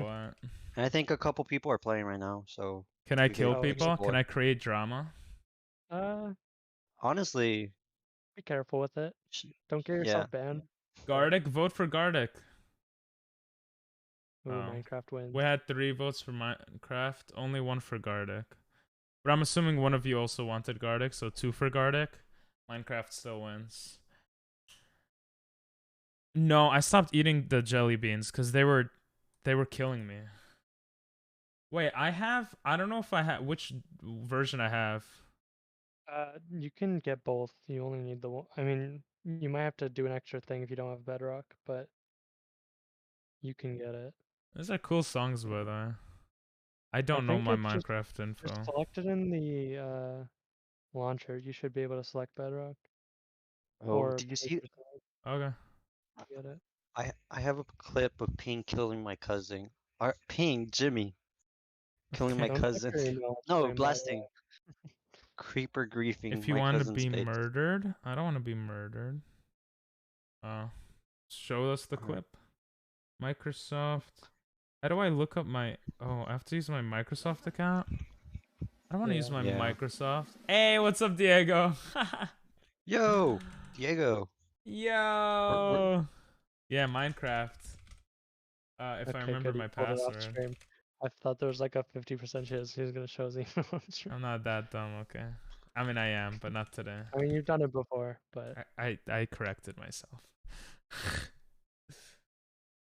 And I think a couple people are playing right now, so can I we could kill Oh, okay. people? Can explore. I create drama? Honestly, Be careful with it. Don't get yeah. yourself banned. Gartic, vote for Gartic. Ooh, Oh. Minecraft wins. We had 3 votes for Minecraft, only 1 for Gartic. But I'm assuming one of you also wanted Gartic, so 2 for Gartic. Minecraft still wins. No, I stopped eating the jelly beans because they were killing me. Wait, I don't know if I have which version I have. You can get both. You only need the one. I mean, you might have to do an extra thing if you don't have Bedrock, but you can get it. Those are cool songs, by the way. I don't know think my it's Minecraft info. Just select it in the launcher. You should be able to select Bedrock. Oh, Or did you see? Okay. Get it. I have a clip of Ping killing my cousin. Or Ping, Jimmy, killing my Don't check cousin. your email No, stream, by the blasting. Creeper griefing If you my want to cousin's be face. murdered, I don't want to be murdered. Show us the clip. Microsoft. How do I look up my? Oh, I have to use my Microsoft account. I don't want to use my Yeah. Microsoft. Hey, what's up, Diego? Yo, Diego. Yo. Yeah, Minecraft. If I Okay, remember good. my You pulled it off password. stream. I thought there was like a 50% chance he was gonna show his email on stream. I'm not that dumb, okay? I mean, I am, but not today. I mean, you've done it before, but I corrected myself.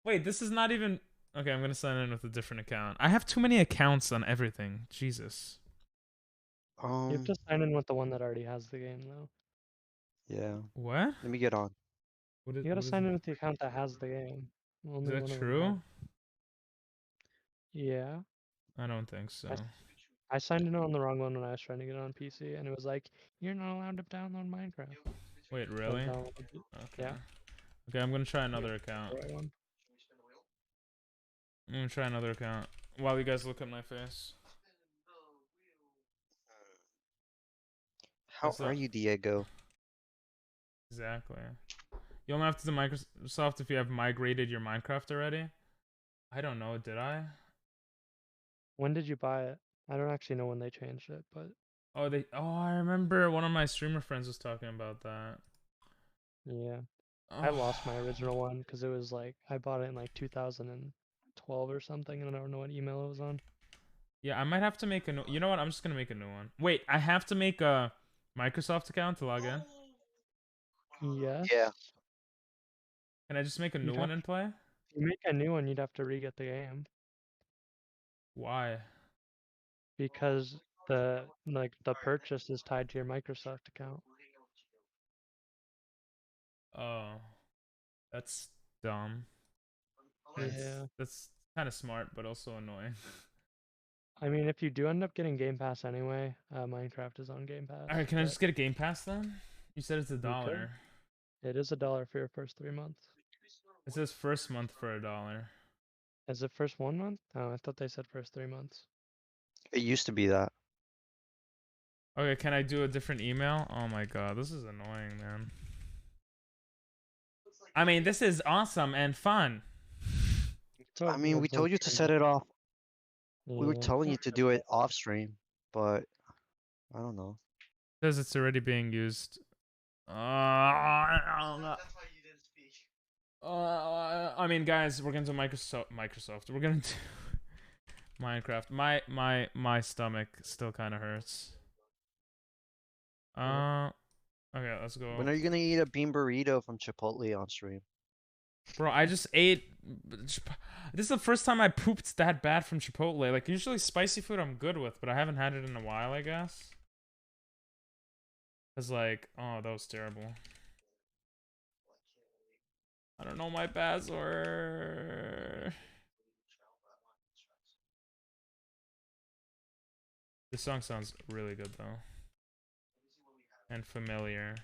Wait, this is not even... Okay, I'm gonna sign in with a different account. I have too many accounts on everything. Jesus. you have to sign in with the one that already has the game, though. Yeah. What? Let me get on. You gotta sign in with the account that has the game. Only Is that one of them true? have. Yeah. I don't think so. I signed in on the wrong one when I was trying to get on PC, and it was like, you're not allowed to download Minecraft. Wait, really? Okay. Yeah. Okay, I'm gonna try another account. The right one. I'm gonna try another account while you guys look at my face. How are you, Diego? Exactly. You only have to do Microsoft if you have migrated your Minecraft already. I don't know. Did I? When did you buy it? I don't actually know when they changed it, but Oh, I remember one of my streamer friends was talking about that. yeah. I lost my original one because it was like I bought it in like 2012 or something, and I don't know what email it was on. Yeah, I might have to make a new... You know what? I'm just gonna make a new one. Wait, I have to make a Microsoft account to log in? Yes. Yeah. Can I just make a new one and play? If you make a new one, you'd have to re-get the game. Why? Because the purchase is tied to your Microsoft account. Oh. That's dumb. Yeah. That's kind of smart, but also annoying. I mean, if you do end up getting Game Pass anyway, Minecraft is on Game Pass. Alright, can I just get a Game Pass then? You said it's $1. It is $1 for your first 3 months. It says first month for $1. Is it first 1 month? Oh, I thought they said first 3 months. It used to be that. Okay, can I do a different email? Oh my god, this is annoying, man. I mean, this is awesome and fun. I mean, we told you to set it off. We were telling you to do it off stream, but I don't know. It says it's already being used. I mean, guys, we're gonna do Microsoft. We're gonna do Minecraft. My stomach still kind of hurts. Okay, let's go. When are you gonna eat a bean burrito from Chipotle on stream? Bro, I just ate. This is the first time I pooped that bad from Chipotle. Like, usually spicy food I'm good with, but I haven't had it in a while, I guess. It's like, oh, that was terrible. I don't know my password. This song sounds really good, though. And familiar.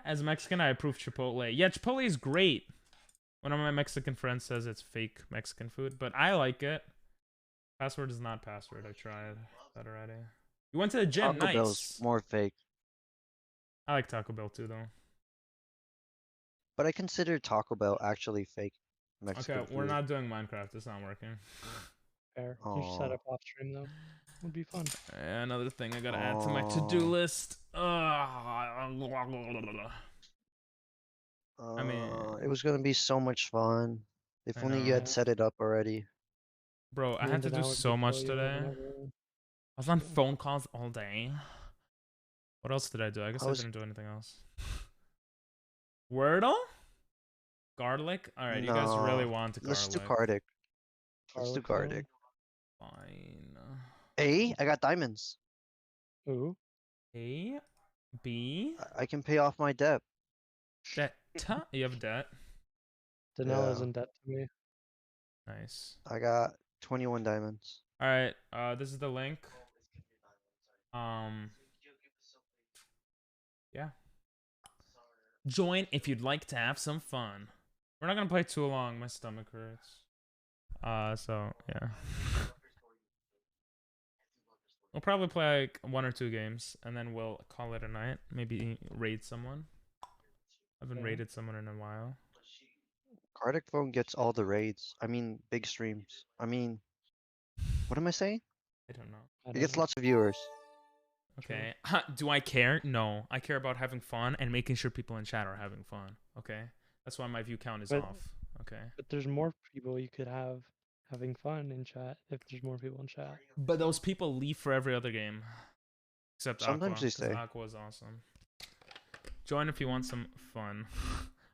As a Mexican, I approve Chipotle. Yeah, Chipotle is great. One of my Mexican friends says it's fake Mexican food, but I like it. Password is not password. I tried that already. You went to the gym. Taco Nice. Bell's more fake. I like Taco Bell too, though. But I consider Taco Bell actually fake Mexican Okay, food. we're not doing Minecraft. It's not working. Fair. You should set up off stream though. Would be fun. Yeah, another thing I gotta add to my to-do list. I mean, it was gonna be so much fun. If only you had set it up already. Bro, I had to do so much today. I was on phone calls all day. What else did I do? I guess I didn't do anything else. Wordle? Garlic? Alright, you guys really want to Garlic. Let's do Gartic. Let's do Gartic. Fine. A? I got diamonds. Ooh. A? B? I can pay off my debt. Debt? You have debt? Danella's in debt to me. Nice. I got 21 diamonds. Alright, this is the link. Yeah. Join if you'd like to have some fun. We're not gonna play too long. My stomach hurts. So yeah. We'll probably play like 1 or 2 games, and then we'll call it a night. Maybe raid someone. I haven't raided someone in a while. Gartic phone gets all the raids. I mean, big streams. I mean, what am I saying? I don't know. I It don't gets know. lots of viewers. Okay. Do I care? No. I care about having fun and making sure people in chat are having fun. Okay. That's why my view count is But- off. Okay. But there's more people you could have having fun in chat if there's more people in chat. But those people leave for every other game. Except Sometimes Aqua, they 'cause stay. Aqua is awesome. Join if you want some fun.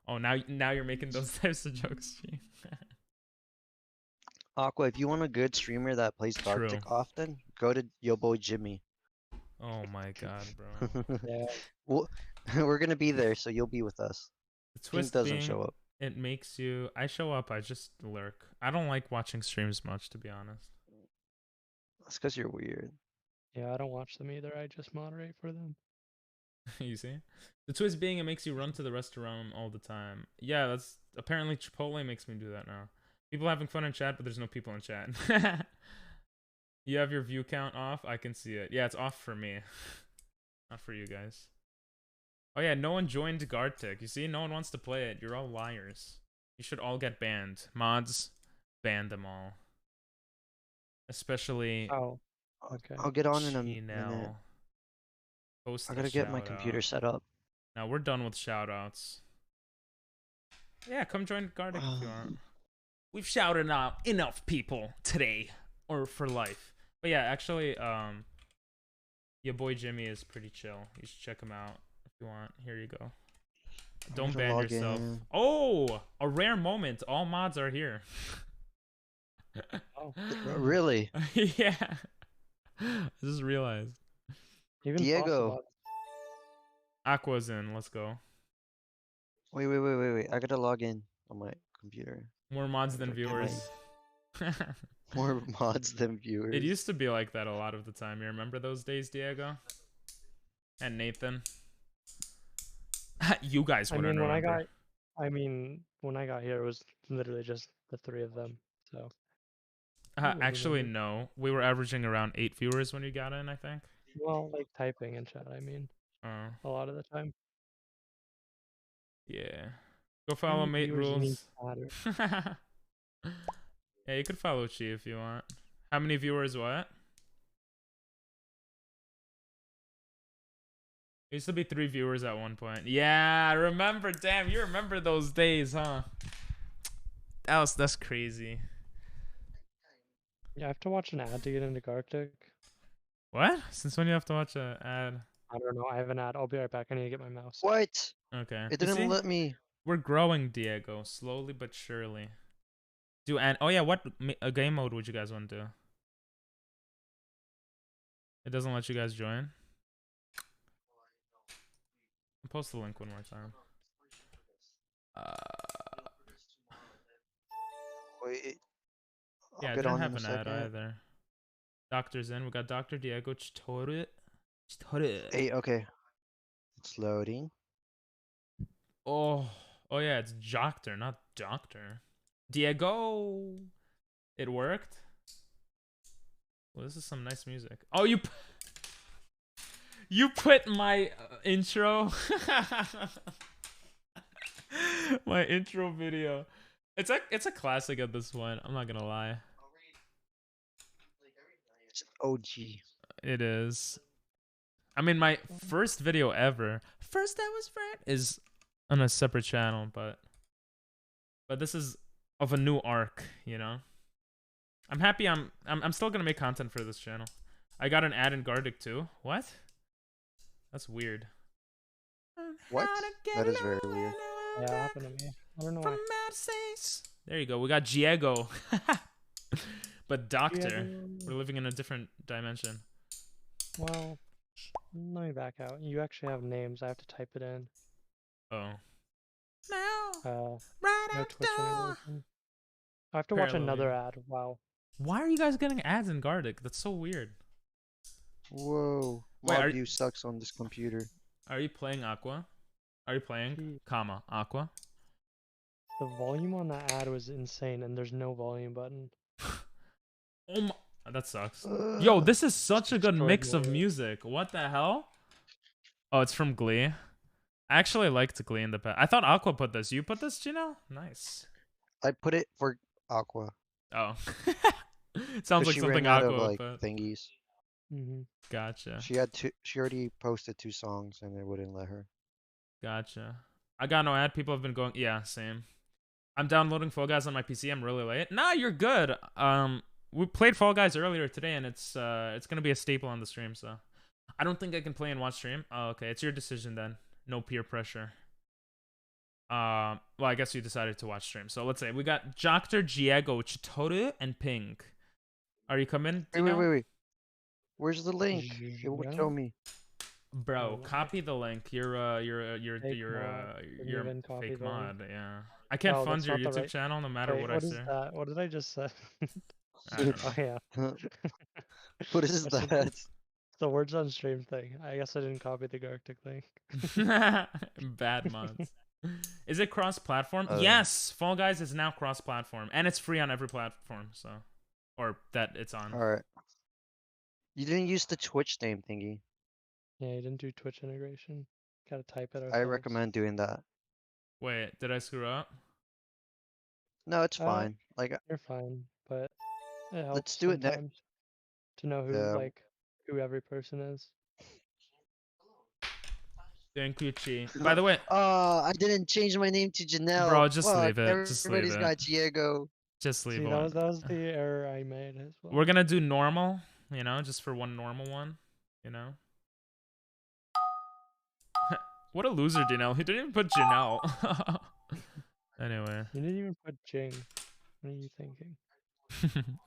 Oh, now you're making those types of jokes, G. Aqua, if you want a good streamer that plays True. Gartic often, go to Yo Boy Jimmy. Oh my god, bro. Yeah. Well, we're gonna be there, so you'll be with us. The King twist doesn't being, show up. it makes you. I show up. I just lurk. I don't like watching streams much, to be honest. That's because you're weird. Yeah, I don't watch them either. I just moderate for them. You see, the twist being, it makes you run to the restaurant all the time. Yeah, that's apparently Chipotle makes me do that now. People having fun in chat, but there's no people in chat. You have your view count off. I can see it. Yeah, it's off for me, not for you guys. Oh yeah, no one joined Gartic. You see, no one wants to play it. You're all liars. You should all get banned. Mods, ban them all. Especially Oh, okay. I'll get on in a minute. Chinel. Post I a gotta get my shout computer out. set up. Now we're done with shoutouts. Yeah, come join Gartic if you want. We've shouted out enough people today, or for life. But yeah, actually, your boy Jimmy is pretty chill. You should check him out if you want. Here you go. Don't gonna ban log yourself. in. Oh, a rare moment. All mods are here. Oh, Really? Yeah. I just realized. even Diego. Fossil Aqua's in. Let's go. Wait. I gotta log in on my computer. More mods than Okay, viewers. More mods than viewers. It used to be like that a lot of the time. You remember those days, Diego? And Nathan? You guys I wouldn't mean, remember. when I got here, it was literally just the 3 of them. So I would Actually, remember. no. We were averaging around 8 viewers when you got in, I think. Well, like typing in chat, I mean, Oh, a lot of the time. yeah. Go How follow many Mate viewers you need Rules. to matter? Yeah, you could follow Chi if you want. How many viewers what? It used to be 3 viewers at one point. Yeah, I remember. Damn, you remember those days, huh? That's crazy. Yeah, I have to watch an ad to get into Gartic. What? Since when you have to watch a ad? I don't know. I have an ad. I'll be right back. I need to get my mouse. What? Okay. It You didn't see? let me. We're growing, Diego, slowly but surely. Oh yeah, what a game mode would you guys want to do? It doesn't let you guys join. I'll post the link one more time. Wait. I'll Yeah, I get didn't on have in a an ad second. either. Doctor's in. We got Dr. Diego Chitore. Hey, okay. It's loading. Oh yeah, it's Joctor, not Doctor. Diego. It worked. Well, this is some nice music. Oh, you put my intro, my intro video. It's a classic at this point. I'm not gonna lie. It's OG. It is. I mean, my first video ever, first that was Fred, is on a separate channel, but this is of a new arc, you know. I'm happy. I'm still gonna make content for this channel. I got an ad in Gartic too. What? That's weird. What? That is very weird. Yeah, it happened to me. I don't know why. There you go. We got Diego. But Doctor, Diego. we're living in a different dimension. Well, let me back out. You actually have names. I have to type it in. Oh. No Twitch animation. I have to watch Parallel another view. ad. Wow. Why are you guys getting ads in Gartic? That's so weird. Whoa. Wait, Mob are- view sucks on this computer. Are you playing Aqua? Are you playing? Jeez. Comma Aqua. The volume on that ad was insane, and there's no volume button. Oh my, that sucks. Yo, this is such a good Destroyed mix my of world. music. What the hell? Oh, it's from Glee. I actually liked Glee in the past. I thought Aqua put this. You put this, Gino? Nice. I put it for Aqua. Oh. Sounds 'Cause like she something ran out Aqua of would like put. thingies. Mm-hmm. Gotcha. She had two. She already posted 2 songs, and they wouldn't let her. Gotcha. I got no ad. People have been going. Yeah, same. I'm downloading Fall Guys on my PC. I'm really late. Nah, you're good. We played Fall Guys earlier today, and it's gonna be a staple on the stream. So, I don't think I can play and watch stream. Oh, okay. It's your decision then. No peer pressure. Well, I guess you decided to watch stream. So let's say we got Dr. Diego, Chitoru, and Pink. Are you coming? Wait. Where's the link? It would Yeah. show me. Bro, no. copy the link. You're Fake mod. Didn't you're even copy fake the link. mod. Yeah, I can't Oh, fund that's your not the YouTube right- channel no matter Wait, what I what is say. that? What did I just say? I don't know. Oh yeah. What is What's the- that? The words on stream thing. I guess I didn't copy the Gartic link. Bad mods. Is it cross-platform? Oh. Yes, Fall Guys is now cross-platform, and it's free on every platform. So, or that it's on. All right. You didn't use the Twitch name thingy. Yeah, you didn't do Twitch integration. Gotta type it ourselves. I recommend doing that. Wait, did I screw up? No, it's fine. Like, You're fine, but it helps let's do it next. sometimes to know who Yeah. who every person is. Thank you, Chi. By the way, I didn't change my name to Janelle. bro, just Fuck, leave it. Just leave Everybody's it. got Diego. Just leave See, it. that was the error I made as well. We're gonna do normal, you know, just for one normal one, you know. What a loser, Janelle. He didn't even put Janelle. Anyway. You didn't even put Jing. What are you thinking?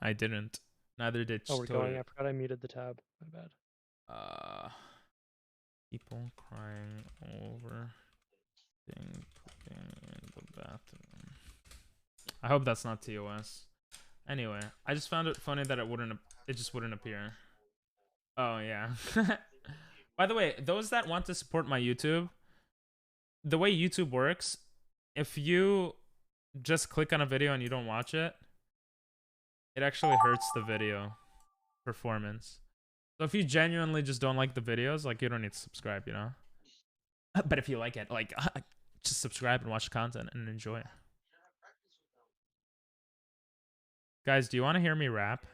I didn't. Neither did Oh, we're Chitoru. going. I forgot I muted the tab. My bad. People crying over thing pooping in the bathroom. I hope that's not TOS. Anyway, I just found it funny that it just wouldn't appear. Oh yeah. By the way, those that want to support my YouTube, the way YouTube works, if you just click on a video and you don't watch it, it actually hurts the video performance. So if you genuinely just don't like the videos, like, you don't need to subscribe, you know? But if you like it, like, just subscribe and watch the content and enjoy. Guys, do you want to hear me rap?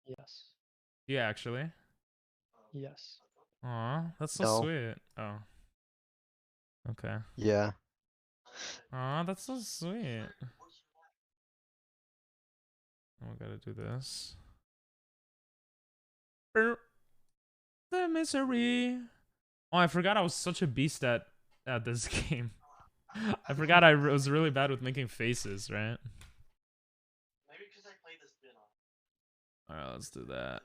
Yes. Yeah, actually. Yes. Aw, that's so No. sweet. Oh. Okay. Yeah. Aw, that's so sweet. Oh, I gotta do this. The misery. Oh, I forgot I was such a beast at this game. I forgot I was really bad with making faces, right? Maybe because I played the spin-off. Alright, let's do that.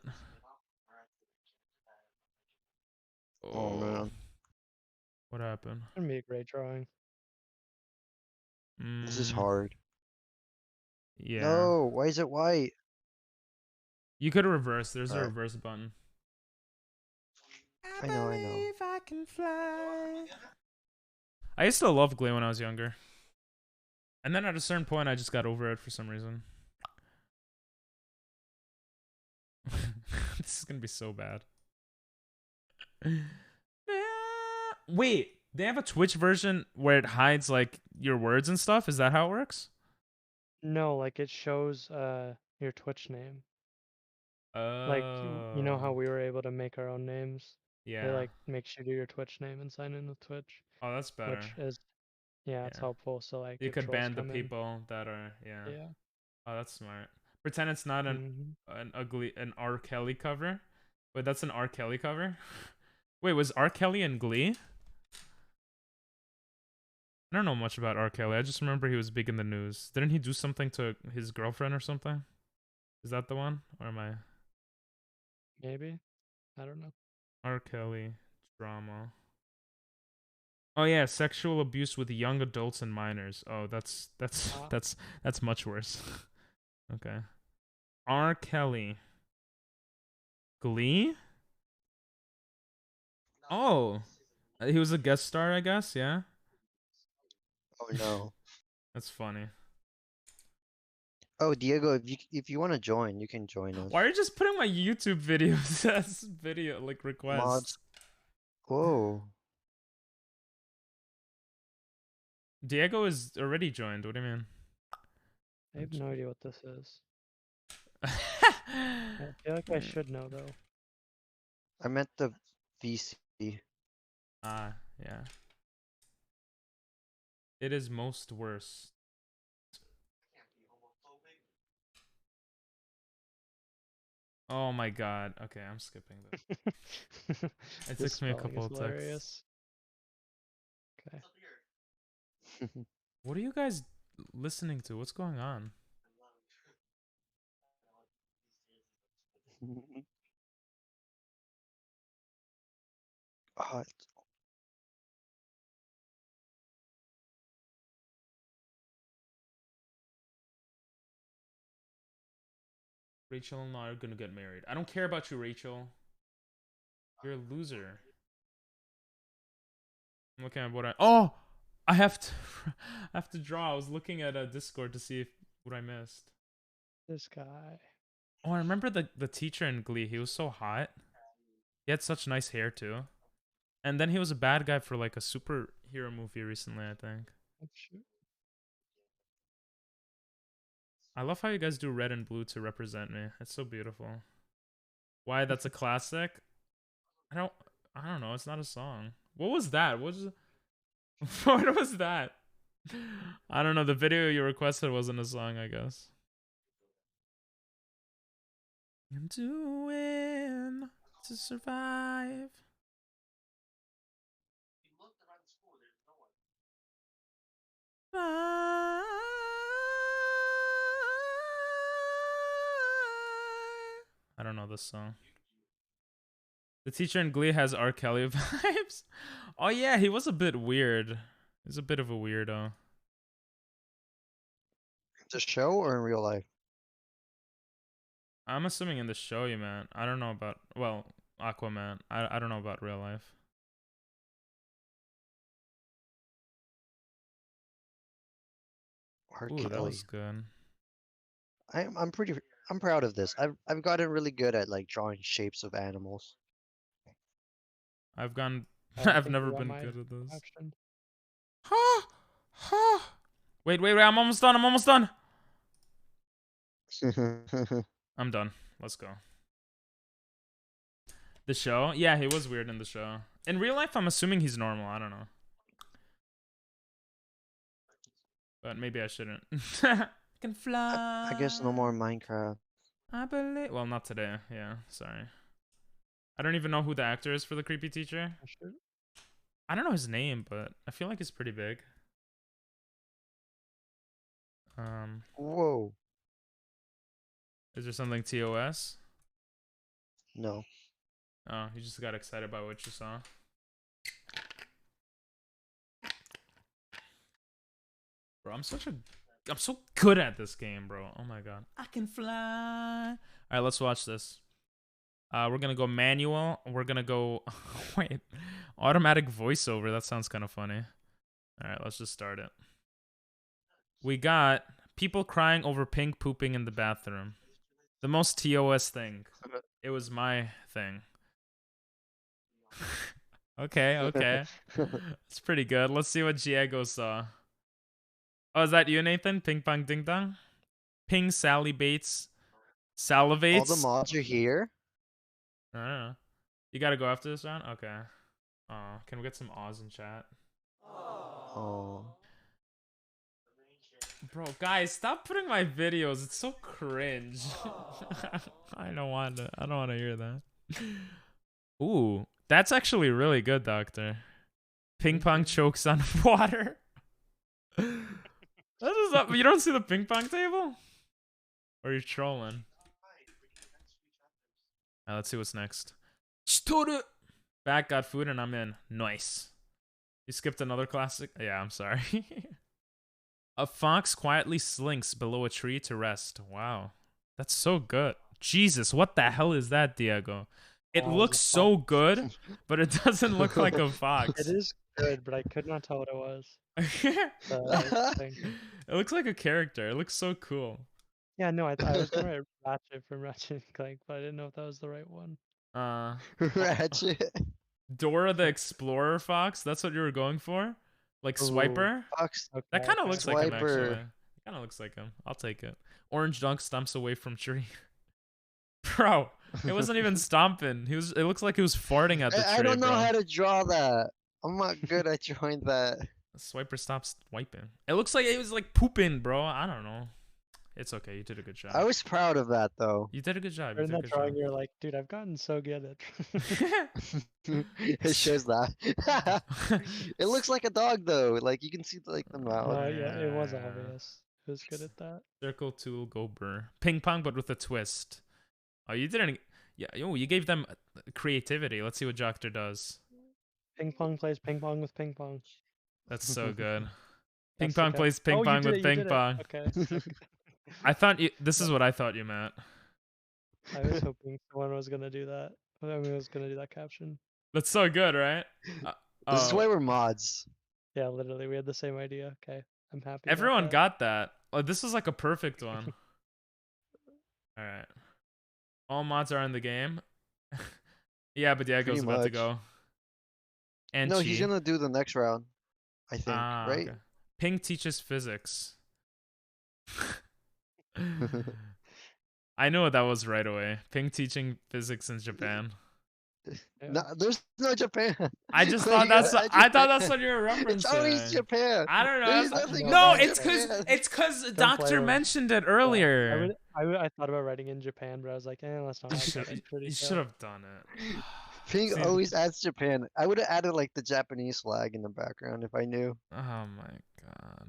Oh man. What happened? It's gonna be a great drawing. This is Mm, hard. Yeah. No, why is it white? You could reverse. There's a Alright. reverse button. I know. If I can fly. I used to love Glee when I was younger. And then at a certain point, I just got over it for some reason. This is gonna be so bad. Wait, they have a Twitch version where it hides, like, your words and stuff? Is that how it works? No, like it shows your Twitch name. Like you know how we were able to make our own names? Yeah. It like makes you do your Twitch name and sign in with Twitch. Oh, that's better. Which is it's Yeah. helpful. So like You if could trolls ban the come in- people that are, yeah. Yeah. Oh, that's smart. Pretend it's not an R. Kelly cover. Wait, that's an R. Kelly cover? Wait, was R. Kelly in Glee? I don't know much about R. Kelly. I just remember he was big in the news. Didn't he do something to his girlfriend or something? Is that the one? Or am I... Maybe. I don't know. R. Kelly drama. Oh yeah, sexual abuse with young adults and minors. Oh, that's much worse. Okay. R. Kelly. Glee? Oh. He was a guest star, I guess. Yeah, Oh no. that's funny. Oh, Diego, if you want to join, you can join us. Why are you just putting my YouTube videos as video like requests? Mods. Whoa. Diego is already joined. What do you mean? I have no idea what this is. I feel like I should know though. I meant the VC. Ah, yeah. It is most worst. Oh my god. Okay, I'm skipping this. It This took me a spelling couple is of texts. hilarious. Okay. What are you guys listening to? What's going on? Oh, Rachel and I are gonna get married. I don't care about you, Rachel. You're a loser. I'm looking at what I have to I have to draw. I was looking at a Discord to see what I missed. This guy. Oh, I remember the teacher in Glee. He was so hot. He had such nice hair too. And then he was a bad guy for like a superhero movie recently, I think. Oh, shoot. I love how you guys do red and blue to represent me. It's so beautiful. Why that's a classic? I don't know. It's not a song. What was that? What was that? I don't know. The video you requested wasn't a song, I guess. I'm doing to survive. I don't know this song. The teacher in Glee has R. Kelly vibes. Oh yeah, he was a bit weird. He's a bit of a weirdo. the show or in real life? I'm assuming in the show you meant. I don't know about, well, Aquaman. I don't know about real life. R. Ooh, Kelly. that was good. I'm proud of this. I've gotten really good at like drawing shapes of animals. I've gone. I I've think never you got been my good at this. option. Wait, I'm almost done. I'm almost done. I'm done. Let's go. The show? Yeah, he was weird in the show. In real life, I'm assuming he's normal. I don't know. But maybe I shouldn't. I can fly. I guess no more Minecraft. I believe. Well, not today. Yeah, sorry. I don't even know who the actor is for the creepy teacher. I don't know his name, but I feel like he's pretty big. Whoa. Is there something TOS? No. Oh, you just got excited by what you saw. Bro, I'm so good at this game, bro. Oh my god. I can fly. All right, let's watch this. We're gonna go manual. We're gonna go wait, automatic voiceover. That sounds kind of funny. All right, let's just start it. We got people crying over Pink pooping in the bathroom. The most TOS thing. It was my thing. Okay. It's pretty good. Let's see what Diego saw. Oh, is that you, Nathan? Ping pong ding dong? Ping Sally Bates. Salivates? All the mods are here. I don't know. You gotta go after this round? Okay. Can we get some Oz in chat? Oh. Bro, guys, stop putting my videos. It's so cringe. I don't want to hear that. Ooh, that's actually really good, Doctor. Ping pong chokes on water. This is up. You don't see the ping pong table? Or you're trolling? Alright, let's see what's next. Stood back, got food, and I'm in. Nice. You skipped another classic? Yeah, I'm sorry. A fox quietly slinks below a tree to rest. Wow. That's so good. Jesus, what the hell is that, Diego? It it was looks a so fox. good, but it doesn't look like a fox. It is good, but I could not tell what it was. Thing. It looks like a character. It looks so cool. Yeah, no, I was gonna write Ratchet from Ratchet and Clank, but I didn't know if that was the right one. Ratchet. Dora the Explorer fox. That's what you were going for, like Ooh. Swiper. Fox. Okay, That kind of okay. looks like him Swiper. actually. Kind of looks like him. I'll take it. Orange dunk stumps away from tree. Bro, it wasn't even stomping. It looks like he was farting at the tree. I don't know bro. how to draw that. I'm not good at drawing that. Swiper stops wiping. It looks like it was like pooping, bro. I don't know. It's okay. You did a good job. I was proud of that though. You did a good job. In that drawing, you're like, dude, I've gotten so good at. It shows that. It looks like a dog though. Like you can see like the mouth. Yeah, it was obvious. It was good at that. Circle, tool, go burr. Ping pong, but with a twist. Oh, you didn't. Yeah, you gave them creativity. Let's see what Joctor does. Ping pong plays ping pong with ping pong. That's so good. Ping That's pong okay. plays ping Oh, you pong did with it, you ping did it. pong. Okay. I thought you. This is what I thought you meant. I was hoping someone was gonna do that. I was gonna do that caption. That's so good, right? This is why we're mods. Yeah, literally, we had the same idea. Okay, I'm happy. about Everyone that. got that. Oh, this was like a perfect one. All right. All mods are in the game. Yeah, but Diego's Pretty about to much. go. And No, he's Chi. gonna do the next round. I think, right? Okay. Ping teaches physics. I knew what that was right away. Ping teaching physics in Japan. No, there's no Japan. I just What thought do you that's. got I thought Japan? that's what you were referencing. It's always Japan. I don't know. There's that's- nothing No, about it's Japan. because Don't Doctor play with- mentioned it Yeah, earlier. I thought about writing in Japan, but I was like, let's not. You write should, that. It's pretty you sad. should have done it. Ping See- always adds Japan. I would have added like the Japanese flag in the background if I knew. Oh my god.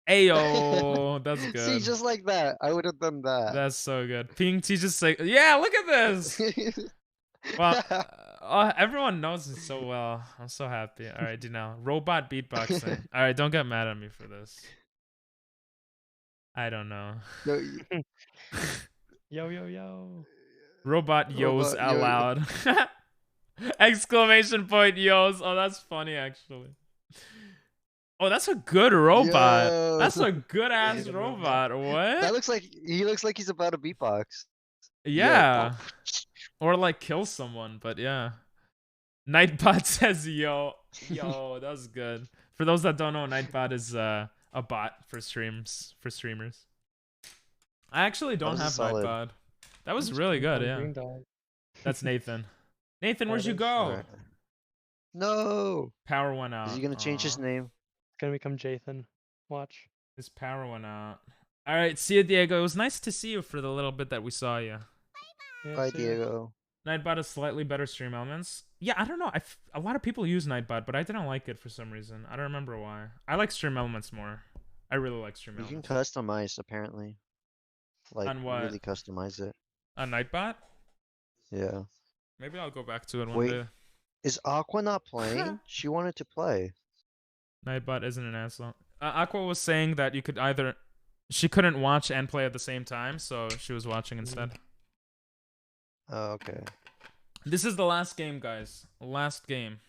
Ayo, that's good. See, just like that, I would have done that. That's so good. Ping teaches like, yeah, look at this. Well, everyone knows it so well. I'm so happy. All right, do now. Robot beatboxing. All right, don't get mad at me for this. I don't know. No, Yo yo yo. Robot yos Robot out yo- loud. Exclamation point yos. Oh, that's funny actually. Oh, that's a good robot. Yo. That's a good ass Good robot. that What? looks like he looks like he's about to beatbox. Yeah. Or like kill someone, but yeah. Nightbot says yo. Yo, that was good. For those that don't know, Nightbot is a bot for streamers. I actually don't was a have solid. Nightbot. That was really good, yeah. Green dog. That's Nathan. Nathan, where'd That you is- go? Alright. No. Power went out. Is he gonna change his Aw. name? It's gonna become Jathan. Watch. His power went out. All right, see you, Diego. It was nice to see you for the little bit that we saw you. Yeah, Bye, see ya. Diego. Nightbot has slightly better stream elements. Yeah, I don't know. A lot of people use Nightbot, but I didn't like it for some reason. I don't remember why. I like stream elements more. I really like stream You can elements. customize apparently. Like On what? really customize it. A Nightbot? Yeah. Maybe I'll go back to it one Wait. day. Is Aqua not playing? She wanted to play. Nightbot isn't an asshole. Aqua was saying that you could either... She couldn't watch and play at the same time, so she was watching instead. Oh, okay. This is the last game, guys. Last game.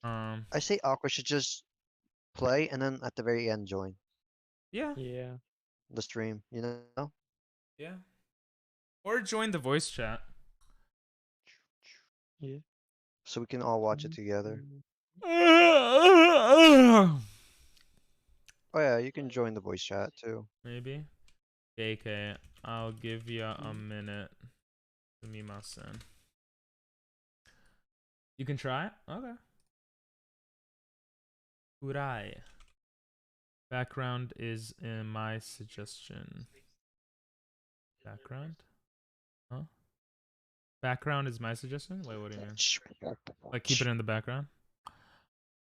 I say Aqua should just play and then at the very end join Yeah. Yeah. the stream, you know? Yeah. Or join the voice chat. Yeah. So we can all watch it together. Oh yeah, you can join the voice chat too. Maybe. Okay, I'll give you a minute. Sumimasen. You can try it? Okay. Urai. Background is in my suggestion. Background? Huh? Background is my suggestion? Wait, what do you mean? Like keep it in the background?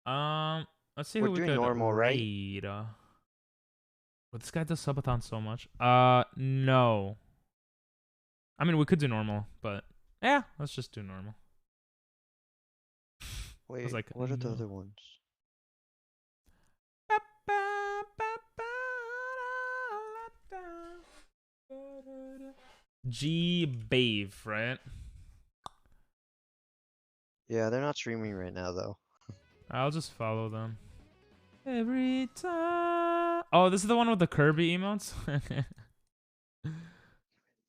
Let's see We're who we doing could normal, right? raid. But this guy does subathon so much. No. I mean, we could do normal, but yeah, let's just do normal. Wait, like, what are the no. other ones? G-Bave, right? Yeah, they're not streaming right now though. I'll just follow them. Every time. Oh, this is the one with the Kirby emotes?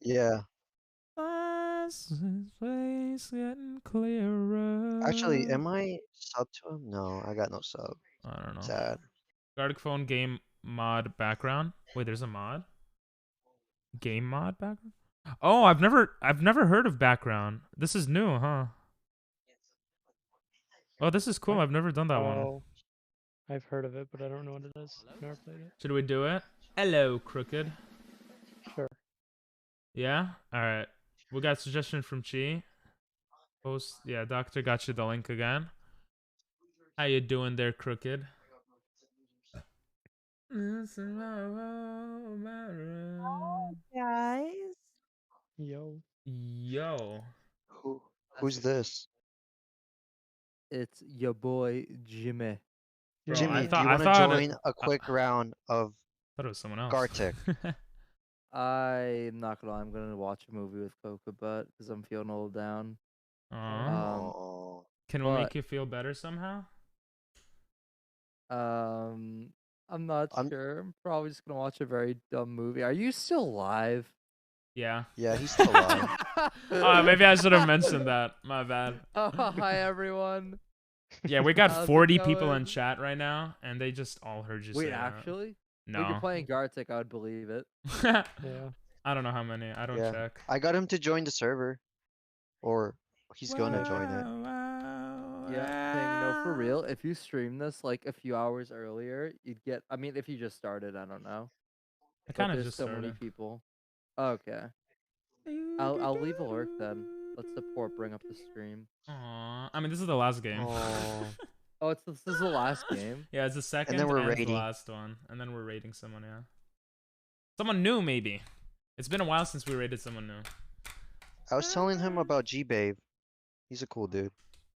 Yeah. Face getting clearer. Actually, am I sub to him? No, I got no sub. I don't know. Sad. Gartic phone game mod background. Wait, there's a mod? Game mod background? Oh, I've never heard of background. This is new, huh? Oh, this is cool. I've never done that one. Oh, I've heard of it, but I don't know what it is. Never played it. Should we do it? Hello, Crooked. Sure. Yeah? Alright. We got suggestion from Chi. Post. Yeah, Doctor got you the link again. How you doing there, Crooked? Guys. Yo. Yo. Who's this? It's your boy Jimmy. Bro, Jimmy, do you I want to thought join a quick round of thought it was someone else. Gartic? I'm not gonna lie, I'm gonna watch a movie with Coca Butt because I'm feeling a little down. Oh. Can we but- make you feel better somehow? I'm not sure. I'm probably just gonna watch a very dumb movie. Are you still live? Yeah. Yeah, he's still alive. Maybe I should have mentioned that. My bad. Oh, hi everyone. Yeah, we got How's it 40 people going? in chat right now, and they just all heard you say Wait, that. actually? No. When you're playing Gartic, I would believe it. Yeah. I don't know how many. I don't Yeah. check. I got him to join the server. Or he's gonna join it. Yeah, thing, no, for real. If you stream this like a few hours earlier, you'd get. I mean, if you just started, I don't know. I But kind of there's just so many started. people. Okay. I'll leave a lurk then. Let's support. Bring up the stream. Aww. I mean, this is the last game. Oh. Oh, this is the last game. Yeah, it's the second then we're and raiding. the last one. And then we're raiding someone, yeah. Someone new, maybe. It's been a while since we raided someone new. I was telling him about G-Babe. He's a cool dude.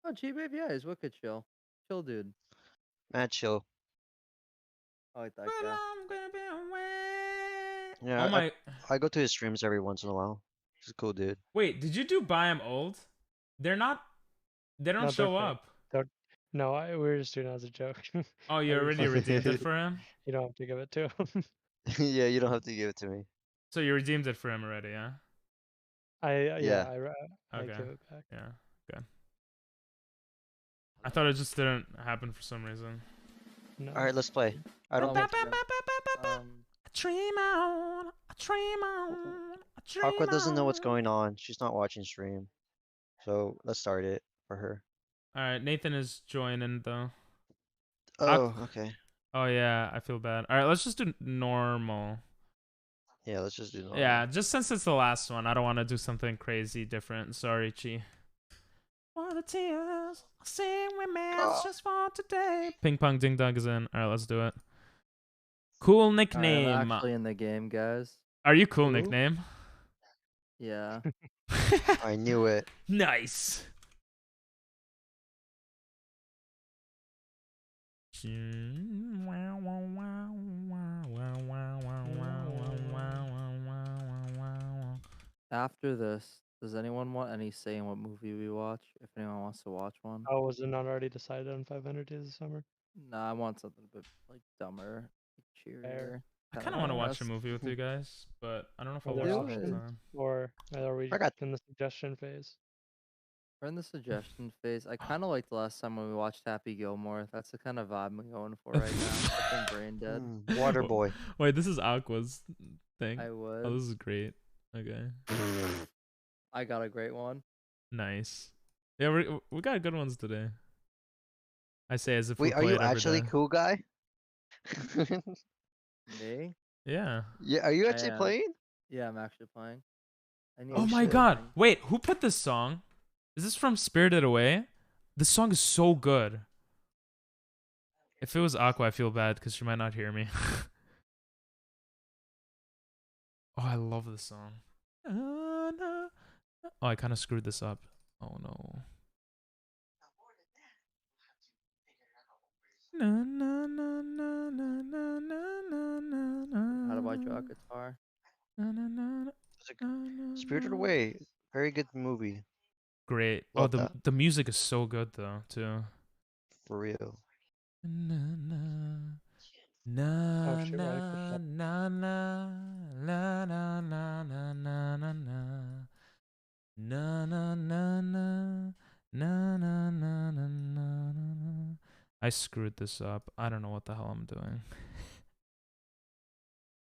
Oh, G-Babe, yeah, he's wicked chill. Chill dude. Mad chill. I like that guy. Yeah, Oh my. I go to his streams every once in a while. He's a cool dude. Wait, did you do buy 'em old? They're not. They don't No, show they're fake. up. No, we were just doing it as a joke. Oh, you already redeemed it for him? You don't have to give it to him. Yeah, you don't have to give it to me. So you redeemed it for him already, yeah? I Yeah. I Okay. give it back. Yeah, good. I thought it just didn't happen for some reason. No. Alright, let's play. I don't Ba, ba, ba, ba, ba, ba. Dream on, I dream on, I dream Aqua doesn't know what's on. going on. She's not watching stream. So let's start it for her. Alright, Nathan is joining though. Oh, okay. Oh yeah, I feel bad. Alright, let's just do normal. Yeah, let's just do normal. Yeah, just since it's the last one, I don't want to do something crazy different. Sorry, Chi. For the tears, I sing with mouths just for today. Ping Pong Ding Dong is in. Alright, let's do it. Cool Alright, nickname. I'm actually in the game, guys. Are you cool Who? nickname? Yeah. I knew it. Nice. After this, does anyone want any say in what movie we watch? If anyone wants to watch one. Oh, was it not already decided on 500 Days of Summer? Nah, I want something a bit like dumber, like, cheerier. I kind of want to watch a less- movie with you guys, but I don't know if I'll Are there watch it all the options? time. Or are we I got- in the suggestion phase? We're in the suggestion phase. I kind of liked the last time when we watched Happy Gilmore. That's the kind of vibe I'm going for right now. I've been brain dead. Water boy. Wait, this is Aqua's thing. I would. Oh, this is great. Okay. I got a great one. Nice. Yeah, we got good ones today. I say as if Wait, we are play you it every actually day. cool guy? Me? Yeah. Yeah, are you I actually am. playing? Yeah, I'm actually playing. I need Oh to my shit. god. Wait, who put this song? Is this from Spirited Away? This song is so good. If it was Aqua, I feel bad because she might not hear me. Oh, I love this song. Oh, I kind of screwed this up. Oh no. Na, na, na, na, na, na, na, na, na. How do I draw a guitar? Na, na, na, na. Spirited Away, very good movie. Great. Oh, Love that the music is so good though too. for real. Na na na Oh shit, why did I push na that? na na na na na na na na na na na na na na na na na. I screwed this up. I don't know what the hell I'm doing.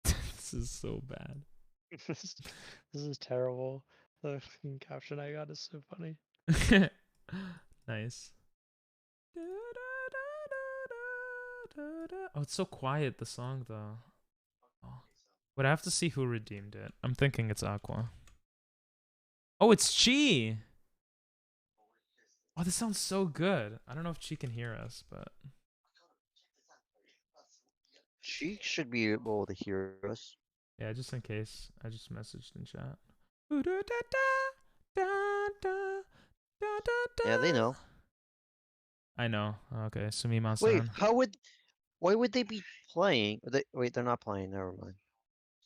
This is so bad. this is terrible. The fucking caption I got is so funny. Nice. Oh, it's so quiet, the song, though. Oh. But I have to see who redeemed it. I'm thinking it's Aqua. Oh, it's Chi! Oh, this sounds so good. I don't know if Chi can hear us, but... She should be able to hear us. Yeah, just in case. I just messaged in chat. Yeah, they know. I know. Okay, Sumimasen. Wait, why would they be playing? Wait, they're not playing. Never mind.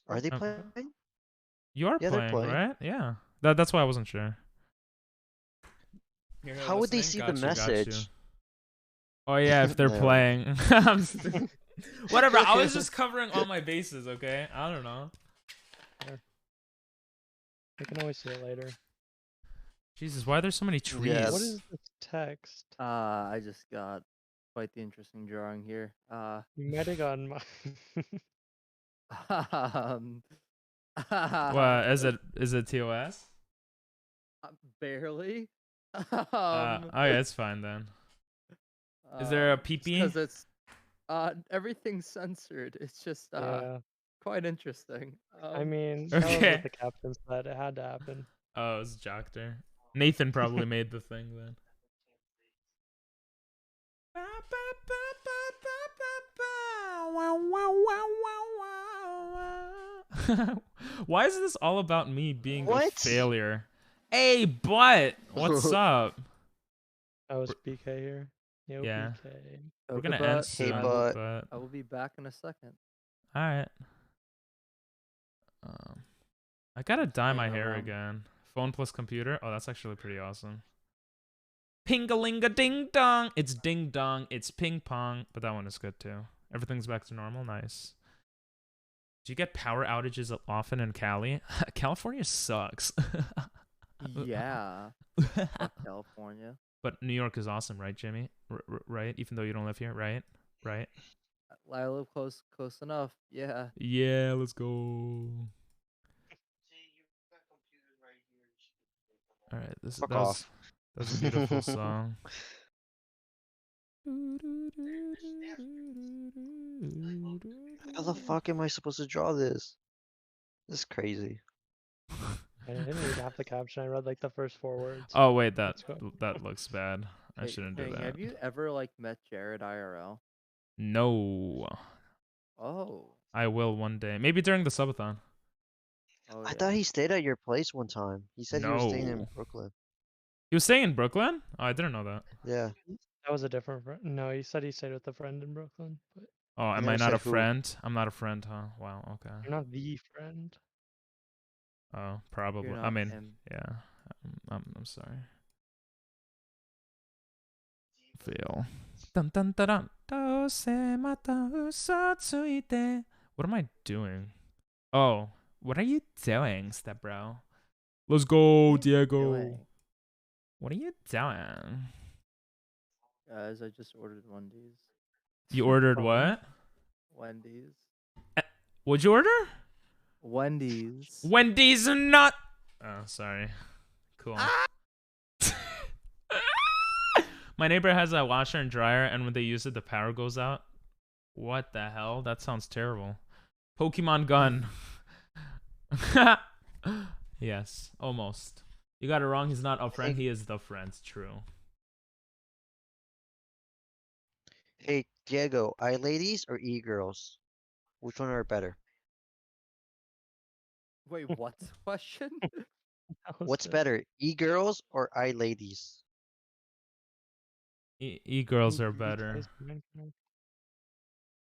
Are they playing? You are Yeah, they're playing, playing. right? Yeah. That's why I wasn't sure. How would they see the message? Oh yeah, if they're No. playing. Whatever. I was just covering all my bases. Okay. I don't know. We can always see it later. Jesus, why are there so many trees? Yes. What is this text? I just got quite the interesting drawing here. You might have gotten my. What is it TOS? Barely. Okay, it's fine then. Is there a PP? Because it's everything's censored. It's just Yeah. quite interesting. I mean, that was okay. what the captain said. It had to happen. Oh, it's Joctor. Nathan probably made the thing then. Why is this all about me being a failure? Hey, but what's up? I was BK here. Yo, Yeah. BK. We're gonna end soon, but I will be back in a second. all right. I gotta dye my Hang hair around. again. Phone plus computer. Oh, that's actually pretty awesome. Ping-a-ling-a ding dong. It's ding dong. It's ping pong. But that one is good too. Everything's back to normal. Nice. Do you get power outages often in Cali? California sucks. Yeah. Fuck California. But New York is awesome, right, Jimmy? Right? Even though you don't live here, right? Right? I live close enough. Yeah. Yeah, let's go. All right, Fuck off. That was a beautiful song. How the fuck am I supposed to draw this? This is crazy. I didn't read half the caption. I read like the first 4 words. Oh wait, that Let's go. that looks bad. I Hey, shouldn't do Ping, that. Have you ever like met Jared IRL? No. Oh. I will one day. Maybe during the subathon. Oh, I yeah. thought he stayed at your place one time. He said he was staying in No. Brooklyn. He was staying in Brooklyn? Oh, I didn't know that. Yeah. That was a different friend. No, he said he stayed with a friend in Brooklyn. But Oh, am I never not a said who. friend? I'm not a friend, huh? Wow, okay. you're not the friend. Oh, probably. You're I not mean, him. yeah. I'm sorry. Feel. Dun dun dun dun. What am I doing? Oh, what are you doing, step bro? Let's go, Diego. Doing? What are you doing? Guys, I just ordered Wendy's. You ordered From what? Wendy's. What'd you order? Wendy's. Wendy's not. Oh, sorry. Cool. My neighbor has a washer and dryer, and when they use it, the power goes out. What the hell? That sounds terrible. Pokemon gun. Yes, almost. You got it wrong. He's not a friend. He is the friend. True. Hey, Diego, ladies or girls? Which one are better? Wait, what's the question? What's better, girls or ladies? E-girls are better.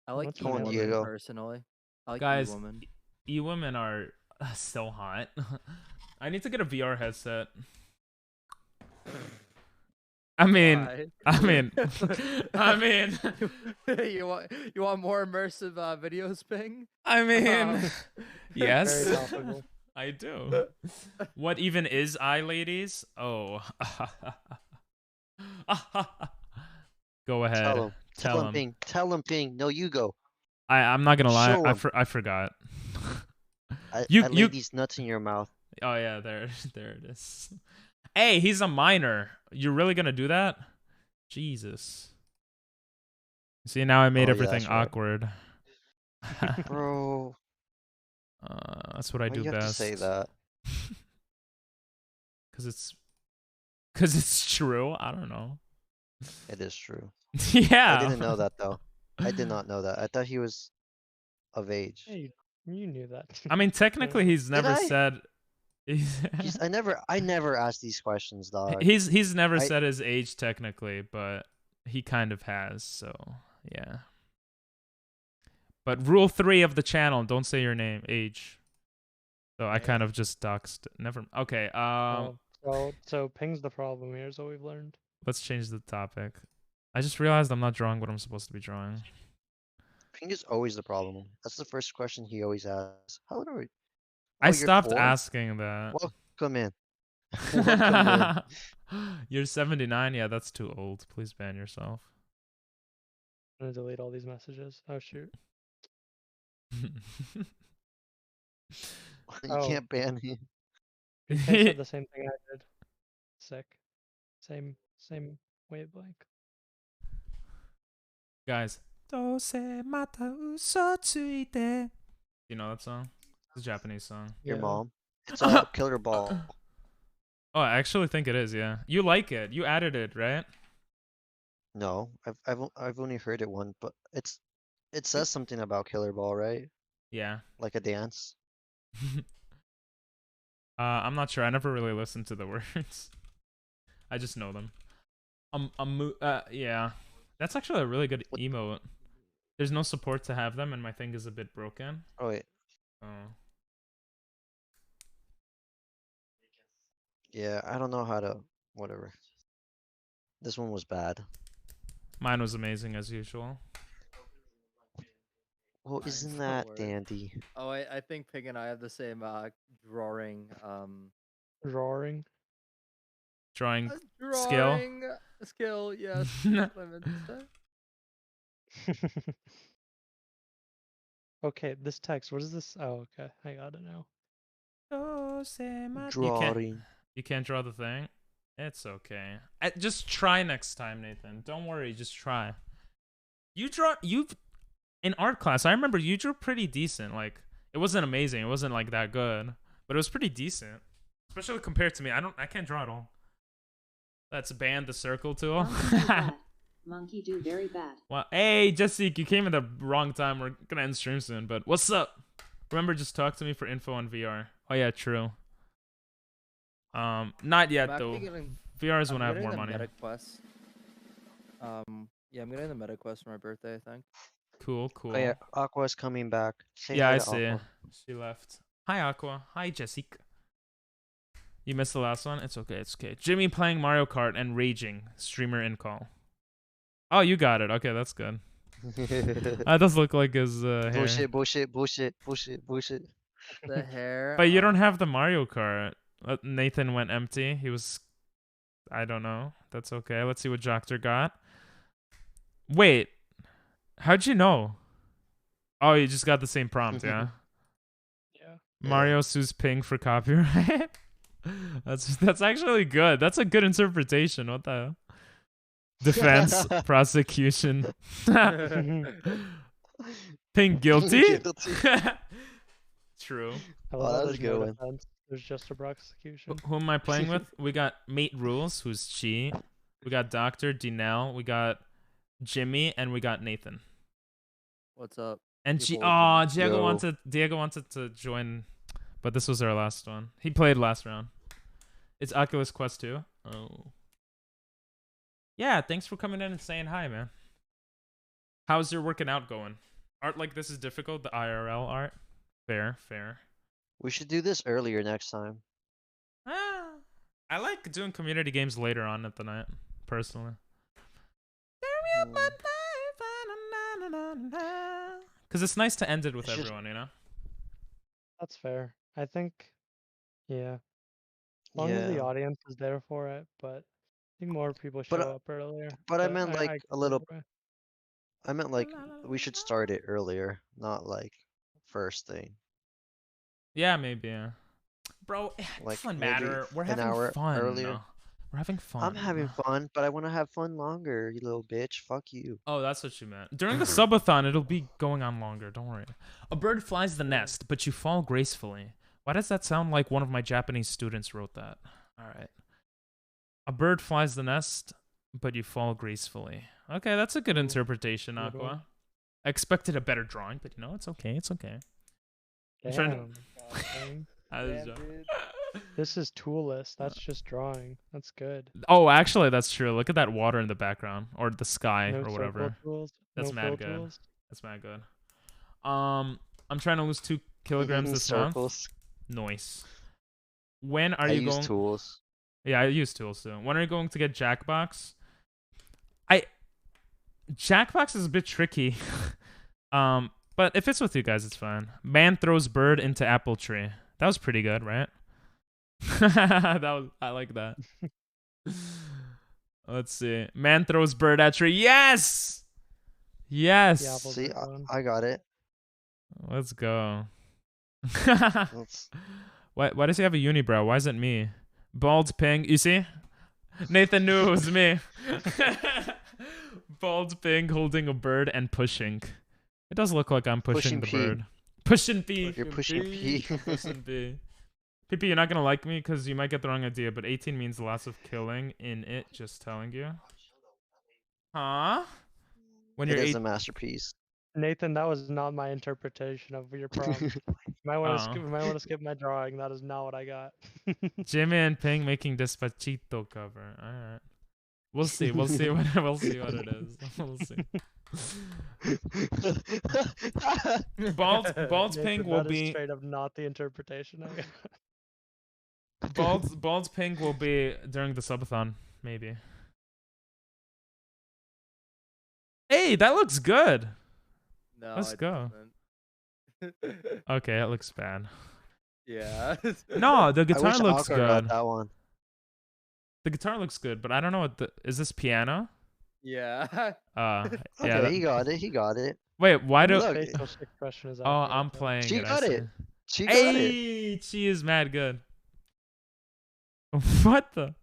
I like What's Come on, E-women Diego. personally. I like Guys, E-women. E-women are So hot. I need to get a VR headset. I mean, Why? I mean, I mean, you want more immersive videos, Ping? I mean, Very yes, topical. I do. What even is eye, ladies? Oh, go ahead. Tell him. Tell him. Ping. Tell him, Ping. No, you go. I'm not gonna lie. Show him. I forgot. I You laid these nuts in your mouth. Oh yeah, there it is. Hey, he's a minor. You're really gonna do that? Jesus. See, now I made Oh, yeah, everything that's right. awkward. Bro. That's what I Why do you have best. to say that? Cause it's true. I don't know. It is true. Yeah. I didn't know that though. I did not know that. I thought he was of age. Hey, you knew that. I mean, technically, he's never I? said. I never asked these questions, dog. He's never said his age technically, but he kind of has. So yeah. But rule 3 of the channel: don't say your name, age. So I kind of just doxed. Never. Okay. So Ping's the problem here, is what we've learned. Let's change the topic. I just realized I'm not drawing what I'm supposed to be drawing. Ping is always the problem. That's the first question he always asks. How old are we? I you're stopped 4? asking that. Welcome in. Welcome You're 79. Yeah, that's too old. Please ban yourself. I'm gonna delete all these messages. Oh shoot. in. You Oh. can't ban him. Ping said the same thing I did. Sick. Same wavelength. Guys. You know that song? It's a Japanese song. Your Yeah. mom. It's Killer Ball. Oh, I actually think it is, yeah. You like it. You added it, right? No, I've only heard it one, but it says something about Killer Ball, right? Yeah. Like a dance. I'm not sure. I never really listened to the words. I just know them. Yeah. That's actually a really good emote. There's no support to have them, and my thing is a bit broken. Oh wait. Oh. Yeah, I don't know how to. Whatever. This one was bad. Mine was amazing as usual. Well, Mine's isn't the that worst. dandy? Oh, I think Ping and I have the same drawing. Drawing. Drawing skill. Drawing skill. Yes. that's what I meant to say. Okay, this text. What is this? Oh, okay. I got it now. Drawing. You can't draw the thing? It's okay. Just try next time, Nathan. Don't worry, just try. In art class, I remember you drew pretty decent. Like, it wasn't amazing. It wasn't like that good, but it was pretty decent. Especially compared to me. I can't draw at all. Let's ban the circle tool. Monkey do very bad. Well, hey, Jessica, you came at the wrong time. We're gonna end stream soon, but what's up? Remember, just talk to me for info on VR. Oh yeah, true. Not yet though. VR is when I have more money. Quest. Yeah, I'm getting the meta quest for my birthday, I think. Cool, cool. Oh yeah, Aqua's coming back. Say Yeah, hi I to see. Aqua. She left. Hi, Aqua. Hi, Jessica. You missed the last one? It's okay, it's okay. Jimmy playing Mario Kart and raging. Streamer in call. Oh, you got it. Okay, that's good. That does look like his hair. Bullshit. The hair. But you don't have the Mario Kart. Nathan went empty. He was... I don't know. That's okay. Let's see what Joctor got. Wait. How'd you know? Oh, you just got the same prompt, yeah? Yeah. Mario sues Ping for copyright. That's actually good. That's a good interpretation. What the hell? Defense, prosecution. Ping guilty? True. I Oh, love how that was a there's good no one. defense. There's just a prosecution. Who am I playing with? We got Mate Rules, who's Chi. We got Dr. Dinell. We got Jimmy, and we got Nathan. What's up? And People Diego wanted to join, but this was our last one. He played last round. It's Oculus Quest 2. Oh. Yeah, thanks for coming in and saying hi, man. How's your working out going? Art like this is difficult, the IRL art. Fair. We should do this earlier next time. I like doing community games later on at the night, personally. Because it's nice to end it with everyone, you know? That's fair. I think, yeah. As long as the audience is there for it, but I think more people show up earlier. But I meant like I a little. either way. I meant like we should start it earlier, not like first thing. Yeah, maybe. Yeah. Bro, it Like doesn't maybe matter. We're an having hour fun. earlier. We're having fun. I'm having fun, but I want to have fun longer, you little bitch. Fuck you. Oh, that's what you meant. During the subathon, it'll be going on longer. Don't worry. A bird flies the nest, but you fall gracefully. Why does that sound like one of my Japanese students wrote that? All right. A bird flies the nest, but you fall gracefully. Okay, that's a good interpretation, Aqua. I expected a better drawing, but you know, it's okay. It's okay. I'm trying to... This is toolless. That's just drawing. That's good. Oh, actually, that's true. Look at that water in the background, or the sky, No or whatever. tools, That's no mad good. tools. That's mad good. I'm trying to lose 2 kilograms this Circles. month. Nice. When are I you use going? tools. Yeah, I use tools too. When are you going to get Jackbox? Jackbox is a bit tricky. But if it's with you guys, it's fine. Man throws bird into apple tree. That was pretty good, right? I like that. Let's see. Man throws bird at tree. Yes. Yes. See, I got it. Let's go. Why does he have a unibrow? Why is it me? Bald ping. You see? Nathan knew it was me. Bald ping holding a bird and pushing. It does look like I'm pushing the bird. Pushing P. You're pushing P. Pushing P. PP, you're not gonna like me because you might get the wrong idea, but 18 means lots of killing in it. Just telling you. Huh? When It is a masterpiece. Nathan, that was not my interpretation of your prompt. You might want to skip my drawing. That is not what I got. Jimmy and Ping making Despacito cover. All right. We'll see. We'll see what it is. We'll see. Bald's Ping will be straight up not the interpretation I got. Bald's Ping will be during the subathon, maybe. Hey, that looks good. No, let's go. Okay, it looks bad. Yeah. No, the guitar looks good. good. That one. The guitar looks good, but I don't know what is this piano? Yeah. Okay, yeah. he got it. He got it. Wait, why do? Look. Oh, I'm playing. She got it. She got it. She is mad good. What the?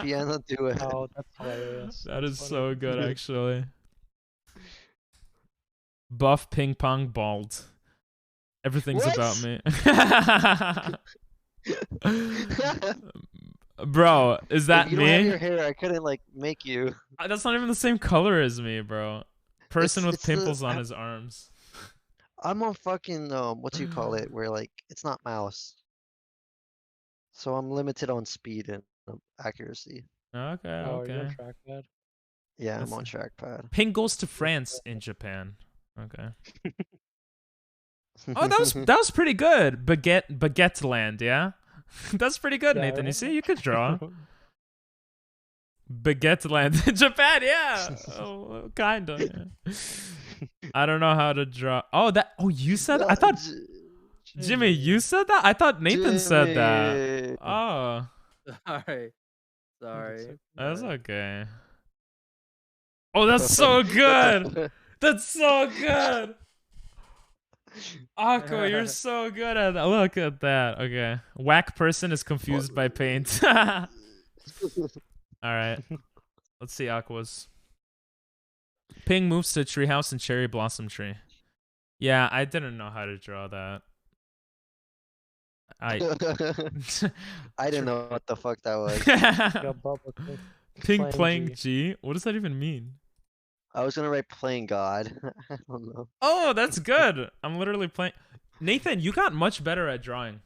Piano do it. Oh, that's hilarious. That is so good, actually. Buff, ping pong, bald. Everything's about me. Bro, is that if you me? Don't have your hair, I couldn't like make you. That's not even the same color as me, bro. Person with pimples on his arms. I'm on fucking what do you call it? Where like it's not mouse. So I'm limited on speed and accuracy. Okay, Oh, okay. you're on trackpad. Yeah, I'm on trackpad. Ping goes to France in Japan. Okay. Oh, that was pretty good. Baguette land, yeah. That's pretty good, Nathan. You see, you could draw. Baguette land in Japan, yeah. Oh, kinda. Yeah. I don't know how to draw. Oh, you said that? I thought Jimmy, you said that? I thought Nathan said that. Oh. Sorry. Sorry. That's okay. Oh, that's so good. That's so good. Aqua, you're so good at that. Look at that. Okay. Whack person is confused by paint. All right. Let's see Aqua's. Ping moves to treehouse and cherry blossom tree. Yeah, I didn't know how to draw that. I didn't know what the fuck that was. Ping playing G? What does that even mean? I was gonna write playing God. I don't know. Oh, that's good. I'm literally playing. Nathan, you got much better at drawing.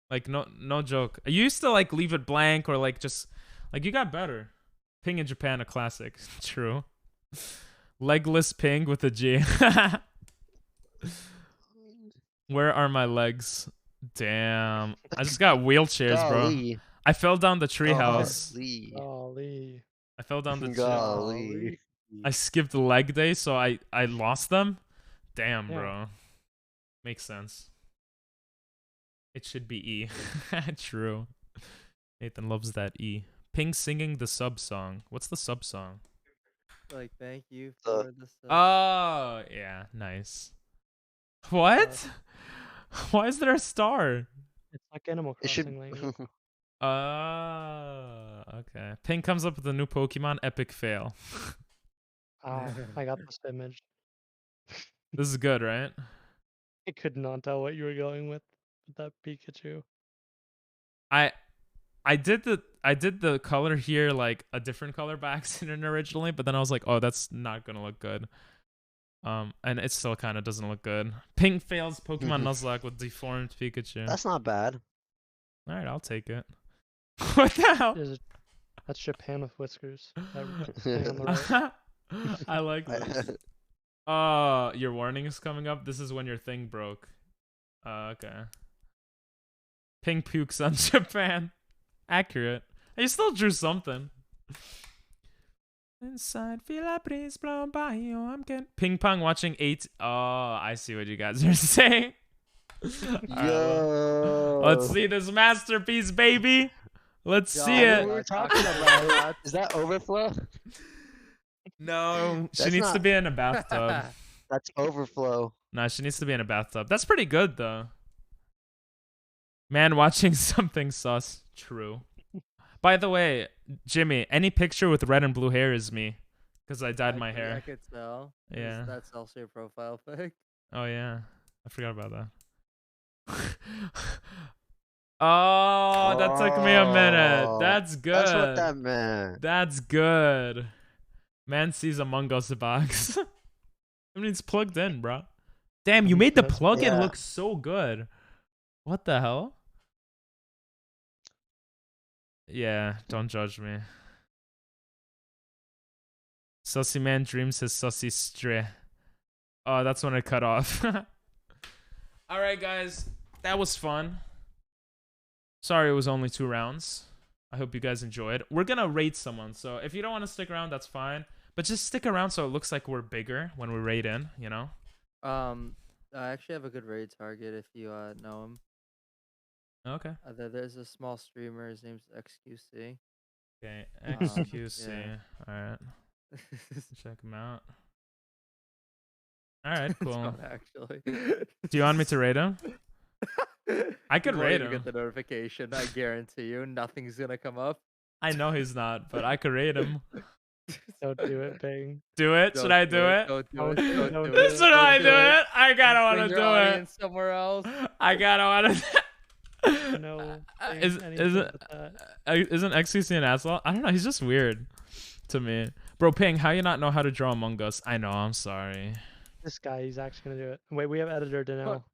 Like no joke. You used to like leave it blank or like just like you got better. Ping in Japan, a classic. True. Legless ping with a G. Where are my legs? Damn. I just got wheelchairs, bro. Golly. I fell down the treehouse. Golly. Golly. I fell down the tree. Golly. I skipped leg day, so I lost them. Damn, Yeah. bro. Makes sense. It should be E. True. Nathan loves that E. Ping singing the sub song. What's the sub song? Like, thank you for the sub. Oh, yeah, nice. What? Why is there a star? It's like Animal It should. Crossing language. Okay. Ping comes up with a new Pokemon, epic fail. Ah, I got this image. This is good, right? I could not tell what you were going with that Pikachu. I did the color here like a different color by accident originally, but then I was like, oh, that's not gonna look good. And it still kind of doesn't look good. Ping fails Pokemon Nuzlocke with deformed Pikachu. That's not bad. All right, I'll take it. What the hell? That's Japan with whiskers. That thing on the right. I like this. Your warning is coming up. This is when your thing broke. Okay. Ping pukes on Japan. Accurate. You still drew something. Inside, feel a breeze blown by you. I'm getting ping pong watching 8. Oh, I see what you guys are saying. Yo. Let's see this masterpiece, baby. Let's see What it. were we talking about? Is that overflow? No, she That's needs to not- be in a bathtub. That's overflow. Nah, she needs to be in a bathtub. That's pretty good though. Man watching something sus. True. By the way, Jimmy, any picture with red and blue hair is me. Because I dyed my I hair. could tell. Yeah. That's also your profile pic. Oh yeah. I forgot about that. Oh, that took me a minute. Oh, That's good. That's what that meant. That's good. Man sees Among Us box. I mean, it's plugged in, bro. Damn, you made the plugin Yeah. look so good. What the hell? Yeah, don't judge me. Sussy man dreams his sussy stray. Oh, that's when it cut off. Alright, guys. That was fun. Sorry it was only 2 rounds. I hope you guys enjoyed. We're gonna raid someone, so if you don't want to stick around, that's fine. But just stick around so it looks like we're bigger when we raid in, you know? I actually have a good raid target if you know him. Okay. There's a small streamer. His name's XQC. Okay, XQC. yeah. Alright. Check him out. Alright, cool. Don't actually. Do you want me to raid him? I could You won't raid even him. get the notification. I guarantee you, nothing's gonna come up. I know he's not, but I could raid him. Don't do it, Bing. Do it? Should I do it? Don't do Don't it. do it, Don't don't do do it. it. Should I Don't do it? I gotta Bring wanna your do audience it. somewhere else. I gotta wanna. No. Is Bing, is anything it but that. isn't XCC an asshole? I don't know. He's just weird to me, bro. Ping, how you not know how to draw Among Us? I know. I'm sorry. This guy, he's actually gonna do it. Wait, we have editor Danielle.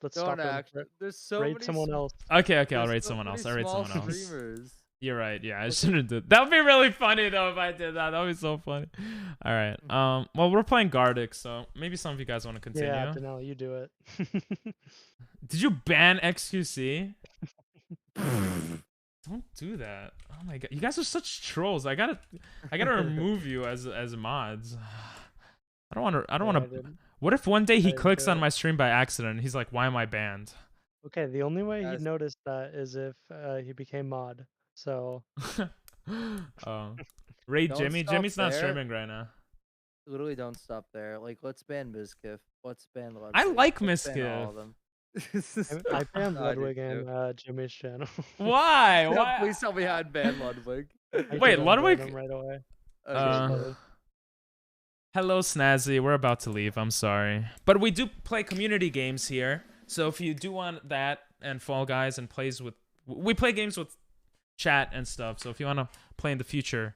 Let's stop Don't him. act. There's so Raid many. someone else. Okay, I'll there's rate so someone many else. I'll rate small someone else. streamers. You're right. Yeah, I shouldn't do. That would be really funny though if I did that. That would be so funny. All right. Well, we're playing Gartic, so maybe some of you guys want to continue. Yeah, Danielle, you do it. Did you ban XQC? Don't do that. Oh my god, you guys are such trolls. I gotta remove you as mods. I don't want to. What if one day he didn't clicks do on it. my stream by accident and he's like, "Why am I banned?" Okay, the only way Guys- he'd notice that is if he became mod. So Oh, raid Don't Jimmy. stop Jimmy's not there. streaming right now. Literally, don't stop there. Like, let's ban Mizkif. Let's ban Ludwig. I like Let's ban Mizkif. all of them. I banned I do Ludwig too. and Jimmy's channel. Why? No, Why? please tell me how I'd ban Ludwig. I Wait, did unban Ludwig- him right away. Okay. Hello, Snazzy. We're about to leave. I'm sorry, but we do play community games here. So if you do want that and Fall Guys and we play games with chat and stuff. So if you want to play in the future,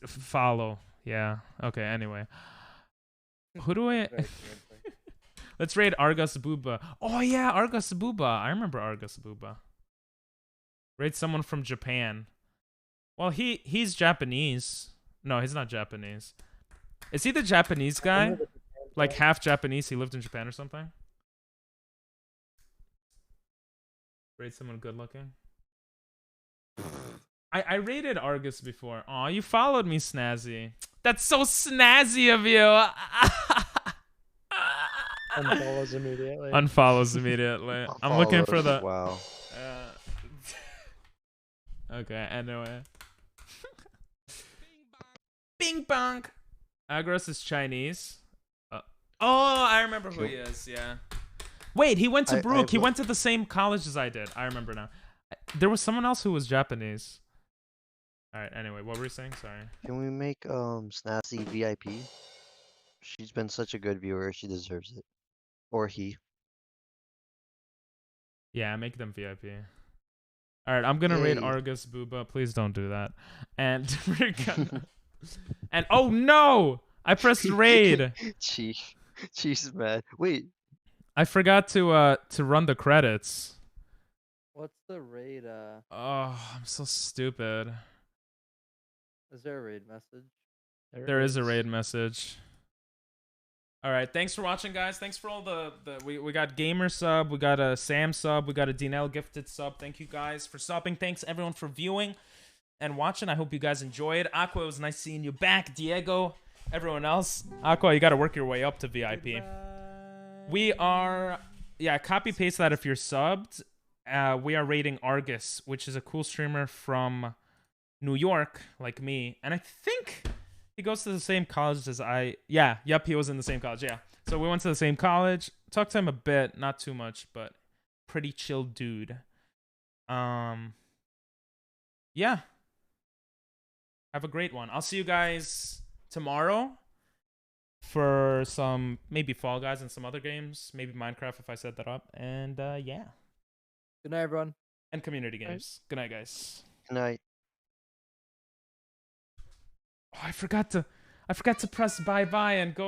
follow. Yeah. Okay. Anyway, who do I? Let's raid Argus Booba. Oh yeah, Argus Booba. I remember Argus Booba. Raid someone from Japan. Well, he's Japanese. No, he's not Japanese. Is he the Japanese guy? Like half Japanese? He lived in Japan or something? Rate someone good looking. I rated Argus before. Aw, you followed me, Snazzy. That's so snazzy of you. Unfollows immediately. Unfollows immediately. I'm looking for the. Wow. Okay, anyway. Bing bong. Agros is Chinese. Oh, I remember who he is. Yeah. Wait, he went to Brook. He went to the same college as I did. I remember now. There was someone else who was Japanese. All right. Anyway, what were you saying? Sorry. Can we make Snazzy VIP? She's been such a good viewer. She deserves it. Or he. Yeah, make them VIP. All right, I'm gonna raid Argus Booba. Please don't do that. And we're gonna. And oh no! I pressed raid. She's mad. Wait. I forgot to run the credits. What's the raid? Oh, I'm so stupid. Is there a raid message? There is a raid message. All right, thanks for watching, guys. Thanks for all we got Gamer sub, we got a Sam sub, we got a Dinell gifted sub. Thank you guys for subbing. Thanks everyone for viewing and watching. I hope you guys enjoyed. Aqua, it was nice seeing you back. Diego, everyone else. Aqua, you got to work your way up to VIP. Goodbye. We are, copy paste that if you're subbed. We are rating Argus, which is a cool streamer from New York, like me. And I think he goes to the same college as I. Yeah, yep, he was in the same college. Yeah. So we went to the same college. Talked to him a bit, not too much, but pretty chill dude. Yeah. Have a great one. I'll see you guys tomorrow for some maybe Fall Guys and some other games, maybe Minecraft if I set that up. And yeah. Good night, everyone. And community games. Good night, guys. Good night. Oh, I forgot to press bye-bye and go.